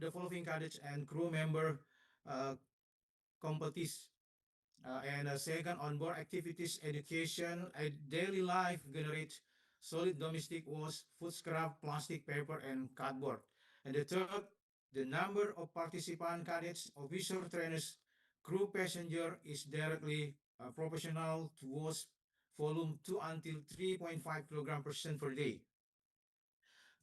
developing cadets and crew member uh, competition. And second, onboard activities, education, daily life generate solid domestic waste, food scrap, plastic, paper, and cardboard. And the third, the number of participant cadets, officer, trainers, crew, passenger is directly proportional to waste volume 2 until 3.5 kilogram per day.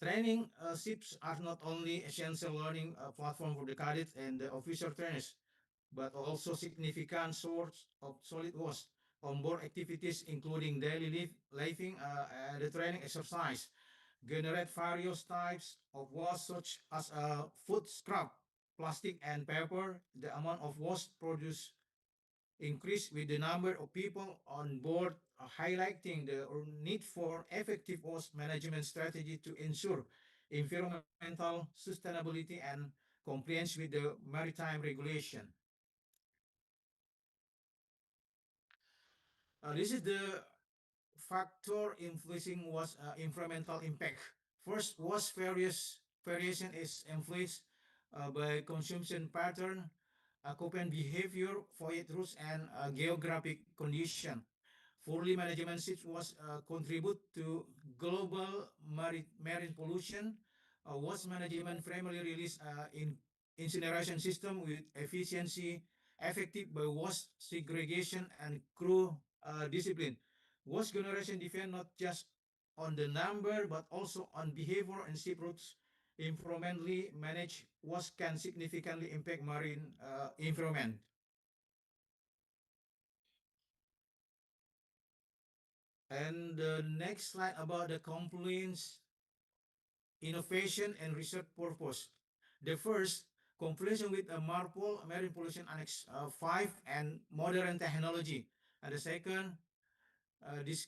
Training ships are not only essential learning platform for the cadets and the officer trainers, but also significant source of solid waste. Onboard activities, including daily living and the training exercise, generate various types of waste such as food scrap, plastic, and paper. The amount of waste produced increase with the number of people on board, highlighting the need for effective waste management strategy to ensure environmental sustainability and compliance with the maritime regulation. This is the factor influencing was environmental impact. First, was variation is influenced by consumption pattern, occupant behavior, voyage routes, and geographic condition. Poorly management ships was contribute to global marine pollution. Waste management primarily release in incineration system with efficiency, effective by waste segregation and crew discipline. was generation depend not just on the number but also on behavior and ship routes improperly managed was can significantly impact marine environment. And the next slide about the complaints, innovation and research purpose. The first, completion with a MARPOL, Marine Pollution Annex 5 and modern technology. And the second, this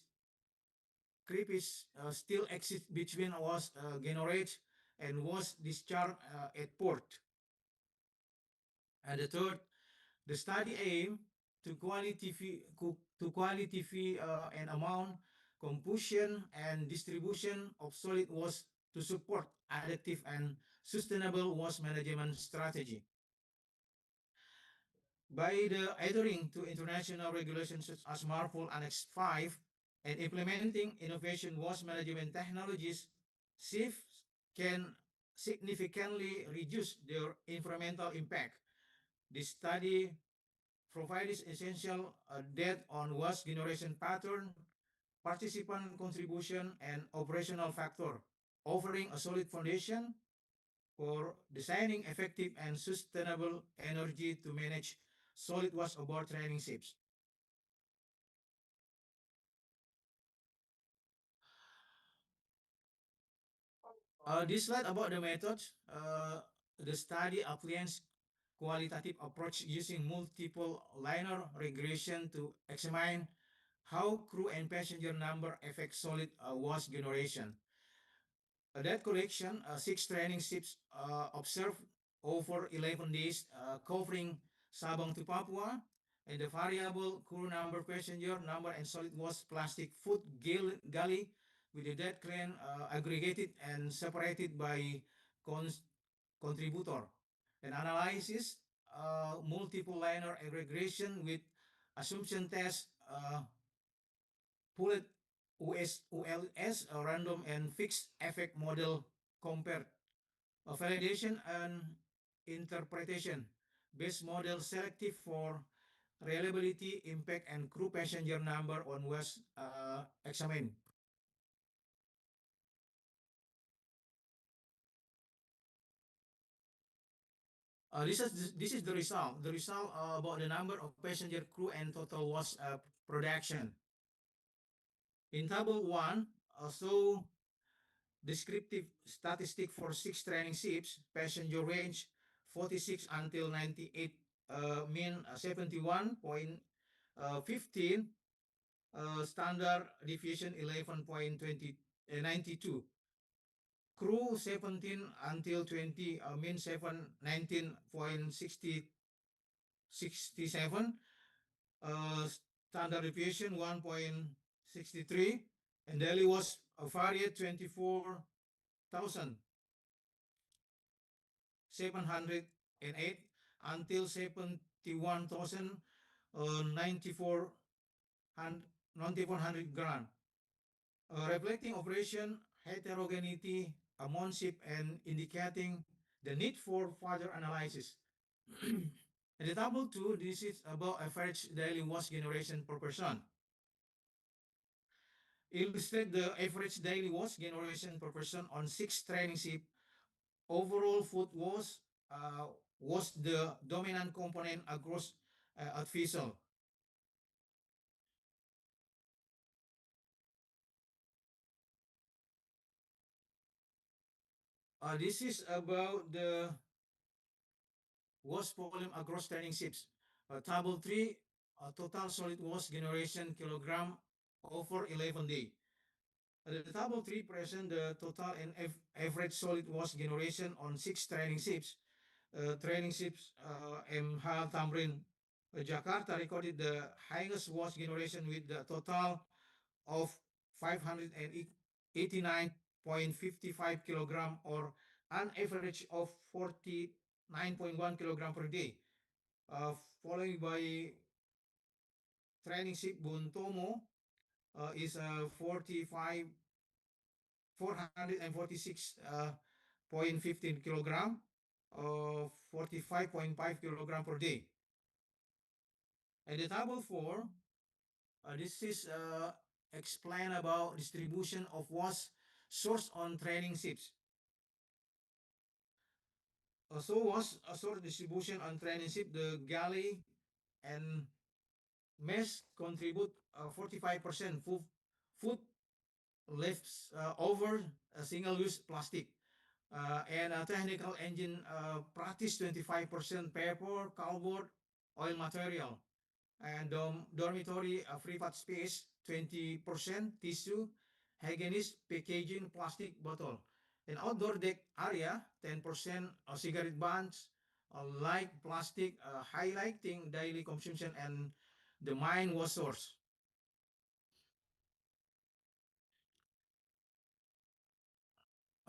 crevice still exists between was generated and was discharged at port. And the third, the study aim to qualify an amount, composition, and distribution of solid waste to support adaptive and sustainable waste management strategy. By the adhering to international regulations such as MARPOL Annex 5 and implementing innovation waste management technologies, ships can significantly reduce their environmental impact. This study provides essential data on waste generation pattern, participant contribution, and operational factor, offering a solid foundation for designing effective and sustainable energy to manage solid waste aboard training ships. This slide about the methods. The study applies qualitative approach using multiple linear regression to examine how crew and passenger number affect solid waste generation. That collection, 6 training ships observed over 11 days, covering Sabang to Papua, and the variable crew number, passenger number, and solid waste plastic food galley with the dead crane aggregated and separated by contributor. And analysis, multiple linear regression with assumption test, pooled ULS, a random and fixed effect model compared. A validation and interpretation. Base model selective for reliability, impact, and crew passenger number on was examined. This is the result. The result about the number of passenger, crew, and total was production. In table 1, also descriptive statistic for 6 training ships, passenger range 46 until 98, mean 71.15, standard deviation 11.92. Crew 17 until 20, mean 19.67, standard deviation 1.63, and daily was varied 24,708 until 71,094 grand, reflecting operation heterogeneity among ship and indicating the need for further analysis. In the table 2, this is about average daily waste generation per person. Illustrate the average daily waste generation per person on 6 training ship. Overall food waste was the dominant component across at vessel. This is about the waste volume across training ships. Table 3, total solid waste generation kilogram over 11 days. The table 3 present the total and average solid waste generation on 6 training ships. Training ships MH Tamrin Jakarta recorded the highest waste generation with the total of 589.55 kilogram or an average of 49.1 kilogram per day, followed by training ship Buntomo is 446.15 kilogram, 45.5 kilogram per day. And the table 4, this is explain about distribution of waste source on training ships. So was a source distribution on training ship, the galley and mess contribute 45% food left over single-use plastic. And a technical engine practice 25% paper, cardboard, oil material. And dormitory privat space 20% tissue, hygienist packaging plastic bottle. In outdoor deck area 10% cigarette bunds, light plastic, highlighting daily consumption and the main was source.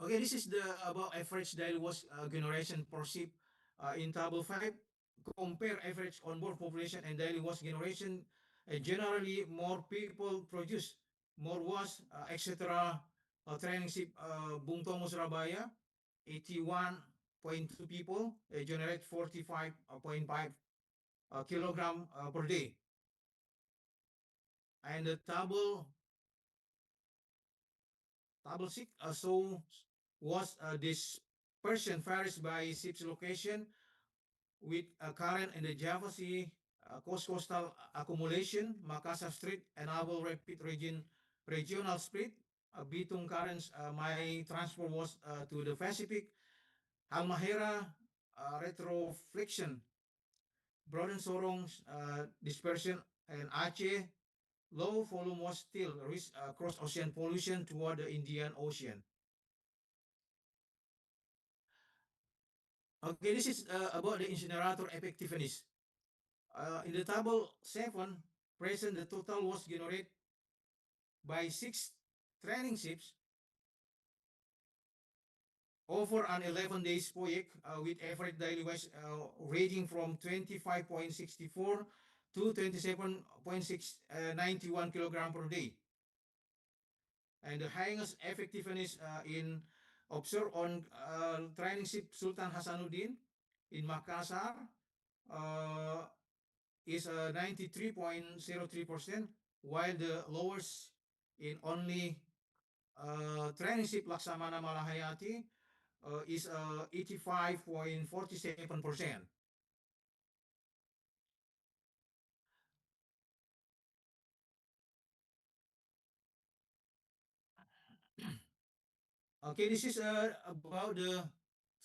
Okay, this is the about average daily waste generation per ship in table 5. Compare average onboard population and daily waste generation. Generally, more people produce more waste, etc. Training ship Bung Tomo Surabaya, 81.2 people generate 45.5 kilogram per day. And the table 6 shows was dispersion varies by ship's location with a current in the Java Sea, coastal accumulation, Makassar Strait, enable rapid regional spread. Bitung currents, my transport was to the Pacific. Halmahera, retroflexion, Broden Sorong's dispersion, and Aceh, low volume was still risk cross ocean pollution toward the Indian Ocean. Okay, this is about the incinerator effectiveness. In the table 7, present the total was generated by 6 training ships over an 11 days project with average daily waste ranging from 25.64 to 27.691 kilogram per day. And the highest effectiveness in observed on training ship Sultan Hasanuddin in Makassar is 93.03%, while the lowest in only training ship Laksamana Malahayati is 85.47%. Okay, this is about the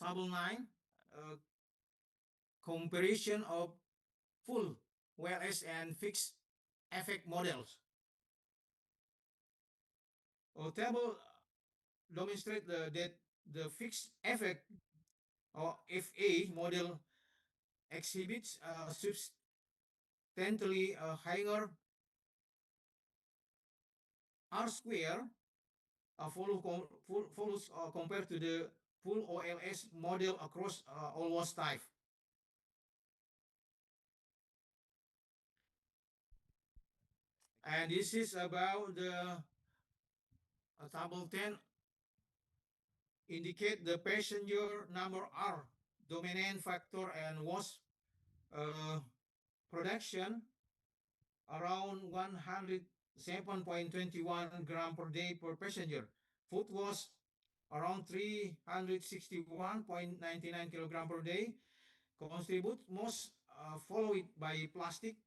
table 9 comparison of full WLS and fixed effect models. Table demonstrate that the fixed effect or FA model exhibits substantially higher R square follows compared to the full OLS model across all waste type. And this is about the table 10 indicate the passenger number R dominant factor and was production around 107.21 gram per day per passenger. Food was around 361.99 kilogram per day. Contribute most followed by plastic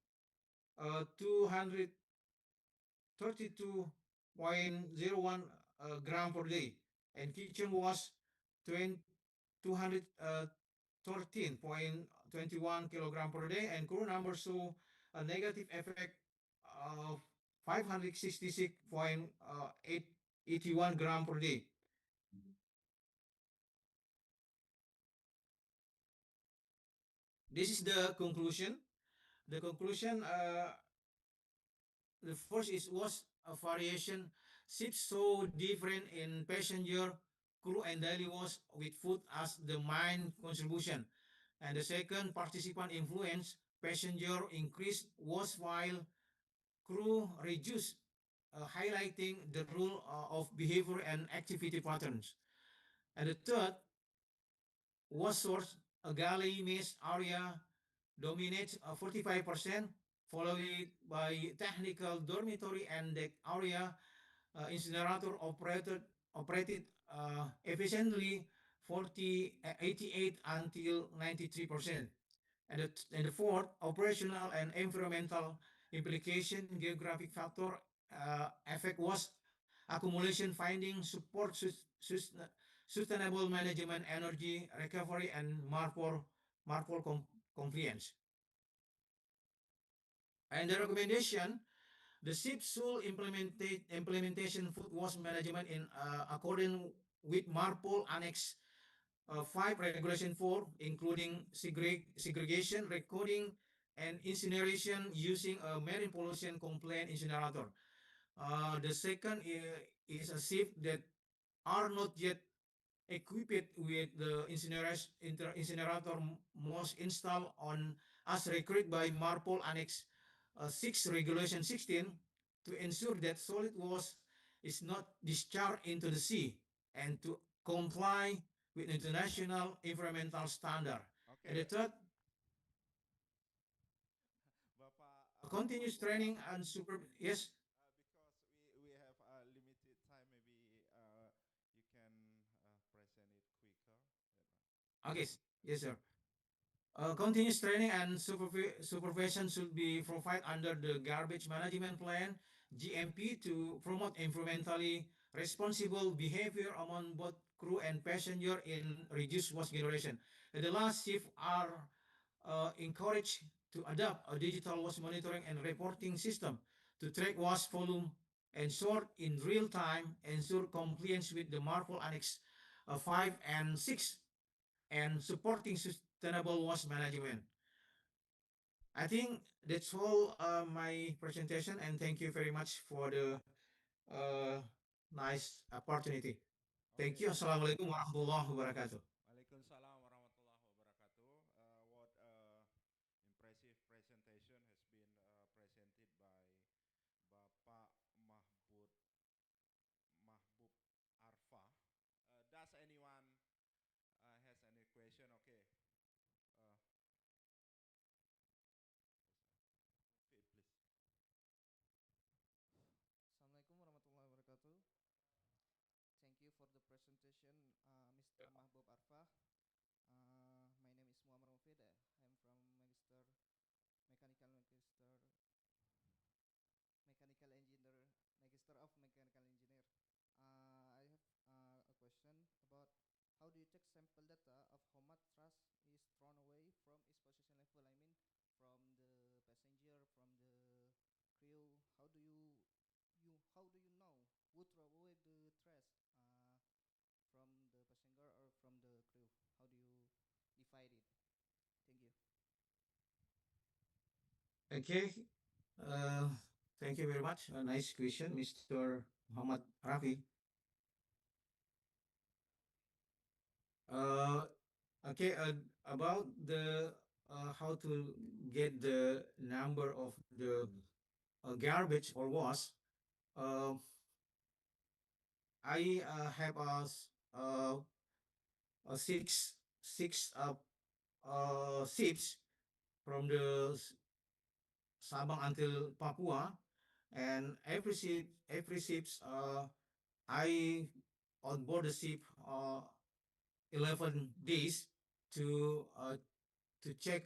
232.01 gram per day, and kitchen was 213.21 kilogram per day, and crew number show a negative effect of 566.81 gram per day. This is the conclusion. The conclusion, the first was a variation. Ships so different in passenger, crew, and daily was with food as the main contribution. And the second, participant influence, passenger increase was while crew reduce, highlighting the role of behavior and activity patterns. And the third was source, a galley mess area dominates 45%, followed by technical dormitory and deck area. Incinerator operated efficiently 88 until 93%. And the fourth, operational and environmental implication, geographic factor, effect was accumulation finding, support sustainable management, energy recovery, and marpol compliance. And the recommendation, the SIP should implementation food waste management in according with MARPOL Annex 5 Regulation 4, including segregation, recording, and incineration using a marine pollution compliant incinerator. The second is a SIP that are not yet equipped with the incinerator must install on as required by MARPOL Annex 6 Regulation 16 to ensure that solid waste is not discharged into the sea and to comply with international environmental standard. And the third, continuous training and super. Yes. Because we have a limited time, maybe you can present it quicker. Okay. Yes, sir. Continuous training and supervision should be provided under the garbage management plan (GMP) to promote environmentally responsible behavior among both crew and passenger in reduced waste generation. And the last shift are encouraged to adopt a digital waste monitoring and reporting system to track waste volume and sort in real time, ensure compliance with the MARPOL Annex 5 and 6, and supporting sustainable waste management. I think that's all my presentation, and thank you very much for the uh, nice opportunity. Thank you. Assalamualaikum warahmatullahi wabarakatuh. Waalaikumsalam warahmatullahi wabarakatuh. What impressive presentation has been presented by Bapak Mahbub Arfa. Does anyone has any question? Okay. Please. Assalamualaikum warahmatullahi wabarakatuh. Thank you for the presentation, Mr. Mahbub Arfa. My name is Muhammad Mufid. I'm from Mechanical Engineer, Magister of Mechanical Engineer. I have a question about how do you check sample data of how much trash is thrown away from each position level? I mean, from the passenger, from the crew. How do you know who throw away the trash from the passenger or from the crew? How do you divide it? Thank you. Okay. Uh, Thank you very much. A nice question, Mr. Muhammad Rafi. Uh, okay. About the how to get the number of the garbage or waste. Uh, I have a six ships from the Sabang until Papua, and every ships I on board the ship 11 days to uh, to check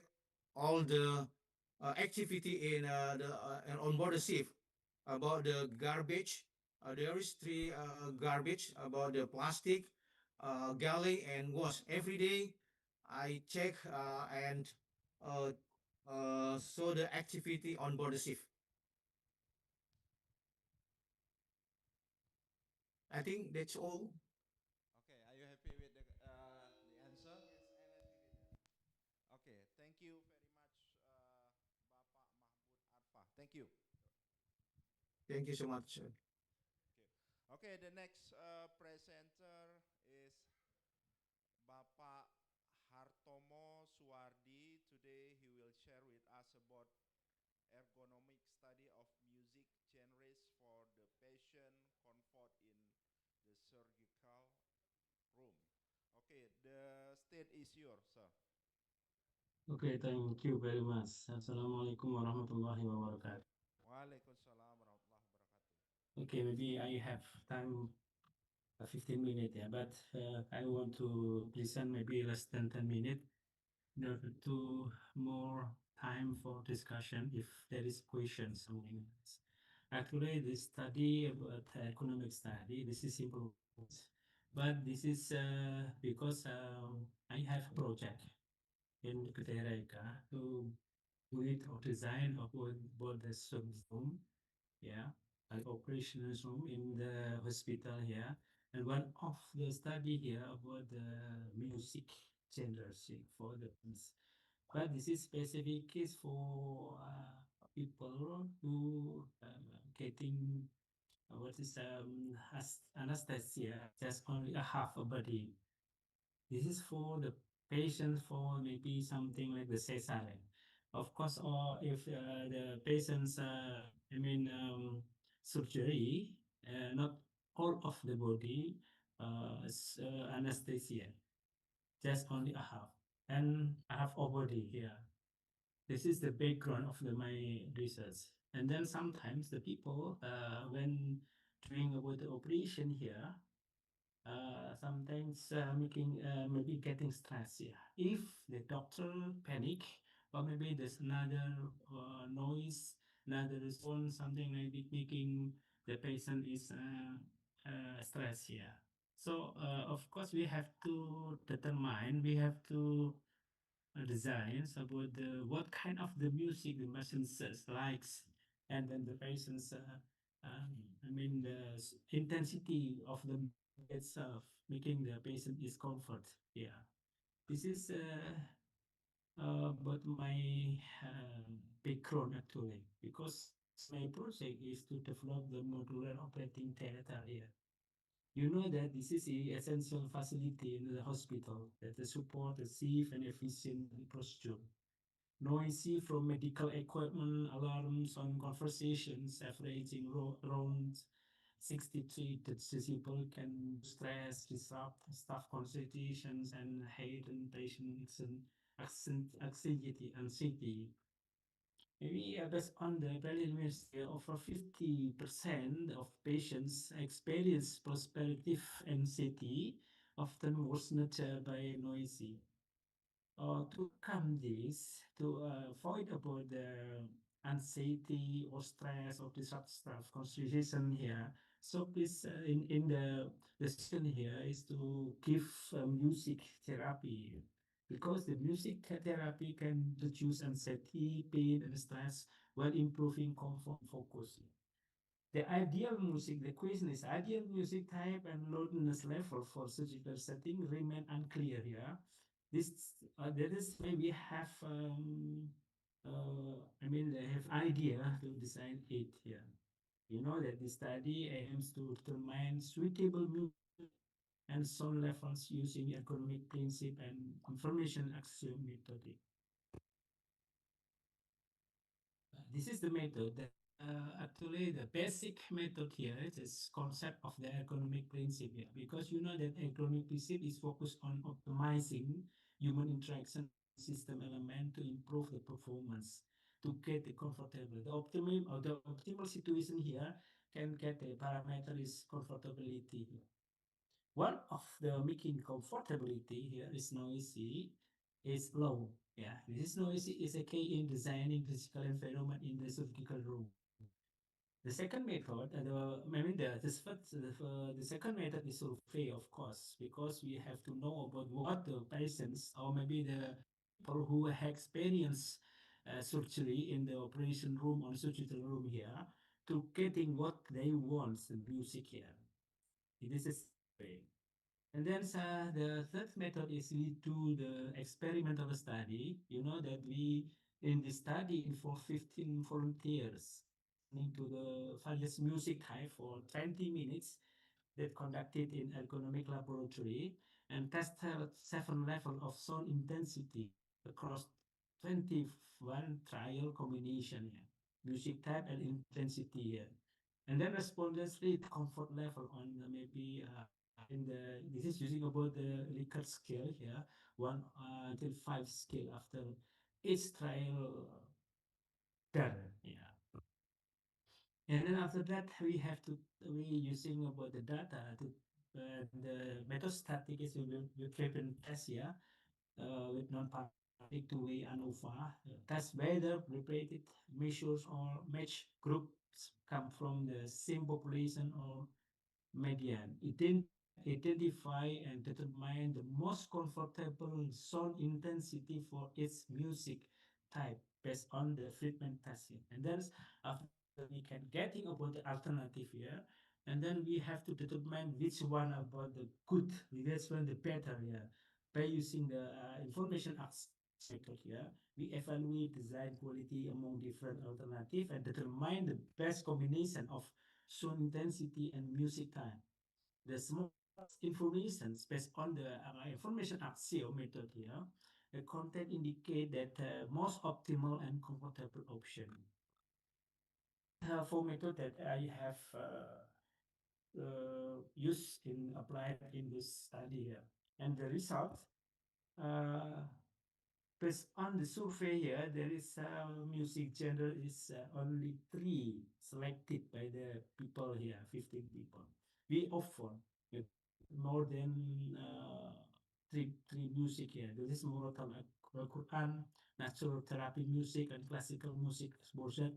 all the activity in the on board the ship about the garbage. There is three garbage about the plastic, galley, and wash. Every day I check and uh, show the activity on board the ship. I think that's all. Okay, are you happy with the answer? Yes, I'm happy with that. Okay, thank you very much, Bapak Mahbub Arfa. Thank you. Thank you so much. Okay, the next presenter is Bapak Hartomo Suwardi. Today he will share with us about ergonomic study of music genres for the patient comfort in the surgical room. Okay, the stage is yours, sir. Okay, thank you very much. Assalamualaikum warahmatullahi wabarakatuh. Waalaikumsalam warahmatullahi wabarakatuh. Okay, maybe I have time 15 minutes, yeah, but I want to listen maybe less than 10 minutes in order to more time for discussion if there is questions, something like this. Actually, this study about economic study, this is simple, but this is because I have a project in Kutereka to do it or design about the room, yeah, like operational room in the hospital here. And one of the study here about the music genders for the kids. But this is specific case for people who getting what is anesthesia, just only a half a body. This is for the patient for maybe something like the cesarean. Of course, or if the patient's, surgery, not all of the body anesthesia, just only a half, and I have a body here. This is the background of my research. And then sometimes the people, when doing about the operation here, sometimes making maybe getting stressed. Yeah, if the doctor panic, or maybe there's another noise, another response, something like it, making the patient is stressed. Yeah. So of course we have to determine, we have to designs about the what kind of the music the machine likes, and then the patient's the intensity of the music itself, making the patient is comfort. Yeah, this is but my background actually, because my project is to develop the modular operating theater here. You know that this is a essential facility in the hospital that the support a safe and efficient procedure. Noisy from medical equipment, alarms on conversations averaging around 63 decibel can stress, disrupt staff consultations, and heighten patient anxiety. Maybe based on the preliminary scale, over 50% of patients experience prospective anxiety, often worsened by noisy. To come this, to avoid about the anxiety or stress or disruptive concentration here. So please, in the session here is to give music therapy, because the music therapy can reduce anxiety, pain, and stress while improving comfort and focus. The ideal music, the question is ideal music type and loudness level for surgical setting remain unclear here. This that is why we have they have idea to design it here. You know that the study aims to determine suitable music and sound levels using economic principle and information axiom method. This is the method that actually the basic method here is concept of the economic principle here, because you know that economic principle is focused on optimizing human interaction system element to improve the performance, to get the comfortable. The optimum or the optimal situation here can get a parameter is comfortability. One of the making comfortability here is noisy is low. Yeah, this is noisy is a key in designing physical environment in the surgical room. The second method, the second method is survey, of course, because we have to know about what the patients or maybe the people who have experienced surgery in the operation room or surgical room here, to getting what they want, the music here. This is survey. And then the third method is we do the experimental study. You know that we, in the study, involve 15 volunteers listening to the various music type for 20 minutes that conducted in ergonomic laboratory, and tested 7 level of sound intensity across 21 trial combination here, music type and intensity here. And then respondents rate comfort level on maybe in the, this is using about the Likert scale here, 1 until 5 scale after each trial done. Yeah. And then after that, we using about the data to the metastatic is we driven test, yeah, with non-parametric two-way ANOVA test whether repeated measures or match groups come from the same population or median. Identify and determine the most comfortable sound intensity for its music type based on the treatment testing. And then after we can getting about the alternative here, and then we have to determine which one about the good, which one the better here. By using the information access method here, we evaluate design quality among different alternative and determine the best combination of sound intensity and music time. The small information based on the information axiom method here, the content indicate that most optimal and comfortable option. For method that I have used in applied in this study here, and the result based on the survey here, there is music genre is only 3 selected by the people here, 15 people. We offer more than three music here. This is Muratal Al-Quran, natural therapy music, and classical music,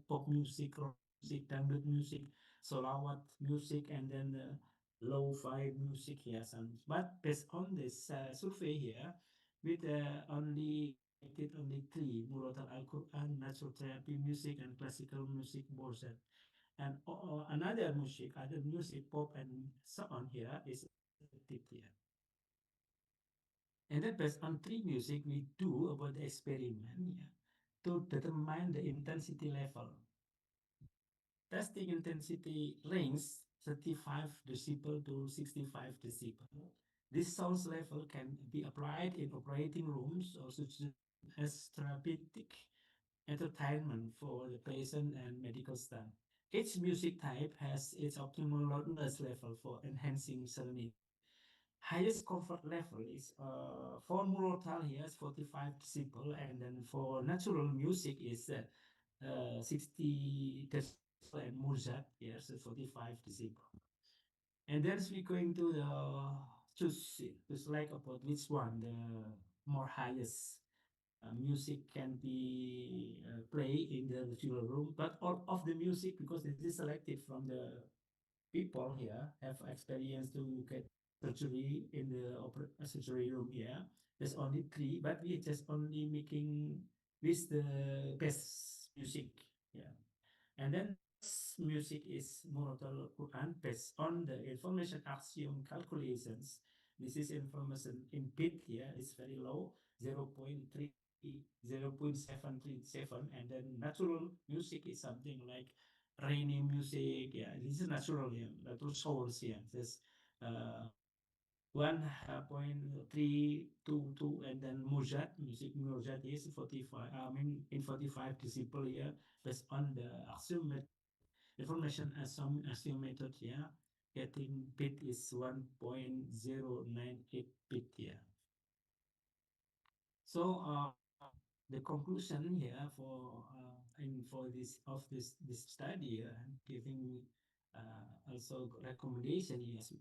pop music, rock music, dangdut music, solawat music, and then lo-fi music here. But based on this survey here, with only selected only 3, Muratal Al-Quran, natural therapy music, and classical music, Borset. And another music, pop, and so on here is selected here. And then based on 3 music, we do about the experiment here to determine the intensity level. Testing intensity range 35 decibel to 65 decibel. This sound level can be applied in operating rooms or as therapeutic entertainment for the patient and medical staff. Each music type has its optimal loudness level for enhancing serenity. Highest comfort level is for Murotal here is 45 decibel, and then for natural music is 60 decibel, and Mozart yes 45 decibel. And then we going to the choose to select about which one the more highest music can be play in the virtual room, but all of the music, because it is selected from the people here have experience to get surgery in the surgery room here. There's only 3, but we just only making with the best music. Yeah. And then music is monotonal Quran based on the information axiom calculations. This is information in bit here is very low, 0.3, 0.737, and then natural music is something like rainy music. Yeah, this is natural, yeah, natural source. Yeah, this 1.322, and then Mujat music. Mujat is 45. I mean in 45 decibel here based on the axiom information axiom method. Yeah, getting bit is 1.098 bit. Yeah. So the conclusion here for this study, giving also recommendation is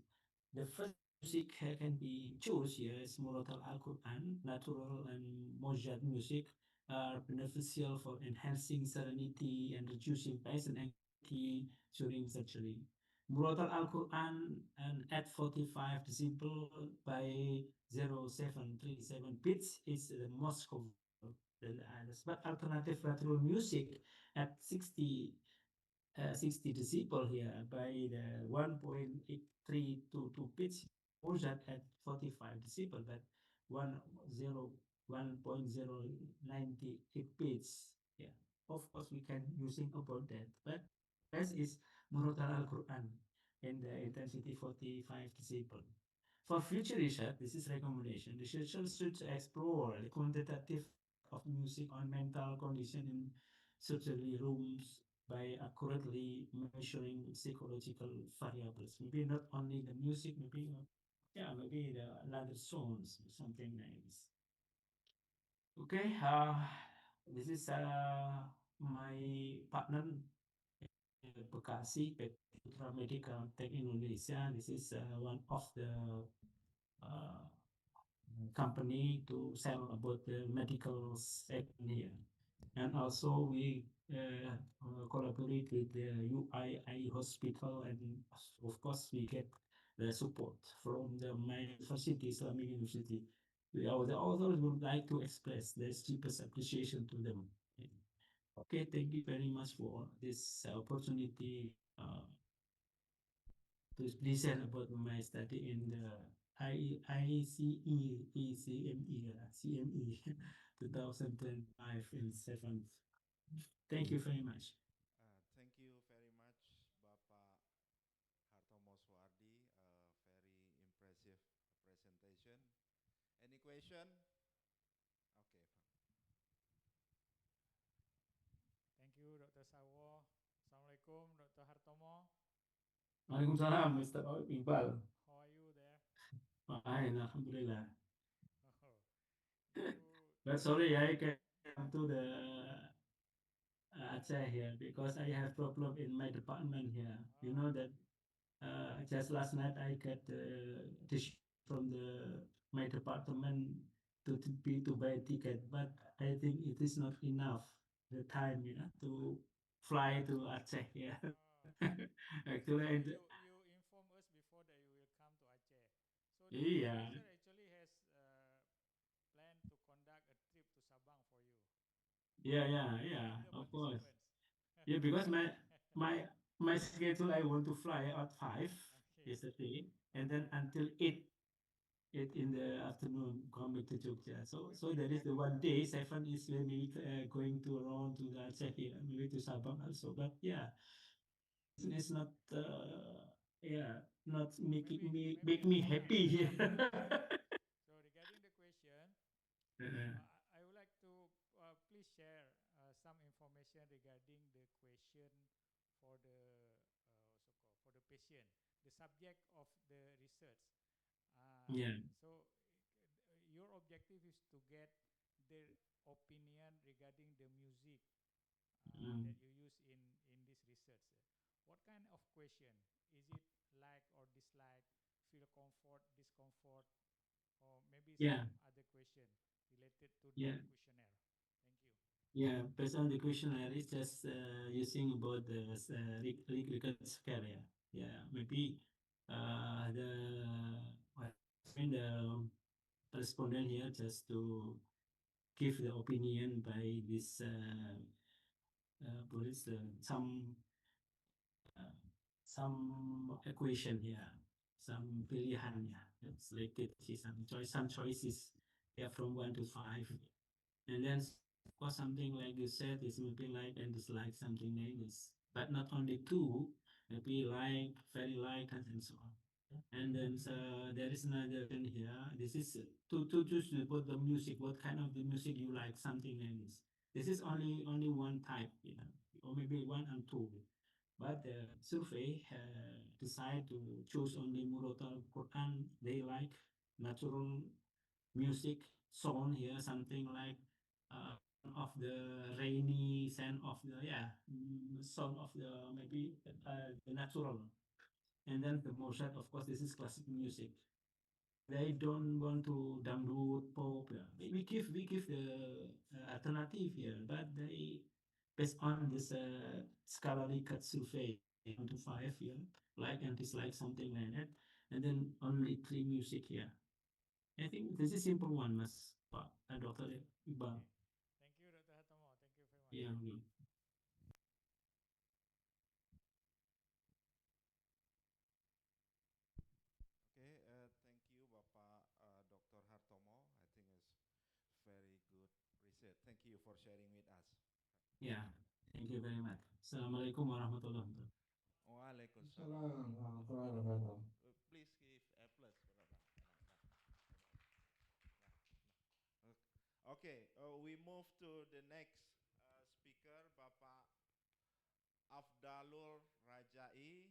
the first music can be choose here is Muratal Al-Quran, natural and Mojad music are beneficial for enhancing serenity and reducing patient anxiety during surgery. Muratal Al-Quran and at 45 decibel by 0737 bits is the most comfortable than the others. But alternative natural music at 60 decibel here by the 1.8322 bits, Mozart at 45 decibel, but 1.098 bits. Yeah, of course we can using about that, but best is Murotal Al-Quran in the intensity 45 decibel. For future research, this is recommendation. Researchers should explore the quantitative of music on mental condition in surgery rooms by accurately measuring psychological variables. Maybe not only the music, maybe maybe the other sounds, something like this. Okay, This is my partner Bekasi Putra Medical Tech Indonesia. This is one of the uh, company to sell about the medical segment here. And also we collaborate with the UII hospital, and of course we get the support from my university, Islamic University. The authors would like to express their deepest appreciation to them. Okay, thank you very much for this opportunity to present about my study in the CME 2025 and 7th. Thank you very much. Thank you very much, Bapak Hartomo Suardi. Very impressive presentation. Any question? Okay. Thank you, Dr. Sawo. Assalamualaikum, Dr. Hartomo. Waalaikumsalam, Mr. Iqbal. How are you there? Fine, Alhamdulillah. You But sorry, I can't come to the Aceh here because I have problem in my department here. You know that just last night I get decision from the my department to buy a ticket, but I think it is not enough the time, to fly to Aceh. Yeah, actually, so you inform us before that you will come to Aceh. So the yeah, organizer actually has planned to conduct a trip to Sabang for you. yeah, With the of course. participants. Yeah, because my my schedule I want to fly at 5 Okay. yesterday, and then until 8 in the afternoon coming to Jogja. So there is the one day 7 is maybe going to around to the Aceh here, maybe to Sabang also. But yeah, it's not yeah not making make me happy here. So regarding the question, Uh, I would like to please share some information regarding the question for the for the patient, the subject of the research. yeah. So your objective is to get their opinion regarding the music that you use in this research. What kind of question? Is it like or dislike, feel comfort, discomfort, or maybe Yeah, some other question related to the yeah. questionnaire? Thank you. Yeah, based on the questionnaire, it's just using about the legal scale. Yeah, maybe the what I mean the respondent here just to give the opinion by this what is uh, some equation here, some pilihan. Yeah, it's like it, some choices. Yeah, from 1 to 5. And then of course something like you said is maybe like and dislike something like this. But not only two, maybe like, very like, and so on. And then there is another thing here. This is to choose about the music, what kind of the music you like, something like this. This is only one type, or maybe one and two. But the survey decide to choose only Murotal Quran they like, natural music song here, something like of the rainy scent of the song of the maybe the natural. And then the Mozart, of course, this is classic music. They don't want to dangdut pop. Yeah. We give the alternative here, but they based on this scholarly cut survey 1 to 5 here, like and dislike something like that, and then only three music here. I think this is simple one, Mas Pak Dr. Iqbal. Thank you, Dr. Hatomo. Thank you very much. Yeah. Okay, thank you, Bapak Dr. Hartomo. I think it's very good research. Thank you for sharing with us. Yeah. Thank you very much. Assalamualaikum warahmatullahi wabarakatuh. Waalaikumsalam. Please give A plus. Okay, we move to the next speaker, Bapak Afdalul Rajai.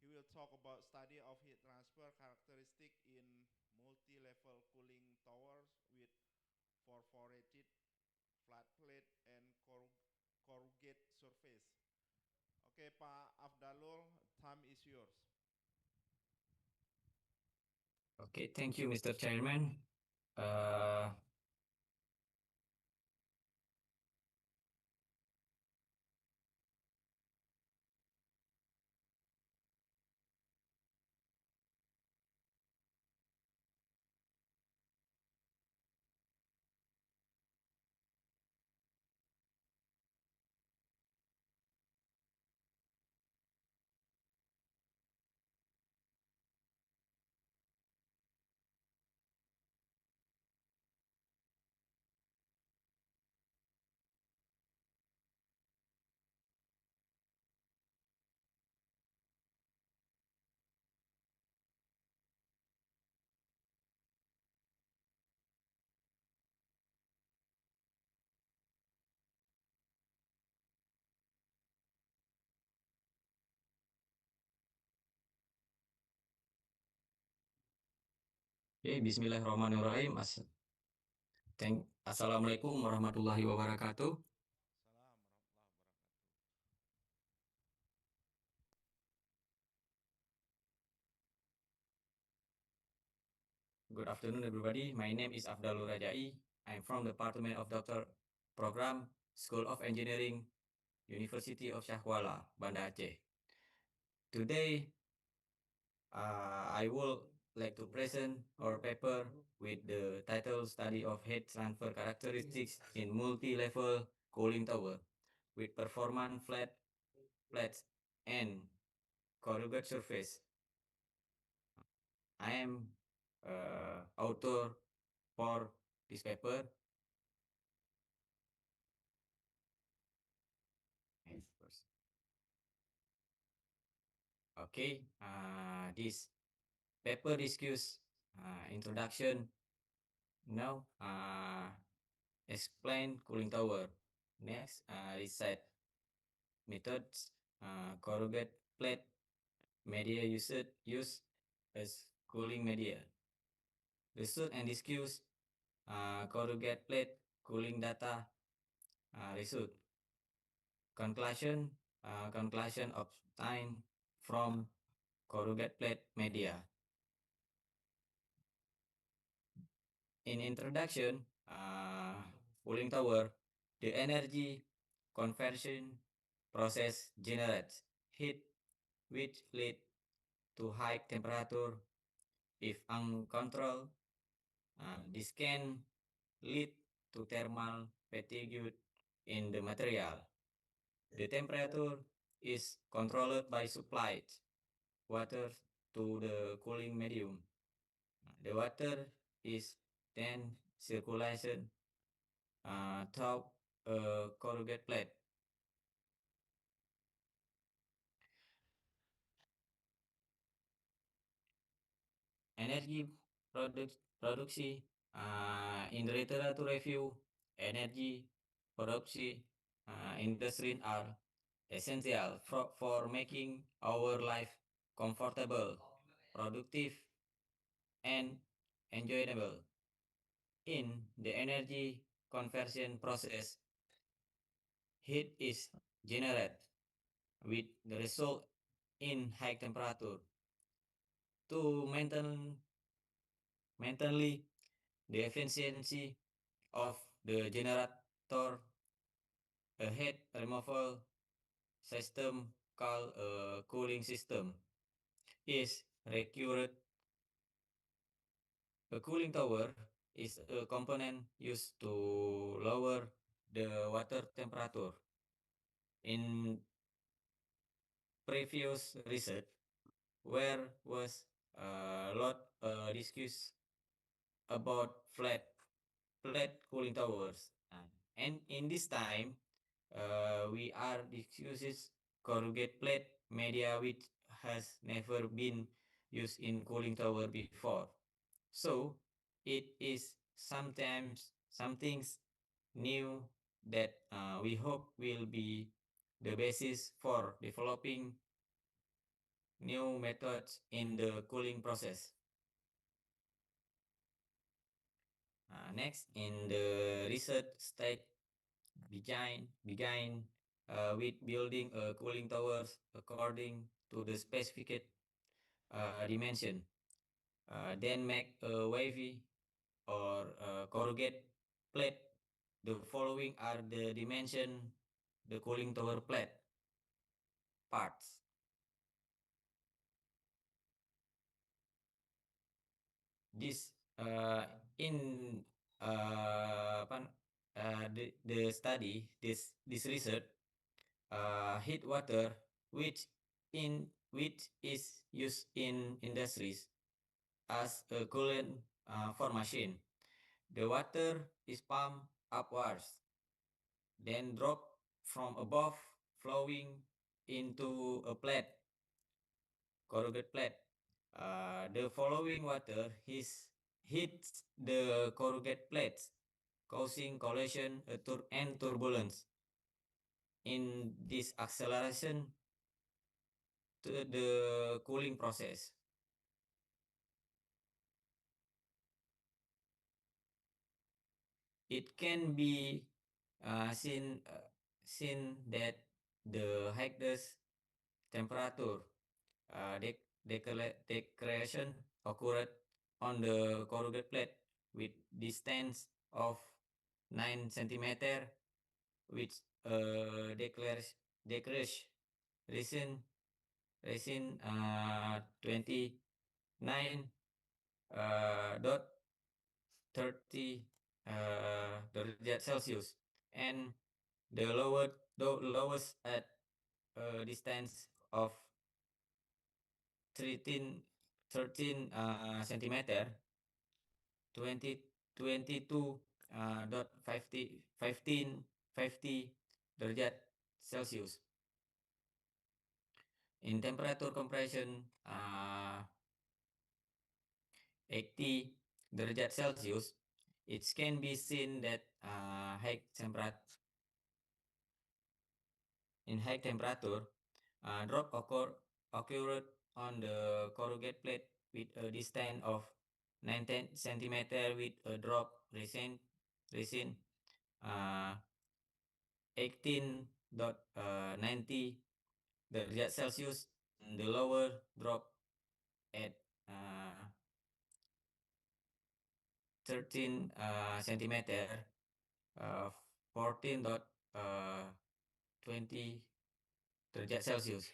He will talk about study of heat transfer characteristic in multi-level cooling towers with perforated flat plate, and corrugate surface. Okay, Pak Afdalul, time is yours. Okay, thank you, Mr. Chairman. Uh, okay, Bismillahirrahmanirrahim. Assalamualaikum warahmatullahi wabarakatuh. Good afternoon, everybody. My name is Afdalur Rajai. I'm from the Department of Doctor Program, School of Engineering, University of Shahkuala, Banda Aceh. Today, I would like to present our paper with the title Study of Heat Transfer Characteristics in Multi-Level Cooling Tower with Performance Plates and Corrugated Surface. I am author for this paper. Okay, this paper discuss introduction. Now, explain cooling tower. Next, reset methods, corrugate plate media used as cooling media. Result and discuss corrugate plate cooling data result. Conclusion, conclusion of time from corrugate plate media. In introduction, cooling tower, the energy conversion process generates heat which lead to high temperature. If uncontrolled, this can lead to thermal fatigue in the material. The temperature is controlled by supplied water to the cooling medium. The water is then circulation through a corrugated plate. Energy production in the literature review, energy production industry are essential for making our life comfortable, productive, and enjoyable. In the energy conversion process, heat is generated with the result in high temperature. To maintain the efficiency of the generator, a heat removal system called a cooling system is required. A cooling tower is a component used to lower the water temperature. In previous research, where was a lot discussed about flat cooling towers. And in this time, we are discussing corrugated plate media which has never been used in cooling tower before. So it is sometimes something new that we hope will be the basis for developing new methods in the cooling process. Next, in the research stage, began with building a cooling towers according to the specific dimension. Then make a wavy or corrugate plate. The following are the dimension the cooling tower plate parts. This in the study this research heat water which is used in industries as a coolant for machine. The water is pumped upwards, then drop from above, flowing into a plate, corrugated plate. The following water hits the corrugated plates, causing collision and turbulence. In this acceleration to the cooling process. It can be seen that the highest temperature declaration occurred on the corrugated plate with distance of 9 centimeter, which declares resin 29 dot 30 derajat Celsius, and the lowest at a distance of 13 centimeter 22 dot 50 derajat Celsius. In temperature compression 80 derajat Celsius, it can be seen that high temperature drop occurred on the corrugated plate with a distance of 19 centimeter with a drop resin 18.90 derajat Celsius. The lower drop at 13 centimeter 14.20 derajat Celsius.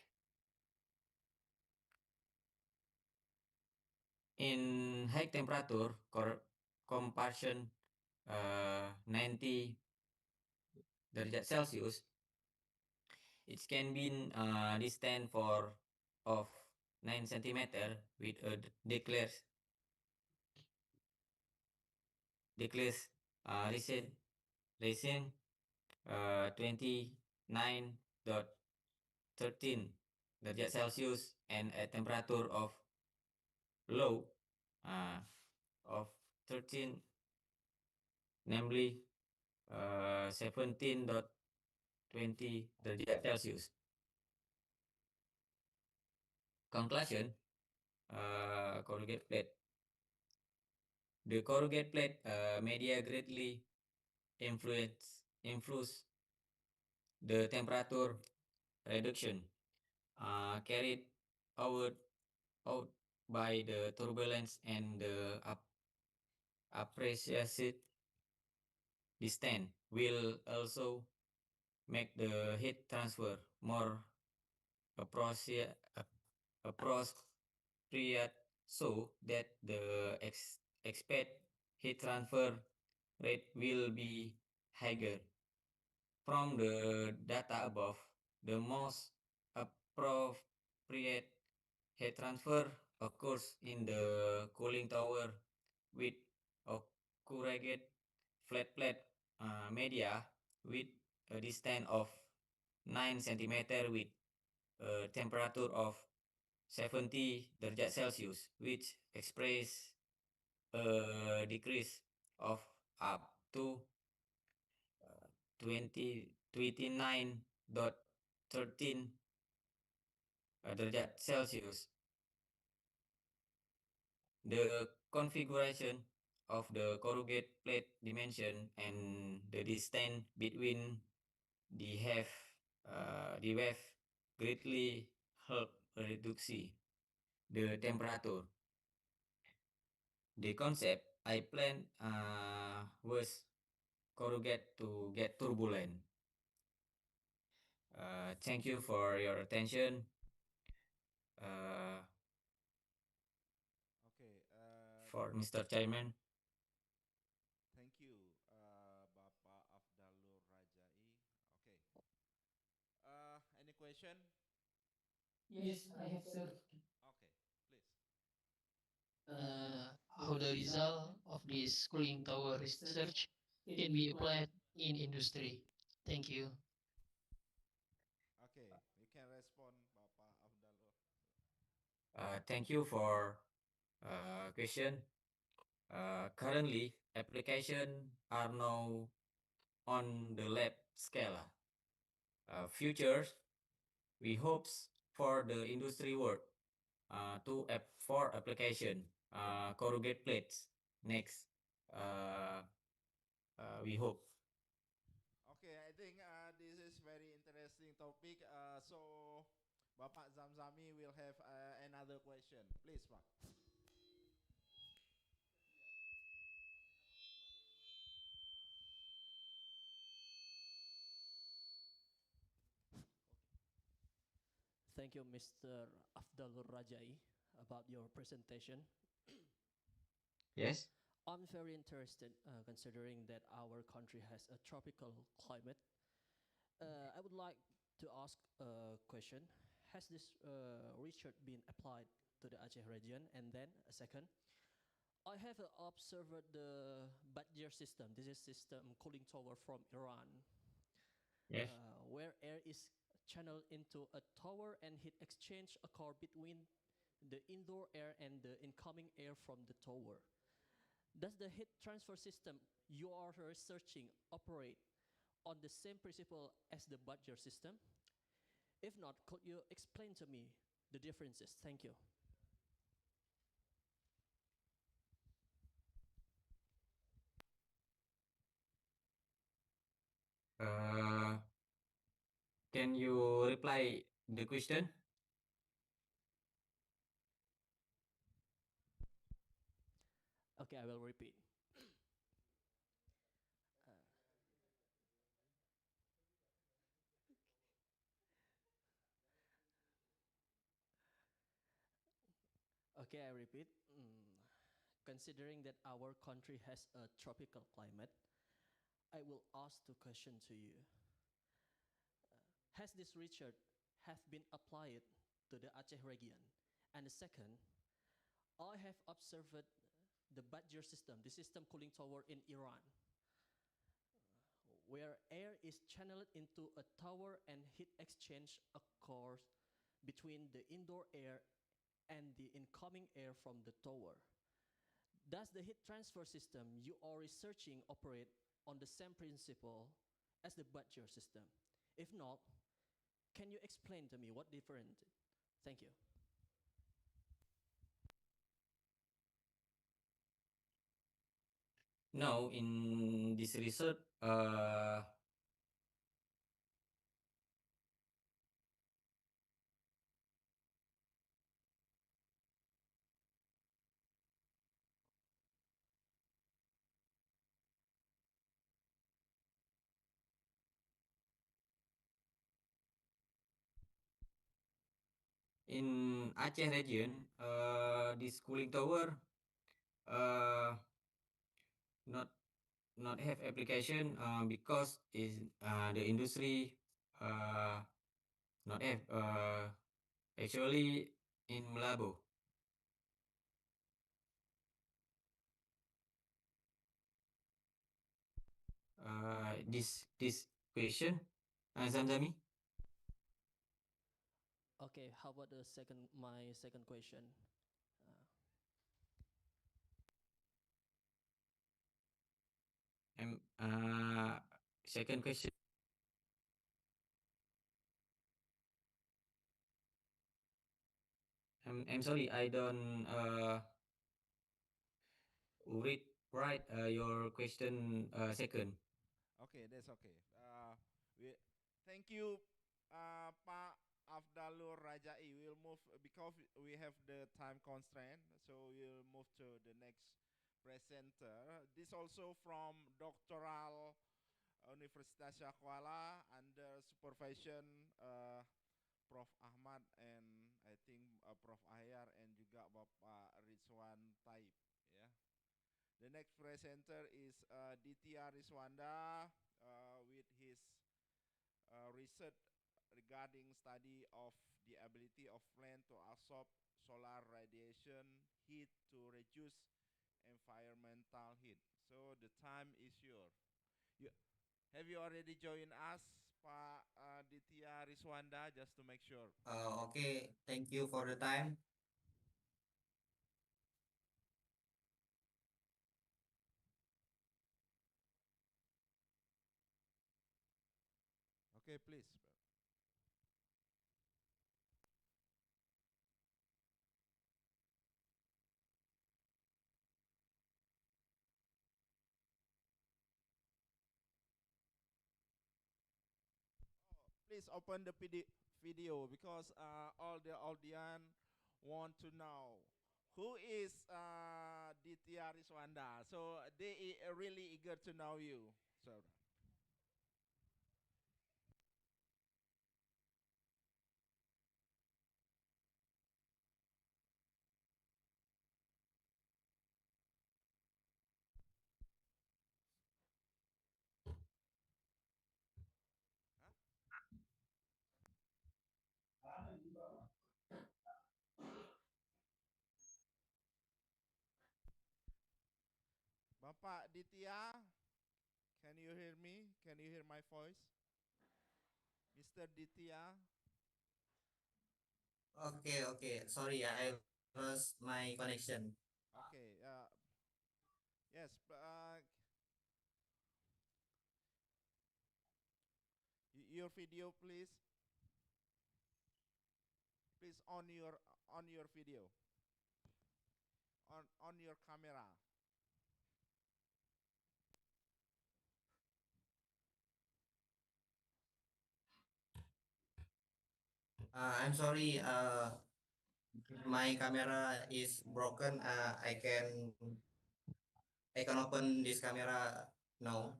In high temperature compression 90 derajat Celsius, it can be distance of 9 centimeter with a declares resin 29.13 derajat Celsius and a temperature of low of 13, namely 17.20 derajat Celsius. Conclusion, corrugated plate. The corrugated plate media greatly influence the temperature reduction carried out by the turbulence and the appreciated distance will also make the heat transfer more appropriate so that the expected heat transfer rate will be higher. From the data above, the most appropriate heat transfer occurs in the cooling tower with a corrugated flat plate media with a distance of 9 centimeter with a temperature of 70 derajat Celsius, which express a decrease of up to 29.13 derajat Celsius. The configuration of the corrugate plate dimension and the distance between the wave greatly help reduce the temperature. The concept I planned was corrugate to get turbulent. Thank you for your attention. Uh, Okay. for Mr. Chairman. Thank you, Bapak Afdalur Rajai. Okay. Any question? Yes, I have, sir. Okay, please. How the result of this cooling tower research can be applied in industry. Thank you. Okay, you can respond, Bapak Afdalur. Thank you for question. Currently, application are now on the lab scale. Futures, we hopes for the industry work for application corrugate plates. Next, we hope. Okay, I think this is very interesting topic. So Bapak Zamzami will have another question. Please, Pak. Thank you, Mr. Afdalur Rajai, about your presentation. Yes. I'm very interested considering that our country has a tropical climate. I would like to ask a question. Has this research been applied to the Aceh region? And then a second, I have observed the Badger system. This is system cooling tower from Iran, Yes. where air is channeled into a tower and heat exchange occur between the indoor air and the incoming air from the tower. Does the heat transfer system you are researching operate on the same principle as the Badger system? If not, could you explain to me the differences? Thank you. Uh, can you reply the question? Okay, I will repeat. Okay, I repeat. Considering that our country has a tropical climate, I will ask the question to you. Has this research have been applied to the Aceh region? And the second, I have observed the Badger system, the system cooling tower in Iran, where air is channeled into a tower and heat exchange occurs between the indoor air and the incoming air from the tower. Does the heat transfer system you are researching operate on the same principle as the Badger system? If not, can you explain to me what different? Thank you. No, in this research, in Aceh region, this cooling tower uh, not not have application because is the industry uh, not have actually in Malabo. This question, Zamzami. Okay, how about my second question? And second question. I'm sorry, I don't read Right, your question second. Okay, that's okay. We thank you, Pak Afdalur Rajai. We'll move because we have the time constraint, so we'll move to the next presenter. This also from doctoral Universitas Kuala under supervision Prof Ahmad and I think Prof Ahyar and juga Bapak Rizwan Taib. Ya. The next presenter is Ditya Riswanda with his research regarding study of the ability of plant to absorb solar radiation heat to reduce environmental heat. So the time is yours. You, have you already joined us, Pak Ditya Riswanda, just to make sure? Okay, thank you for the time. Okay, please. Please open the video because all the audience want to know who is Ditya Riswanda. So they are really eager to know you. So. Bapak Ditya, can you hear me? Can you hear my voice? Mr. Ditya? Okay, okay. Sorry, I lost my connection. Okay. Yes. Your video, please. Please on your video. On your camera. I'm sorry. My camera is broken. I can open this camera now.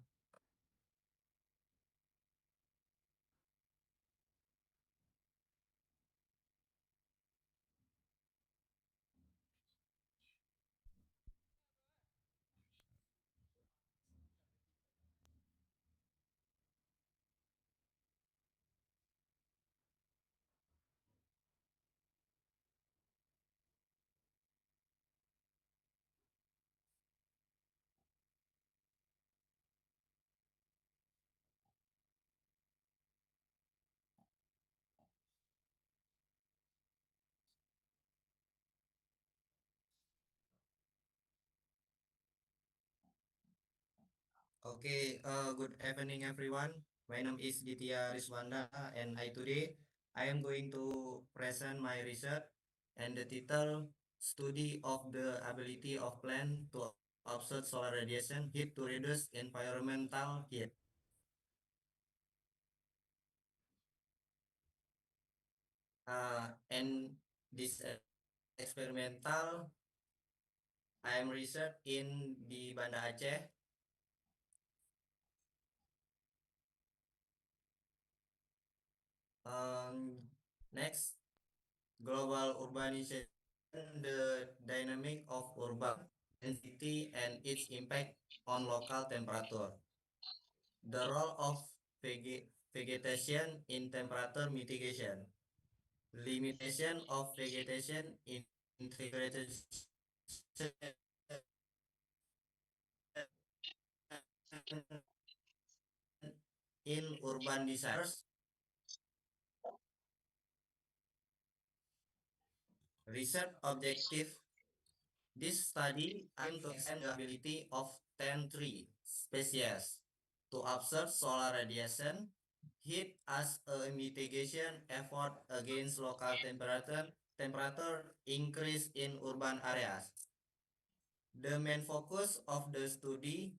Okay, good evening everyone. My name is Ditya Riswanda and I am going to present my research and the title Study of the Ability of Plant to Absorb Solar Radiation Heat to Reduce Environmental Heat. And this experimental I am research in di Banda Aceh. Next, global urbanization, the dynamic of urban density and its impact on local temperature. The role of vegetation in temperature mitigation. Limitation of vegetation in integrated in urban desires. Research objective. This study aims to extend the ability of 10 tree species to absorb solar radiation heat as a mitigation effort against local temperature increase in urban areas. The main focus of the study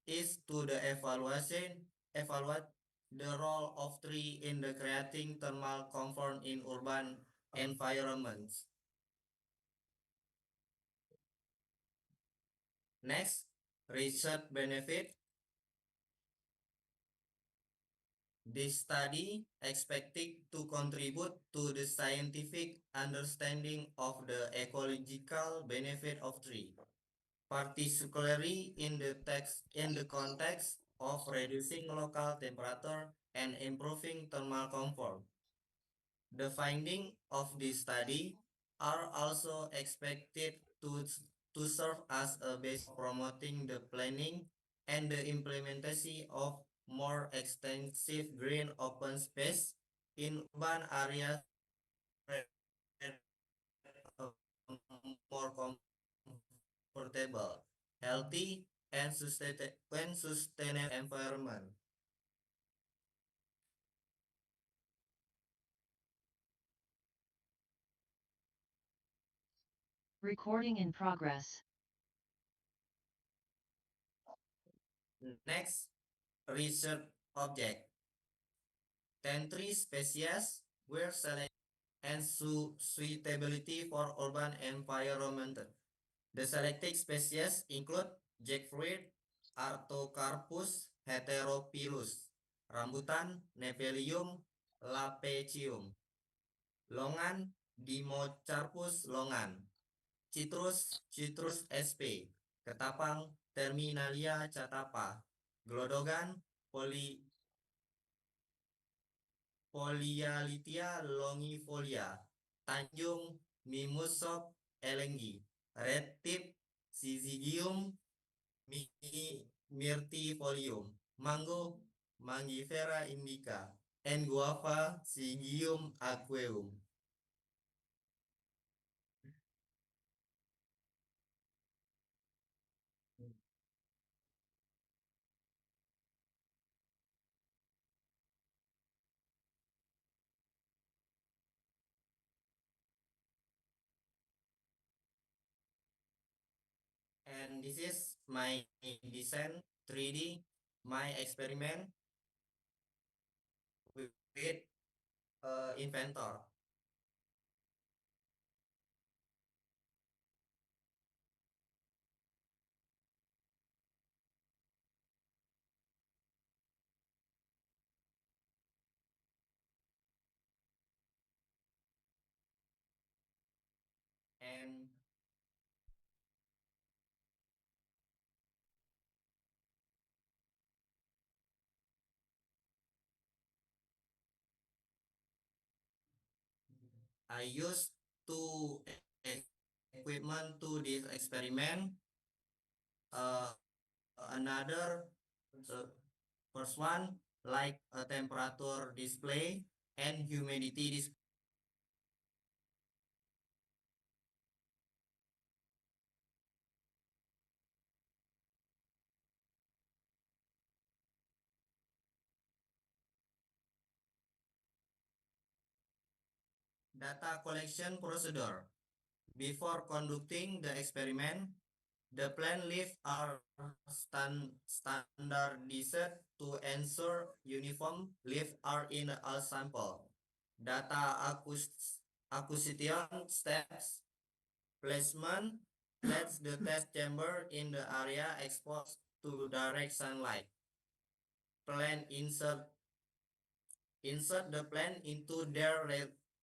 is to the evaluate the role of tree in the creating thermal comfort in urban environments. Next, research benefit. This study expected to contribute to the scientific understanding of the ecological benefit of tree, particularly in the context of reducing local temperature and improving thermal comfort. The findings of this study are also expected to serve as a base promoting the planning and the implementation of more extensive green open space in urban areas more comfortable, healthy, and sustainable environment. Recording in progress. Next, research object. 10 tree species were selected and suitability for urban environment. The selected species include jackfruit, Artocarpus heterophyllus, rambutan, Nephelium lapecium, longan, Dimocharpus longan, Citrus sp, ketapang, Terminalia catapa, glodogan, Polyalitia longifolia, Tanjung Mimusop elengi, red tip Syzygium myrtifolium, mango Mangifera indica, and guava Syzygium aqueum. And this is my design 3D, my experiment with inventor. And I used two equipment to this experiment. Another, the first one, like a temperature display and humidity display. Data collection procedure. Before conducting the experiment, the plant leaves are standardized to ensure uniform leaf are in all sample. Data acquisition steps. Placement. Place the test chamber in the area exposed to direct sunlight. Plant insert the plant into their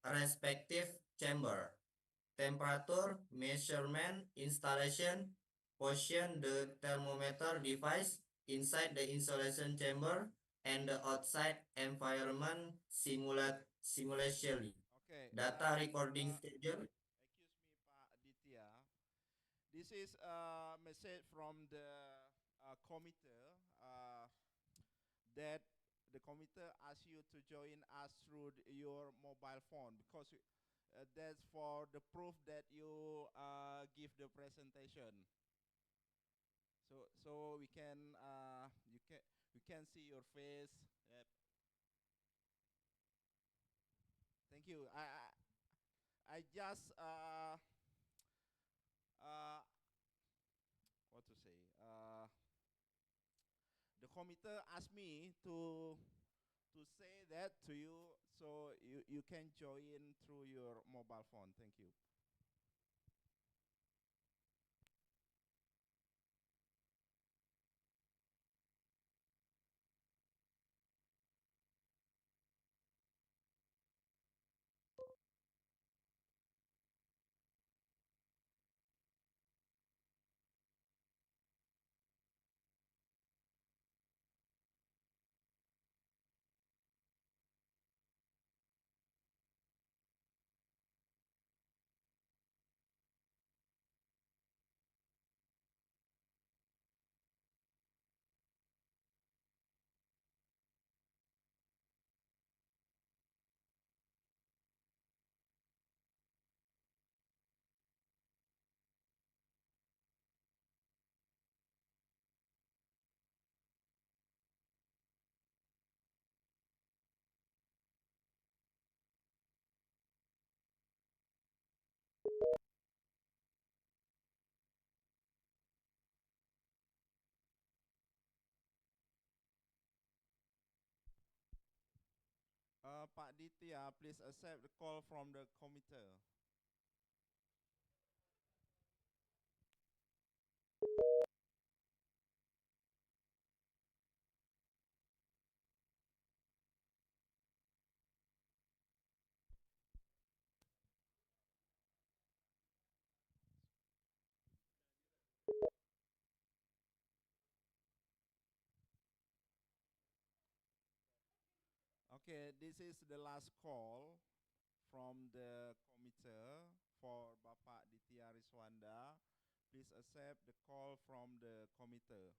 respective chamber. Temperature measurement installation. Position the thermometer device inside the insulation chamber and the outside environment simulation. Okay. Data recording schedule. Excuse me, Pak Aditya. This is a message from the committee that the committee asks you to join us through your mobile phone because that's for the proof that you give the presentation. So we can we can see your face. Yep. Thank you. I just uh, committee asked me to say that to you, so you can join through your mobile phone. Thank you. Pak Ditya, please accept the call from the committee. Okay, this is the last call from the committee for Bapak Ditya Riswanda. Please accept the call from the committee.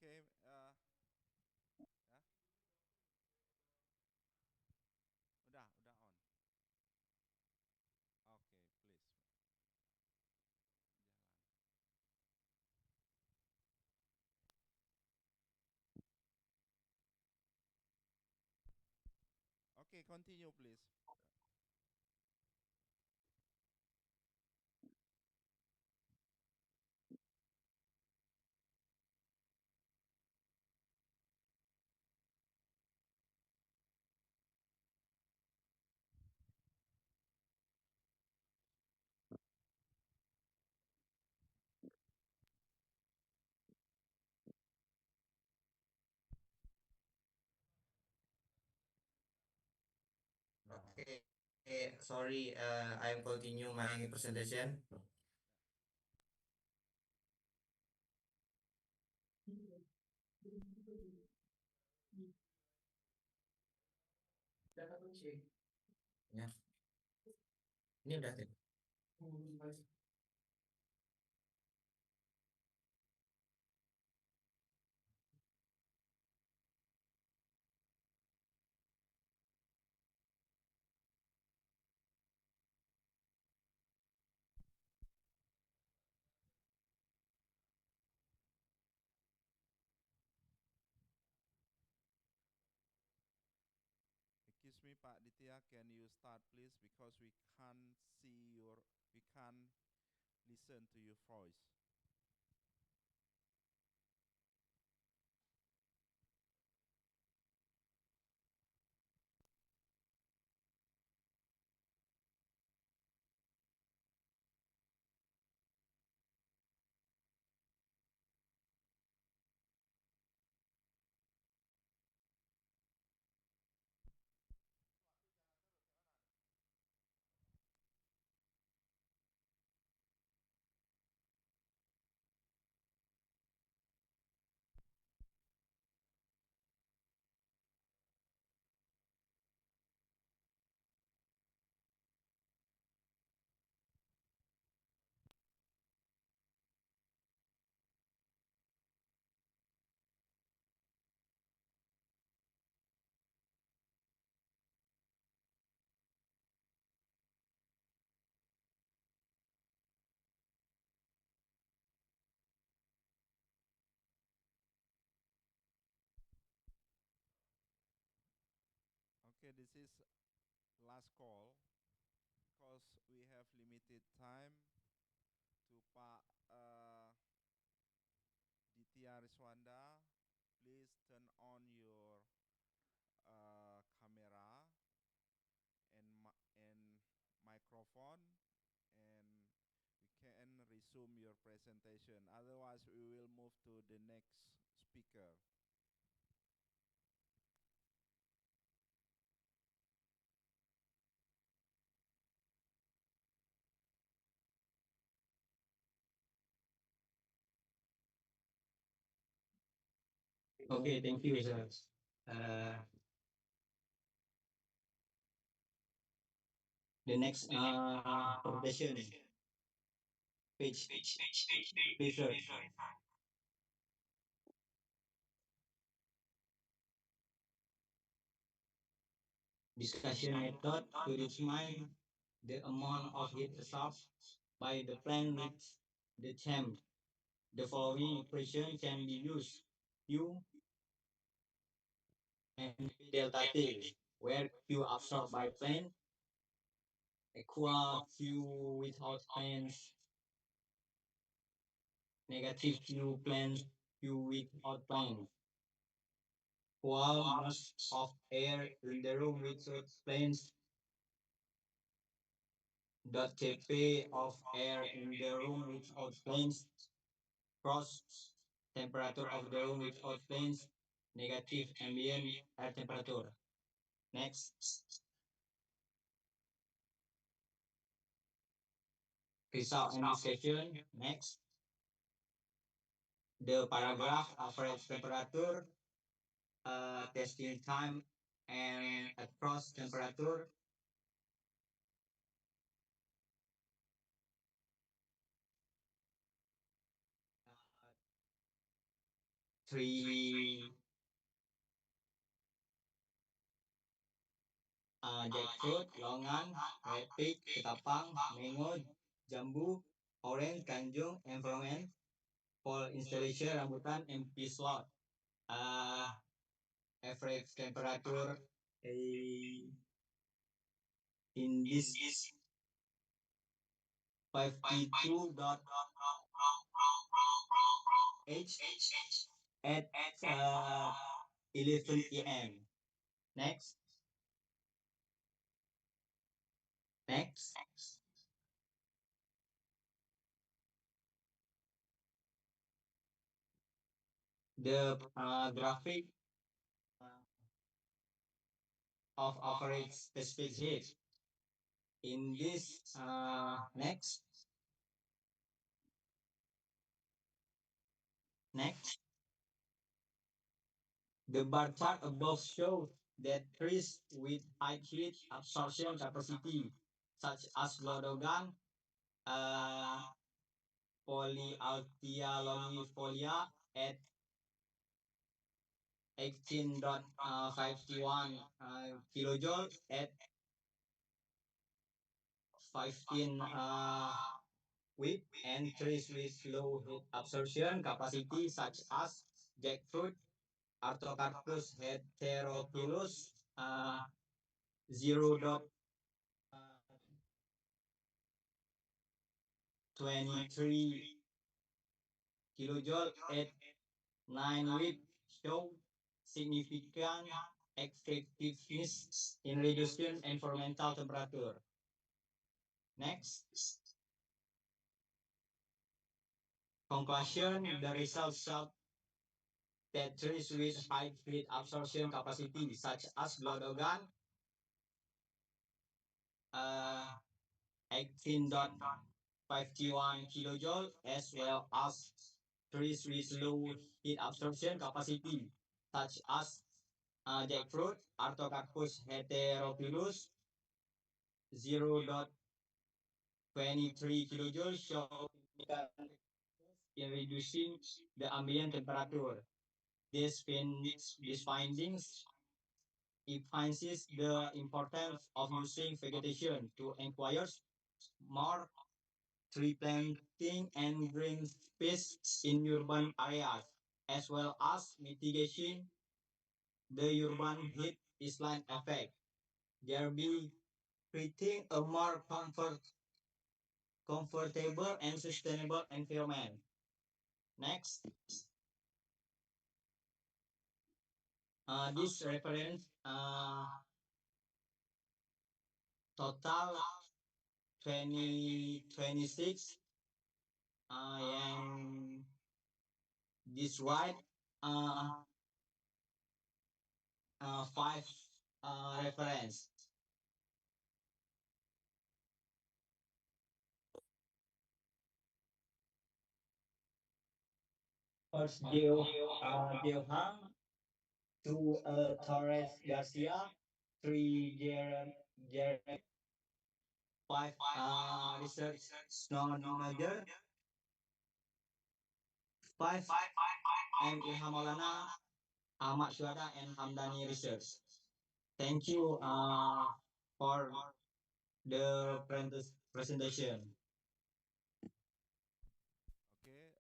Okay, ya. Udah on. Okay, please. Okay, continue, please. Okay, sorry, I'm continue my presentation. Ya, ini udah. Excuse me, Pak Ditya, can you start, please? Because we can't we can't listen to your voice. this is last call because we have limited time to Pak Ditya Riswanda. Please turn on your camera and microphone, and we can resume your presentation. Otherwise, we will move to the next speaker. Okay, thank you, sir. The next presentation, page, please, sir. Discussion method to determine the amount of heat absorbed by the plant with the chamber. The following equation can be used: Q and delta T, where Q absorbed by plant equal Q without plants, negative Q plants, Q without plants. Equal mass of air in the room without plants dot Tp of air in the room without plants cross temperature of the room without plants, negative ambient air temperature. Next. Result and discussion. Next. The paragraph average temperature, testing time, and across temperature. Three jackfruit, longan, red pig, ketapang, mango, jambu, orange, tanjung, environment, fall installation, rambutan, and peace lot. Average temperature in this 52.h at 11 p.m. Next. Next. The graphic of average specific heat in this next. Next. The bar chart above shows that trees with high heat absorption capacity, such as glodogan, Polyalthia longifolia at 18.51 kilojoule at 15 width, and trees with low heat absorption capacity such as jackfruit, Artocarpus heterophyllus, 0.23 kilojoule at 9 width show significant effectiveness in reducing environmental temperature. Next. Conclusion, the results show that trees with high heat absorption capacity, such as glodogan, 18.51 kilojoule, as well as trees with low heat absorption capacity, such as jackfruit, Artocarpus heterophyllus, 0.23 kilojoule, show in reducing the ambient temperature. These findings emphasizes the importance of using vegetation to acquire more tree planting and green space in urban areas, as well as mitigating the urban heat island effect. thereby creating a more comfortable and sustainable environment. Next, this reference total 2026 yang this right five reference. First, Dilham, two Torres Garcia, three Jeremy, five research Snownager, five M. Ilham Maulana, Ahmad Syuhada, and Hamdani Research. Thank you for the presentation. Okay,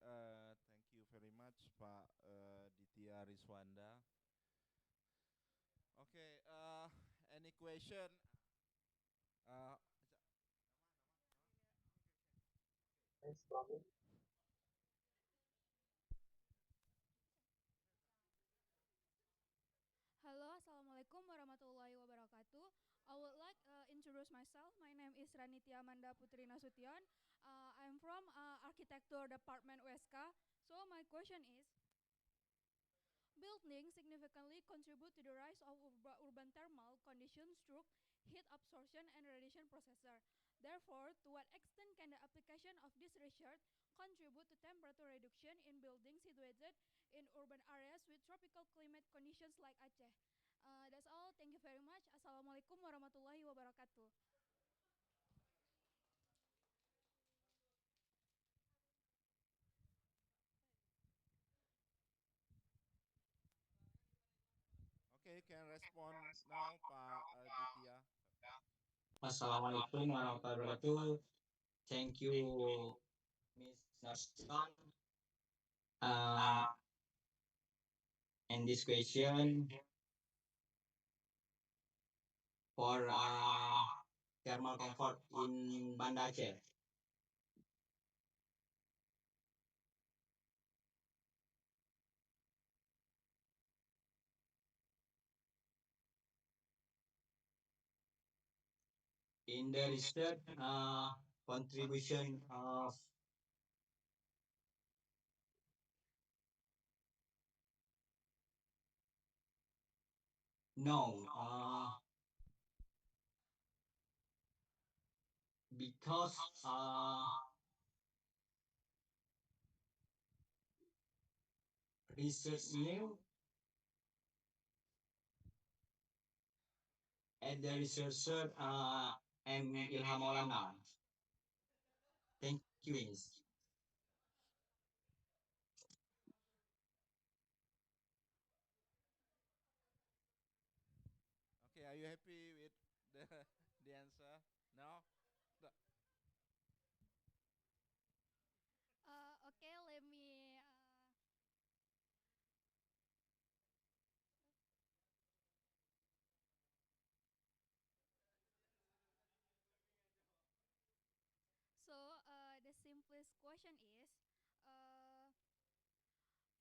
thank you very much, Pak Ditya Riswanda. Okay, any question? Uh, Hello, Assalamualaikum warahmatullahi wabarakatuh. I would like introduce myself. My name is Ranitya Amanda Putri Nasution. I'm from Architecture Department USK. So my question is, buildings significantly contribute to the rise of urban thermal conditions through heat absorption and radiation processor. Therefore, to what extent can the application of this research contribute to temperature reduction in buildings situated in urban areas with tropical climate conditions like Aceh? That's all. Thank you very much. Assalamualaikum warahmatullahi wabarakatuh. okay, can respond now, Pak Ditya. Assalamualaikum warahmatullahi wabarakatuh. Thank you, Miss Nasution. And this question for thermal comfort in Banda Aceh. In the research contribution of no, because research new and the researcher M. Ilham Maulana. Thank you, Miss. Okay, are you happy with the the answer? No. Okay, let me. The simplest question is, uh,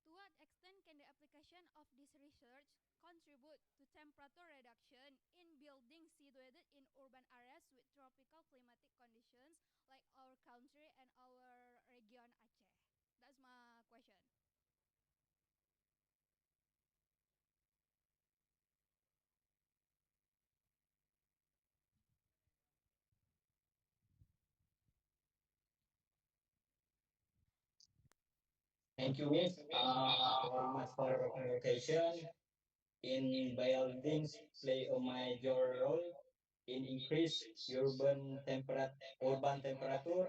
to what extent can the application of this research contribute to temperature reduction in buildings situated in urban areas with tropical climatic conditions like our country and our region Aceh? That's my question. Thank you, Miss. Very much for your convocation. In buildings play a major role in increase urban temperature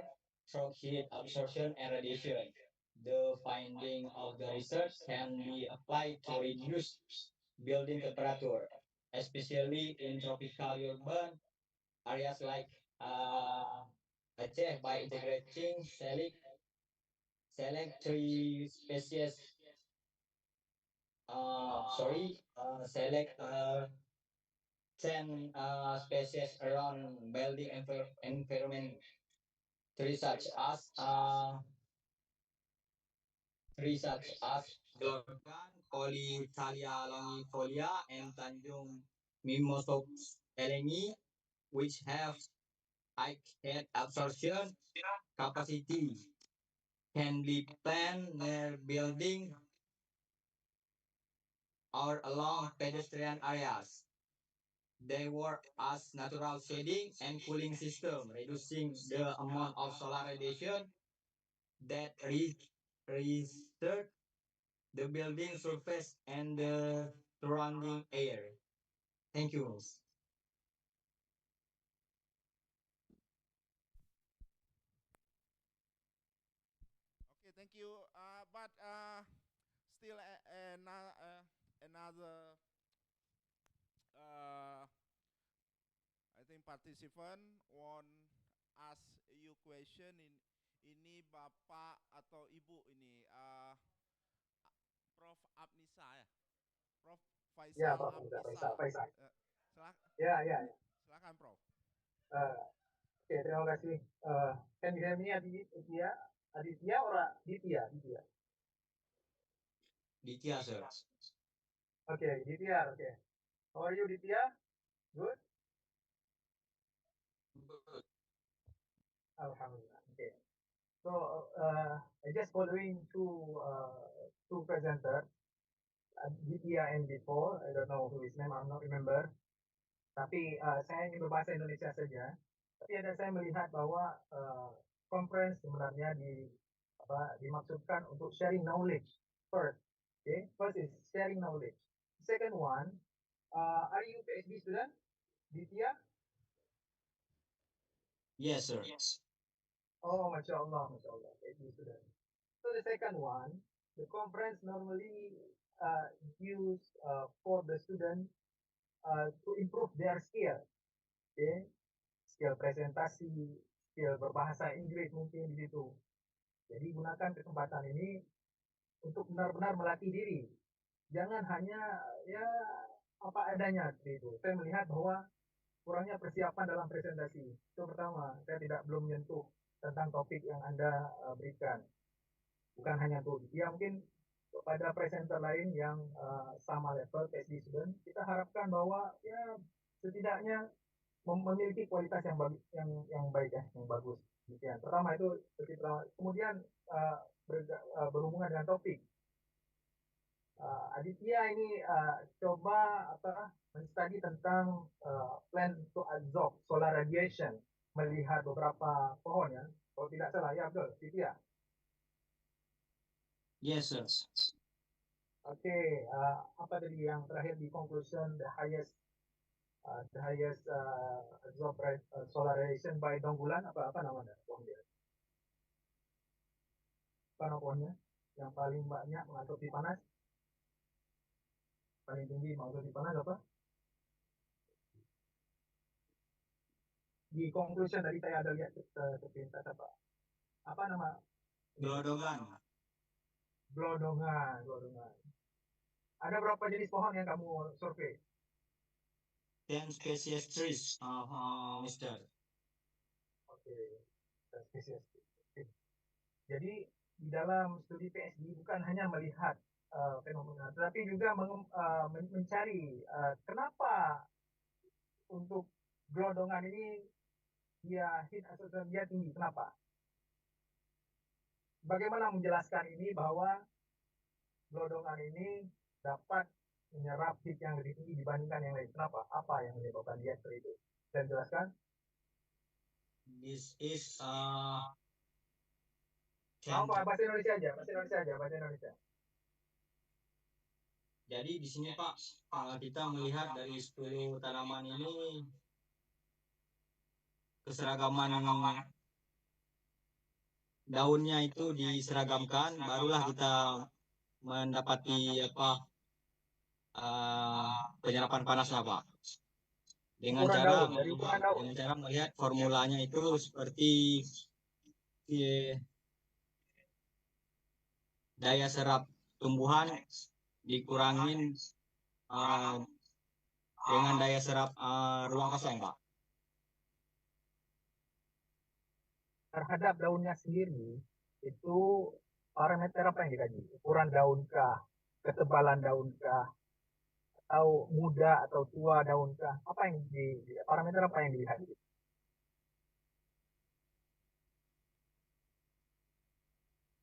through heat absorption and radiation. The finding of the research can be applied to reduce building temperature, especially in tropical urban areas like Aceh by integrating select three species. Select 10 species around building environment trees such as Glorgan, Polythalia longifolia, and Tanjung Mimosops elengi, which have high head absorption capacity, can be planted near building or along pedestrian areas. They work as natural shading and cooling system, reducing the amount of solar radiation that reaches the building surface and the surrounding air. Thank you. Okay, thank you. But still another I think participant want ask you question ini bapak atau ibu ini Prof Abnisa ya, Prof Ya, Faisal Pak Abnisa. Faisal. Silakan. Ya, ya, ya. Silakan Prof. Oke, terima kasih. Can you hear me, Aditya? Aditya or Ditya? Ditya. Ditya, sir. Okay, Ditya. Okay. How are you, Ditya? Good. Good. Alhamdulillah. Okay. So, I just following two presenters, Ditya and before. I don't know who is name. I'm not remember. Tapi saya ingin berbahasa Indonesia saja. Tapi ada saya melihat bahwa conference sebenarnya dimaksudkan untuk sharing knowledge first. Okay, first is sharing knowledge. Second one, are you PhD student, Ditya? Yes, sir. Oh, Masya Allah, PhD student. So the second one, the conference normally use for the student to improve their skill. Okay, skill presentasi, skill berbahasa Inggris mungkin di situ. Jadi gunakan kesempatan ini untuk benar-benar melatih diri. Jangan hanya ya apa adanya seperti itu. Saya melihat bahwa kurangnya persiapan dalam presentasi. Itu pertama, saya belum menyentuh tentang topik yang Anda berikan. Bukan hanya untuk ya mungkin kepada presenter lain yang sama level PhD student, kita harapkan bahwa ya setidaknya memiliki kualitas yang bagus, yang baik ya, yang bagus. Demikian. Pertama itu kemudian berhubungan dengan topik. Aditya ini coba menstudi tentang plan to absorb solar radiation, melihat beberapa pohon ya. Kalau tidak salah ya betul, Aditya. Yes, sir. Oke, apa tadi yang terakhir di conclusion the highest absorb solar radiation by Donggulan apa namanya pohon dia? Apa nama pohonnya? Yang paling banyak mengabsorbi panas? Paling tinggi mengabsorbi panas apa? Di conclusion tadi saya ada lihat sepintas apa nama? Glodongan. Glodongan. Ada berapa jenis pohon yang kamu survei? 10 species trees, Mister. Oke, 10 spesies. Jadi di dalam studi PhD bukan hanya melihat fenomena, tetapi juga mencari kenapa untuk glodongan ini dia heat absorption dia tinggi. Kenapa? Bagaimana menjelaskan ini bahwa glodongan ini dapat menyerap heat yang lebih tinggi dibandingkan yang lain. Kenapa? Apa yang menyebabkan dia seperti itu? Saya jelaskan. This is bahasa Indonesia aja. Jadi di sini Pak, kita melihat dari 10 tanaman ini keseragaman daunnya itu diseragamkan, barulah kita mendapati penyerapan panasnya Pak. Dengan cara melihat formulanya itu seperti daya serap tumbuhan dikurangin dengan daya serap ruang kosong, Pak? Terhadap daunnya sendiri, itu parameter apa yang dikaji? Ukuran daun kah? Ketebalan daun kah? Atau muda atau tua daun kah? Apa yang parameter apa yang dilihat?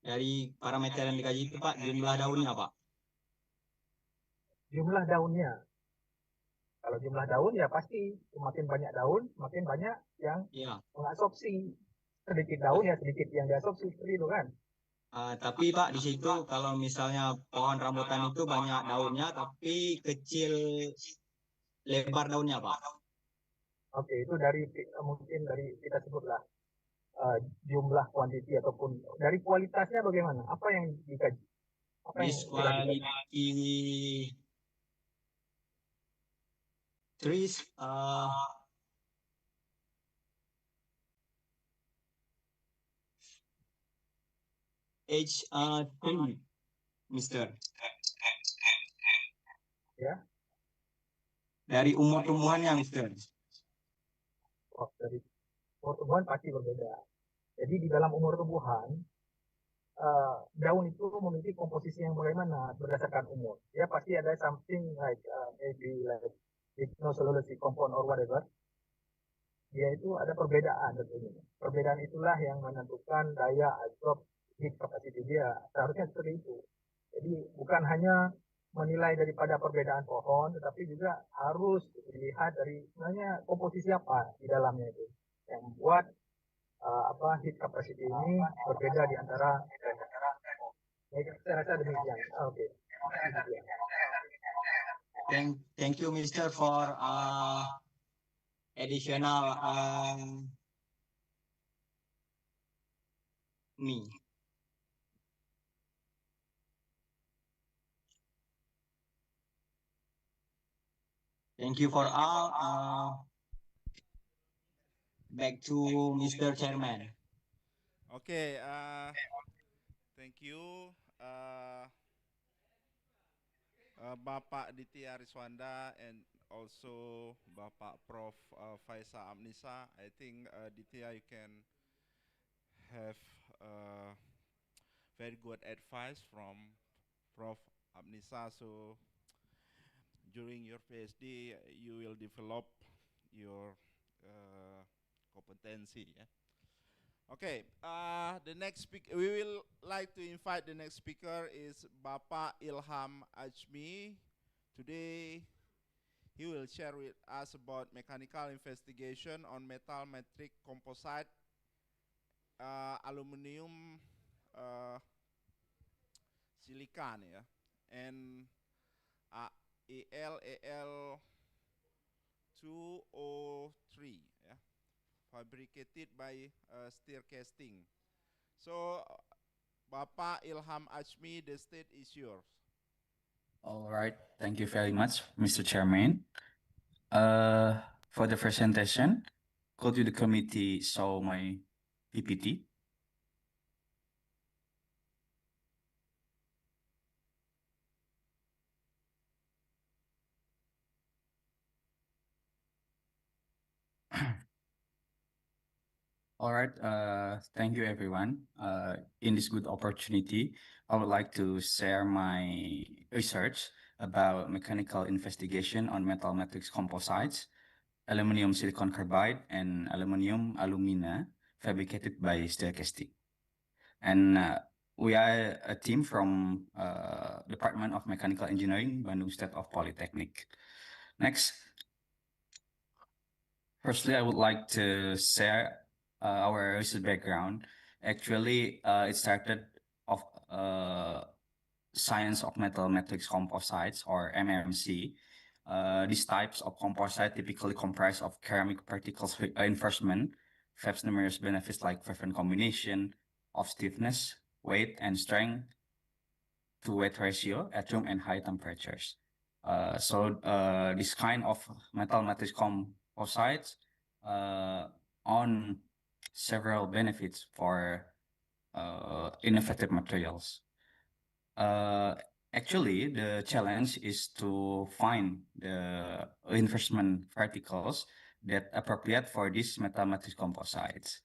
Dari parameter yang dikaji itu, Pak, jumlah daunnya, Pak. Jumlah daunnya. Kalau jumlah daun ya pasti semakin banyak daun, semakin banyak yang mengabsorpsi. Sedikit daun ya sedikit yang diabsorpsi seperti itu kan. Tapi Pak, di situ kalau misalnya pohon rambutan itu banyak daunnya tapi kecil lebar daunnya, Pak. Oke, itu dari mungkin dari kita sebutlah jumlah kuantiti ataupun dari kualitasnya bagaimana? Apa yang dikaji? Apa yang Quality trees age 3, Mister. Ya. Dari umur tumbuhannya, Mister. Oh, dari umur tumbuhan pasti berbeda. Jadi di dalam umur tumbuhan daun itu memiliki komposisi yang bagaimana berdasarkan umur. Ya pasti ada something like maybe like lignocellulosic compound or whatever. Dia itu ada perbedaan tentunya. Perbedaan itulah yang menentukan daya absorb heat capacity dia. Seharusnya seperti itu. Jadi bukan hanya menilai daripada perbedaan pohon, tetapi juga harus dilihat dari sebenarnya komposisi apa di dalamnya itu yang membuat heat capacity ini berbeda di antara. Saya rasa demikian. Oke. Thank you, Mister, for additional me. Thank you for all. Back to Mr. Chairman. Okay. Thank you. Bapak Diti Ariswanda and also Bapak Prof. Faisa Amnisa. I think Ditya, you can have very good advice from Prof. Amnisa. So during your PhD, you will develop your competency. Yeah? Okay, the next speaker, we will like to invite the next speaker is Bapak Ilham Icecme. Today, he will share with us about mechanical investigation on metal matrix composite, aluminum, silicon, yeah, and AL 203, yeah, fabricated by stir casting. So, Bapak Ilham Icecme, the stage is yours. All right, thank you very much, Mr. Chairman. For the presentation, could you the committee show my PPT? All right, thank you everyone. In this good opportunity, I would like to share my research about mechanical investigation on metal matrix composites, aluminum silicon carbide, and aluminum alumina fabricated by stir casting. And we are a team from Department of Mechanical Engineering, Bandung State of Polytechnic. Next. Firstly, I would like to share our research background. Actually, it started of science of metal matrix composites, or MMC. These types of composite typically comprise of ceramic particles reinforcement, have numerous benefits like preferred combination of stiffness, weight, and strength to weight ratio at room and high temperatures. So this kind of metal matrix composites on several benefits for innovative materials. Actually, the challenge is to find the reinforcement particles that appropriate for these metal matrix composites.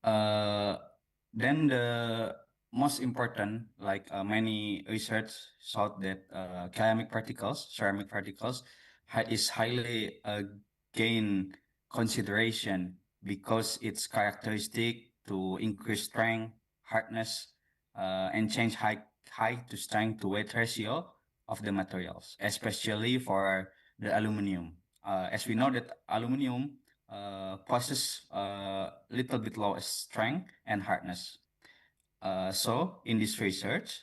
Then the most important, like many research showed that ceramic particles, is highly gain consideration because its characteristic to increase strength, hardness, and change height to strength to weight ratio of the materials, especially for the aluminum. As we know that aluminum possess little bit lower strength and hardness. So in this research,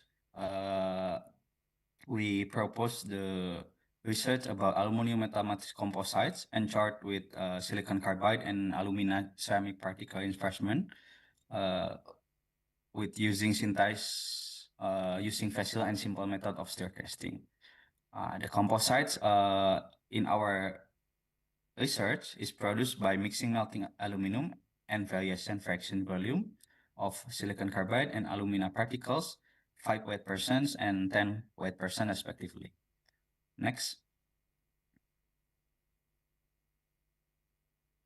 we propose the research about aluminum metal matrix composites and chart with silicon carbide and alumina ceramic particle reinforcement with using synthesize using facile and simple method of stir casting. The composites in our research is produced by mixing melting aluminum and variation fraction volume of silicon carbide and alumina particles, 5 weight% and 10 weight% respectively. Next.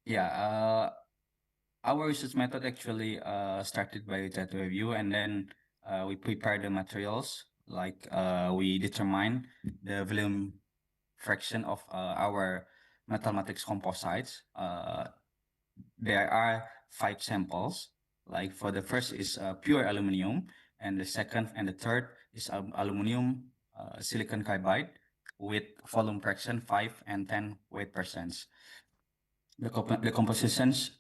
Yeah, our research method actually started by data review, and then we prepare the materials, like we determine the volume fraction of our metal matrix composites. There are 5 samples. Like for the first is pure aluminum, and the second and the third is aluminum silicon carbide with volume fraction 5 and 10 weight%. The compositions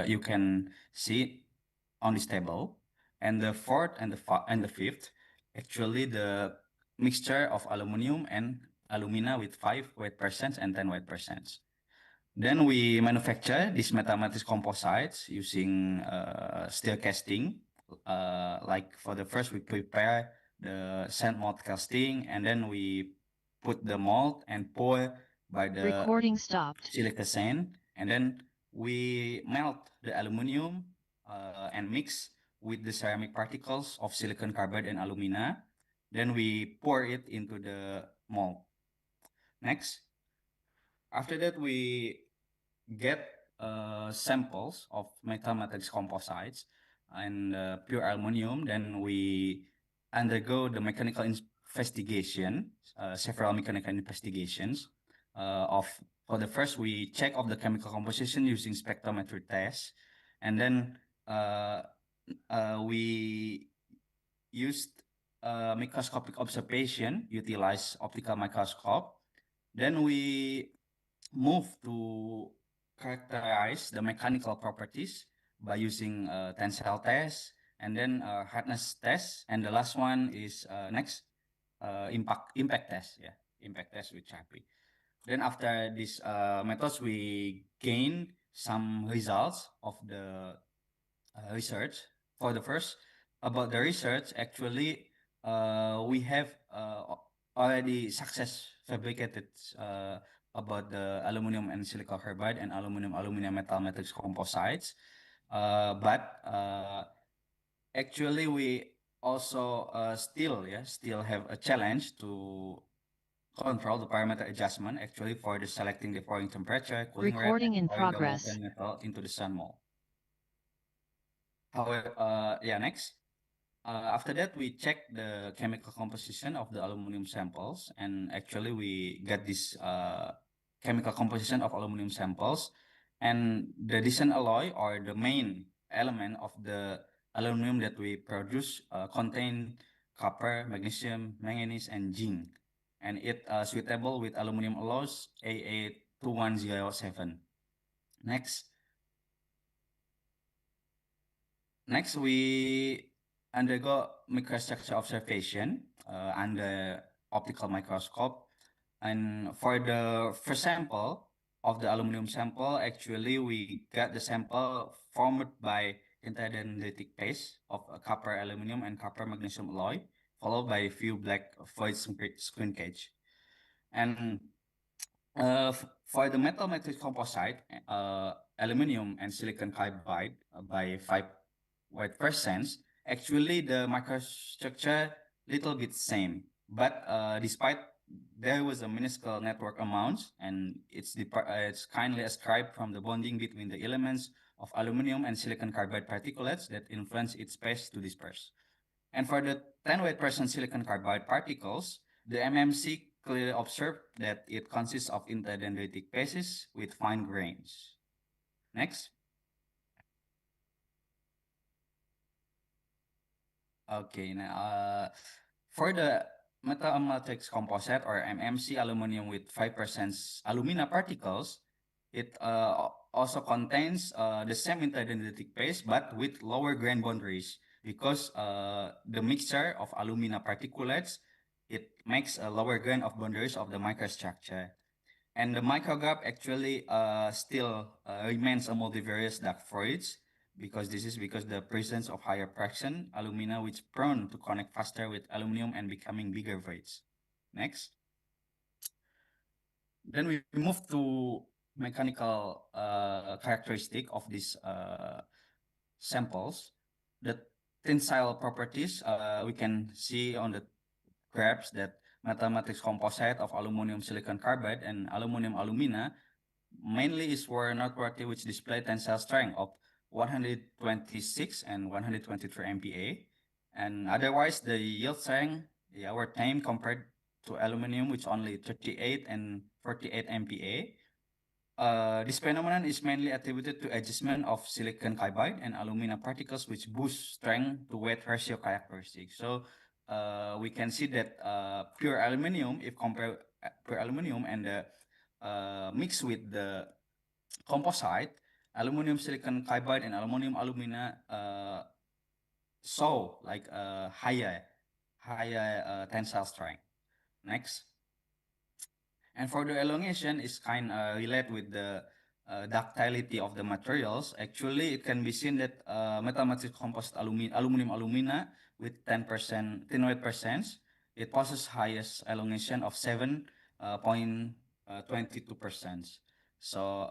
you can see on this table, and the fourth and the fifth, actually the mixture of aluminum and alumina with 5 weight% and 10 weight%. Then we manufacture these metal matrix composites using steel casting. Like for the first, we prepare the sand mold casting, and then we put the mold and pour by the Recording stopped. silica sand, and then we melt the aluminum and mix with the ceramic particles of silicon carbide and alumina. Then we pour it into the mold. Next. After that, we get samples of metal matrix composites and pure aluminum. Then we undergo the mechanical investigation, several mechanical investigations. For the first, we check of the chemical composition using spectrometry tests, and then we used microscopic observation, utilize optical microscope. Then we move to characterize the mechanical properties by using tensile test, and then hardness test, and the last one is next impact test. Yeah, impact test with Sharpie. Then after these methods, we gain some results of the research. For the first, about the research, actually, we have already success fabricated about the aluminum and silicon carbide and aluminum metal matrix composites. But actually, we also still have a challenge to control the parameter adjustment actually for the selecting the pouring temperature, cooling rate, Recording in and pouring the progress. molten metal into the sun mold. However, next. After that, we check the chemical composition of the aluminum samples, and actually we get this chemical composition of aluminum samples, and the decent alloy or the main element of the aluminum that we produce contain copper, magnesium, manganese, and zinc, and it suitable with aluminum alloys AA2107. Next, we undergo microstructure observation under optical microscope. And for the first sample of the aluminum sample, actually we got the sample formed by interdendritic paste of copper aluminum and copper magnesium alloy, followed by a few black void screen cage. And for the metal matrix composite, aluminum and silicon carbide by 5 weight %, actually the microstructure little bit same, but despite there was a minuscule network amount, and it's kindly ascribed from the bonding between the elements of aluminum and silicon carbide particulates that influence its pace to disperse. And for the 10 weight percent silicon carbide particles, the MMC clearly observed that it consists of interdendritic pieces with fine grains. Next. Okay, now for the metal matrix composite or MMC aluminum with 5% alumina particles, it also contains the same interdendritic paste but with lower grain boundaries because the mixture of alumina particulates, it makes a lower grain of boundaries of the microstructure. And the microgap actually still remains a multivarious dark voids because this is because the presence of higher fraction alumina which prone to connect faster with aluminum and becoming bigger voids. Next. Then we move to mechanical characteristic of these samples. The tensile properties we can see on the graphs that metal matrix composite of aluminum silicon carbide and aluminum alumina mainly is for noteworthy which display tensile strength of 126 and 123 MPa, and otherwise the yield strength were tame compared to aluminum which only 38 and 48 MPa. This phenomenon is mainly attributed to adjustment of silicon carbide and alumina particles which boost strength to weight ratio characteristics. So we can see that pure aluminum, if compared pure aluminum and mixed with the composite, aluminum silicon carbide and aluminum alumina show like higher tensile strength. Next. And for the elongation is kind of related with the ductility of the materials. Actually, it can be seen that metal matrix composite aluminum alumina with 10% thin weight percent, it possesses highest elongation of 7.22%. So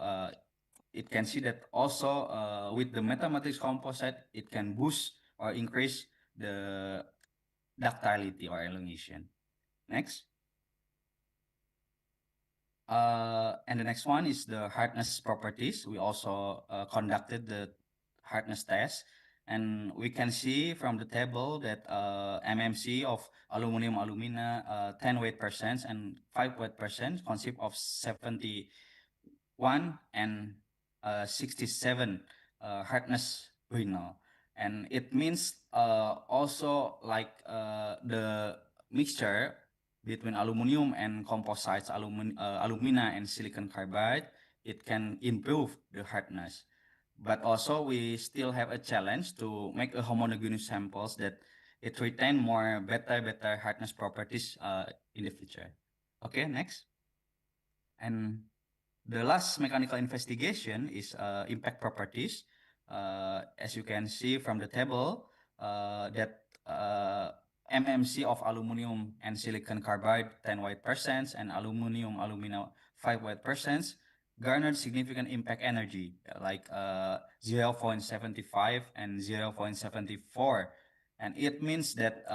it can see that also with the metal matrix composite, it can boost or increase the ductility or elongation. Next. And the next one is the hardness properties. We also conducted the hardness test, and we can see from the table that MMC of aluminum alumina 10 weight percent and 5 weight percent consist of 71 and 67 hardness renal, and it means also like the mixture between aluminum and composites, alumina and silicon carbide, it can improve the hardness. But also we still have a challenge to make a homogeneous samples that it retain more better hardness properties in the future. Okay, next. And the last mechanical investigation is impact properties. As you can see from the table, that MMC of aluminum and silicon carbide 10 weight percent and aluminum alumina 5 weight percent garnered significant impact energy like 0.75 and 0.74, and it means that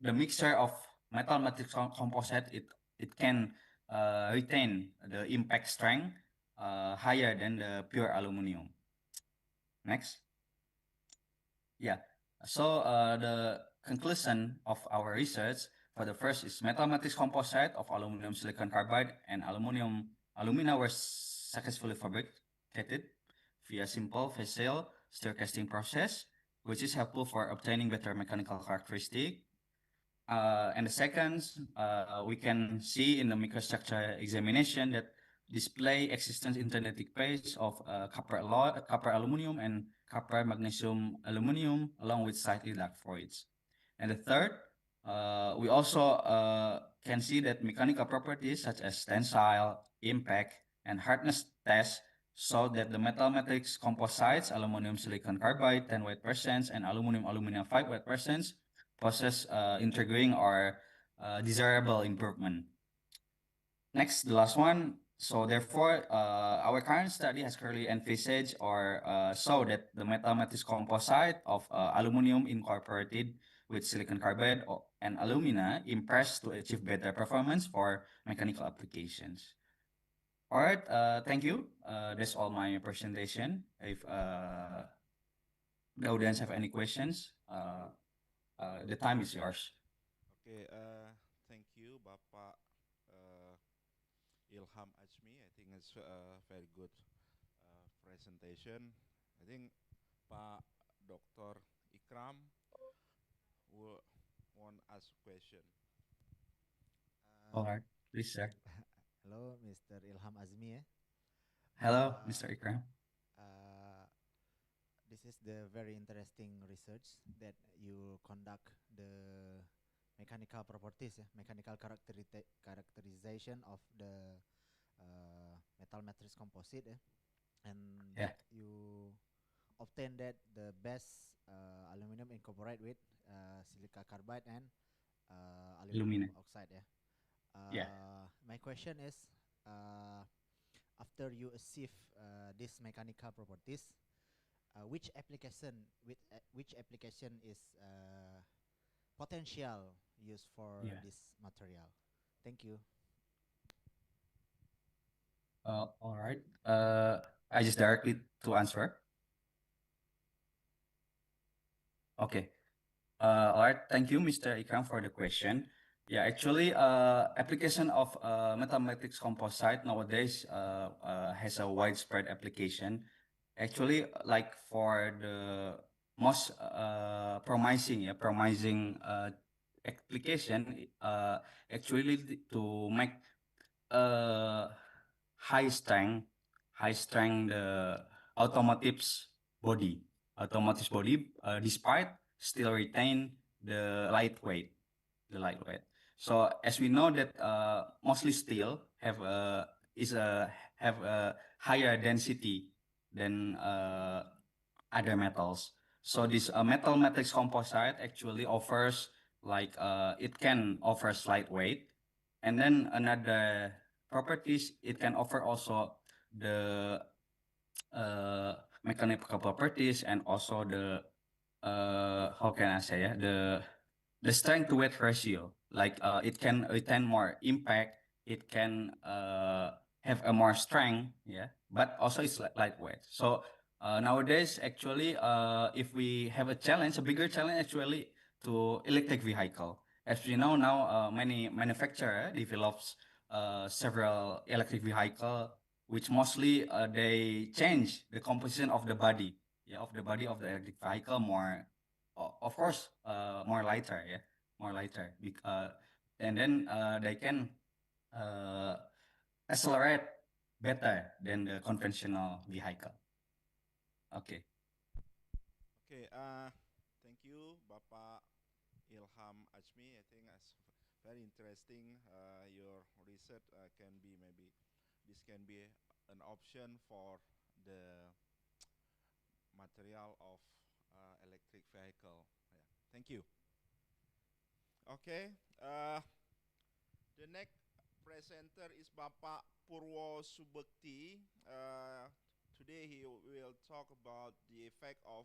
the mixture of metal matrix composite it can retain the impact strength higher than the pure aluminum. Next. Yeah. So the conclusion of our research for the first is metal matrix composite of aluminum silicon carbide and alumina were successfully fabricated via simple facial stir casting process, which is helpful for obtaining better mechanical characteristic. And the second, we can see in the microstructure examination that display existence interdendritic paste of copper alloy, copper aluminum and copper magnesium aluminum along with slightly dark voids. And the third, we also can see that mechanical properties such as tensile, impact, and hardness tests show that the metal matrix composites, aluminum silicon carbide 10 weight percent and aluminum alumina 5 weight percent possess intriguing or desirable improvement. Next, the last one. So therefore, our current study has clearly envisaged or show that the metal matrix composite of aluminum incorporated with silicon carbide and alumina impressed to achieve better performance for mechanical applications. All right, thank you. That's all my presentation. If the audience have any questions, the time is yours. Okay, thank you, Bapak Ilham Ajmi. I think it's a very good presentation. I think Pak Dr. Ikram will want ask question. All right, please, sir. Hello, Mr. Ilham Azmi. Hello, Mr. Ikram. This is the very interesting research that you conduct the mechanical properties, mechanical characterization of the metal matrix composite, and Yeah. that you obtain that the best aluminum incorporate with silica carbide and aluminum Alumina. oxide. Yeah. My question is, after you achieve these mechanical properties, which application is potential use for Yeah. this material? Thank you. All right. I just directly to answer. Okay. All right. Thank you, Mr. Ikram, for the question. Yeah, actually, application of metal matrix composite nowadays has a widespread application. Actually, like for the most promising application, actually to make uh, high strength, the automotive's body, despite still retain the lightweight. So as we know that mostly steel have a higher density than other metals. So this metal matrix composite actually offers like it can offer slight weight, and then another properties it can offer also the mechanical properties and also the how can I say, the strength to weight ratio. Like it can retain more impact. It can have a more strength, yeah. But also it's lightweight. So nowadays, actually, if we have a bigger challenge actually to electric vehicle. As we know now, many manufacturer develops several electric vehicle, which mostly they change the composition of the body, yeah, of the body of the electric vehicle more, of course, more lighter, yeah, more lighter. And then they can uh, accelerate better than the conventional vehicle. Okay. Okay, thank you, Bapak Ilham Ajmi. I think that's very interesting. Your research can be maybe this can be an option for the material of electric vehicle. Yeah. Thank you. Okay, the next presenter is Bapak Purwo Subekti. Today he will talk about the effect of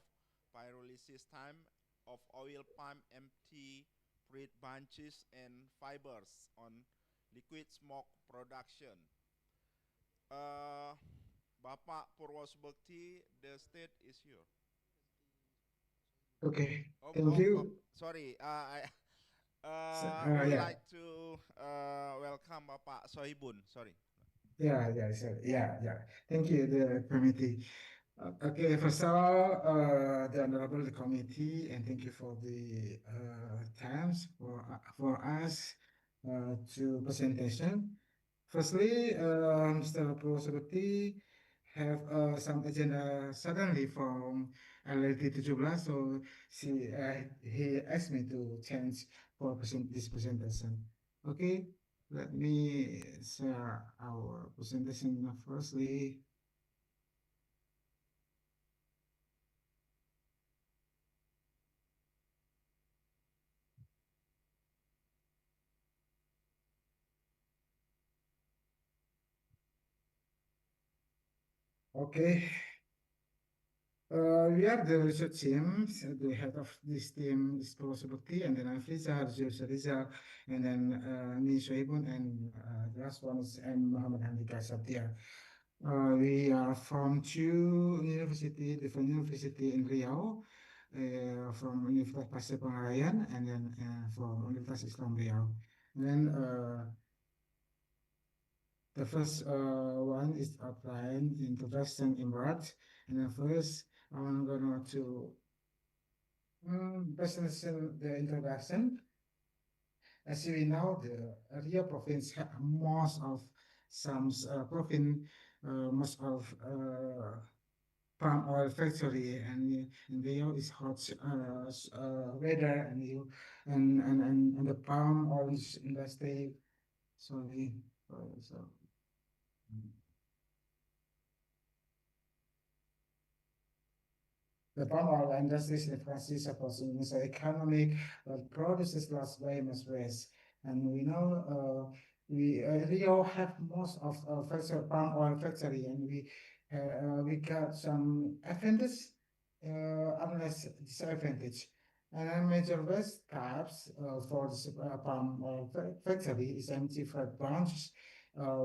pyrolysis time of oil palm empty fruit bunches and fibers on liquid smoke production. Bapak Purwo Subekti, the state is yours. Okay, thank you. Sorry, I would Yeah, like to welcome Bapak Sohibun. Sorry. yeah. Thank you, the committee. Okay, first of all, the honorable committee, and thank you for the times for us to presentation. Firstly, Mr. Prosopati have some agenda suddenly from LLT 17, so he asked me to change for this presentation. Okay, let me share our presentation firstly. Okay. We are the research team. The head of this team is Professor Bhakti, and then I'm Fiza, Rizal, and then Min Shoibun, and the last one is M. Muhammad Handika Satya. We are from two university, different university in Riau, from Universitas Pasir Pengrayan, and then from Universitas Islam Riau. And then the first one is outlined introduction in Barat, and then first I'm gonna to presentation the introduction. As we know, the Rio province have most of some province, most of palm oil factory, and in Rio is hot weather, and you and the palm oil industry. Sorry, so. The palm oil industry influences across the economic, but produces lots very much waste. And we know Rio have most of palm oil factory, and we got some advantage, unless disadvantage. And then major waste types for the palm oil factory is empty fat branches,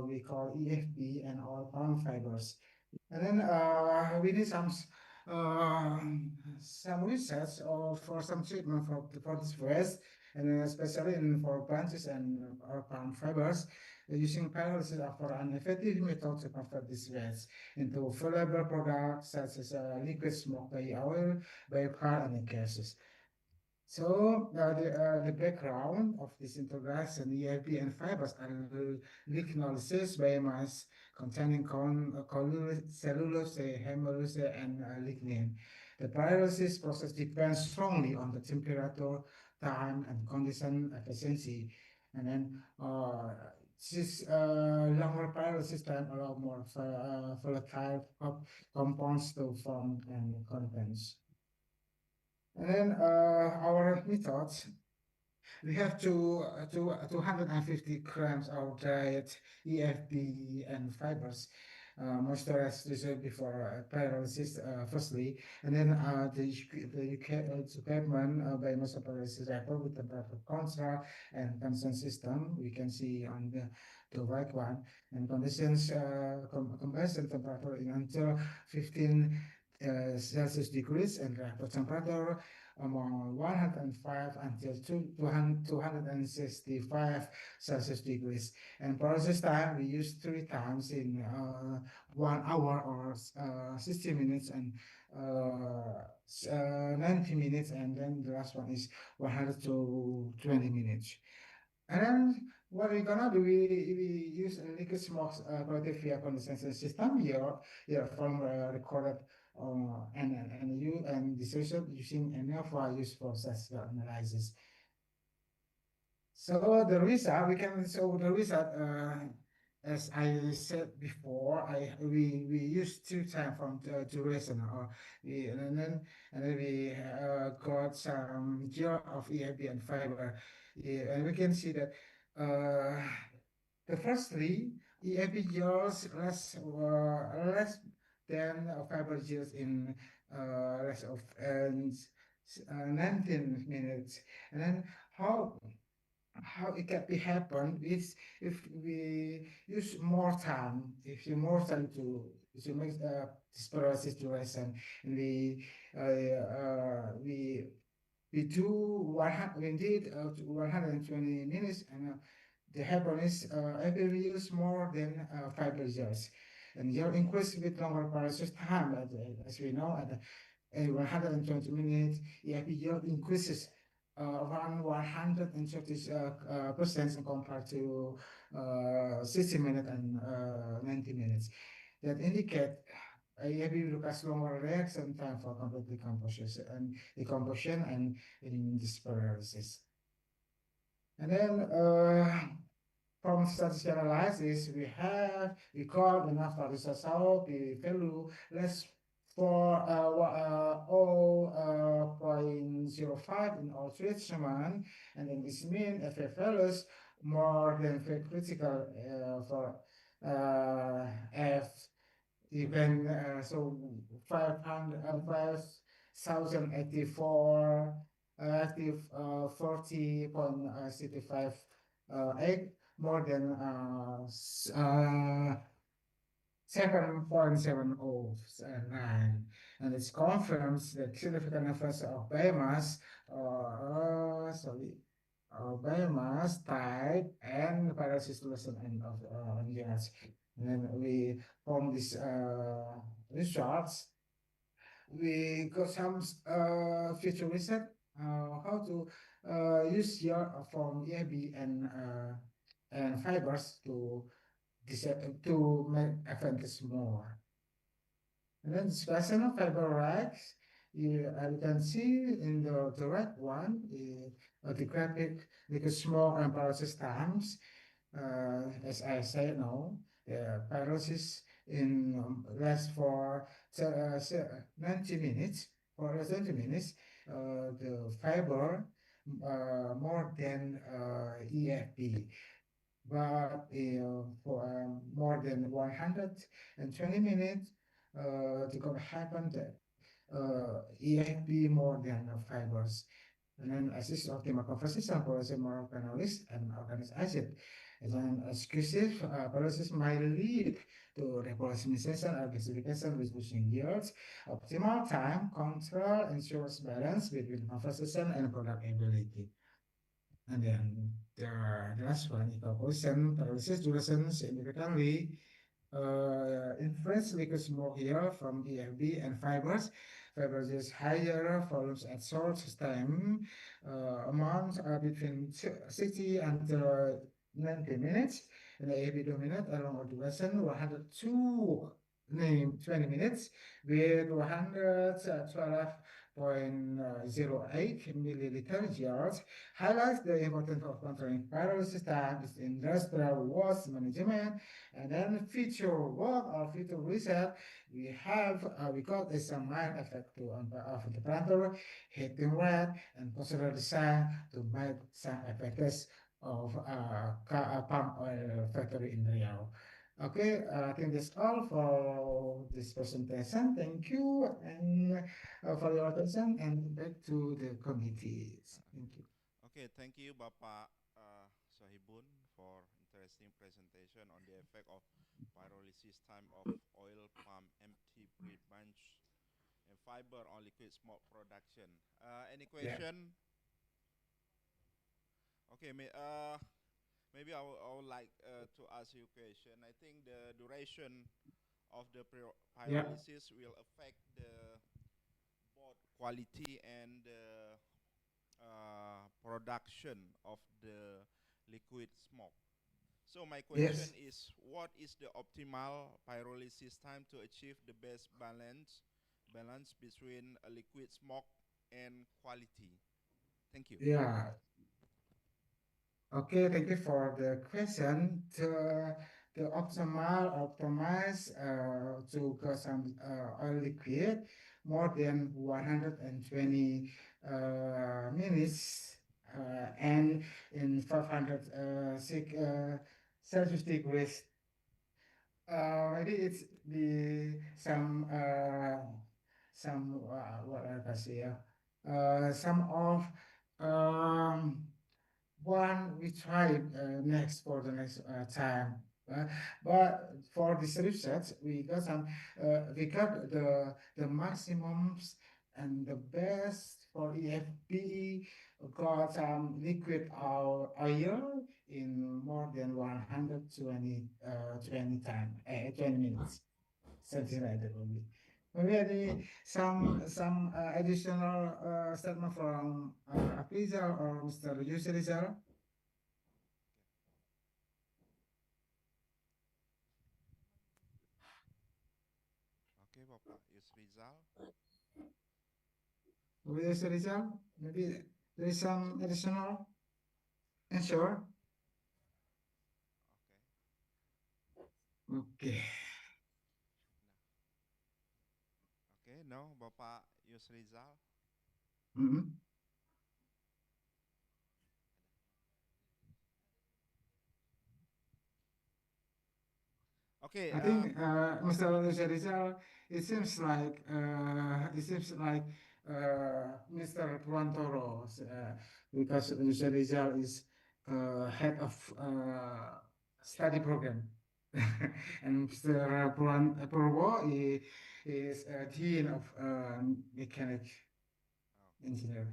we call EFB, and oil palm fibers. And then we need uh, some research or for some treatment for this waste, and especially for branches and palm fibers, using pyrolysis for an effective method to convert this waste into valuable products such as liquid smoke by oil, biochar, and gases. So the background of this introduction, EIP and fibers are lignolisis biomass containing cellulose, hemulose, and lignin. The pyrolysis process depends strongly on the temperature, time, and condition efficiency. And then this longer pyrolysis time allow more volatile compounds to form and condense. And then our methods, we have 250 grams of dried EFB and fibers, moisturized reserved before pyrolysis, firstly, and then the equipment by moisture pyrolysis reactor with temperature control and constant system. We can see on the right one, and conditions combustion temperature in until 15 Celsius degrees, and reactor temperature among 105 until 265 Celsius degrees. And process time we use 3 times in 1 hour or 60 minutes and 90 minutes, and then the last one is 100 to 20 minutes. And then what we're gonna do, we use a liquid smoke collected via condensation system here, from recorded and this result using NFI used for statistical analysis. So the result, we can show the result, as I said before, we use 2 times from the duration, and then we got some gel of EIB and fiber, and we can see that the first three EIB gels less than fiber gels in less of 19 minutes, and then how it can be happen is if we use more time, if you more time to make this process duration, and we do 100, we did 120 minutes, and the happen is if we use more than 5 years, and your increase with longer process time, as we know, at 120 minutes, EIP yield increases around 130% compared to 60 minutes and 90 minutes. That indicate EIP requires longer reaction time for complete decomposition and in this paralysis. And then from statistical analysis, we call the naphtha result, the value less for 0.05 in all treatment, and then this mean if a values more than critical for F even so 500 5,084 active 40.65 8 more than 7.709, and it confirms the significant effects of biomass, biomass type and pyrolysis solution and of gas. And then we from this results, we got some future research how to use your from EIB and fibers to make advantage more. And then discussion of fiber rights, you can see in the right one, the graphic, the small and pyrolysis times. As I said now, the pyrolysis in lasts for 90 minutes. For 20 minutes, the fiber more than EFP, but for more than 120 minutes, it could happen that EFP more than fibers. And then assist optimal conversation for more canalist and organic acid. And then exclusive process might lead to repolarization or gasification, reducing yields. Optimal time control ensures balance between conversation and product ability. And then the last one, evaporation paralysis duration significantly influence because more here from EFB and fibers. Fibers is higher volumes at short time amounts between 60 and 90 minutes. And the EFB dominant along duration 102 20 minutes with 112.08 milliliter yards highlights the importance of controlling pyrolysis time is industrial waste management. And then future work or future research, we got a some mind effect to of the planter, heating rate, and possible design to make some effects of palm oil factory in Riau. Okay, I think that's all for this presentation. Thank you and for your attention and back to the committees. Thank you. Okay, thank you, Bapak Sohibun, for interesting presentation on the effect of pyrolysis time of oil palm empty breed bunch and fiber on liquid smoke production. Any question? Okay, maybe I would like to ask you a question. I think the duration of the pyrolysis will affect the both quality and the production of the liquid smoke. So my question is, what is the optimal pyrolysis time to achieve the best balance between a liquid smoke and quality? Thank you. Yeah. Okay, thank you for the question. The optimize to get some oil liquid more than 120 minutes and in 500 Celsius degrees. Maybe it's the some what I say, some of one we try next for the next time. But for this research, we got the maximums and the best for EFP. Got some liquid oil in more than 120 time 20 minutes, something like that only. Maybe some additional statement from Afrizal or Mr. Yusrizal. Okay, Bapak Yusrizal. Yusrizal, maybe there is some additional answer. Okay. Okay, no, Bapak Yusrizal. Okay. I think Mr. Rizal, it seems like Mr. Purwantoro, because Mr. Rizal is head of study program, and Mr. Purwo is dean of mechanic engineer.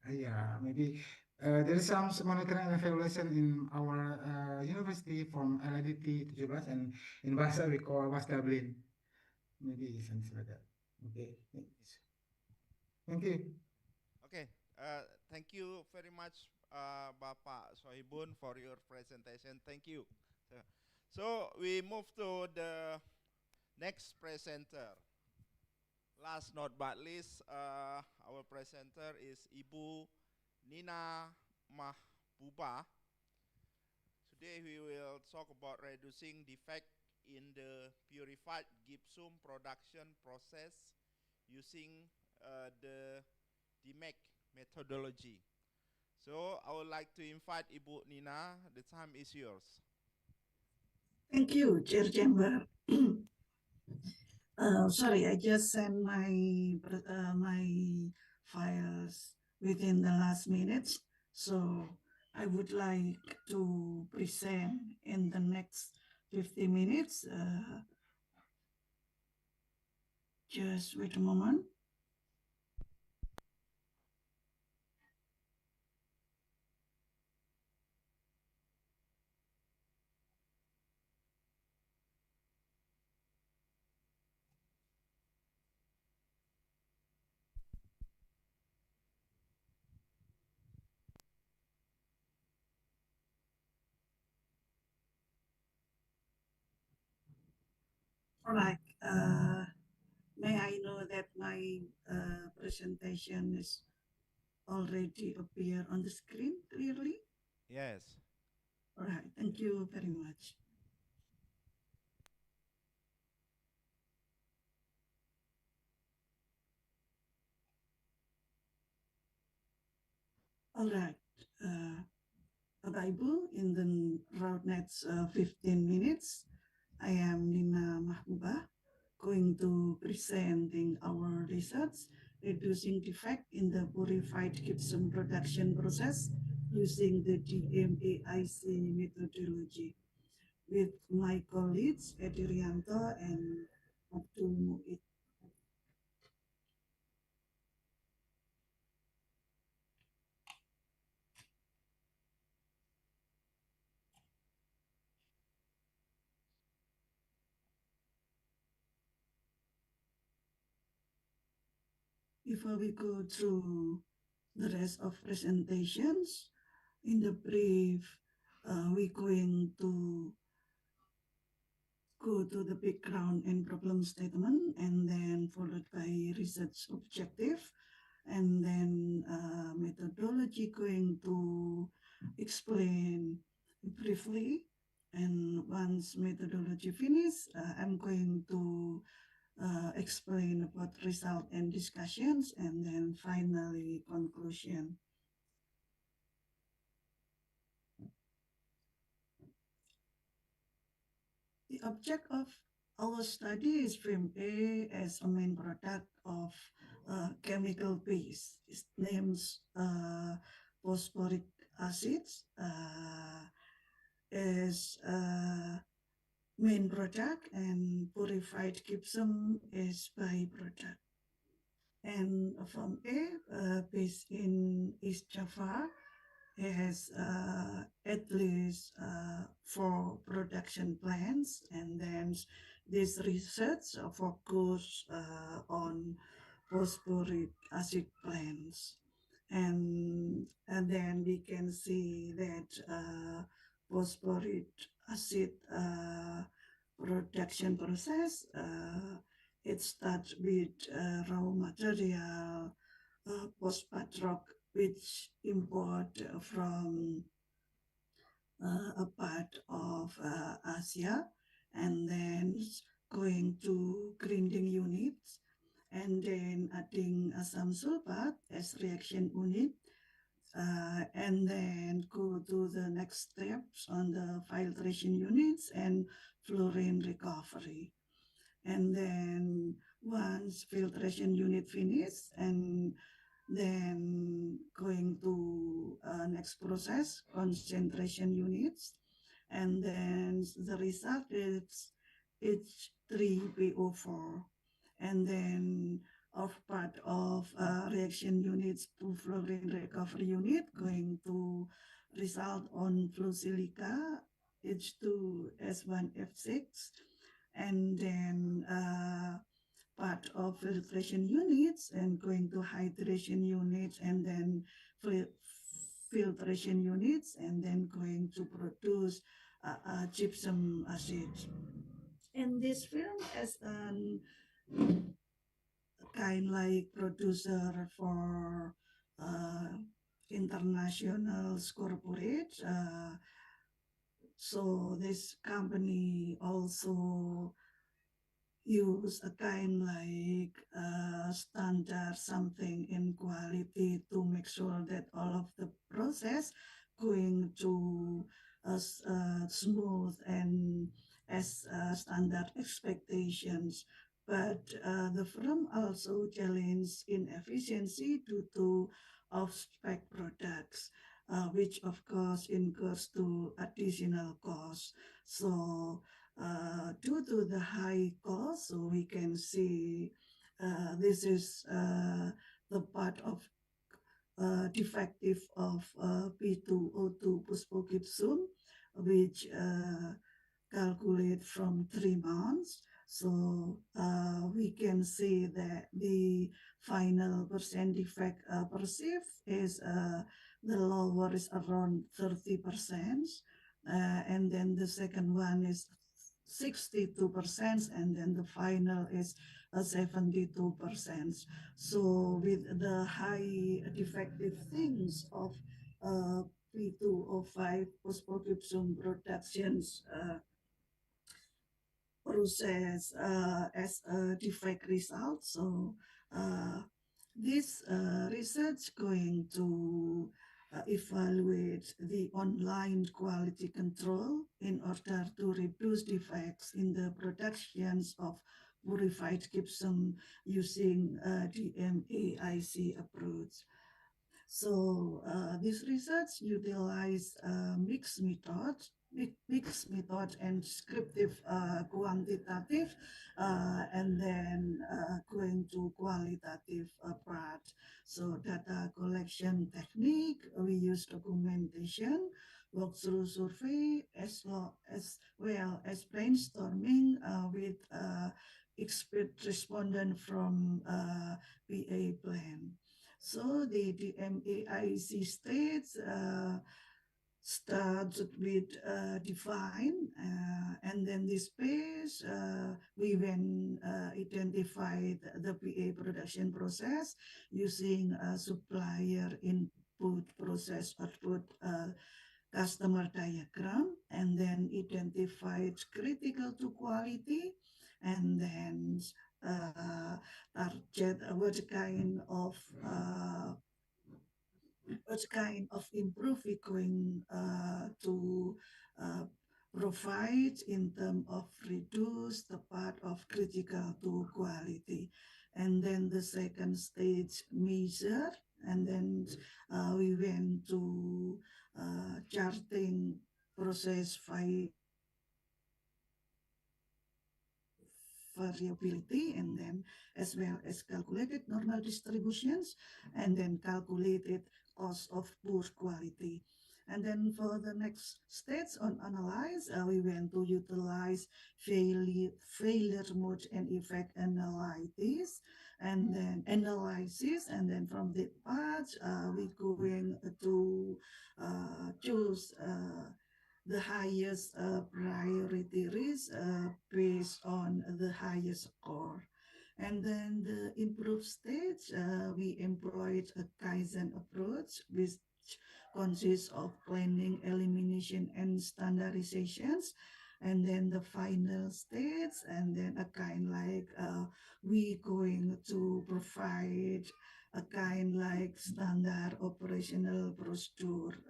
Yeah, maybe there is some monitoring and evaluation in our university from LIDT 17 and in Bahasa we call Mas Dublin. Maybe something like that. Okay. Thank you. Okay. Thank you very much, Bapak Sohibun, for your presentation. Thank you. So we move to the next presenter. Last not but least, our presenter is Ibu Nina Mahbuba. Today we will talk about reducing defect in the purified gypsum production process using the DMAC methodology. So I would like to invite Ibu Nina. The time is yours. Thank you, Chair Chamber. Sorry, I just sent my files within the last minutes, so I would like to present in the next 50 minutes. Just wait a moment. All right. May I know that my presentation is already appear on the screen clearly? Yes. All right. Thank you very much. All right. Bapak Ibu, in the road next 15 minutes, I am Nina Mahbuba, going to presenting our research reducing defect in the purified gypsum production process using the DMAIC methodology with my colleagues Edi Rianto and Abdul Muid. Before we go through the rest of presentations, in the brief, we're going to go to the background and problem statement, and then followed by research objective, and then methodology going to explain briefly. And once methodology finish, I'm going to explain about result and discussions, and then finally conclusion. The object of our study is frame A as a main product of chemical base. It names phosphoric acids as main product, and purified gypsum is byproduct. And from A, based in East Java, has at least 4 production plants, and then this research focus on phosphoric acid plants, and then we can see that phosphoric acid production process it starts with raw material phosphate rock which import from a part of Asia, and then going to grinding units, and then adding some sulfate as reaction unit, and then go to the next steps on the filtration units and fluorine recovery. And then once filtration unit finished, and then going to next process, concentration units, and then the result is H3PO4, and then of part of reaction units to fluorine recovery unit going to result on fluid silica H2S1F6, and then part of filtration units and going to hydration units, and then filtration units, and then going to produce gypsum acid. And this film as an kind like producer for international corporate. So this company also use a kind like standard something in quality to make sure that all of the process going to smooth and as standard expectations. But the firm also challenged inefficiency due to off-spec products, which of course incurs to additional costs. So due to the high cost, so we can see this is the part of defective of P2O2 phosphogipsum, which calculate from 3 months. So we can see that the final percent defect perceived is the lower is around 30%, and then the second one is 62%, and then the final is 72%. So with the high defective things of P2O5 phosphogipsum productions process as a defect result. So this research going to evaluate the online quality control in order to reduce defects in the productions of purified gypsum using DMAIC approach. So this research utilized mixed method and descriptive quantitative, and then going to qualitative part. So data collection technique, we use documentation, walkthrough survey, well as brainstorming with expert respondent from PA plan. So the DMAIC states started with define, and then this page we then identified the PA production process using supplier input process output customer diagram, and then identified critical to quality, and then target what kind of improve we going to provide in terms of reduce the part of critical to quality. And then the second stage measure, and then we went to charting process variability, and then as well as calculated normal distributions, and then calculated cost of poor quality. And then for the next stage on analyze, we went to utilize failure mode and effect analysis, and then from the parts, we going to choose the highest priority risk based on the highest score. And then the improved stage, we employed a Kaizen approach, which consists of planning, elimination, and standardizations. And then the final stage, and then a kind like we going to provide a kind like standard operational procedure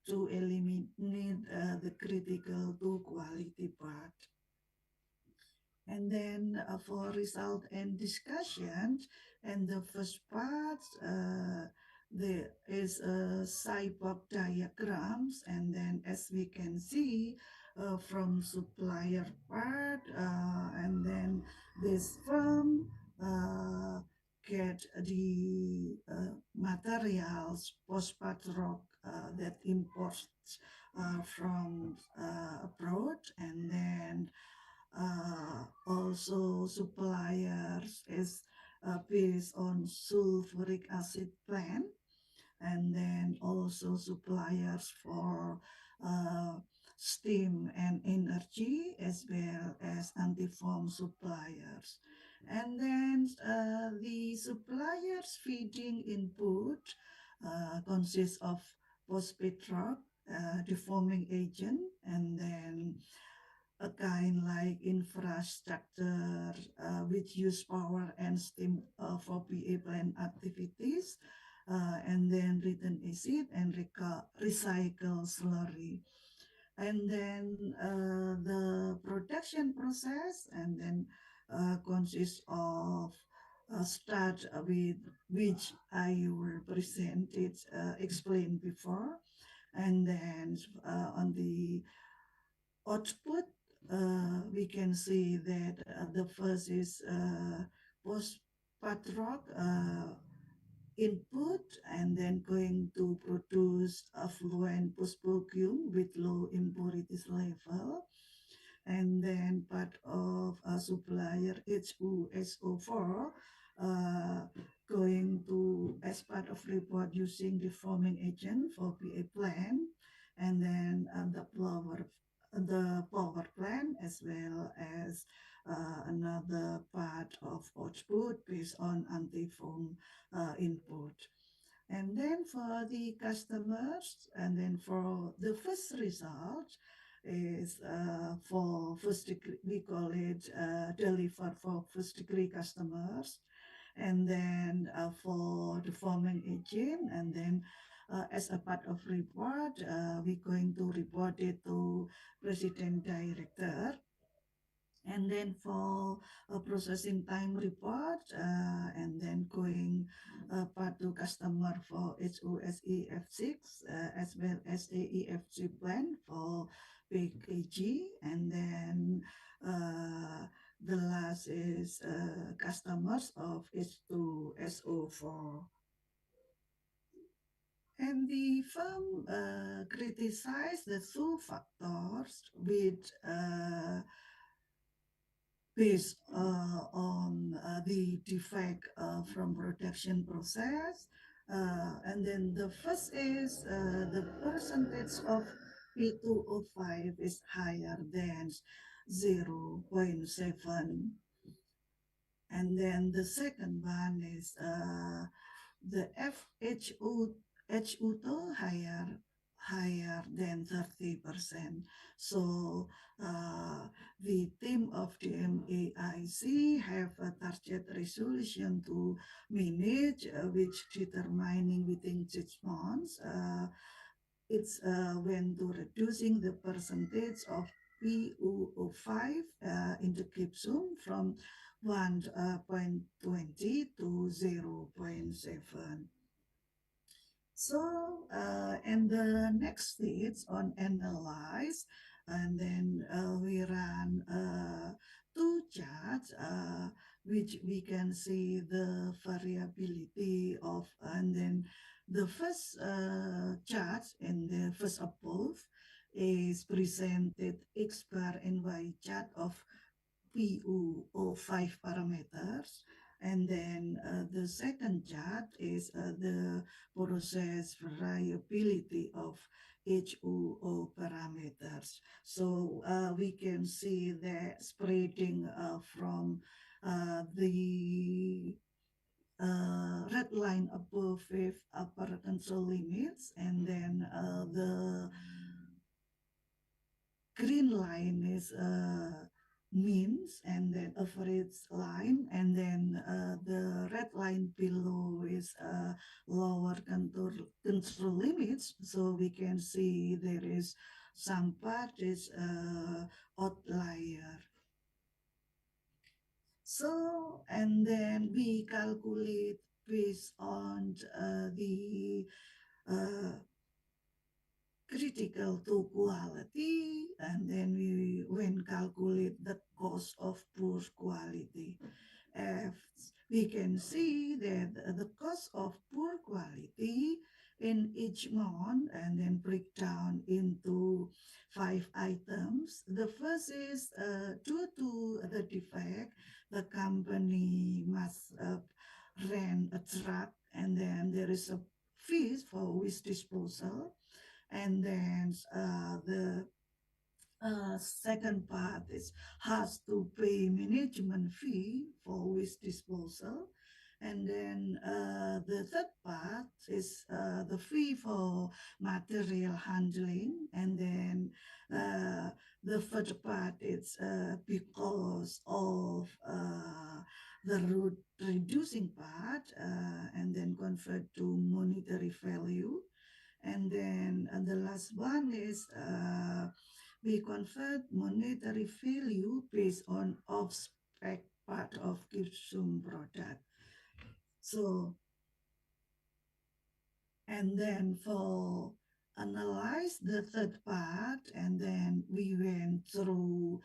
to eliminate the critical to quality part. And then for result and discussions, and the first part, there is a cyborg diagrams, and then as we can see from supplier part, and then this firm get the materials post-part rock that imports from abroad, and then also suppliers is based on sulfuric acid plant, and then also suppliers for uh, steam and energy, as well as anti-foam suppliers. And then the suppliers feeding input consists of phosphate rock, deforming agent, and then a kind like infrastructure which use power and steam for PA plant activities, and then written acid and recycle slurry. And then the production process, and then consists of start with which I will presented explained before, and then on the output, we can see that the first is post patrock input, and then going to produce affluent post vacuum with low impurities level, and then part of a supplier HUSO4 uh, going to as part of report using deforming agent for PA plant, and then the power plant, as well as another part of output based on anti-foam input. And then for the customers, and then for the first result is for first degree, we call it deliver for first degree customers, and then for the forming agent, and then as a part of report, we're going to report it to president director. And then for processing time report, and then going part to customer for HOSEF6, as well as AEFG plan for PKG, and then the last is customers of H2SO4. And the firm criticized the two factors with based on the defect from production process. And then the first is the percentage of P2O5 is higher than 0.7. And then the second one is the FHU2 higher than 30%. So the team of the MAIC have a target resolution to manage, which determining within 6 months. It's when to reducing the percentage of PuO5 in the gypsum from 1.20 to 0.7. So, and the next stage on analyze, and then we run two charts, which we can see the variability of, and then the first chart and the first above is presented X bar and Y chart of PuO5 parameters. And then the second chart is the process variability of HUO parameters. So we can see the spreading from the red line above with upper control limits, and then the green line is means and then average line, and then the red line below is lower control limits. So we can see there is some part is outlier. So, and then we calculate based on the uh, critical to quality, and then we when calculate the cost of poor quality. As we can see that the cost of poor quality in each month and then break down into 5 items. The first is due to the defect, the company must rent a truck, and then there is a fees for waste disposal, and then the second part is has to pay management fee for waste disposal. And then the third part is the fee for material handling. And then the third part is because of the root reducing part, and then convert to monetary value. And then the last one is we convert monetary value based on off-spec part of Gibson product. So, and then for analyze the third part, and then we went through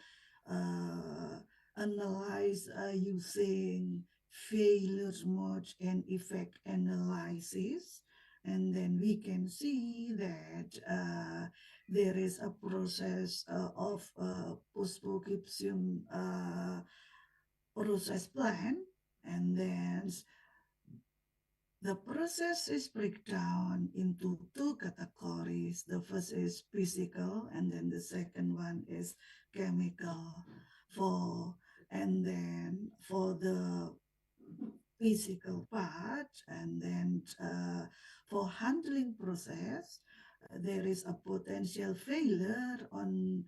analyze using failure mode and effect analysis, and then we can see that there is a process of post-Gibson process plan, and then the process is breakdown into two categories. The first is physical, and then the second one is chemical. And then for the physical part, and then for handling process, there is a potential failure on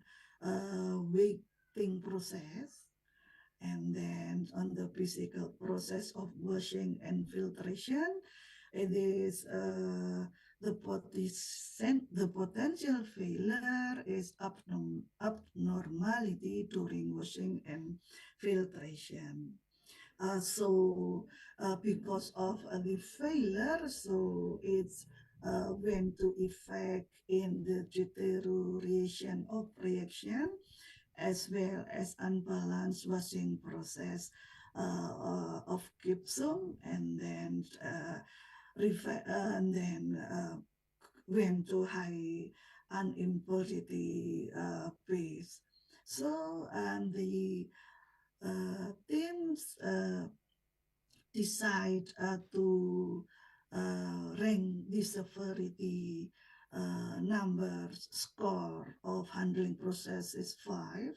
weighting process. And then on the physical process of washing and filtration, it is the potential failure is abnormality during washing and filtration. Because of the failure, so it's went to effect in the deterioration of reaction, as well as unbalanced washing process of gypsum, and then went to high unimpurity base. So, and the teams decide to rank the severity numbers score of handling process is 5,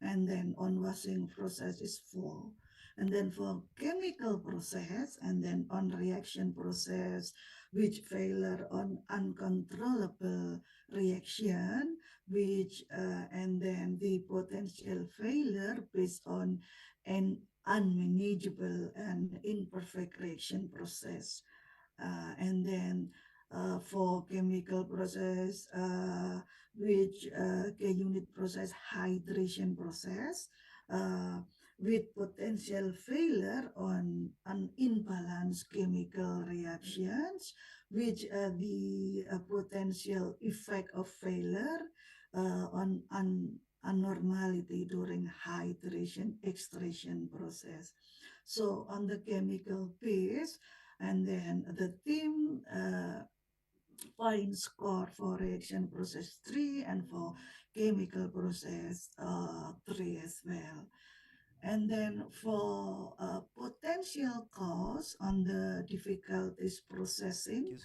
and then on washing process is 4, and then for chemical process, and then on reaction process, which failure on uncontrollable reaction, which and then the potential failure based on an unmanageable and imperfect reaction process. And then for chemical process, which K-unit process hydration process, with potential failure on an imbalanced chemical reactions, which the potential effect of failure on abnormality during hydration extraction process. So on the chemical piece, and then the team point score for reaction process 3, and for chemical process 3 as well. And then for potential cause on the difficulties processing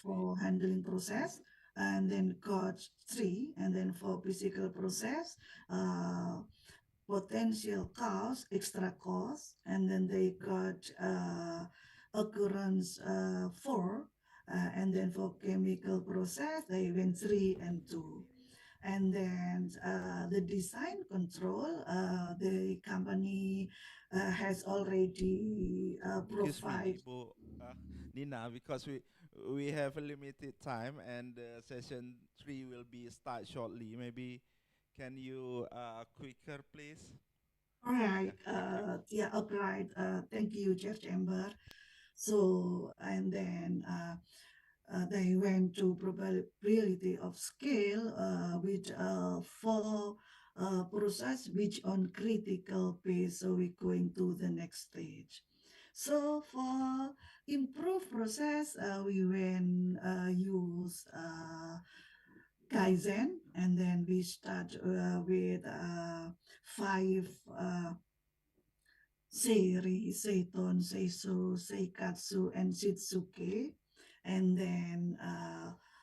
for handling process, and then cost 3, and then for physical process, potential cause, extra cost, and then they got occurrence 4, and then for chemical process, they went 3 and 2. And then the design control, the company has already Excuse me, provide. Ibu Nina, because we have a limited time and session 3 will be start shortly. Maybe can you quicker, please? All right. Yeah, thank you. Yeah, upright. Thank you, Chair Chamber. So, and then they went to probability of scale with four process which on critical pace. So we're going to the next stage. So for improve process, we went use Kaizen, and then we start with five Seiri, Seiton, Seiso, Seikatsu, and Shitsuke. And then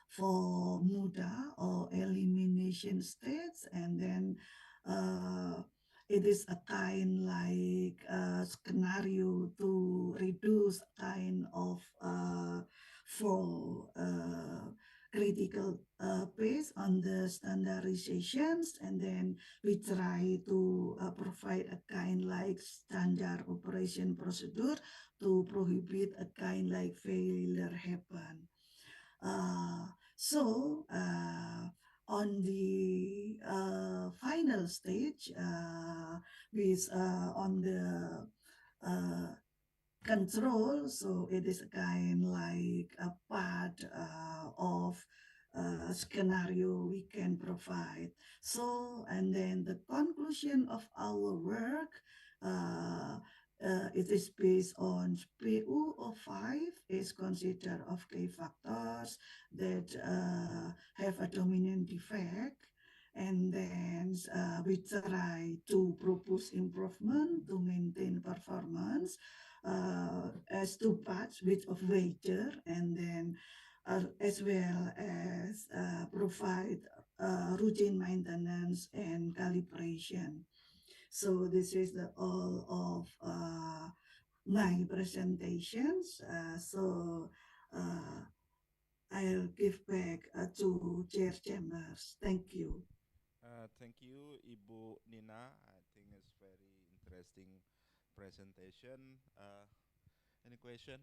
for Muda or elimination states, and then it is a kind like scenario to reduce kind of for critical based on the standardizations, and then we try to provide a kind like standard operation procedure to prohibit a kind like failure happen. So on the final stage, with on the control, so it is a kind like a part of scenario we can provide. So, and then the conclusion of our work, it is based on PU05 is considered of key factors that have a dominant defect, and then we try to propose improvement to maintain performance as two parts with of wager, and then as well as provide routine maintenance and calibration. So this is the all of my presentations. I'll give back to Chair Chambers. Thank you. Thank you, Ibu Nina. I think it's very interesting presentation. Any question?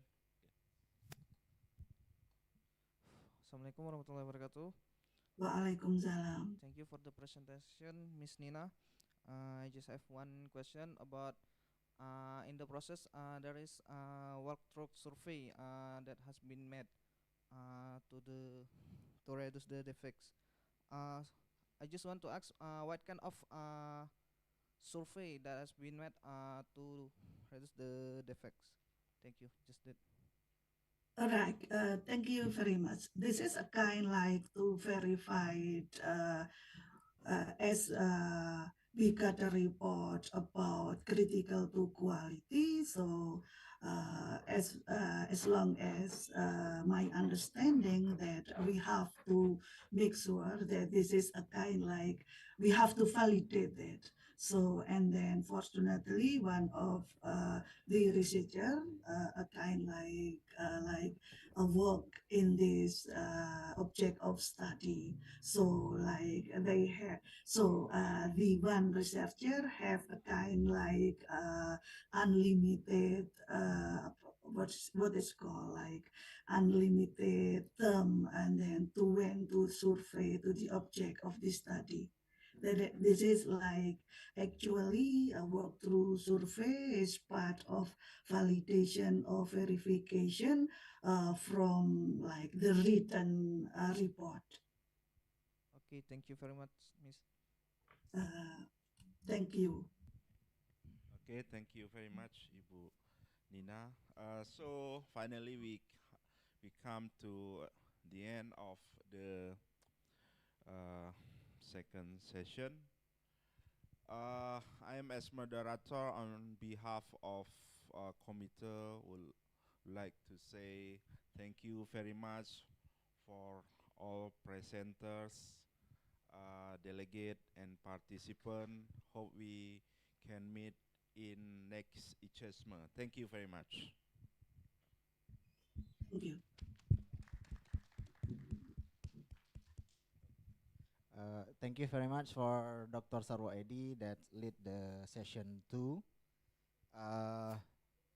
Assalamualaikum warahmatullahi wabarakatuh. Waalaikumsalam. Thank you for the presentation, Miss Nina. I just have one question about in the process there is a walkthrough survey that has been made to reduce the defects. I just want to ask what kind of survey that has been made to reduce the defects. Thank you. Just that. All right, thank you very much. This is a kind like to verify as we got a report about critical to quality. So as long as my understanding that we have to make sure that this is a kind like we have to validate it. So, and then fortunately, one of the researcher, a kind like a work in this object of study. So like they have, so the one researcher have a kind like unlimited what is called like unlimited term, and then to when to survey to the object of the study. This is like actually a walkthrough survey is part of validation or verification from like the written report. Okay, thank you very much, Miss. Thank you. Okay, thank you very much, Ibu Nina. So finally, we come to the end of the second session. I am as moderator on behalf of committee would like to say thank you very much for all presenters, delegate and participant. Hope we can meet in next Icecme. Thank you very much. Thank you. Thank you. Thank you very much for Dr. Sarwa Edi that lead the session 2.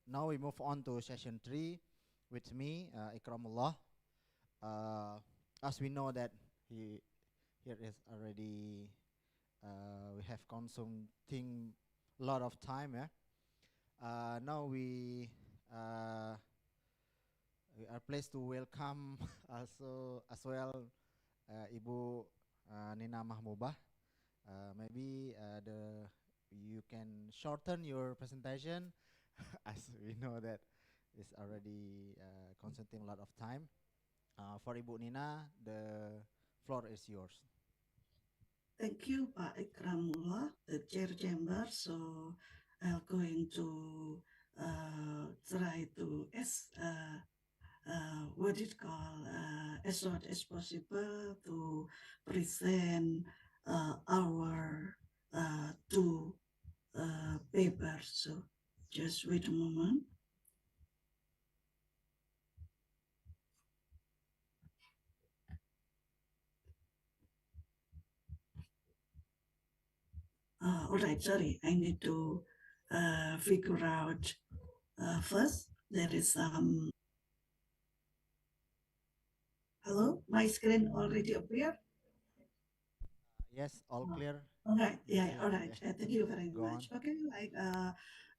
Now we move on to session 3 with me, Ikramullah. As we know that here is already we have consuming a lot of time, yeah. Now we are pleased to welcome also as well Ibu Nina Mahmubah. Maybe you can shorten your presentation as we know that it's already consuming a lot of time. For Ibu Nina, the floor is yours. Thank you, Pak Ikramullah, the chair chamber. So I'm going to try to what it call as short as possible to present our two papers. So just wait a moment. All right, sorry, I need to figure out first. There is some. Hello, my screen already appeared. Yes, all clear. All right, yeah, Okay, all right. yeah. Thank you very Go much. on. Okay,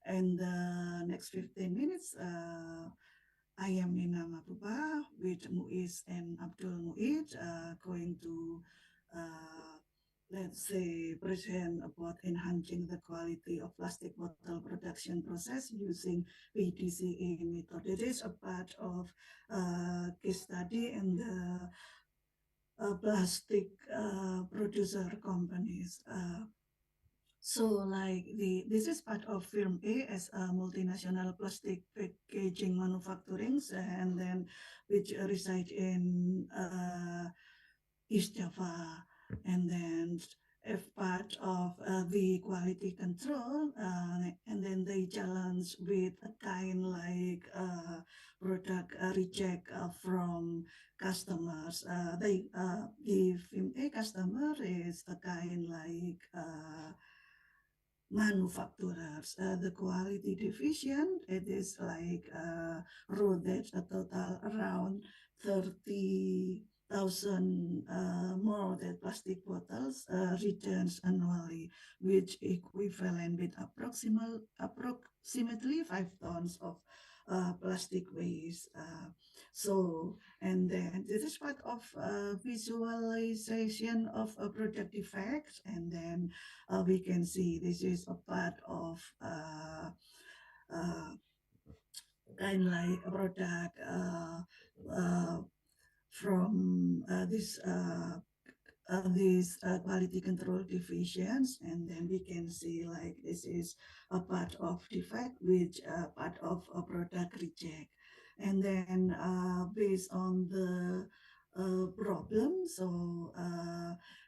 in the next 15 minutes, I am Nina Mahmubah with Muiz and Abdul Muiz going to let's say present about enhancing the quality of plastic bottle production process using PDCA method. It is a part of case study in the plastic producer companies. So like this is part of Firm A as a multinational plastic packaging manufacturing and then which reside in East Java, and then as part of the quality control, and then they challenge with a kind like product reject from customers. The Film A customer is a kind like manufacturers. The quality division, it is like routed a total around 30,000 more than plastic bottles returns annually, which equivalent with approximately 5 tons of plastic waste. So, and then this is part of visualization of a product defects, and then we can see this is a part of kind like a product from these quality control divisions, and then we can see like this is a part of defect, which part of a product reject, and then based on the problem, so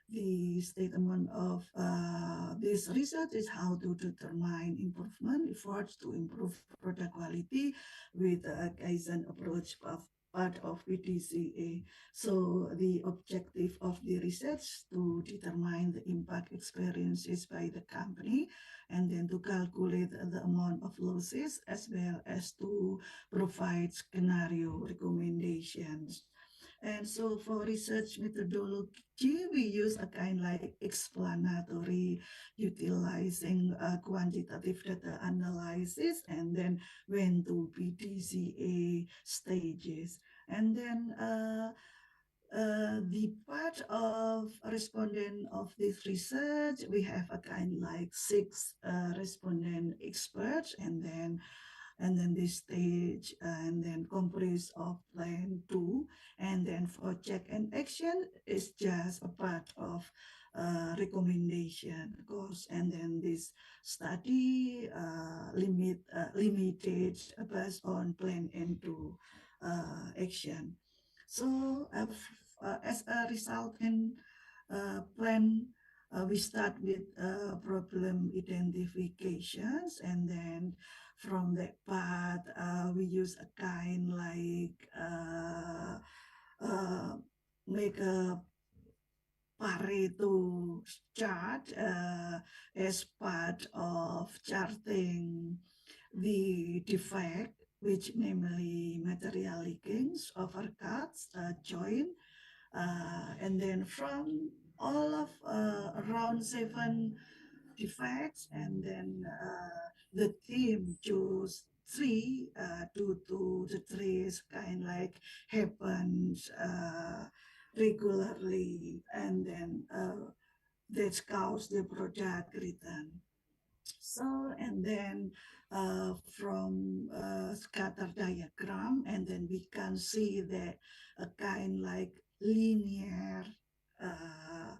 the statement of this research is how to determine improvement efforts to improve product quality with a Kaizen approach of part of PDCA. So the objective of the research to determine the impact experiences by the company, and then to calculate the amount of losses as well as to provide scenario recommendations. And so for research methodology, we use a kind like explanatory, utilizing quantitative data analysis, and then went to PDCA stages. And then the part of respondent of this research, we have a kind like 6 respondent experts, and then this stage, and then comprised of plan 2, and then for check and action is just a part of recommendation course, and then this study limited based on plan and 2 action. So as a result and plan, we start with problem identifications, and then from that part, we use a kind like make a Pareto chart as part of charting the defect, which namely material leakings, overcuts, joint, and then from all of around 7 defects, and then the team choose three due to the trees kind like happens regularly, and then that cause the product return. So, and then from scatter diagram, and then we can see that a kind like linear uh,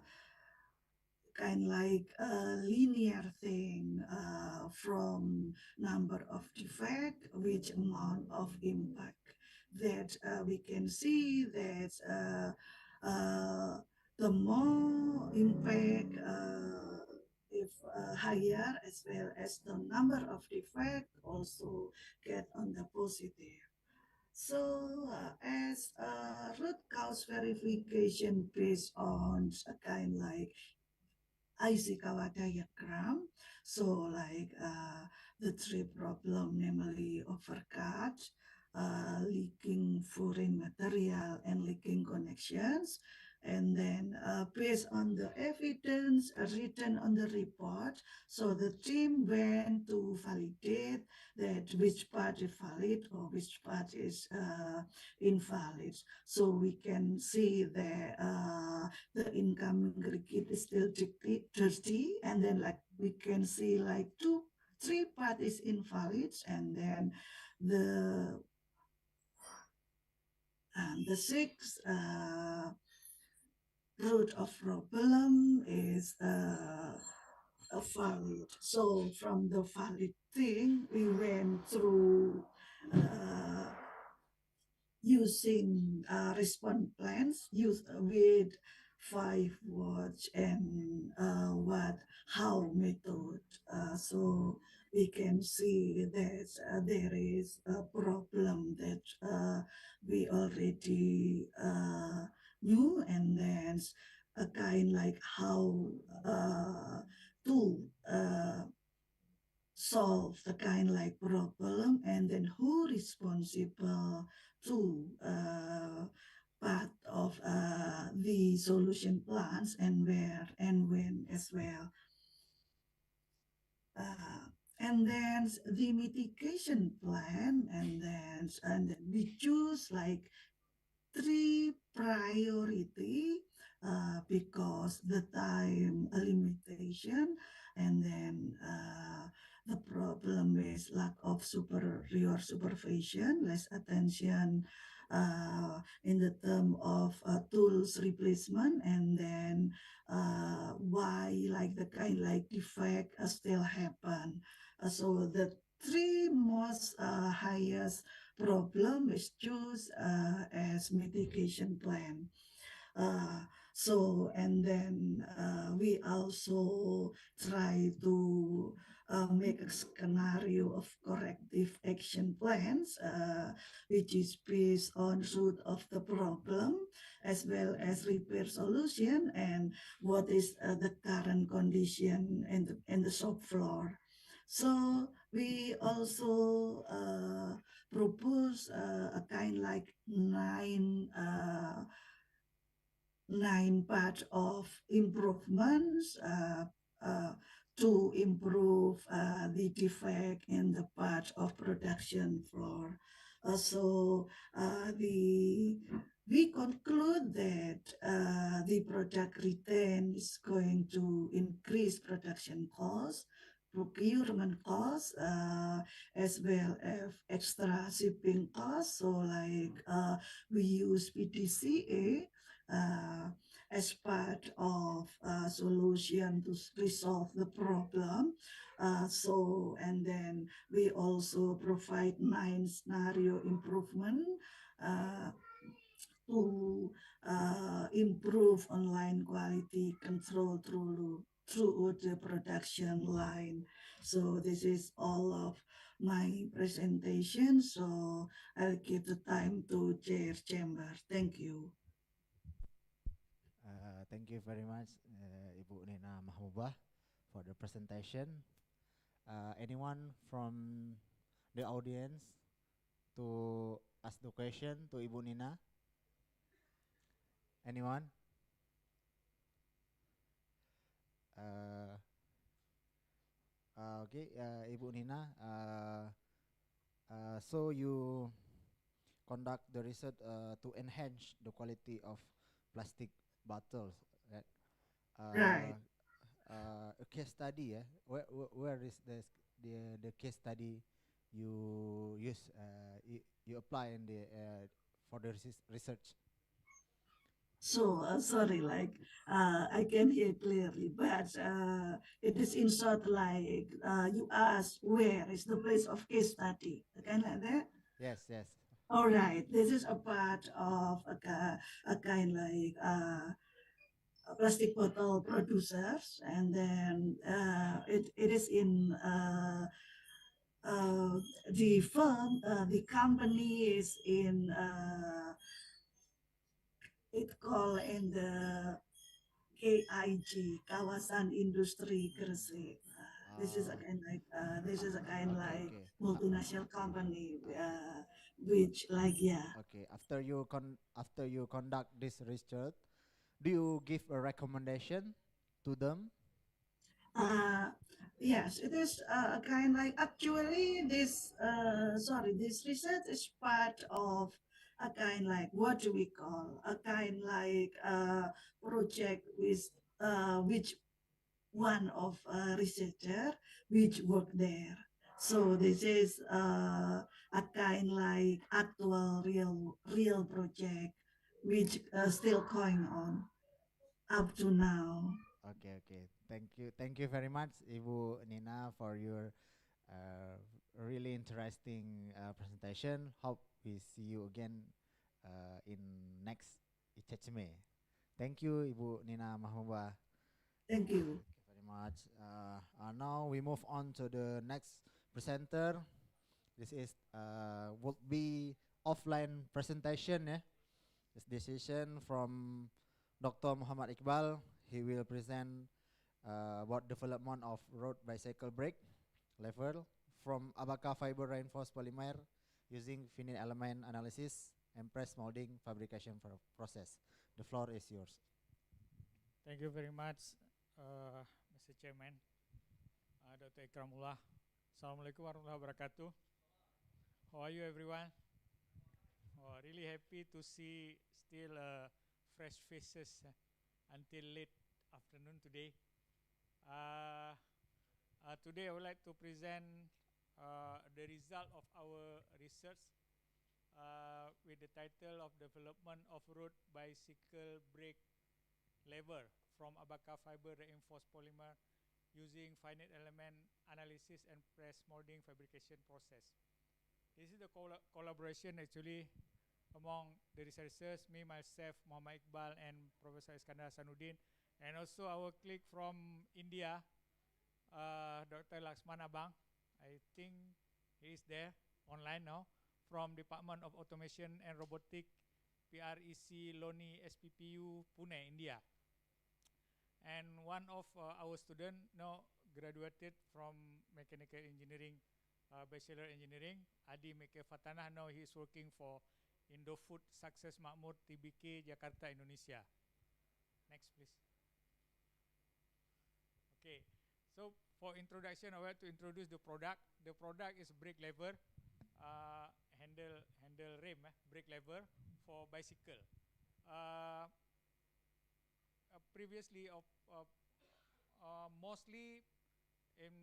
kind like a linear thing from number of defect, which amount of impact that we can see that the more impact if higher, as well as the number of defect also get on the positive. So, as root cause verification based on a kind like Icecme diagram. So like the three problem, namely overcut, leaking foreign material, and leaking connections. And then based on the evidence written on the report, so the team went to validate that which part is valid or which part is invalid. So we can see that the incoming liquid is still dirty, and then like we can see like three part is invalid, and then the sixth root of problem is valid. So from the valid thing, we went through using response plans with 5 words and how method. So we can see that there is a problem that we already knew, and then a kind like how to solve the kind like problem, and then who responsible to part of the solution plans, and where and when as well. And then the mitigation plan, and then we choose like 3 priority because the time limitation, and then the problem is lack of superior supervision, less attention in the term of tools replacement, and then why like the kind like defect still happen. So the 3 most highest problem is choose as mitigation plan. So, and then we also try to make a scenario of corrective action plans, which is based on root of the problem, as well as repair solution, and what is the current condition in the shop floor. So we also propose a kind like 9 part of improvements to improve the defect in the part of production floor. So we conclude that the product return is going to increase production costs, procurement costs, as well as extra shipping costs. So like we use PDCA as part of a solution to resolve the problem. So, and then we also provide 9 scenario improvement to improve online quality control through the production line. So this is all of my presentation. So I'll give the time to Chair Chamber. Thank you. Thank you very much, Ibu Nina Mahmubah, for the presentation. Anyone from the audience to ask the question to Ibu Nina? Anyone? Uh, okay, Ibu Nina. So you conduct the research to enhance the quality of plastic bottles, right? Right. A case study, yeah. Where is the case study you use? You apply in the for the research. So sorry, like I can hear clearly, but it is in short like you ask where is the place of case study, kind like that. Yes, yes. All right, this is a part of a kind like plastic bottle producers, and then it is in the firm, the company is in it called in the KIG, Kawasan Industri Gresik. This is a kind like Okay. multinational company, which like yeah. Okay. After you conduct this research, do you give a recommendation to them? Yes, it is a kind like actually this research is part of a kind like what do we call a kind like project with which one of researcher which work there. So this is a kind like actual real project which still going on up to now. Okay, okay. Thank you very much, Ibu Nina, for your really interesting presentation. Hope we see you again in next Icecme. Thank you, Ibu Nina Mahmubah. Thank you. Thank you very much. Now we move on to the next presenter. This is would be offline presentation. Yeah, this decision from Dr. Muhammad Iqbal. He will present about development of road bicycle brake lever from Abaca fiber reinforced polymer using finite element analysis and press molding fabrication process. The floor is yours. Thank you very much, Mr. Chairman, Dr. Ikramullah. Assalamualaikum warahmatullahi wabarakatuh. How are you, everyone? Oh, really happy to see still fresh faces until late afternoon today. Today I would like to present the result of our research with the title of Development of Road Bicycle Brake Lever from Abaca Fiber Reinforced Polymer using finite element analysis and press molding fabrication process. This is the collaboration actually among the researchers, me, myself, Muhammad Iqbal, and Professor Iskandar Hasanuddin, and also our colleague from India, Dr. Laxman Abang. I think he is there online now, from Department of Automation and Robotic, PREC Loni SPPU, Pune, India. And one of our student now graduated from mechanical engineering, bachelor engineering, Adi Meke Fatana. Now he is working for Indofood Success Makmur TBK Jakarta, Indonesia. Next, please. Okay, so for introduction, I want to introduce the product. The product is brake lever, handle rim, brake lever for bicycle. Previously, mostly in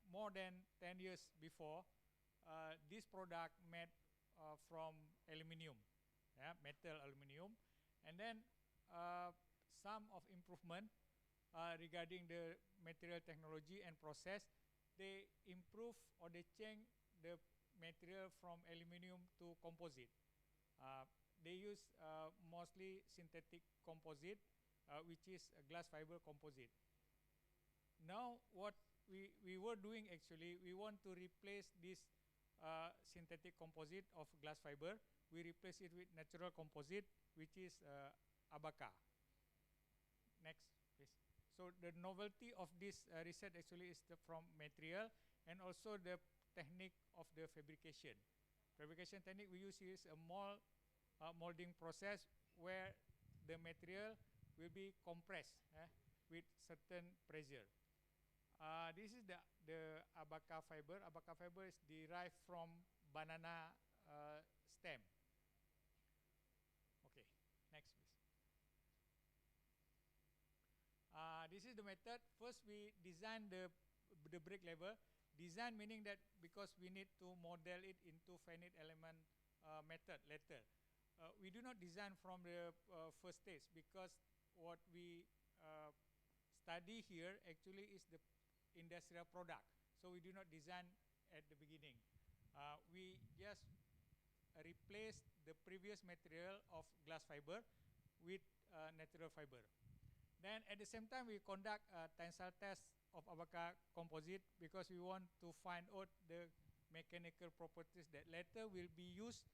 more than 10 years before, this product made from aluminium, yeah, metal aluminium, and then some of improvement regarding the material technology and process. They improve or they change the material from aluminium to composite. They use mostly synthetic composite, which is a glass fiber composite. Now what we were doing actually, we want to replace this synthetic composite of glass fiber. We replace it with natural composite, which is Abaca. Next, please. So the novelty of this research actually is from material and also the technique of the fabrication. Fabrication technique we use here is a molding process where the material will be compressed with certain pressure. This is the abaca fiber. Abaca fiber is derived from banana stem. Okay, next please. This is the method. First we design the brake lever. Design meaning that because we need to model it into finite element method later. We do not design from the first stage because what we study here actually is the industrial product. So we do not design at the beginning. We just replace the previous material of glass fiber with natural fiber. Then at the same time we conduct a tensile test of abaca composite because we want to find out the mechanical properties that later will be used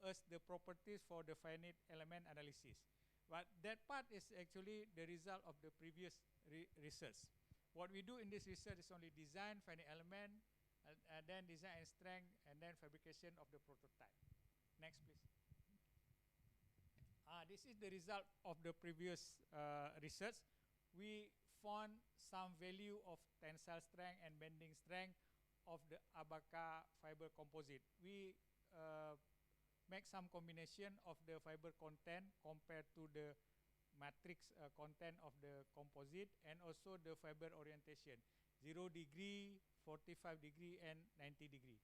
as the properties for the finite element analysis. But that part is actually the result of the previous research. What we do in this research is only design finite element, and then design and strength, and then fabrication of the prototype. Next, please. This is the result of the previous research. We found some value of tensile strength and bending strength of the abaca fiber composite. We make some combination of the fiber content compared to the matrix content of the composite and also the fiber orientation, 0 degree, 45 degree, and 90 degree.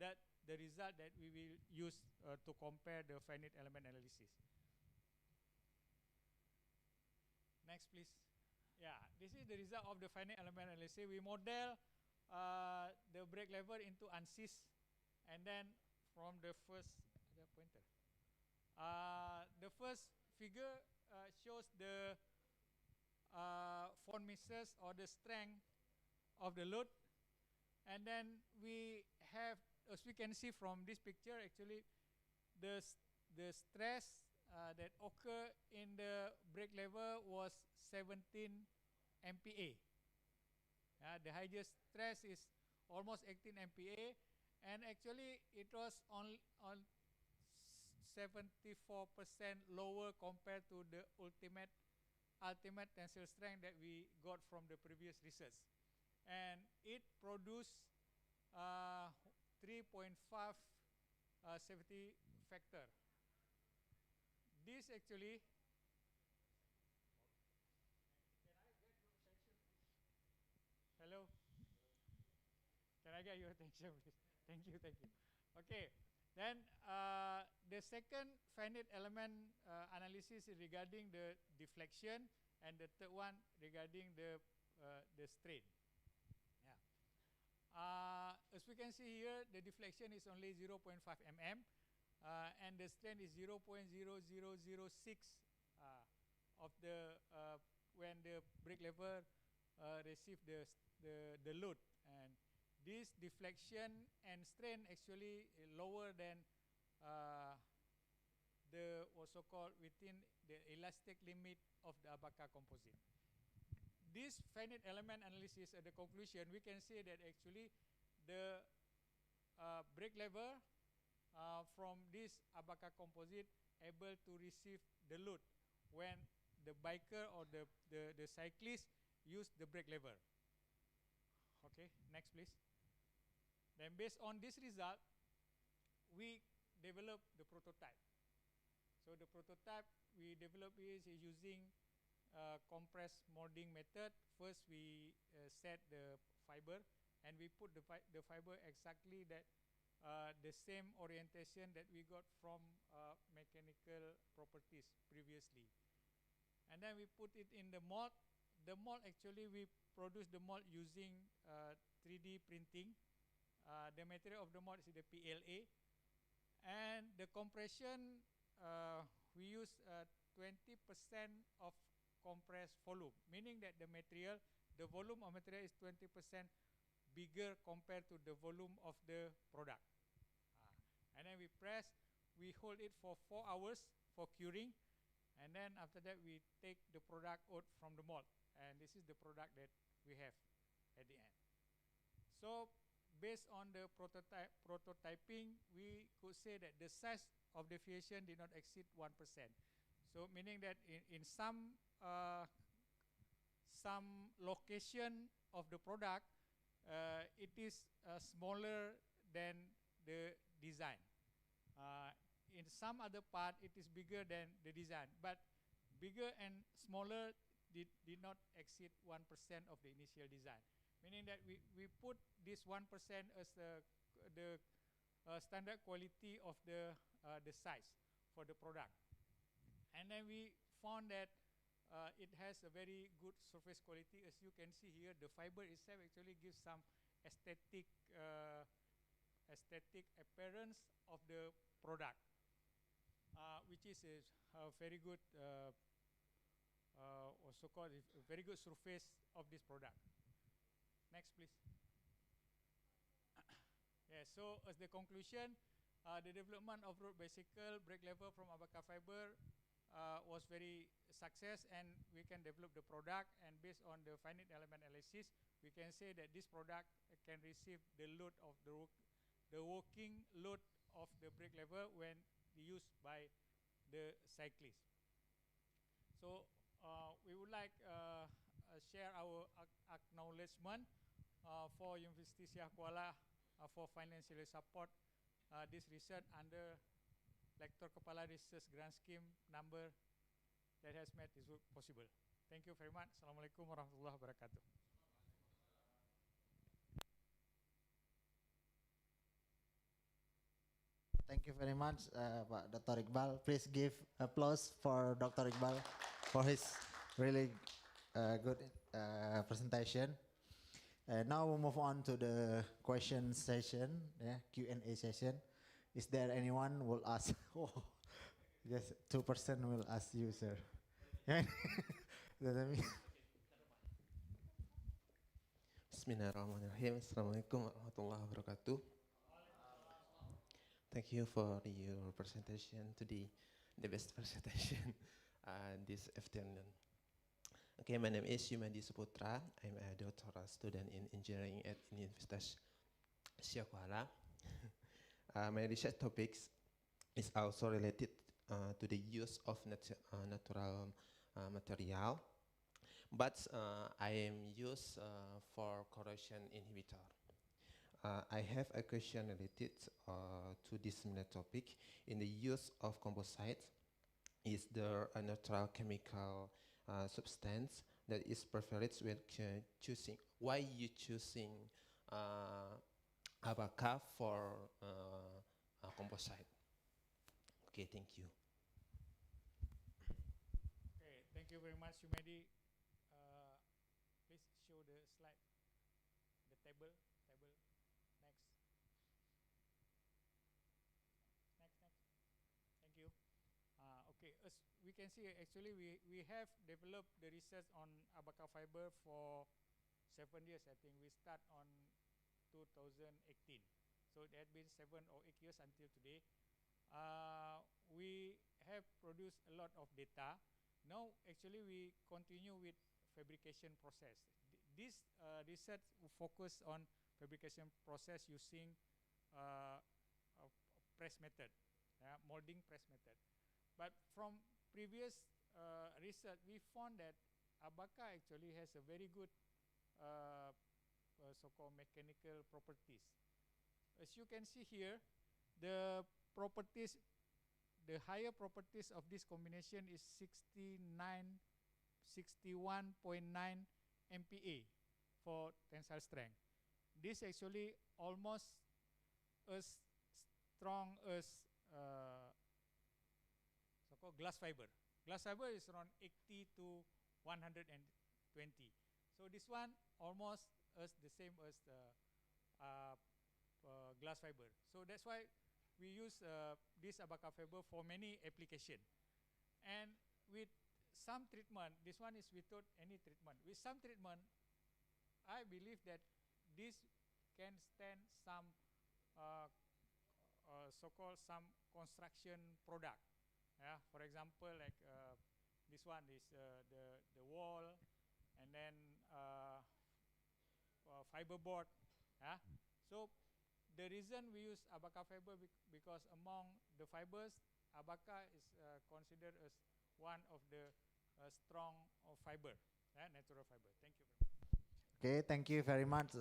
That the result that we will use to compare the finite element analysis. Next, please. Yeah, this is the result of the finite element analysis. We model the brake lever into ANSYS, and then from the first pointer. The first figure shows the von Mises or the strength of the load, and then we have, as we can see from this picture, actually the stress that occur in the brake lever was 17 MPa. The highest stress is almost 18 MPa, and actually it was on 74% lower compared to the ultimate tensile strength that we got from the previous research, and it produced 3.5 safety factor. This actually, hello, can I get your attention please? Thank you, thank you. Okay, then the second finite element analysis is regarding the deflection, and the third one regarding the strain. Yeah. As we can see here, the deflection is only 0.5 mm. And the strain is 0.0006 of the when the brake lever receive the load, and this deflection and strain actually lower than the also called within the elastic limit of the abaca composite. This finite element analysis, at the conclusion, we can say that actually the brake lever from this abaca composite able to receive the load when the biker or the cyclist use the brake lever. Okay, next please. Then based on this result, we develop the prototype. So the prototype we develop is using compressed molding method. First we set the fiber, and we put the fiber exactly that the same orientation that we got from mechanical properties previously. And then we put it in the mold. The mold actually we produce the mold using 3D printing. The material of the mold is the PLA. And the compression, we use 20% of compressed volume, meaning that the volume of material is 20% bigger compared to the volume of the product. And then we press, we hold it for 4 hours for curing, And then after that, we take the product out from the mold, and this is the product that we have at the end. So based on the prototyping, we could say that the size of deviation did not exceed 1%. So meaning that in some location of the product, it is smaller than the design. In some other part, it is bigger than the design, but bigger and smaller did not exceed 1% of the initial design. Meaning that we put this 1% as the standard quality of the size for the product. And then we found that it has a very good surface quality. As you can see here, the fiber itself actually gives some aesthetic appearance of the product, which is a very good also called a very good surface of this product. Next, please. Yeah, so as the conclusion, the development of road bicycle brake lever from Abaca fiber was very success, and we can develop the product, and based on the finite element analysis, we can say that this product can receive the load of the working load of the brake lever when used by the cyclist. So we would like share our acknowledgement for University Syah Kuala for financially support this research under Lektor Kepala Research Grant Scheme number that has made this work possible. Thank you very much. Assalamualaikum warahmatullahi wabarakatuh. Thank you very much, Pak Dr. Iqbal. Please give applause for Dr. Iqbal for his really good presentation. Now we'll move on to the question session, Q&A session. Is there anyone who will ask? Oh, yes, 2% will ask you, sir. Bismillahirrahmanirrahim. Assalamualaikum warahmatullahi wabarakatuh. Thank you for your presentation today, the best presentation this afternoon. Okay, my name is Yumadi Suputra. I'm a doctoral student in engineering at Universitas Syah Kuala. My research topics is also related to the use of natural material, but I am used for corrosion inhibitor. I have a question related to this main topic. In the use of composite, is there a neutral chemical substance that is preferred when choosing? Why you choosing Abaca for composite? Okay, thank you. Okay, thank you very much, Yumedi. Please show the slide, the table. Next. Thank you. Okay, as we can see, actually we have developed the research on Abaca fiber for 7 years. I think we start on 2018. So it has been 7 or 8 years until today. We have produced a lot of data. Now, actually, we continue with fabrication process. This research focus on fabrication process using press method, molding press method. But from previous research, we found that Abaca actually has a very good so-called mechanical properties. As you can see here, the properties, the higher properties of this combination is 61.9 MPa for tensile strength. This actually almost as strong as so-called glass fiber. Glass fiber is around 80 to 120. So this one almost as the same as the glass fiber. So that's why we use this Abaca fiber for many application. And with some treatment, this one is without any treatment. With some treatment, I believe that this can stand some so-called some construction product. Yeah, for example, like this one is the wall, and then fiberboard. Yeah, so the reason we use abaca fiber because among the fibers, abaca is considered as one of the strong fiber, natural fiber. Thank you very much. Okay, thank you very much,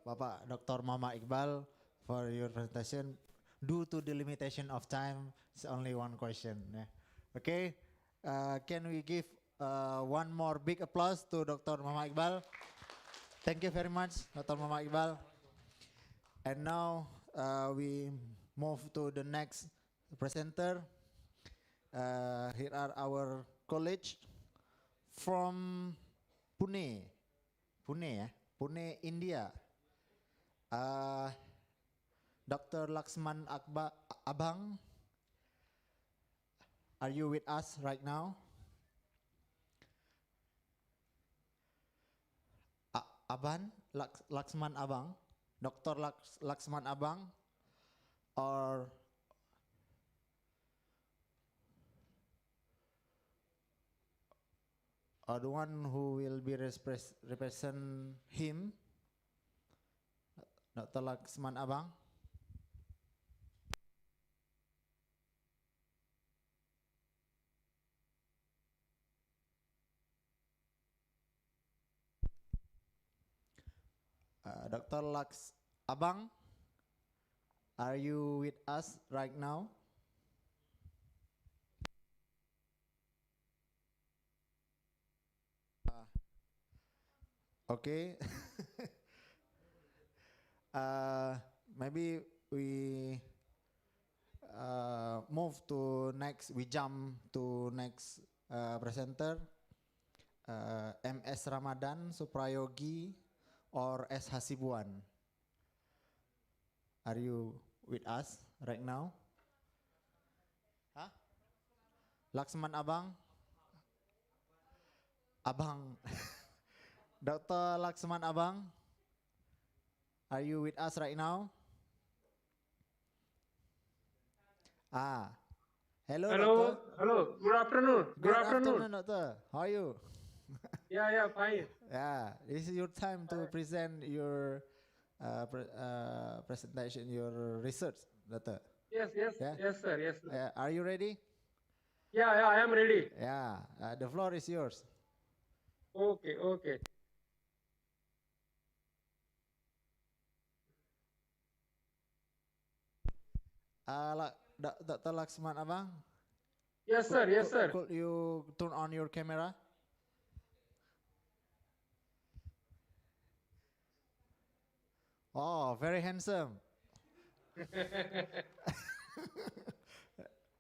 Bapak Dr. Mama Iqbal, for your presentation. Due to the limitation of time, it's only one question. Yeah. Okay, can we give one more big applause to Dr. Mama Iqbal? Thank you very much, Dr. Mama Iqbal. And now we move to the next presenter. Here are our colleagues from Pune, Pune, India. Dr. Laxman Abang, are you with us right now? Laxman Abang, Dr. Laxman Abang, or the one who will be represent him, Dr. Laxman Abang? Dr. Lax Abang, are you with us right now? Okay. Maybe we move to next. We jump to next presenter. MS Ramadan Suprayogi or S Hasibuan. Are you with us right now? Huh? Laksman Abang? Abang. Dr. Laksman Abang, are you with us right now? Hello, doctor. Hello. Good afternoon. Good afternoon, doctor. How are you? Yeah, fine. Yeah, this is your time to present your presentation, your research, doctor. Yes, sir. Are you ready? Yeah, I am ready. Yeah, the floor is yours. Okay. Dr. Laksman Abang? Yes, sir. Could you turn on your camera? Oh, very handsome.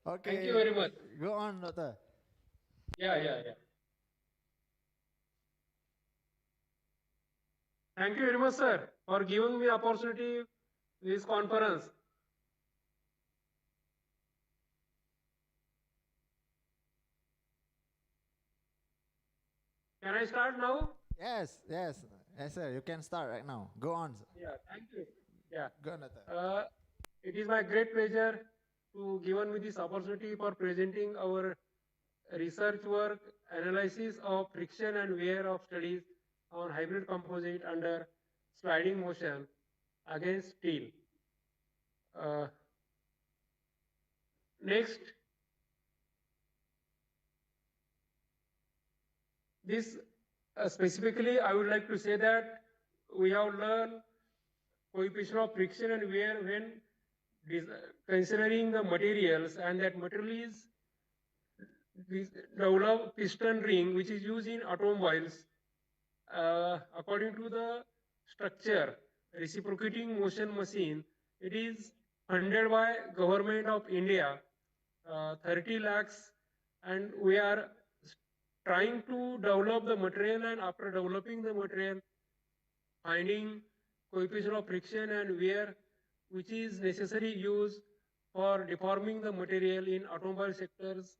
Okay. Thank you very much. Go on, doctor. Yeah. Thank you very much, sir, for giving me opportunity this conference. Can I start now? Yes, sir. You can start right now. Go on, sir. Yeah, thank you. Yeah. Go on, doctor. It is my great pleasure to given me this opportunity for presenting our research work, analysis of friction and wear of studies on hybrid composite under sliding motion against steel. Next, this specifically, I would like to say that we have learned coefficient of friction and wear when considering the materials, and that material is this developed piston ring which is used in automobiles. According to the structure, reciprocating motion machine, it is funded by government of India, 30 lakhs, and we are trying to develop the material, and after developing the material, finding coefficient of friction and wear which is necessary use for deforming the material in automobile sectors.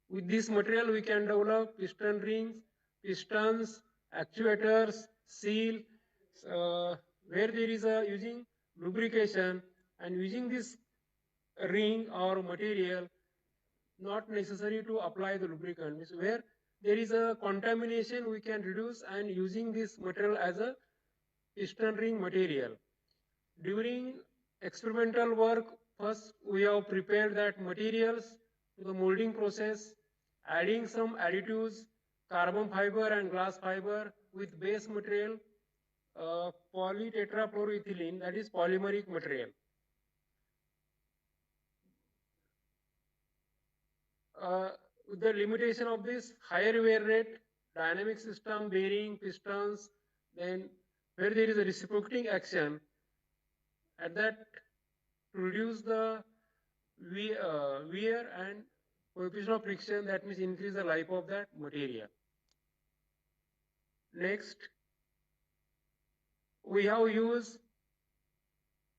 With this material, we can develop piston rings, pistons, actuators, seal, where there is a using lubrication, and using this ring or material, not necessary to apply the lubricant. Means where there is a contamination, we can reduce and using this material as a piston ring material. During experimental work, first we have prepared that materials to the molding process, adding some additives, carbon fiber and glass fiber with base material, polytetrafluoroethylene, that is polymeric material. With the limitation of this higher wear rate, dynamic system, bearing, pistons, then where there is a reciprocating action, at that to reduce the wear and coefficient of friction, that means increase the life of that material. Next, we have used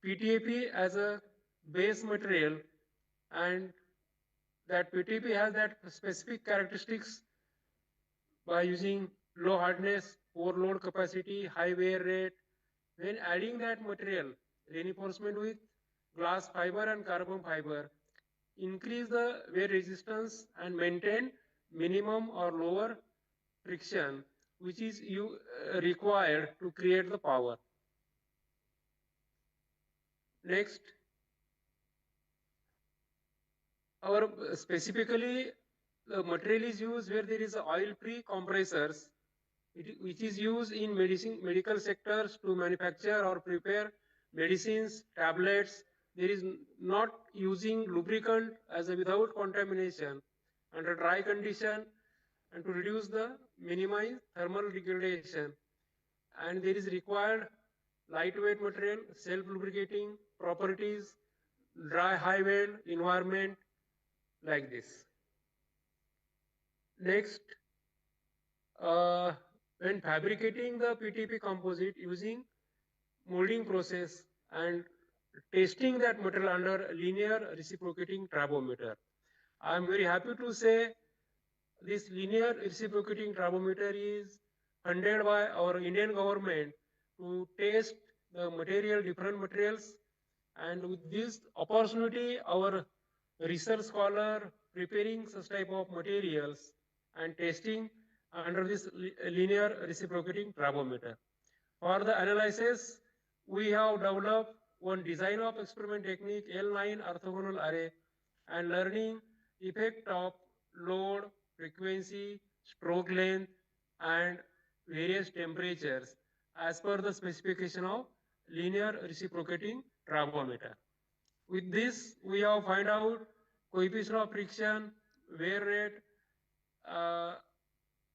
PTFE as a base material, and that PTFE has that specific characteristics by using low hardness, poor load capacity, high wear rate. When adding that material, reinforcement with glass fiber and carbon fiber, increase the wear resistance and maintain minimum or lower friction, which is required to create the power. Next, our specifically the material is used where there is oil-free compressors, which is used in medical sectors to manufacture or prepare medicines, tablets. There is not using lubricant as a without contamination under dry condition and to reduce the minimize thermal degradation. And there is required lightweight material, self-lubricating properties, dry high weld environment like this. Next, when fabricating the PTP composite using molding process and testing that material under linear reciprocating turbometer. I am very happy to say this linear reciprocating turbometer is funded by our Indian government to test the material, different materials, and with this opportunity, our research scholar preparing such type of materials and testing under this linear reciprocating turbometer. For the analysis, we have developed one design of experiment technique L9 orthogonal array and learning effect of load, frequency, stroke length, and various temperatures as per the specification of linear reciprocating turbometer. With this, we have find out coefficient of friction, wear rate,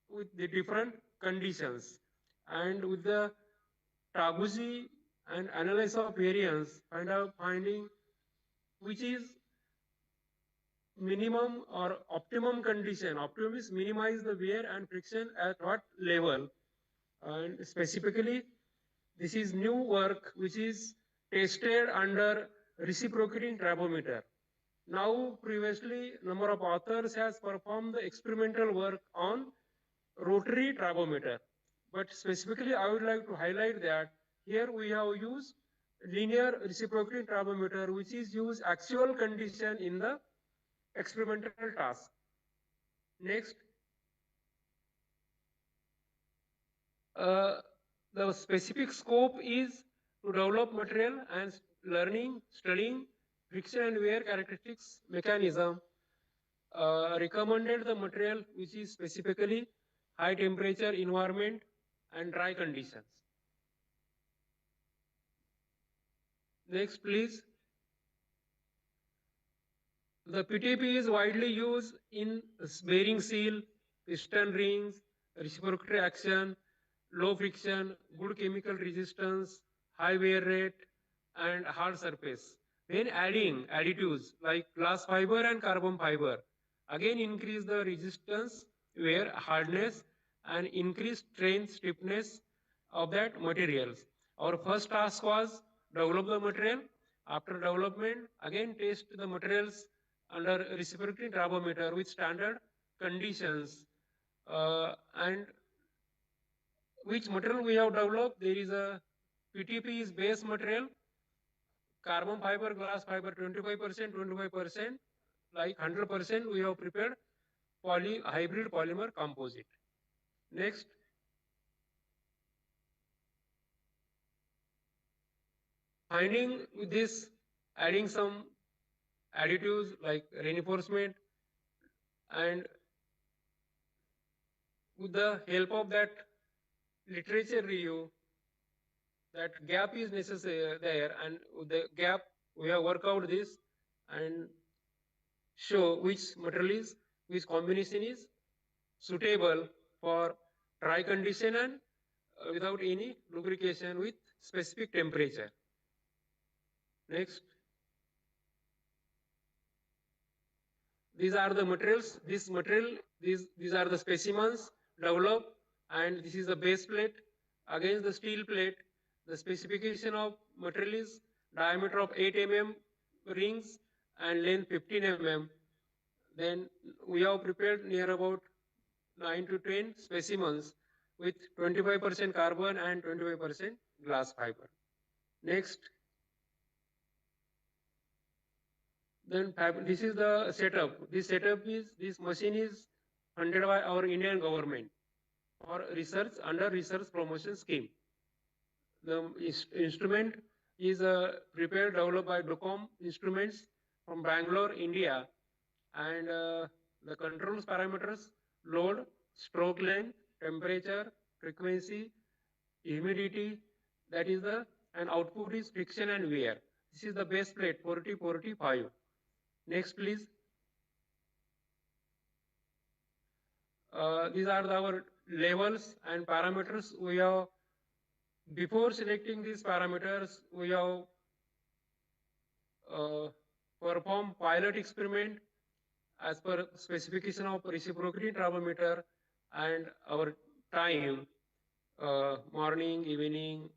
with the different conditions, and with the Taguchi and analysis of variance, finding which is minimum or optimum condition. Optimum is minimize the wear and friction at what level, and specifically this is new work which is tested under reciprocating turbometer. Now previously number of authors has performed the experimental work on rotary turbometer, but specifically I would like to highlight that here we have used linear reciprocating turbometer, which is used actual condition in the experimental task. Next, the specific scope is to develop material and learning, studying friction and wear characteristics mechanism. Recommended the material which is specifically high temperature environment and dry conditions. Next, please. The PTP is widely used in bearing seal, piston rings, reciprocating action, low friction, good chemical resistance, high wear rate, and hard surface. When adding additives like glass fiber and carbon fiber, again increase the resistance, wear, hardness, and increase strength, stiffness of that materials. Our first task was develop the material. After development, again test the materials under reciprocating turbometer with standard conditions, and which material we have developed. There is a PTP is base material carbon fiber, glass fiber 25%, 25%, like 100% we have prepared hybrid polymer composite. Next, finding with this, adding some additives like reinforcement, and with the help of that literature review, that gap is necessary there, and with the gap we have worked out this and show which material is, which combination is suitable for dry condition and without any lubrication with specific temperature. Next, these are the materials. This material, these are the specimens developed, and this is the base plate against the steel plate. The specification of material is diameter of 8 mm rings and length 15 mm. Then we have prepared near about 9 to 10 specimens with 25% carbon and 25% glass fiber. Next, then this is the setup. This machine is funded by our Indian government for research under research promotion scheme. The instrument is prepared, developed by Docom Instruments from Bangalore, India, and the controls parameters: load, stroke length, temperature, frequency, humidity. That is and output is friction and wear. This is the base plate 40-45. Next, please. These are our levels and parameters. We have, before selecting these parameters, we have performed pilot experiment as per specification of reciprocity thermometer and our time, morning, evening,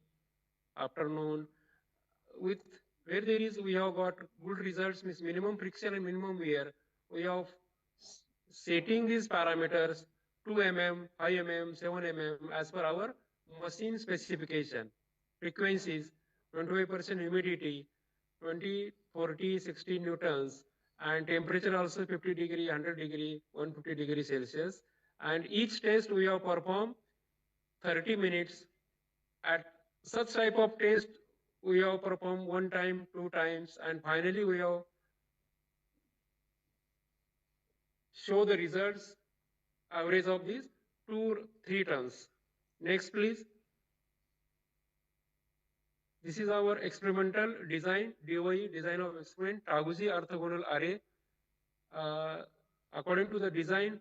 afternoon, with where there is we have got good results, means minimum friction and minimum wear. We have setting these parameters 2 mm, 5 mm, 7 mm as per our machine specification. Frequencies 25% humidity, 20, 40, 60 newtons, and temperature also 50 degree, 100 degree, 150 degree Celsius. And each test we have performed 30 minutes. At such type of test we have performed 1 time, 2 times, and finally we have show the results average of these 2-3 tons. Next, please. This is our experimental design, DOE, design of experiment, Taguchi orthogonal array. According to the design,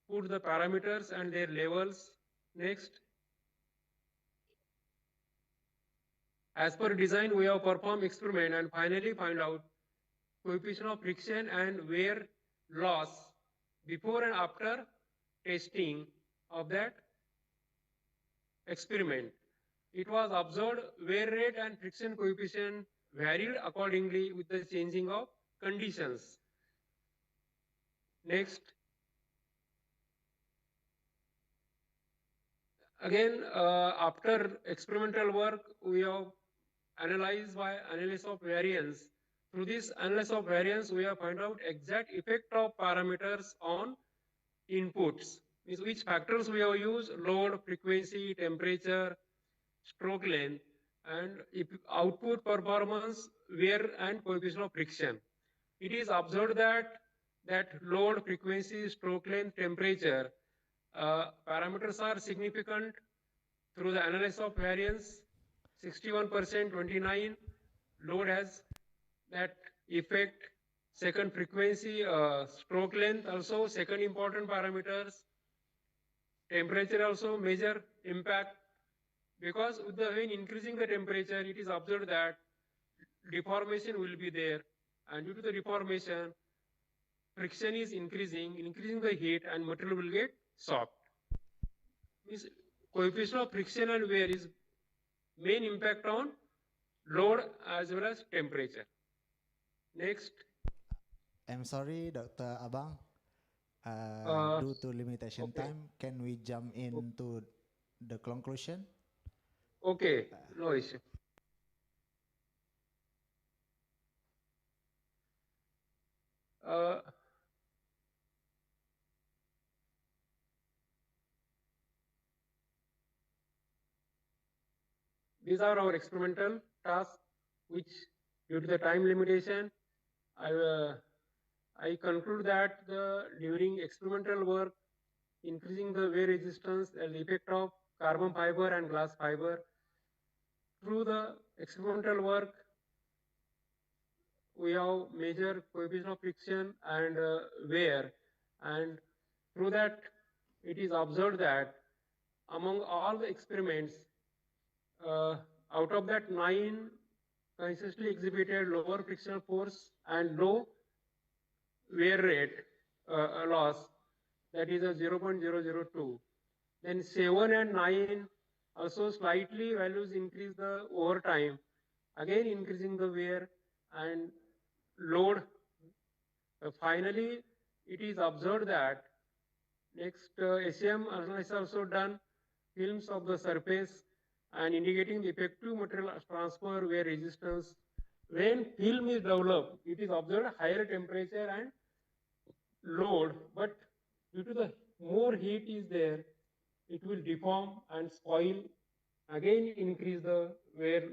put the parameters and their levels. Next. As per design, we have performed experiment and finally find out coefficient of friction and wear loss before and after testing of that experiment. It was observed wear rate and friction coefficient varied accordingly with the changing of conditions. Next. Again, after experimental work, we have analyzed by analysis of variance. Through this analysis of variance, we have found out exact effect of parameters on inputs. Means which factors we have used: load, frequency, temperature, stroke length, and output performance, wear, and coefficient of friction. It is observed that load, frequency, stroke length, temperature parameters are significant through the analysis of variance. 61%, 29. Load has that effect. Second, frequency, stroke length also second important parameters. Temperature also major impact, because with when increasing the temperature, it is observed that deformation will be there, and due to the deformation, friction is increasing the heat, and material will get soft. Means coefficient of friction and wear is main impact on load as well as temperature. Next. I'm sorry, Dr. Abang. Due to limitation time, can we jump into the conclusion? Okay, no issue. Uh, these are our experimental tasks, which due to the time limitation, I conclude that during experimental work, increasing the wear resistance and the effect of carbon fiber and glass fiber. Through the experimental work, we have measured coefficient of friction and wear, and through that, it is observed that among all the experiments, out of that 9 consistently exhibited lower frictional force and low wear rate loss, that is a 0.002. Then 7 and 9 also slightly values increase the over time, again increasing the wear and load. Finally, it is observed that next SEM has also done films of the surface and indicating the effective material transfer wear resistance. When film is developed, it is observed higher temperature and load, but due to the more heat is there, it will deform and spoil, again increase the wear.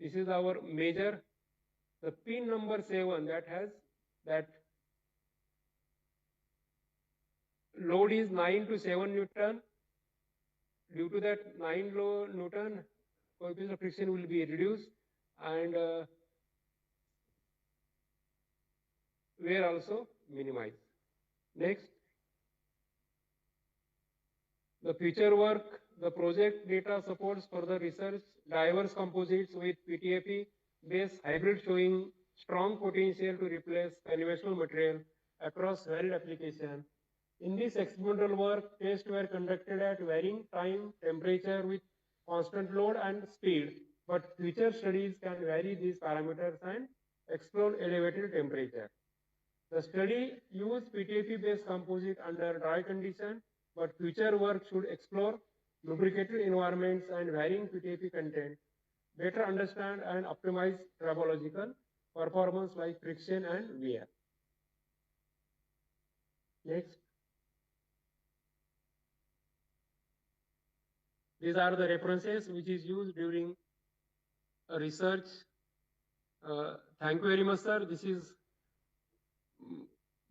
This is our measure, the pin number 7 that has that load is 9 to 7 Newton. Due to that 9 Newton, coefficient of friction will be reduced and wear also minimized. Next, the future work, the project data supports further research, diverse composites with PTFE-based hybrid showing strong potential to replace conventional material across varied application. In this experimental work, tests were conducted at varying time, temperature with constant load and speed, but future studies can vary these parameters and explore elevated temperature. The study used PTFE-based composite under dry condition, but future work should explore lubricated environments and varying PTFE content, better understand and optimize tribological performance like friction and wear. Next. These are the references which is used during research. Thank you very much, sir. This is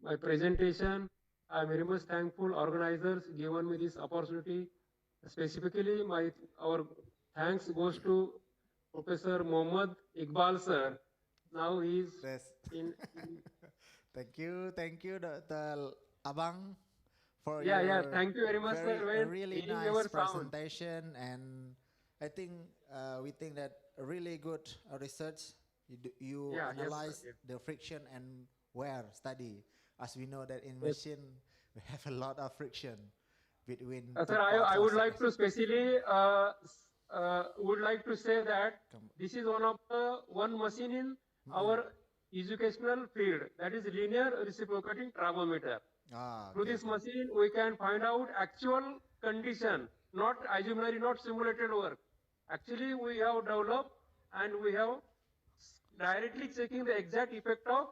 my presentation. I'm very much thankful organizers given me this opportunity. Specifically, our thanks goes to Professor Mohammad Iqbal sir. Now he's in Thank you, Dr. Abang, for yeah. Thank you very much, very sir. really Hearing nice our sound. presentation, and I think we think that a really good research. You Yeah, yes, analyze sir, the friction and wear study, as we know that in Yes. machine we have a lot of friction between two Sir, parts I of would like to specially would like to say that Come. this is one of the one machine in our educational field, that is linear reciprocating tribometer. Through Okay, this machine, we can find out actual condition, not assumptionary, not simulated work. Actually, we have developed and we have directly checking the exact effect of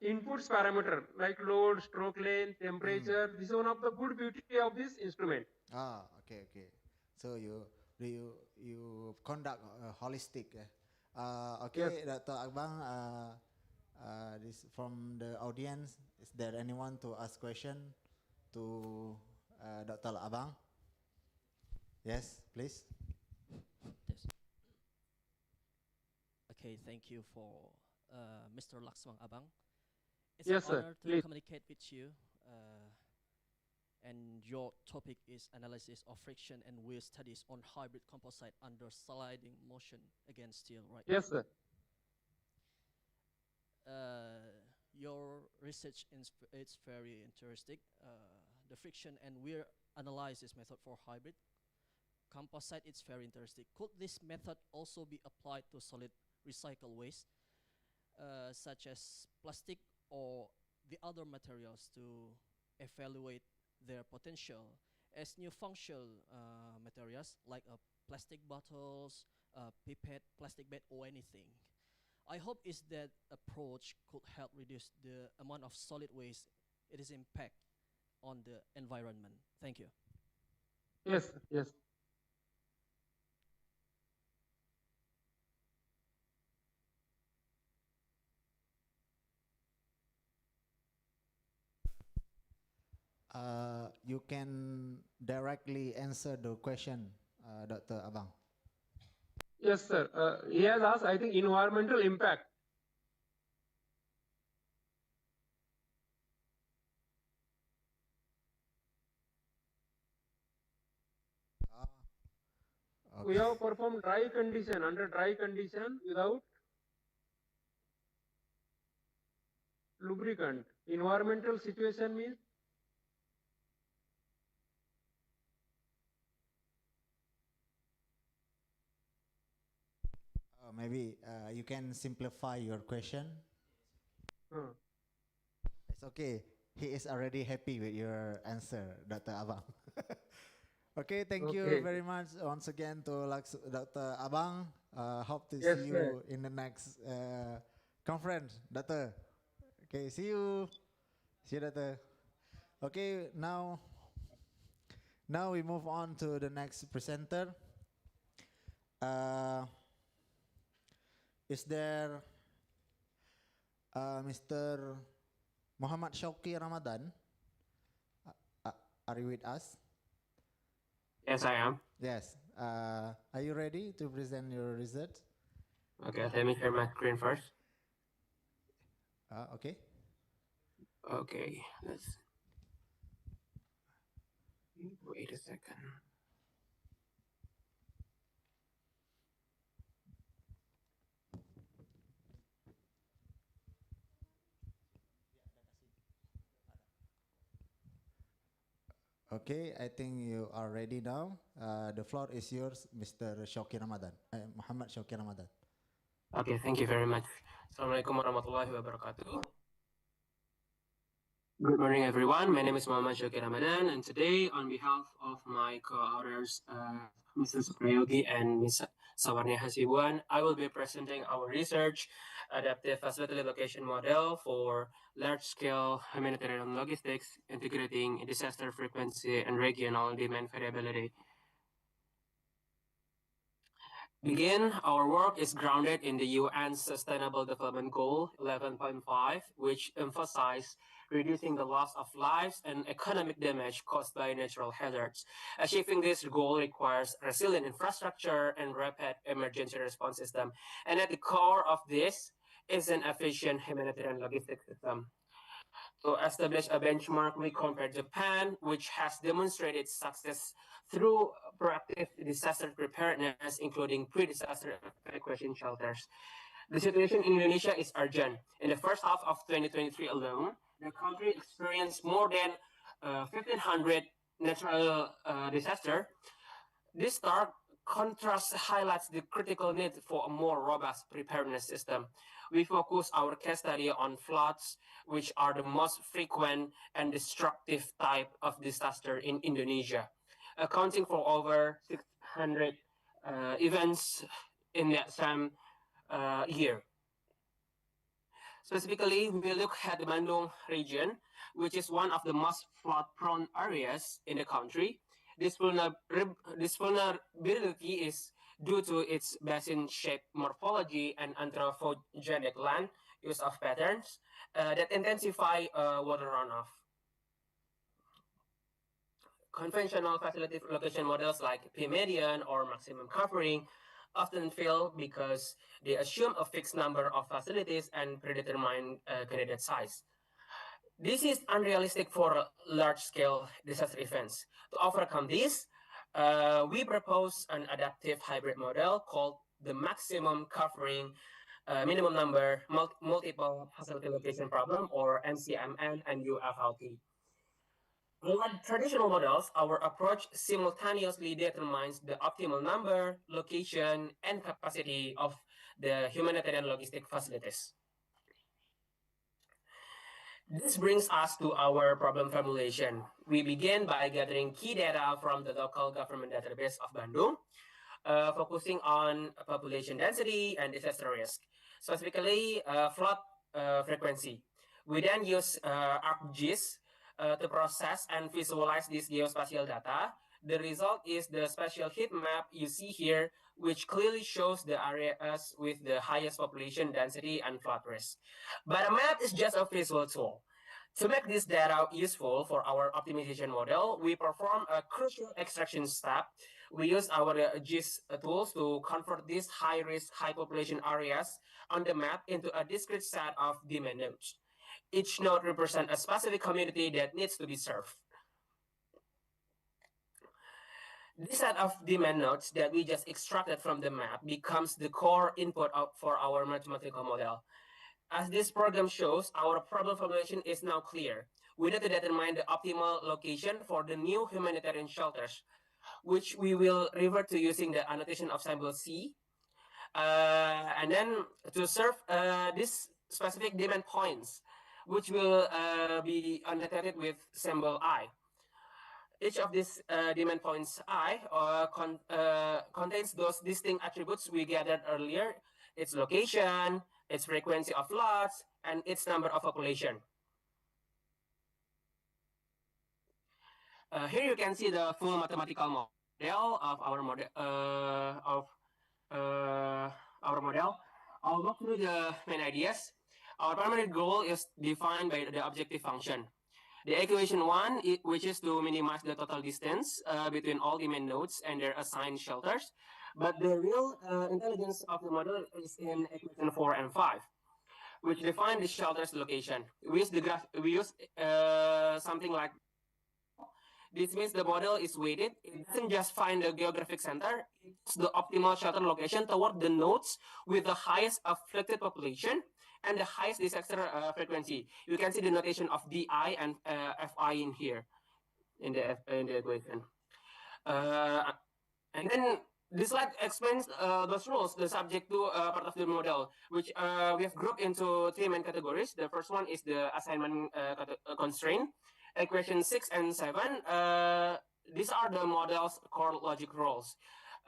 inputs parameter like load, stroke length, temperature. This is one of the good beauty of this instrument. Okay. So you conduct holistic. Okay, Yes. Dr. Akbang. This from the audience. Is there anyone to ask question to Dr. Abang? Yes, please. Yes. Okay, thank you for Mr. Lakswang Abang. It's Yes, an sir. honor to Please. communicate with you. And your topic is analysis of friction and wear studies on hybrid composite under sliding motion against steel, right? Yes, sir. Your research it's very interesting. The friction and wear analysis method for hybrid composite is very interesting. Could this method also be applied to solid recycle waste, such as plastic or the other materials, to evaluate their potential as new functional materials like plastic bottles, pipette, plastic bag, or anything? I hope is that approach could help reduce the amount of solid waste it is impact on the environment. Thank you. Yes, yes. You can directly answer the question, Dr. Abang. Yes, sir. He has asked, I think, environmental impact. We have performed dry condition, under dry condition without lubricant. Environmental situation means maybe you can simplify your question. It's okay. He is already happy with your answer, Dr. Abang. Okay, thank you very much once again to Dr. Abang. Hope to see you in the next conference, Doctor. Okay, see you. See you, Doctor. Okay, now we move on to the next presenter. Is there Mr. Muhammad Shauki Ramadan? Are you with us? Yes, I am. Yes. Are you ready to present your result? Okay, let me share my screen first. Okay. Okay, let's wait a second. Okay, I think you are ready now. The floor is yours, Mr. Shauki Ramadan. Muhammad Shauki Ramadan. Okay, thank you very much. Assalamualaikum warahmatullahi wabarakatuh. Good morning, everyone. My name is Muhammad Shauki Ramadan, and today, on behalf of my co-authors, Mr. Suprayogi and Ms. Sawarnia Hasibuan, I will be presenting our research adaptive facility location model for large-scale humanitarian logistics, integrating disaster frequency and regional demand variability. Begin, our work is grounded in the UN Sustainable Development Goal 11.5, which emphasize reducing the loss of lives and economic damage caused by natural hazards. Achieving this goal requires resilient infrastructure and rapid emergency response system. And at the core of this is an efficient humanitarian logistics system. To establish a benchmark, we compared Japan, which has demonstrated success through proactive disaster preparedness, including pre-disaster evacuation shelters. The situation in Indonesia is urgent. In the first half of 2023 alone, the country experienced more than 1,500 natural disasters. This stark contrast highlights the critical need for a more robust preparedness system. We focus our case study on floods, which are the most frequent and destructive type of disaster in Indonesia, accounting for over 600 events in that same year. Specifically, we look at the Bandung region, which is one of the most flood-prone areas in the country. This vulnerability is due to its basin-shaped morphology and anthropogenic land use of patterns that intensify water runoff. Conventional facility location models like P-median or maximum covering often fail because they assume a fixed number of facilities and predetermined candidate size. This is unrealistic for large-scale disaster events. To overcome this, we propose an adaptive hybrid model called the maximum covering minimum number multiple facility location problem, or MCMN and UFLP. Unlike traditional models, our approach simultaneously determines the optimal number, location, and capacity of the humanitarian logistic facilities. This brings us to our problem formulation. We begin by gathering key data from the local government database of Bandung, focusing on population density and disaster risk. specifically flood frequency. We then use ArcGIS to process and visualize this geospatial data. The result is the spatial heat map you see here, which clearly shows the areas with the highest population density and flood risk. But a map is just a visual tool. To make this data useful for our optimization model, we perform a crucial extraction step. We use our GIS tools to convert these high-risk, high-population areas on the map into a discrete set of demand nodes. Each node represents a specific community that needs to be served. This set of demand nodes that we just extracted from the map becomes the core input for our mathematical model. As this program shows, our problem formulation is now clear. We need to determine the optimal location for the new humanitarian shelters, which we will revert to using the annotation of symbol C. And then to serve these specific demand points, which will be annotated with symbol I. Each of these demand points I contains those distinct attributes we gathered earlier: its location, its frequency of floods, and its number of population. Here you can see the full mathematical model of our model. I'll walk through the main ideas. Our primary goal is defined by the objective function. The equation 1, which is to minimize the total distance between all demand nodes and their assigned shelters. But the real intelligence of the model is in equation 4 and 5, which define the shelter's location. We use something like this means the model is weighted. It doesn't just find the geographic center, it's the optimal shelter location toward the nodes with the highest afflicted population and the highest disaster frequency. You can see the notation of DI and FI in here in the equation. And then this slide explains those rules, the subject to part of the model, which we have grouped into 3 main categories. The first one is the assignment constraint. Equation 6 and 7, these are the model's core logic rules.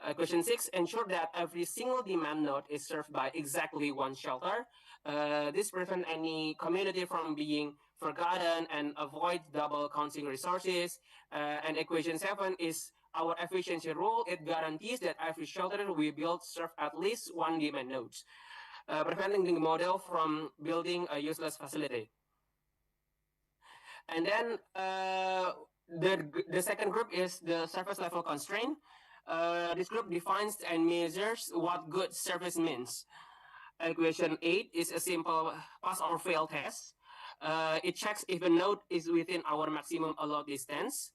Equation 6 ensure that every single demand node is served by exactly one shelter. This prevents any community from being forgotten and avoid double counting resources. And equation 7 is our efficiency rule. It guarantees that every shelter we build serve at least one demand node, preventing the model from building a useless facility. And then the second group is the surface level constraint. This group defines and measures what good surface means. Equation 8 is a simple pass or fail test. It checks if a node is within our maximum allowed distance.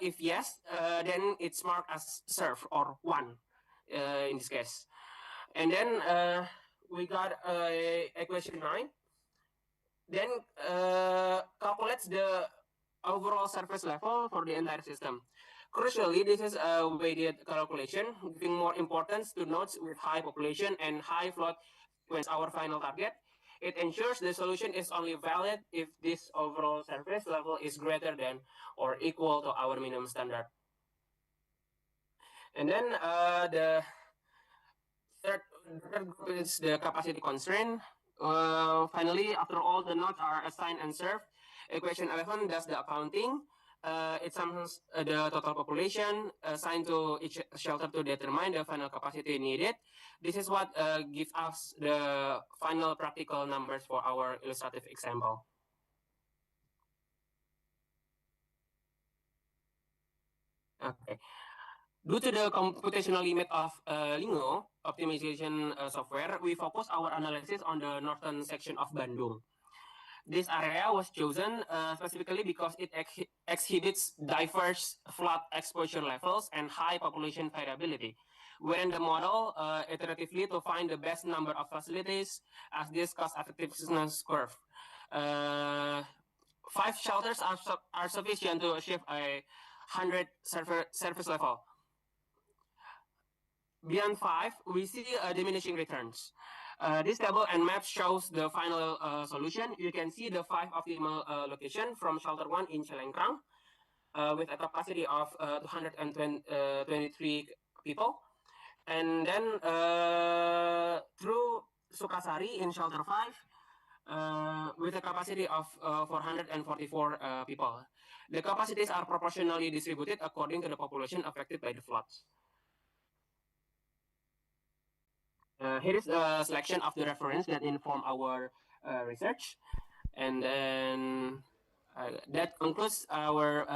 If yes, then it's marked as served or 1 in this case. And then we got equation 9. Then calculates the overall surface level for the entire system. Crucially, this is a weighted calculation, giving more importance to nodes with high population and high flood frequency. Our final target. It ensures the solution is only valid if this overall surface level is greater than or equal to our minimum standard. And then the third group is the capacity constraint. Finally, after all the nodes are assigned and served, equation 11 does the accounting. It sums the total population assigned to each shelter to determine the final capacity needed. This is what gives us the final practical numbers for our illustrative example. Okay. Due to the computational limit of Lingo optimization software, we focus our analysis on the northern section of Bandung. This area was chosen specifically because it exhibits diverse flood exposure levels and high population variability. We ran the model iteratively to find the best number of facilities as this cost effectiveness curve. 5 shelters are sufficient to achieve a 100 surface level. Beyond 5, we see diminishing returns. This table and map shows the final solution. You can see the 5 optimal location from shelter 1 in Celengkrang with a capacity of 223 people. And then through Sukasari in Shelter 5 with a capacity of 444 people. The capacities are proportionally distributed according to the population affected by the floods. Here is a selection of the reference that inform our research. And then that concludes our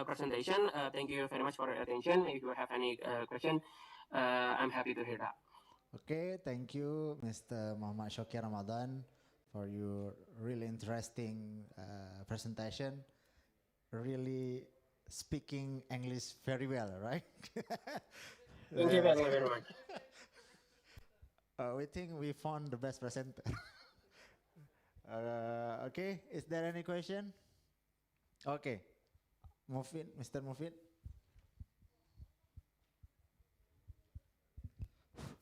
presentation. Thank you very much for your attention. If you have any question, I'm happy to hear that. Okay, thank you, Mr. Muhammad Shoki Ramadan, for your really interesting presentation. Really speaking English very well, right? Thank you very much. We think we found the best presenter. Okay, is there any question? Okay, Mufid, Mr. Mufid.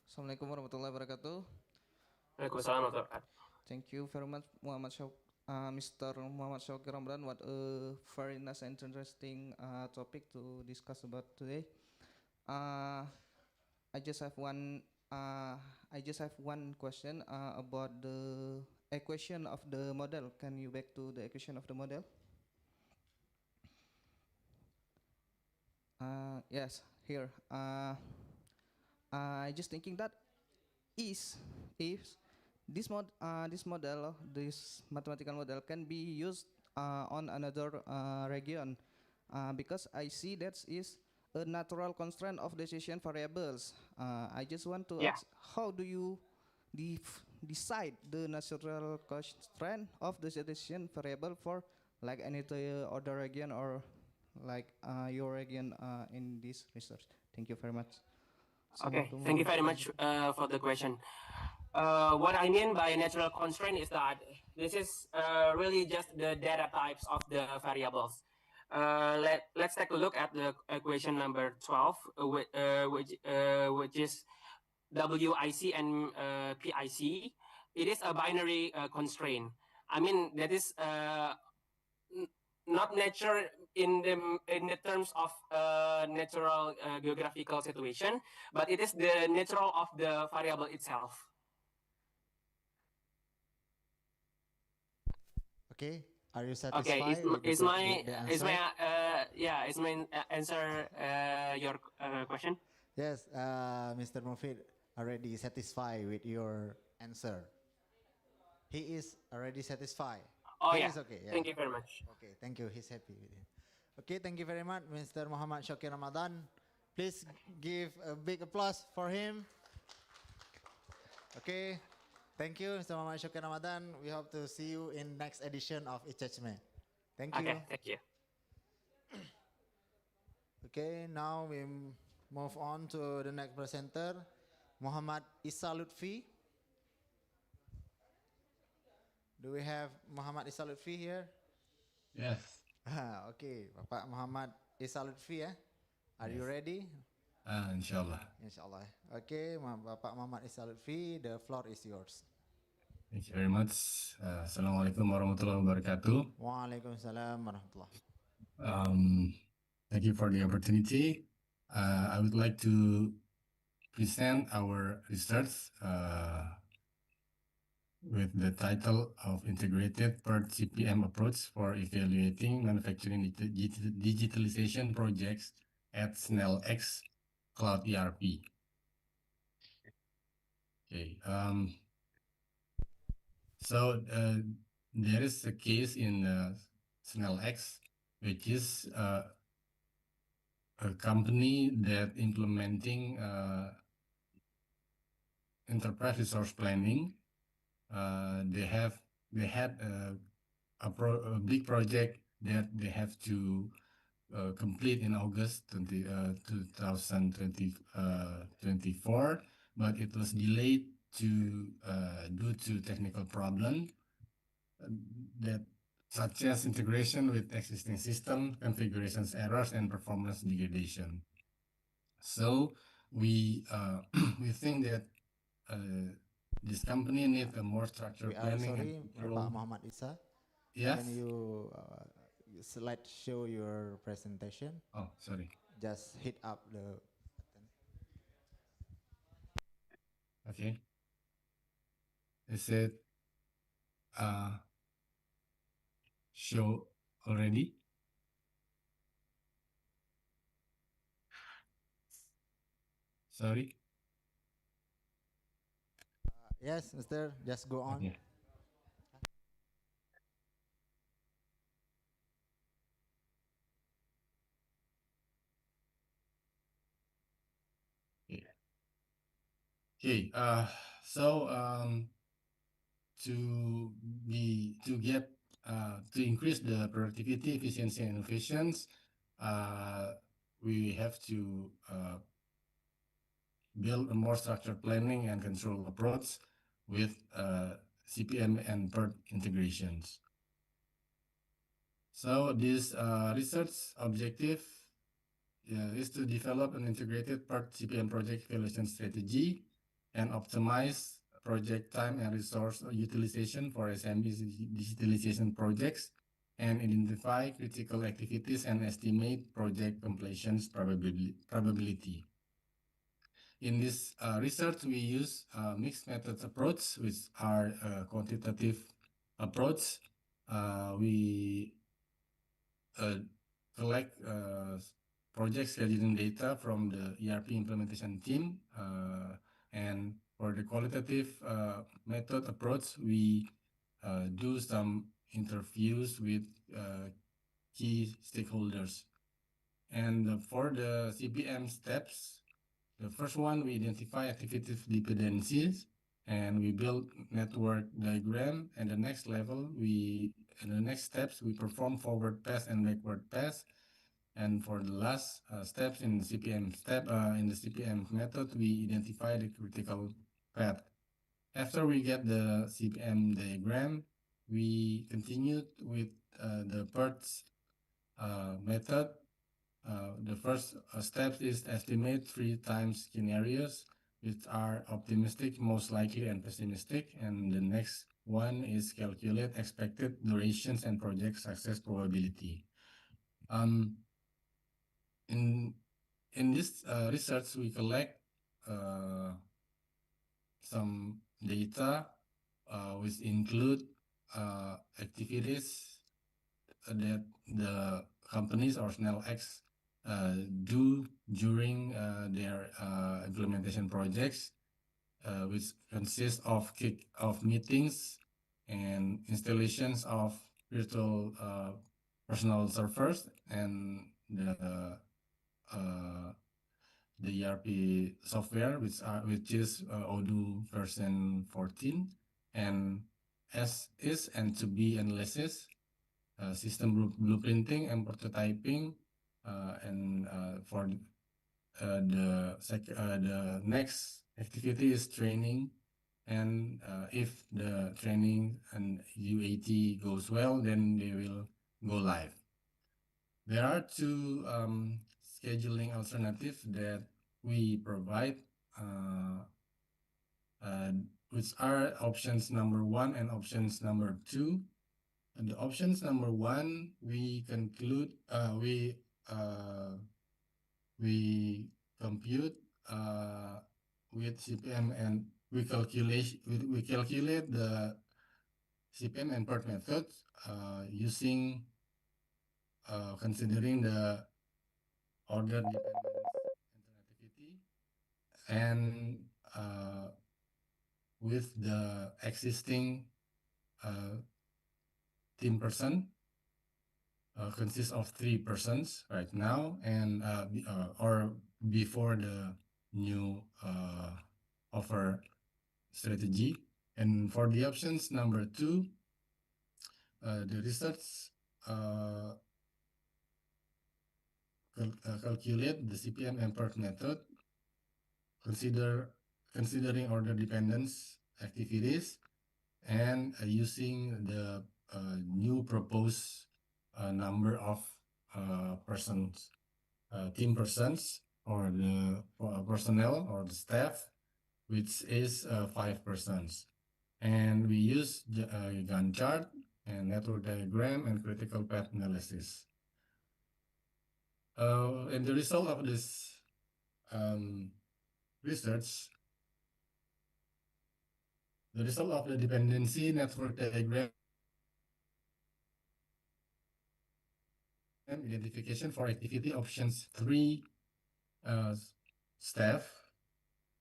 Assalamualaikum warahmatullahi wabarakatuh. Waalaikumsalam warahmatullahi wabarakatuh. Thank you very much, Mr. Muhammad Shoki Ramadan. What a very nice and interesting topic to discuss about today. I just have one. I just have one question about the equation of the model. Can you back to the equation of the model? Yes, here. I just thinking that if this model, this mathematical model can be used on another region, because I see that is a natural constraint of decision variables. I just want to ask, how do you decide the natural constraint of the decision variable for like any other region or like your region in this research? Thank you very much. Okay, thank you very much for the question. What I mean by natural constraint is that this is really just the data types of the variables. Let's take a look at the equation number 12, which is WIC and PIC. It is a binary constraint. I mean, that is not nature in the terms of natural geographical situation, but it is the natural of the variable itself. Okay, are you satisfied? Okay, is my answer your question? Yes, Mr. Mufid already satisfied with your answer. He is already satisfied. Oh he yeah. Is okay. Yeah. Thank you very much. Okay, thank you. He's happy with it. Okay, thank you very much, Mr. Muhammad Shoki Ramadan. Please give a big applause for him. Okay, thank you, Mr. Muhammad Shoki Ramadan. We hope to see you in next edition of Icecme. Thank you. Okay, thank you. Okay, now we move on to the next presenter, Muhammad Isa Lutfi. Do we have Muhammad Isa Lutfi here? Yes. Okay, Bapak Muhammad Isa Lutfi, Are you ready? Inshallah. Inshallah. Okay, Bapak Muhammad Isa Lutfi, the floor is yours. Thank you very much. Assalamualaikum warahmatullahi wabarakatuh. Waalaikumsalam warahmatullahi. Thank you for the opportunity. I would like to present our research with the title of Integrated Per CPM Approach for Evaluating Manufacturing Digitalization Projects at SnellX Cloud ERP. Okay. So there is a case in SnellX, which is a company that implementing enterprise resource planning. They had a big project that they have to complete in August 2024, but it was delayed due to technical problem that such as integration with existing system, configurations errors, and performance degradation. So we think that this company needs a more structured planning. Sorry, Pak Muhammad Isa. Yes. Can you show your presentation? Oh, sorry. Just hit up the button. Okay. Is it show already? Sorry. Yes, Mr. Just go on. Okay. Okay. So to get to increase the productivity, efficiency, and innovations, we have to build a more structured planning and control approach with CPM and PERT integrations. So this research objective is to develop an integrated PERT CPM project evaluation strategy and optimize project time and resource utilization for SME digitalization projects and identify critical activities and estimate project completion's probability. In this research, we use mixed methods approach, which are quantitative approach. We collect project scheduling data from the ERP implementation team, and for the qualitative method approach, we do some interviews with key stakeholders. And for the CPM steps, the first one, we identify activity dependencies and we build network diagram. And the next level, in the next steps, we perform forward pass and backward pass. And for the last steps in the CPM method, we identify the critical path. After we get the CPM diagram, we continued with the PERTS method. The first step is estimate 3 times scenarios, which are optimistic, most likely, and pessimistic. And the next one is calculate expected durations and project success probability. In this research, we collect some data which include activities that the companies or SNEL-X do during their implementation projects, which consist of kick-off meetings and installations of virtual personal servers and the ERP software, which is Odoo version 14, and as is and to be analysis, system blueprinting and prototyping, and for the next activity is training. And if the training and UAT goes well, then they will go live. There are two scheduling alternatives that we provide, which are options number 1 and options number 2. And the options number 1, we conclude we compute with CPM and we calculate the CPM and PERT method using considering the order dependence alternativity and with the existing team person consists of 3 persons right now, and or before the new offer strategy. And for the options number 2, the research calculate the CPM and PERT method, considering order dependence activities, and using the new proposed number of persons, team persons, or the personnel or the staff, which is 5 persons. And we use Gantt chart and network diagram and critical path analysis. And the result of this research The result of the dependency network diagram identification for activity options 3 staff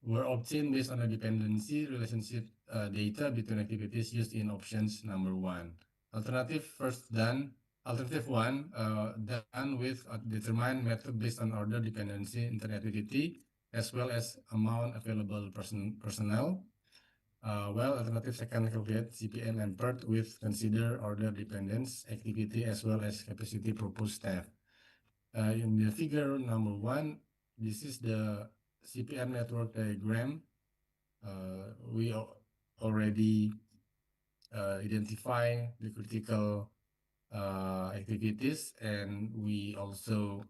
were obtained based on a dependency relationship data between activities used in options number 1. Alternative 1 done with a determined method based on order dependency interactivity as well as amount available personnel. While alternative second calculate CPM and PERT with consider order dependence activity as well as capacity proposed staff. In the figure number 1, this is the CPM network diagram. We already identify the critical activities, and we also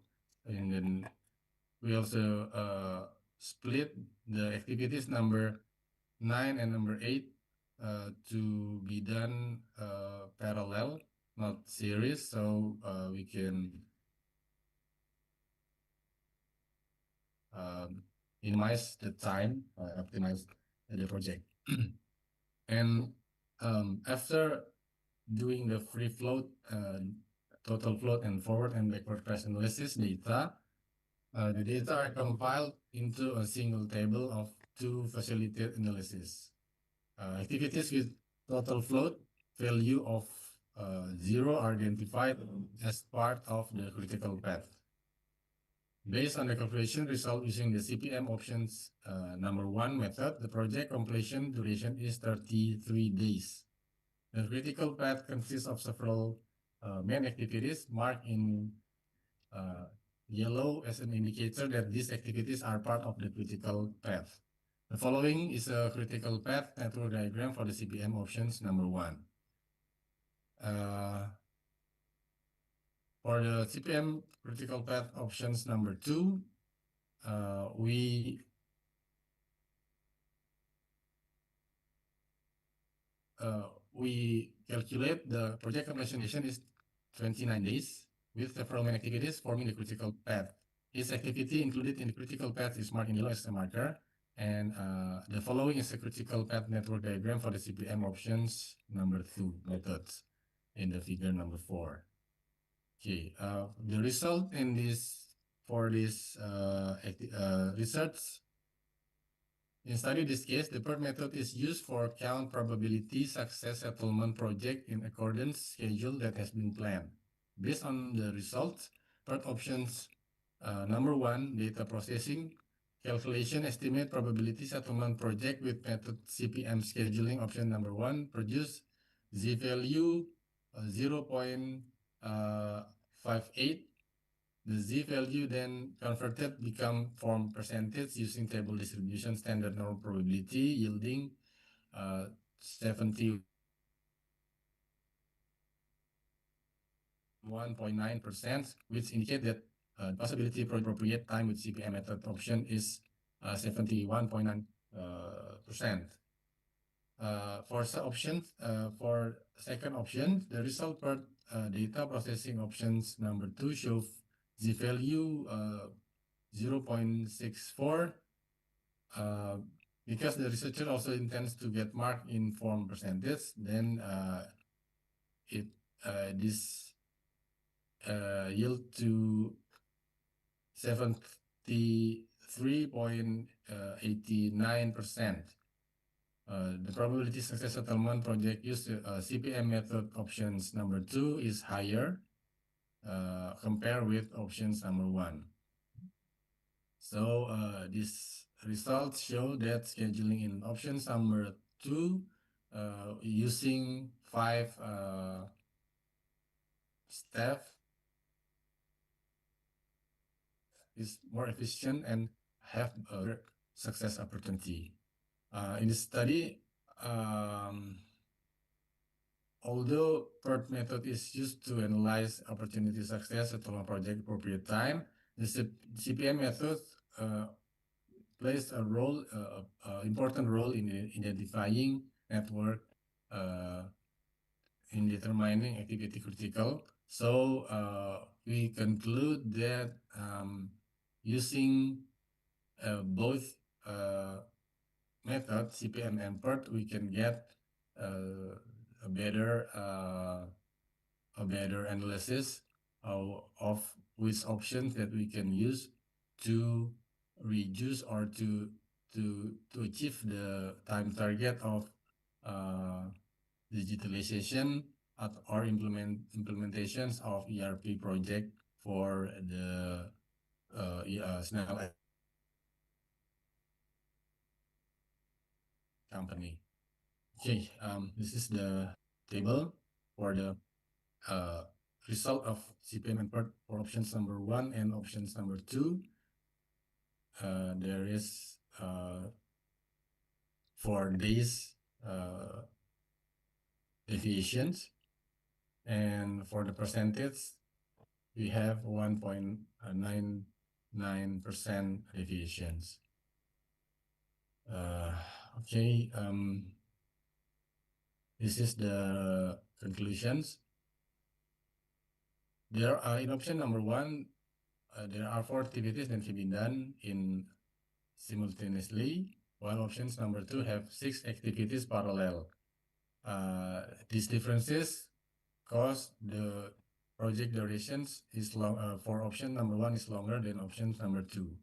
split the activities number 9 and number 8 to be done parallel, not series, so we can minimize the time, optimize the project. And after doing the free float, total float, and forward and backward price analysis data, the data are compiled into a single table of two facilitated analysis. Activities with total float value of 0 are identified as part of the critical path. Based on the calculation result using the CPM options number 1 method, the project completion duration is 33 days. The critical path consists of several main activities marked in yellow as an indicator that these activities are part of the critical path. The following is a critical path network diagram for the CPM options number 1. For the CPM critical path options number 2, we calculate the project completion duration is 29 days with several main activities forming the critical path. Each activity included in the critical path is marked in yellow as a marker, and the following is a critical path network diagram for the CPM options number 2 methods in the figure number 4. Okay, the result in this research. In study this case, the PERT method is used for count probability success settlement project in accordance schedule that has been planned. Based on the results, PERT options number 1, data processing, calculation estimate probability settlement project with method CPM scheduling option number 1 produce z-value 0.58. The z-value then converted become form percentage using table distribution standard normal probability yielding 71.9%, which indicate that possibility for appropriate time with CPM method option is 71.9%. For second option, the result per data processing options number 2 shows z-value 0.64 because the researcher also intends to get marked in form percentage, then this yield to 73.89%. The probability success settlement project used CPM method options number 2 is higher compared with options number 1. So these results show that scheduling in options number 2 using 5 staff is more efficient and have a success opportunity. In this study, although PERT method is used to analyze opportunity success settlement project appropriate time, the CPM method plays a role, important role in identifying network in determining activity critical. So we conclude that using both method, CPM and PERT, we can get a better analysis of which options that we can use to reduce or to achieve the time target of digitalization or implementations of ERP project for the Snell company. Okay, this is the table for the result of CPM and PERT for options number 1 and options number 2. There is 4 days deviations, and for the percentage, we have 1.99% deviations. Okay, this is the conclusions. There are in option number 1, there are 4 activities that can be done in simultaneously, while options number 2 have 6 activities parallel. These differences cause the project durations is long for option number 1 is longer than option number 2.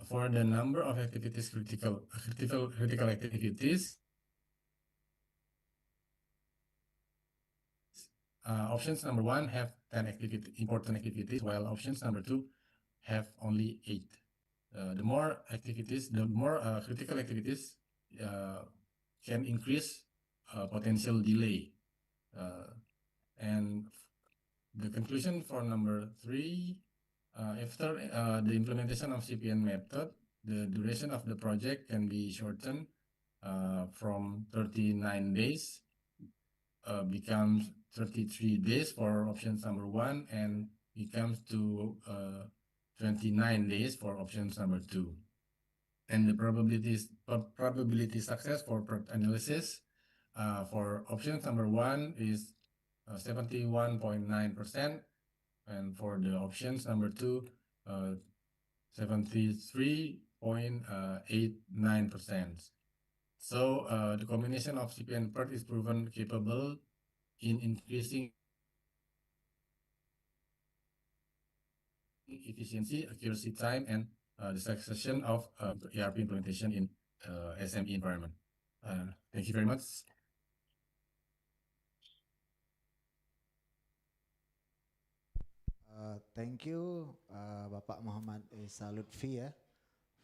For the number of activities critical activities, options number 1 have 10 important activities, while options number 2 have only 8. The more activities, the more critical activities can increase potential delay. And the conclusion for number 3, after the implementation of CPN method, the duration of the project can be shortened from 39 days becomes 33 days for options number 1 and becomes to 29 days for options number 2. And the probability success for PERT analysis for option number 1 is 71.9%, and for the options number 2, 73.89%. So the combination of CP and PERT is proven capable in increasing efficiency, accuracy time, and the succession of ERP implementation in SME environment. Thank you very much. Thank you, Bapak Muhammad Esa Lutfi ya,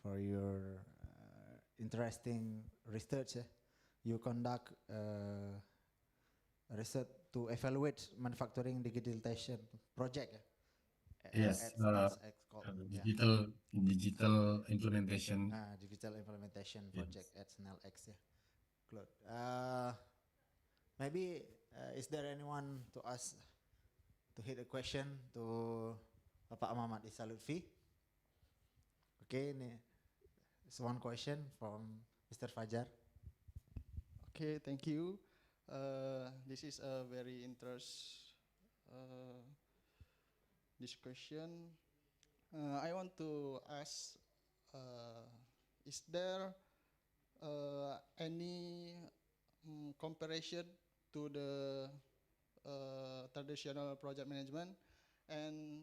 for your interesting research. You conduct research to evaluate manufacturing digitalization project. Yes, digital implementation. Digital implementation project at SNELX. Yeah. Good. Maybe is there anyone to ask to hit a question to Bapak Muhammad Esa Lutfi? Okay, it's one question from Mr. Fajar. Okay, thank you. This is a very this question. I want to ask, is there any comparison to the traditional project management, and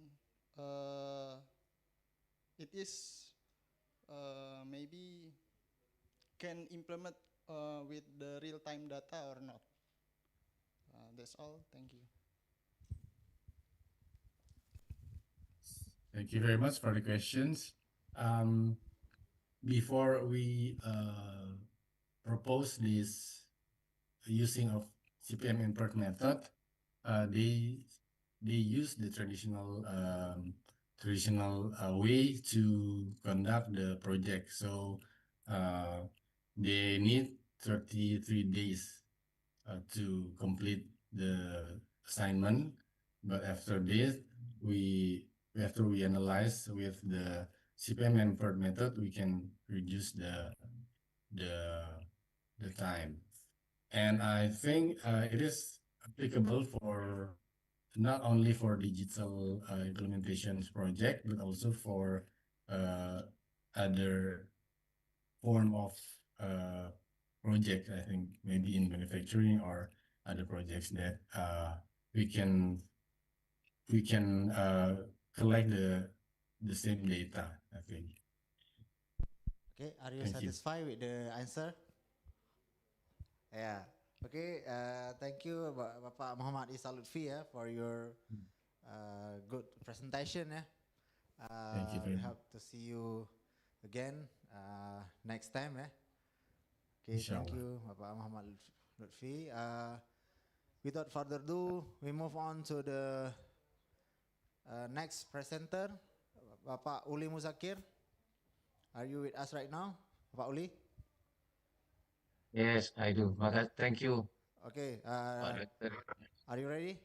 it is maybe can implement with the real-time data or not? That's all. Thank you. Thank you very much for the questions. Before we propose this using of CPM and PERT method, they use the traditional way to conduct the project. So they need 33 days to complete the assignment. But after this, after we analyze with the CPM and PERT method, we can reduce the time. And I think it is applicable for not only for digital implementations project, but also for other form of project, I think maybe in manufacturing or other projects that we can collect the same data, I think. Okay, are you Thank you. satisfied with the answer? Yeah. Okay. Thank you, Bapak Muhammad Isa Lutfi, for your good presentation. Thank you very We much. hope to see you again next time. Okay. Thank Inshallah. you, Bapak Muhammad Lutfi. Without further ado, we move on to the next presenter, Bapak Uli Muzakir. Are you with us right now, Bapak Uli? Yes, I do. Thank you. Okay. Pak Doctor. Are you ready?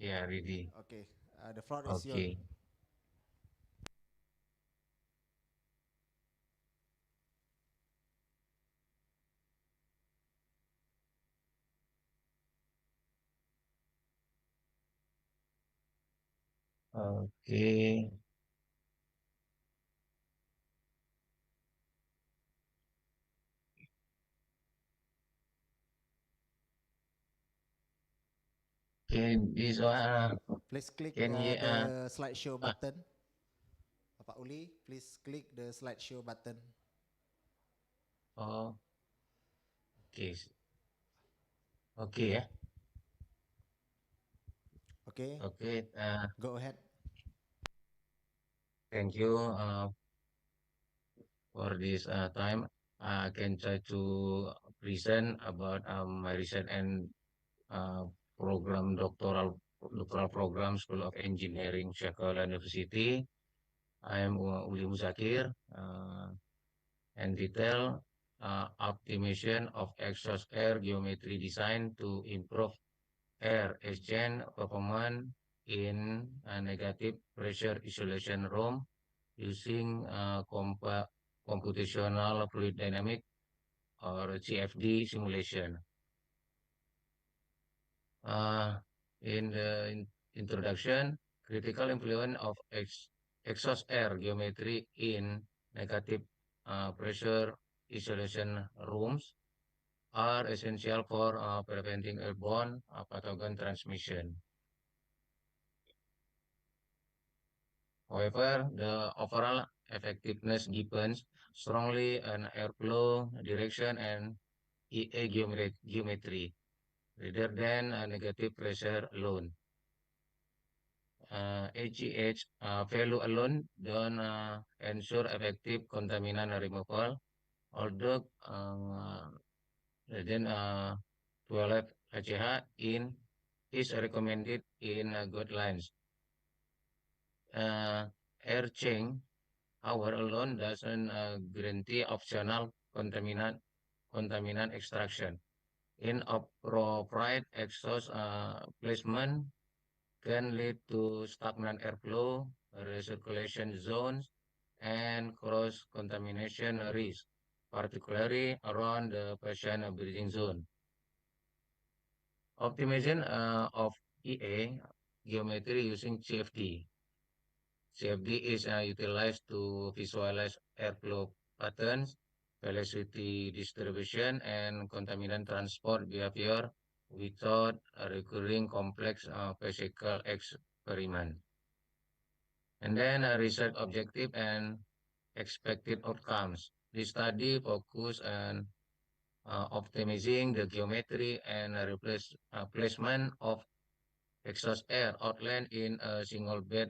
Yeah, ready. Okay. The floor is yours. Okay. Okay. Okay, this Please click can you the slideshow button. Bapak Uli, please click the slideshow button. oh, okay. Okay, ya. Okay. Okay, Go ahead. thank you for this time. I can try to present about my recent and program doctoral program School of Engineering Shakola University. I am Uli Muzakir and detail optimization of exhaust air geometry design to improve air exchange performance in a negative pressure isolation room using computational fluid dynamic or CFD simulation. In the introduction, critical influence of exhaust air geometry in negative pressure isolation rooms are essential for preventing airborne pathogen transmission. However, the overall effectiveness depends strongly on airflow direction and EA geometry rather than negative pressure alone. AGH value alone don't ensure effective contaminant removal, although then 12 HH in is recommended in guidelines. Air change, hour alone doesn't guarantee optional contaminant extraction. Inappropriate exhaust placement can lead to stagnant airflow, recirculation zones, and cross-contamination risk, particularly around the patient breathing zone. Optimization of EA geometry using CFD. CFD is utilized to visualize airflow patterns, velocity distribution, and contaminant transport behavior without a recurring complex physical experiment. And then research objective and expected outcomes. The study focus on optimizing the geometry and placement of exhaust air outlet in a single bed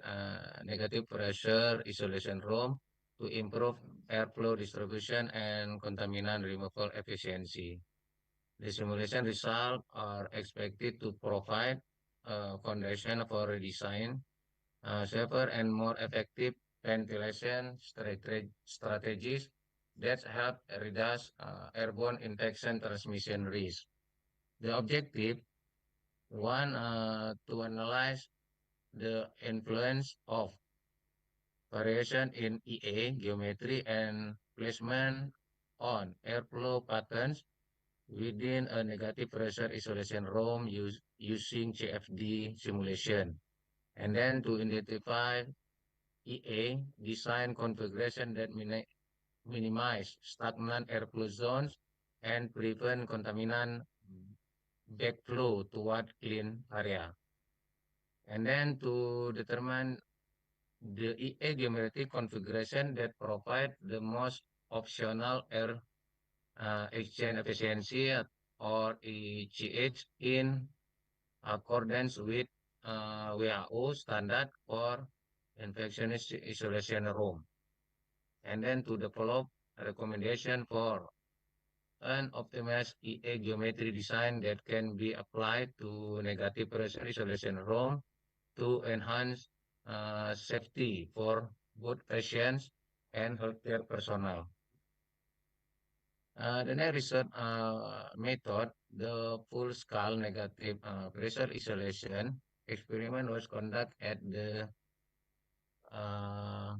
negative pressure isolation room to improve airflow distribution and contaminant removal efficiency. The simulation results are expected to provide a foundation for redesign, safer and more effective ventilation strategies that help reduce airborne infection transmission risk. The objective, one, to analyze the influence of variation in EA geometry and placement on airflow patterns within a negative pressure isolation room using CFD simulation. And then to identify EA design configuration that minimize stagnant airflow zones and prevent contaminant backflow toward clean area. And then to determine the EA geometric configuration that provide the most optional air exchange efficiency or EGH in accordance with WHO standard for infection isolation room. And then to develop a recommendation for an optimized EA geometry design that can be applied to negative pressure isolation room to enhance safety for both patients and healthcare personnel. The next research method, the full-scale negative pressure isolation experiment was conducted at the uh,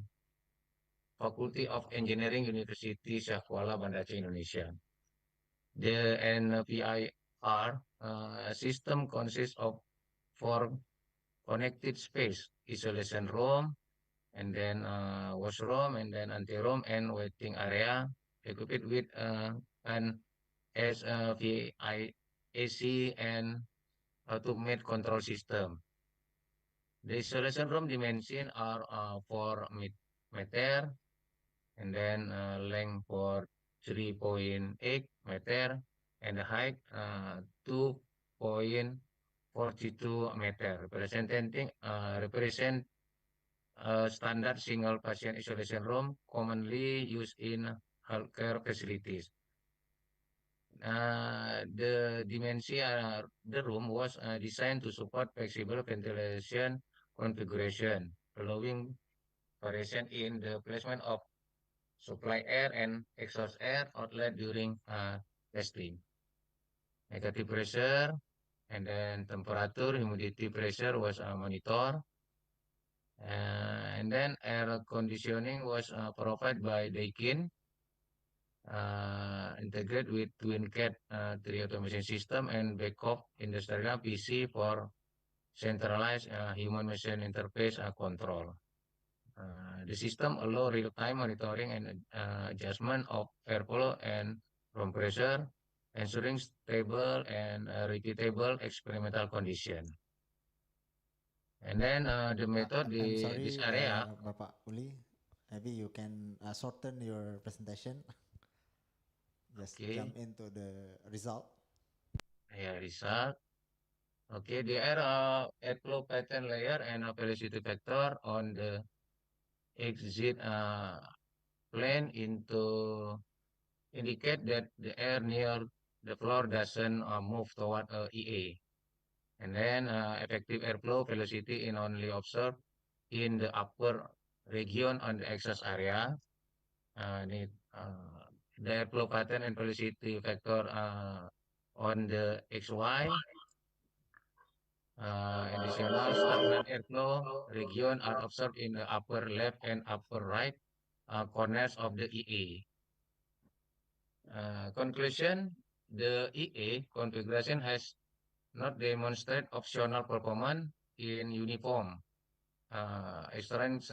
Faculty of Engineering University Syah Kuala Banda Aceh, Indonesia. The NPIR system consists of 4 connected space, isolation room, and then washroom, and then anteroom and waiting area equipped with an SVIAC and automated control system. The isolation room dimension are 4 meter, and then length for 3.8 meter, and the height 2.42 meter, represent standard single patient isolation room commonly used in healthcare facilities. The dimensi the room was designed to support flexible ventilation configuration, allowing variation in the placement of supply air and exhaust air outlet during testing. Negative pressure and then temperature, humidity pressure was monitored. And then air conditioning was provided by Daikin, integrated with TwinCat 3 automation system and backup industrial PC for centralized human-machine interface control. The system allow real-time monitoring and adjustment of airflow and room pressure, ensuring stable and repeatable experimental condition. And then the method I'm di sorry, this area. Bapak Uli, maybe you can shorten your presentation. Just jump into the result. Yeah, result. Okay, the air airflow pattern layer and velocity vector on the exit plane into indicate that the air near the floor doesn't move toward EA. And then effective airflow velocity in only observed in the upper region on the exhaust area. The airflow pattern and velocity vector on the XY. Additional stagnant airflow region are observed in the upper left and upper right corners of the EA. Conclusion, the EA configuration has not demonstrated optional performance in uniform extract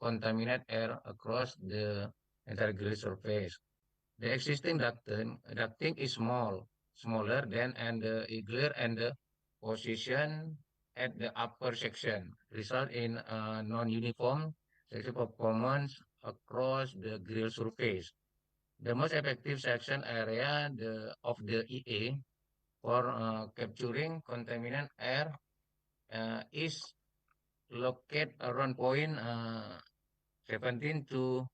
contaminate air across the entire grill surface. The existing ducting is smaller than and the glare and the position at the upper section result in non-uniform section performance across the grill surface. The most effective section area of the EA for capturing contaminant air is located around point 17 to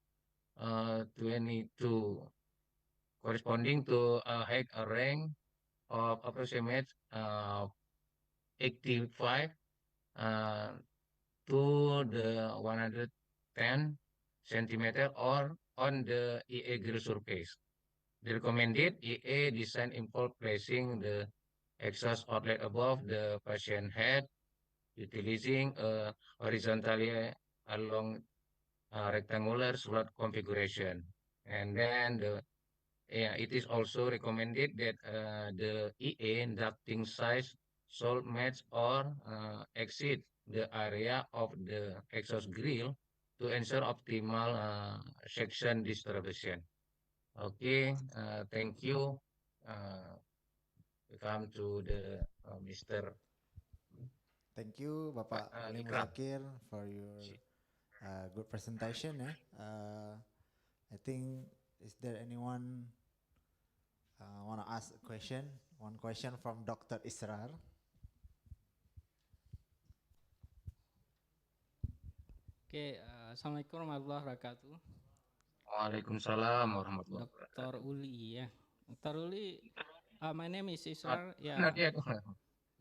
22, corresponding to a height range of approximate 85 to the 110 centimeter or on the EA grill surface. The recommended EA design involves placing the exhaust outlet above the patient head, utilizing a horizontally along rectangular slot configuration. And then it is also recommended that the EA ducting size should match or exceed the area of the exhaust grill to ensure optimal section distribution. Okay, thank you. We come to the Mr. Thank you, Bapak Uli Ikram. Muzakir, for your good presentation. I think, is there anyone want to ask a question? One question from Dr. Israr. Oke, Assalamualaikum warahmatullahi wabarakatuh. Waalaikumsalam warahmatullahi wabarakatuh. Dr. Uli, ya. Dr. Uli, my name is Israr. Not yet.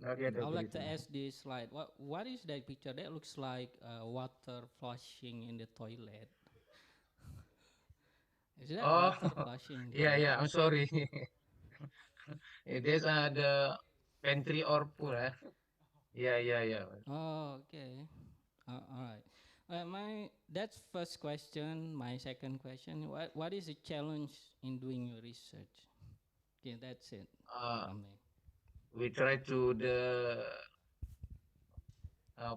Not yet. I would like to ask this slide. What is that picture? That looks like water flushing in the toilet. Is that water flushing? Yeah. I'm sorry. It is the pantry or pool. Yeah. Oh, okay. All right. That's first question. My second question: What is the challenge in doing your research? Okay, that's it from me. We try to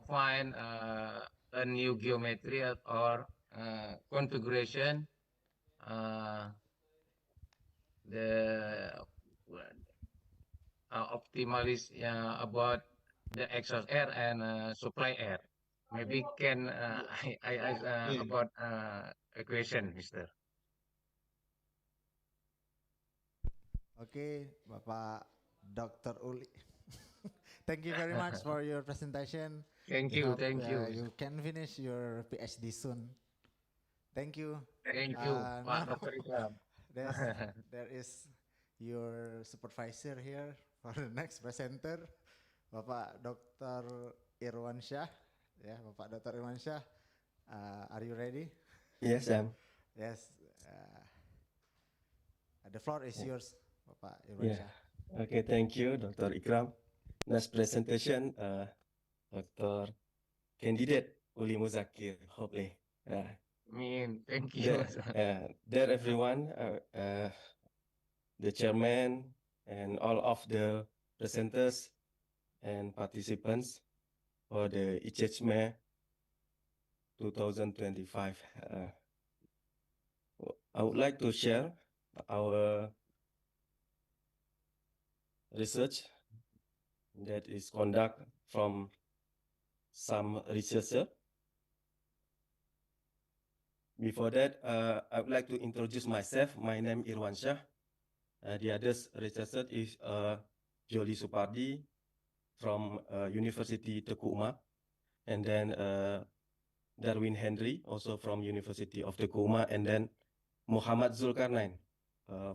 find a new geometry or configuration. The optimalist about the exhaust air and supply air. Maybe can I ask about a question, Mister? Okay, Bapak Dr. Uli. Thank you very much for your presentation. Thank We you, hope thank you. you can finish your PhD soon. Thank you. Thank you, Pak Now, Dr. Ikram. there is your supervisor here for the next presenter, Bapak Dr. Irwansyah. Ya, Bapak Dr. Irwansyah. Are you ready? Yes, I'm. Yes. The floor is yours, Bapak Yeah. Irwansyah. Okay, thank you, Dr. Ikram. Next presentation, Dr. Candidate Uli Muzakir, hopefully. Thank you. There everyone, the chairman and all of the presenters and participants for the Icecme 2025. I would like to share our research that is conducted from some researcher. Before that, I would like to introduce myself. My name is Irwansyah. The other researcher is Jolly Supardi from University Teguh Umar, and then Darwin Henry, also from University of Teguh Umar, and then Muhammad Zulkarnain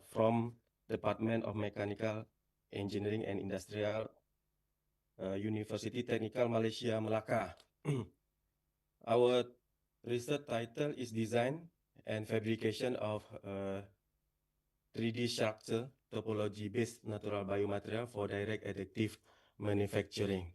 from Department of Mechanical Engineering and Industrial, University Technical Malaysia, Melaka. Our research title is Design and Fabrication of 3D Structure Topology-Based Natural Biomaterial for Direct Additive Manufacturing.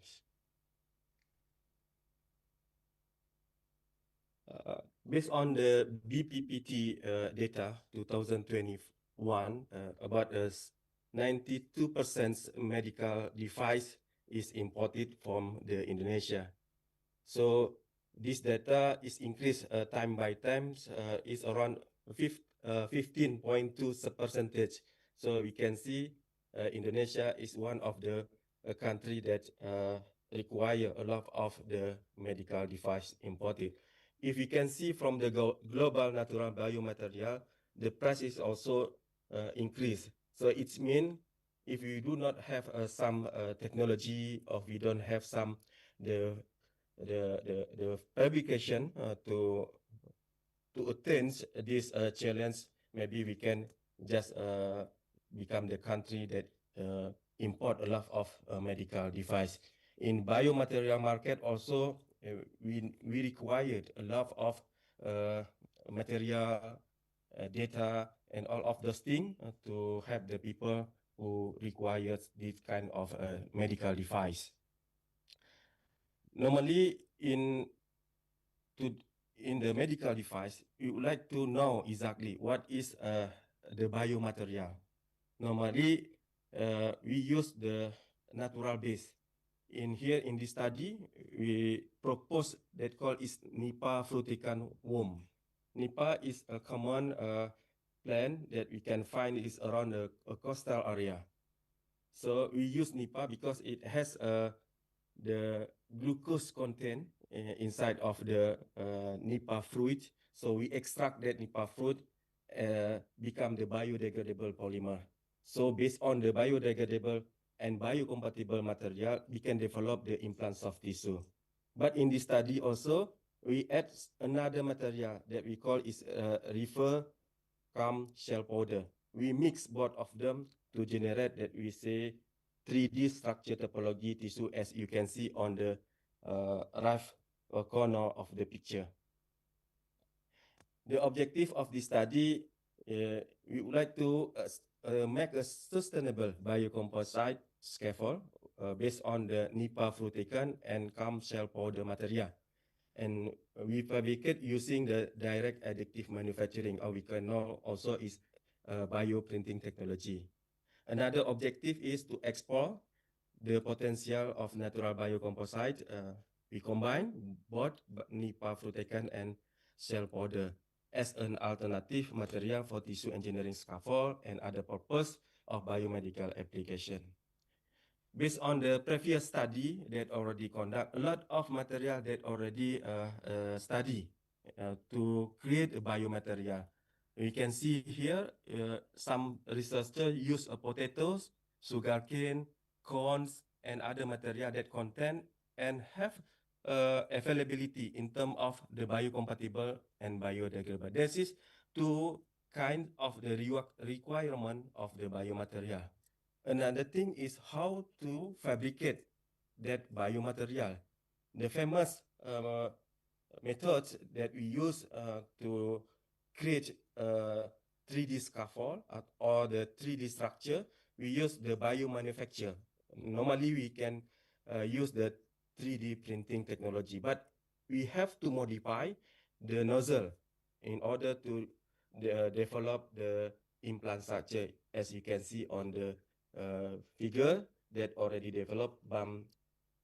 Based on the BPPT data 2021, about 92% medical device is imported from the Indonesia. So this data is increased time by time, is around 15.2%. So we can see Indonesia is one of the country that require a lot of the medical device imported. If you can see from the global natural biomaterial, the price is also increased. So it means if we do not have some technology, or we don't have some the fabrication to attain this challenge, maybe we can just become the country that import a lot of medical device. In biomaterial market also, we required a lot of material data and all of those things to have the people who requires this kind of medical device. Normally in the medical device, we would like to know exactly what is the biomaterial. Normally, we use the natural base. in here in this study, we propose that called is Nipah fruticans worm. Nipah is a common plant that we can find is around a coastal area. So we use Nipah because it has the glucose content inside of the Nipah fruit. So we extract that Nipah fruit, become the biodegradable polymer. So based on the biodegradable and biocompatible material, we can develop the implant soft tissue. But in this study also, we add another material that we call is refer cum shell powder. We mix both of them to generate that we say 3D structure topology tissue, as you can see on the right corner of the picture. The objective of this study, we would like to make a sustainable biocomposite scaffold based on the Nipah fruticans and cum shell powder material. And we fabricate using the direct additive manufacturing, or we can know also is bioprinting technology. Another objective is to explore the potential of natural biocomposite. We combine both Nipah fruticans and shell powder as an alternative material for tissue engineering scaffold and other purpose of biomedical application. Based on the previous study that already conduct, a lot of material that already study to create a biomaterial. We can see here some researchers use potatoes, sugarcane, corns, and other material that contain and have availability in terms of the biocompatible and biodegradable. This is two kind of the requirement of the biomaterial. Another thing is how to fabricate that biomaterial. The famous method that we use to create a 3D scaffold or the 3D structure, we use the biomanufacture. Normally we can use the 3D printing technology, but we have to modify the nozzle in order to develop the implant structure, as you can see on the figure that already developed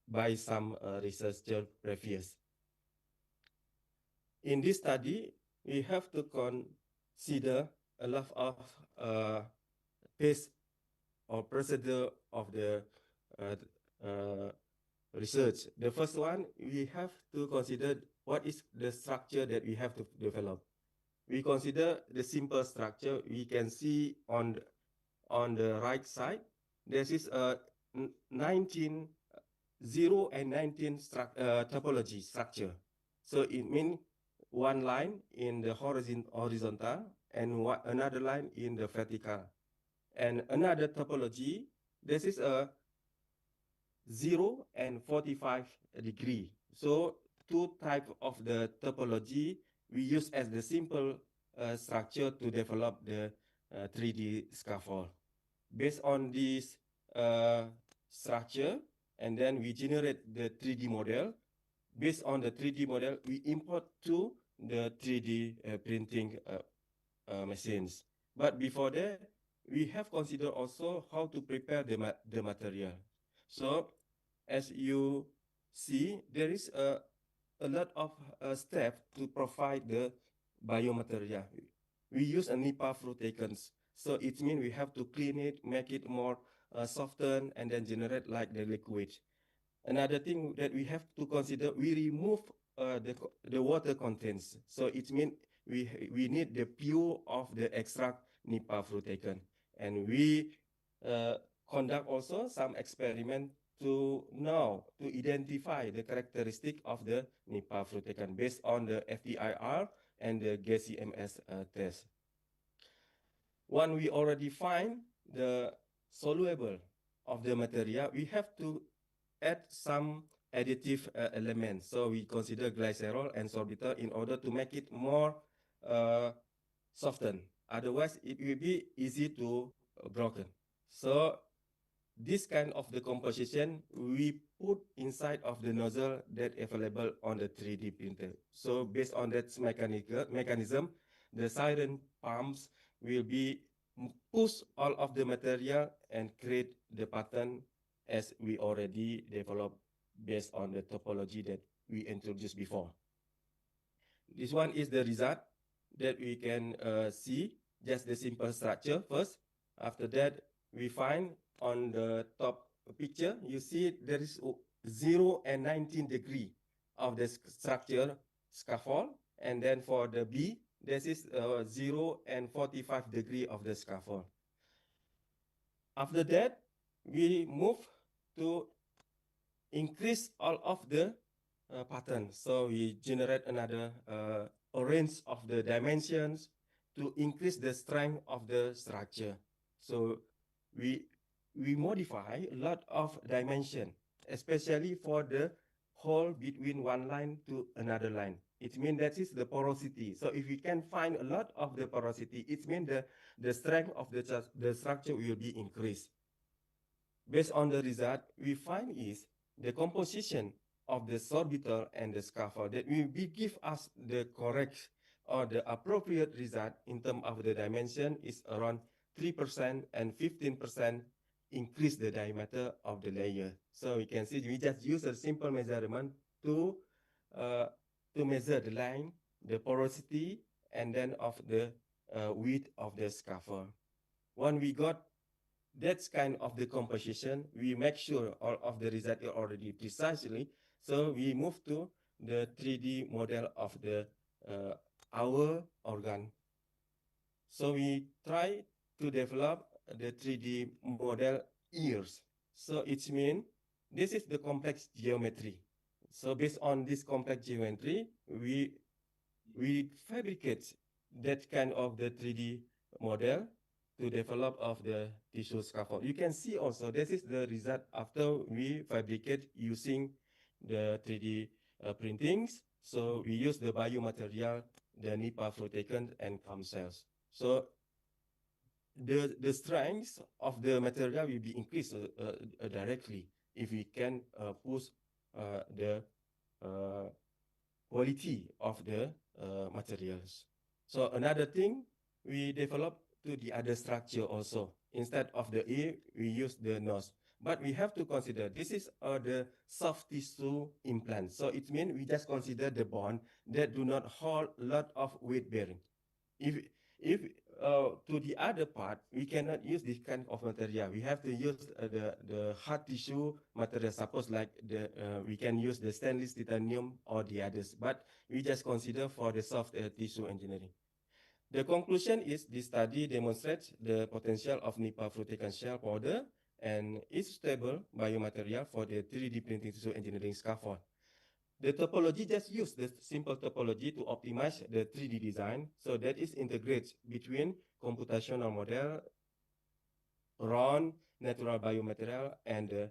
by some researcher previous. In this study, we have to consider a lot of phase or procedure of the research. The first one, we have to consider what is the structure that we have to develop. We consider the simple structure. We can see on the right side, this is a 19, 0 and 19 topology structure. So it means one line in the horizontal and another line in the vertical. And another topology, this is a 0 and 45 degree. So two type of the topology we use as the simple structure to develop the 3D scaffold. Based on this structure, and then we generate the 3D model. Based on the 3D model, we import to the 3D printing machines. But before that, we have considered also how to prepare the material. So as you see, there is a lot of steps to provide the biomaterial. We use a Nipah fruticans. So it means we have to clean it, make it more soften, and then generate like the liquid. Another thing that we have to consider, we remove the water contents. So it means we need the pure of the extract Nipah fruticans. And we conduct also some experiment to identify the characteristic of the Nipah fruticans based on the FTIR and the GCMS test. When we already find the soluble of the material, we have to add some additive elements. So we consider glycerol and sorbitol in order to make it more soften. Otherwise, it will be easy to broken. So this kind of the composition we put inside of the nozzle that available on the 3D printer. So based on that mechanism, the siren pumps will be push all of the material and create the pattern as we already developed based on the topology that we introduced before. This one is the result that we can see, just the simple structure first. After that, we find on the top picture, you see there is 0 and 19 degree of the structure scaffold. And then for the B, this is 0 and 45 degree of the scaffold. After that, we move to increase all of the pattern. So we generate another range of the dimensions to increase the strength of the structure. So we modify a lot of dimension, especially for the hole between one line to another line. It means that is the porosity. So if we can find a lot of the porosity, it means the strength of the structure will be increased. Based on the result, we find is the composition of the orbital and the scaffold that will give us the correct or the appropriate result in terms of the dimension is around 3% and 15% increase the diameter of the layer. So we can see we just use a simple measurement to measure the line, the porosity, and then of the width of the scaffold. When we got that's kind of the composition, we make sure all of the result are already precisely. So we move to the 3D model of the our organ. So we try to develop the 3D model ears. So it means this is the complex geometry. So based on this complex geometry, we fabricate that kind of the 3D model to develop of the tissue scaffold. You can see also this is the result after we fabricate using the 3D printings. So we use the biomaterial, the NIPA fluotaken and CAM cells. So the strength of the material will be increased directly if we can push the quality of the materials. So another thing, we develop to the other structure also. Instead of the ear, we use the nose. But we have to consider this is the soft tissue implant. So it means we just consider the bone that do not hold a lot of weight bearing. If to the other part, we cannot use this kind of material. We have to use the hard tissue material. Suppose like we can use the stainless titanium or the others, but we just consider for the soft tissue engineering. The conclusion is this study demonstrates the potential of NIPA fluotaken shell powder and is stable biomaterial for the 3D printing tissue engineering scaffold. The topology just use the simple topology to optimize the 3D design. So that is integrates between computational model, round natural biomaterial, and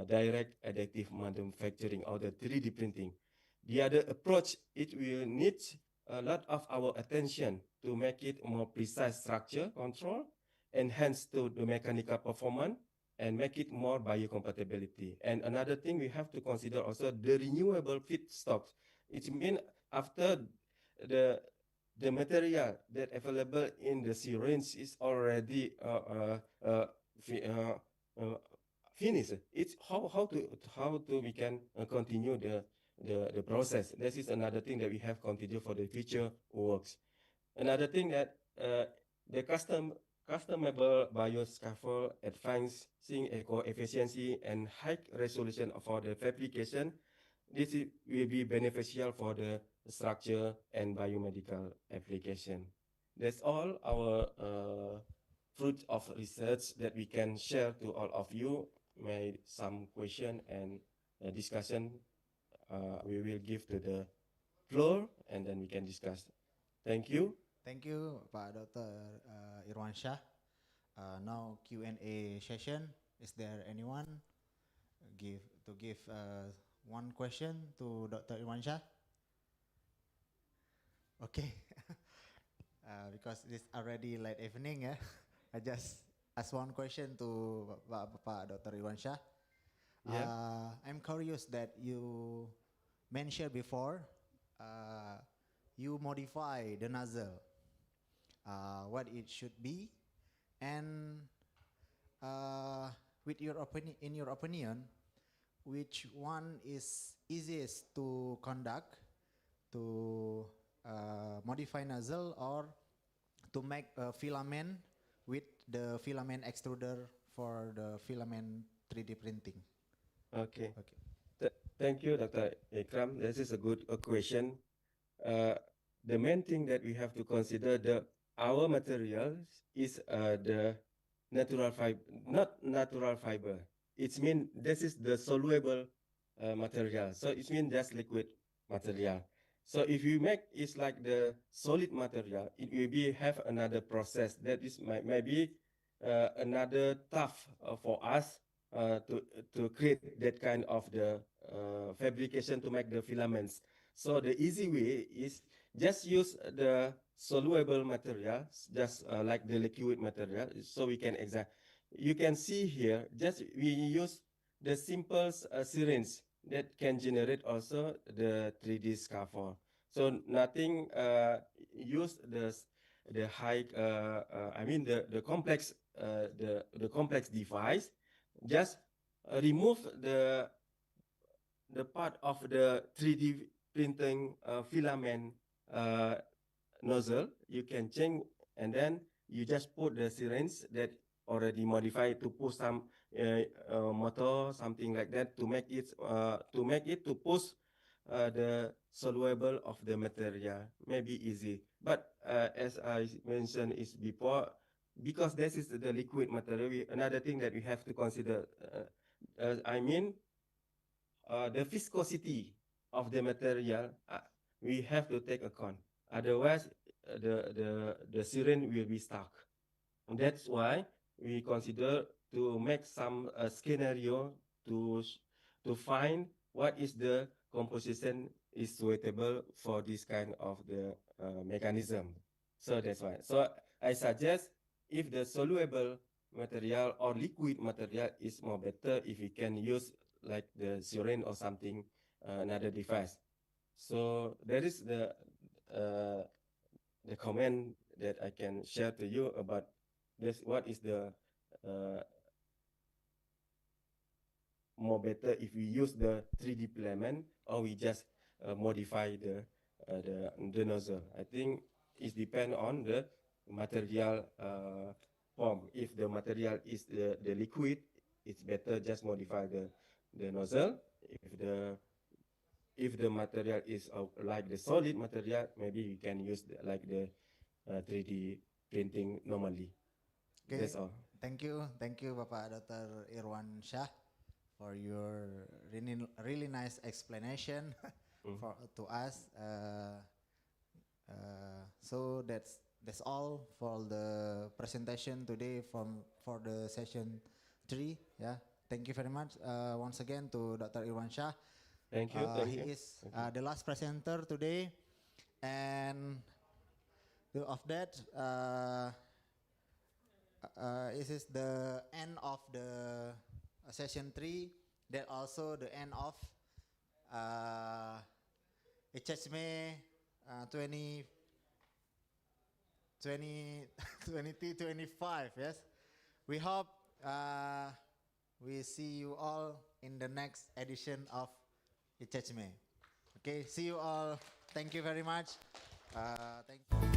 direct additive manufacturing or the 3D printing. The other approach, it will need a lot of our attention to make it more precise structure control, enhance to the mechanical performance, and make it more biocompatibility. And another thing we have to consider also the renewable feedstocks. It means after the material that available in the syringe is already finished. It's how to we can continue the process. This is another thing that we have continue for the future works. Another thing that the customable bioscaffold advancing eco-efficiency and high resolution for the fabrication. This will be beneficial for the structure and biomedical application. That's all our fruit of research that we can share to all of you. May some question and discussion we will give to the floor and then we can discuss. Thank you. Thank you, Pak Dr. Irwansyah. Now Q&A session. Is there anyone give one question to Dr. Irwansyah? Okay. Because it's already late evening, I just ask one question to Pak Dr. Irwansyah. Yeah. I'm curious that you mentioned before you modify the nozzle, what it should be, and in your opinion, which one is easiest to conduct, to modify nozzle or to make a filament with the filament extruder for the filament 3D printing? Okay. Okay. Thank you, Dr. Ikram. This is a good question. The main thing that we have to consider our materials is the natural fiber, not natural fiber. It means this is the soluble material. So it means that's liquid material. So if you make it's like the solid material, it will be have another process that is maybe another tough for us to create that kind of the fabrication to make the filaments. So the easy way is just use the soluble material, just like the liquid material, so we can exact. You can see here, just we use the simple syringe that can generate also the 3D scaffold. So nothing use the high, I mean the complex, the complex device. Just remove the part of the 3D printing filament nozzle. You can change, and then you just put the syringe that already modified to push some motor, something like that, to make it to push the soluble of the material. Maybe easy, but as I mentioned is before, because this is the liquid material, another thing that we have to consider. I mean, the viscosity of the material, we have to take account. Otherwise, the syringe will be stuck. And that's why we consider to make some scenario to find what is the composition is suitable for this kind of the mechanism. So that's why. So I suggest if the soluble material or liquid material is more better if we can use like the syringe or something, another device. So that is the comment that I can share to you about this. What is the more better if we use the 3D filament or we just modify the nozzle? I think it depends on the material form. If the material is the liquid, it's better just modify the nozzle. If the material is like the solid material, maybe you can use like the 3D printing normally. Okay. That's all. Thank you, Bapak Dr. Irwan Shah, for your really nice explanation for to us. So that's all for the presentation today for the session 3. Yeah, thank you very much once again to Dr. Irwan Shah. Thank you. He is the last presenter today, and of that, this is the end of the session 3. That also the end of Icecme 2025. Yes, we hope we see you all in the next edition of Icecme. Okay, see you all. Thank you very much. Thank you.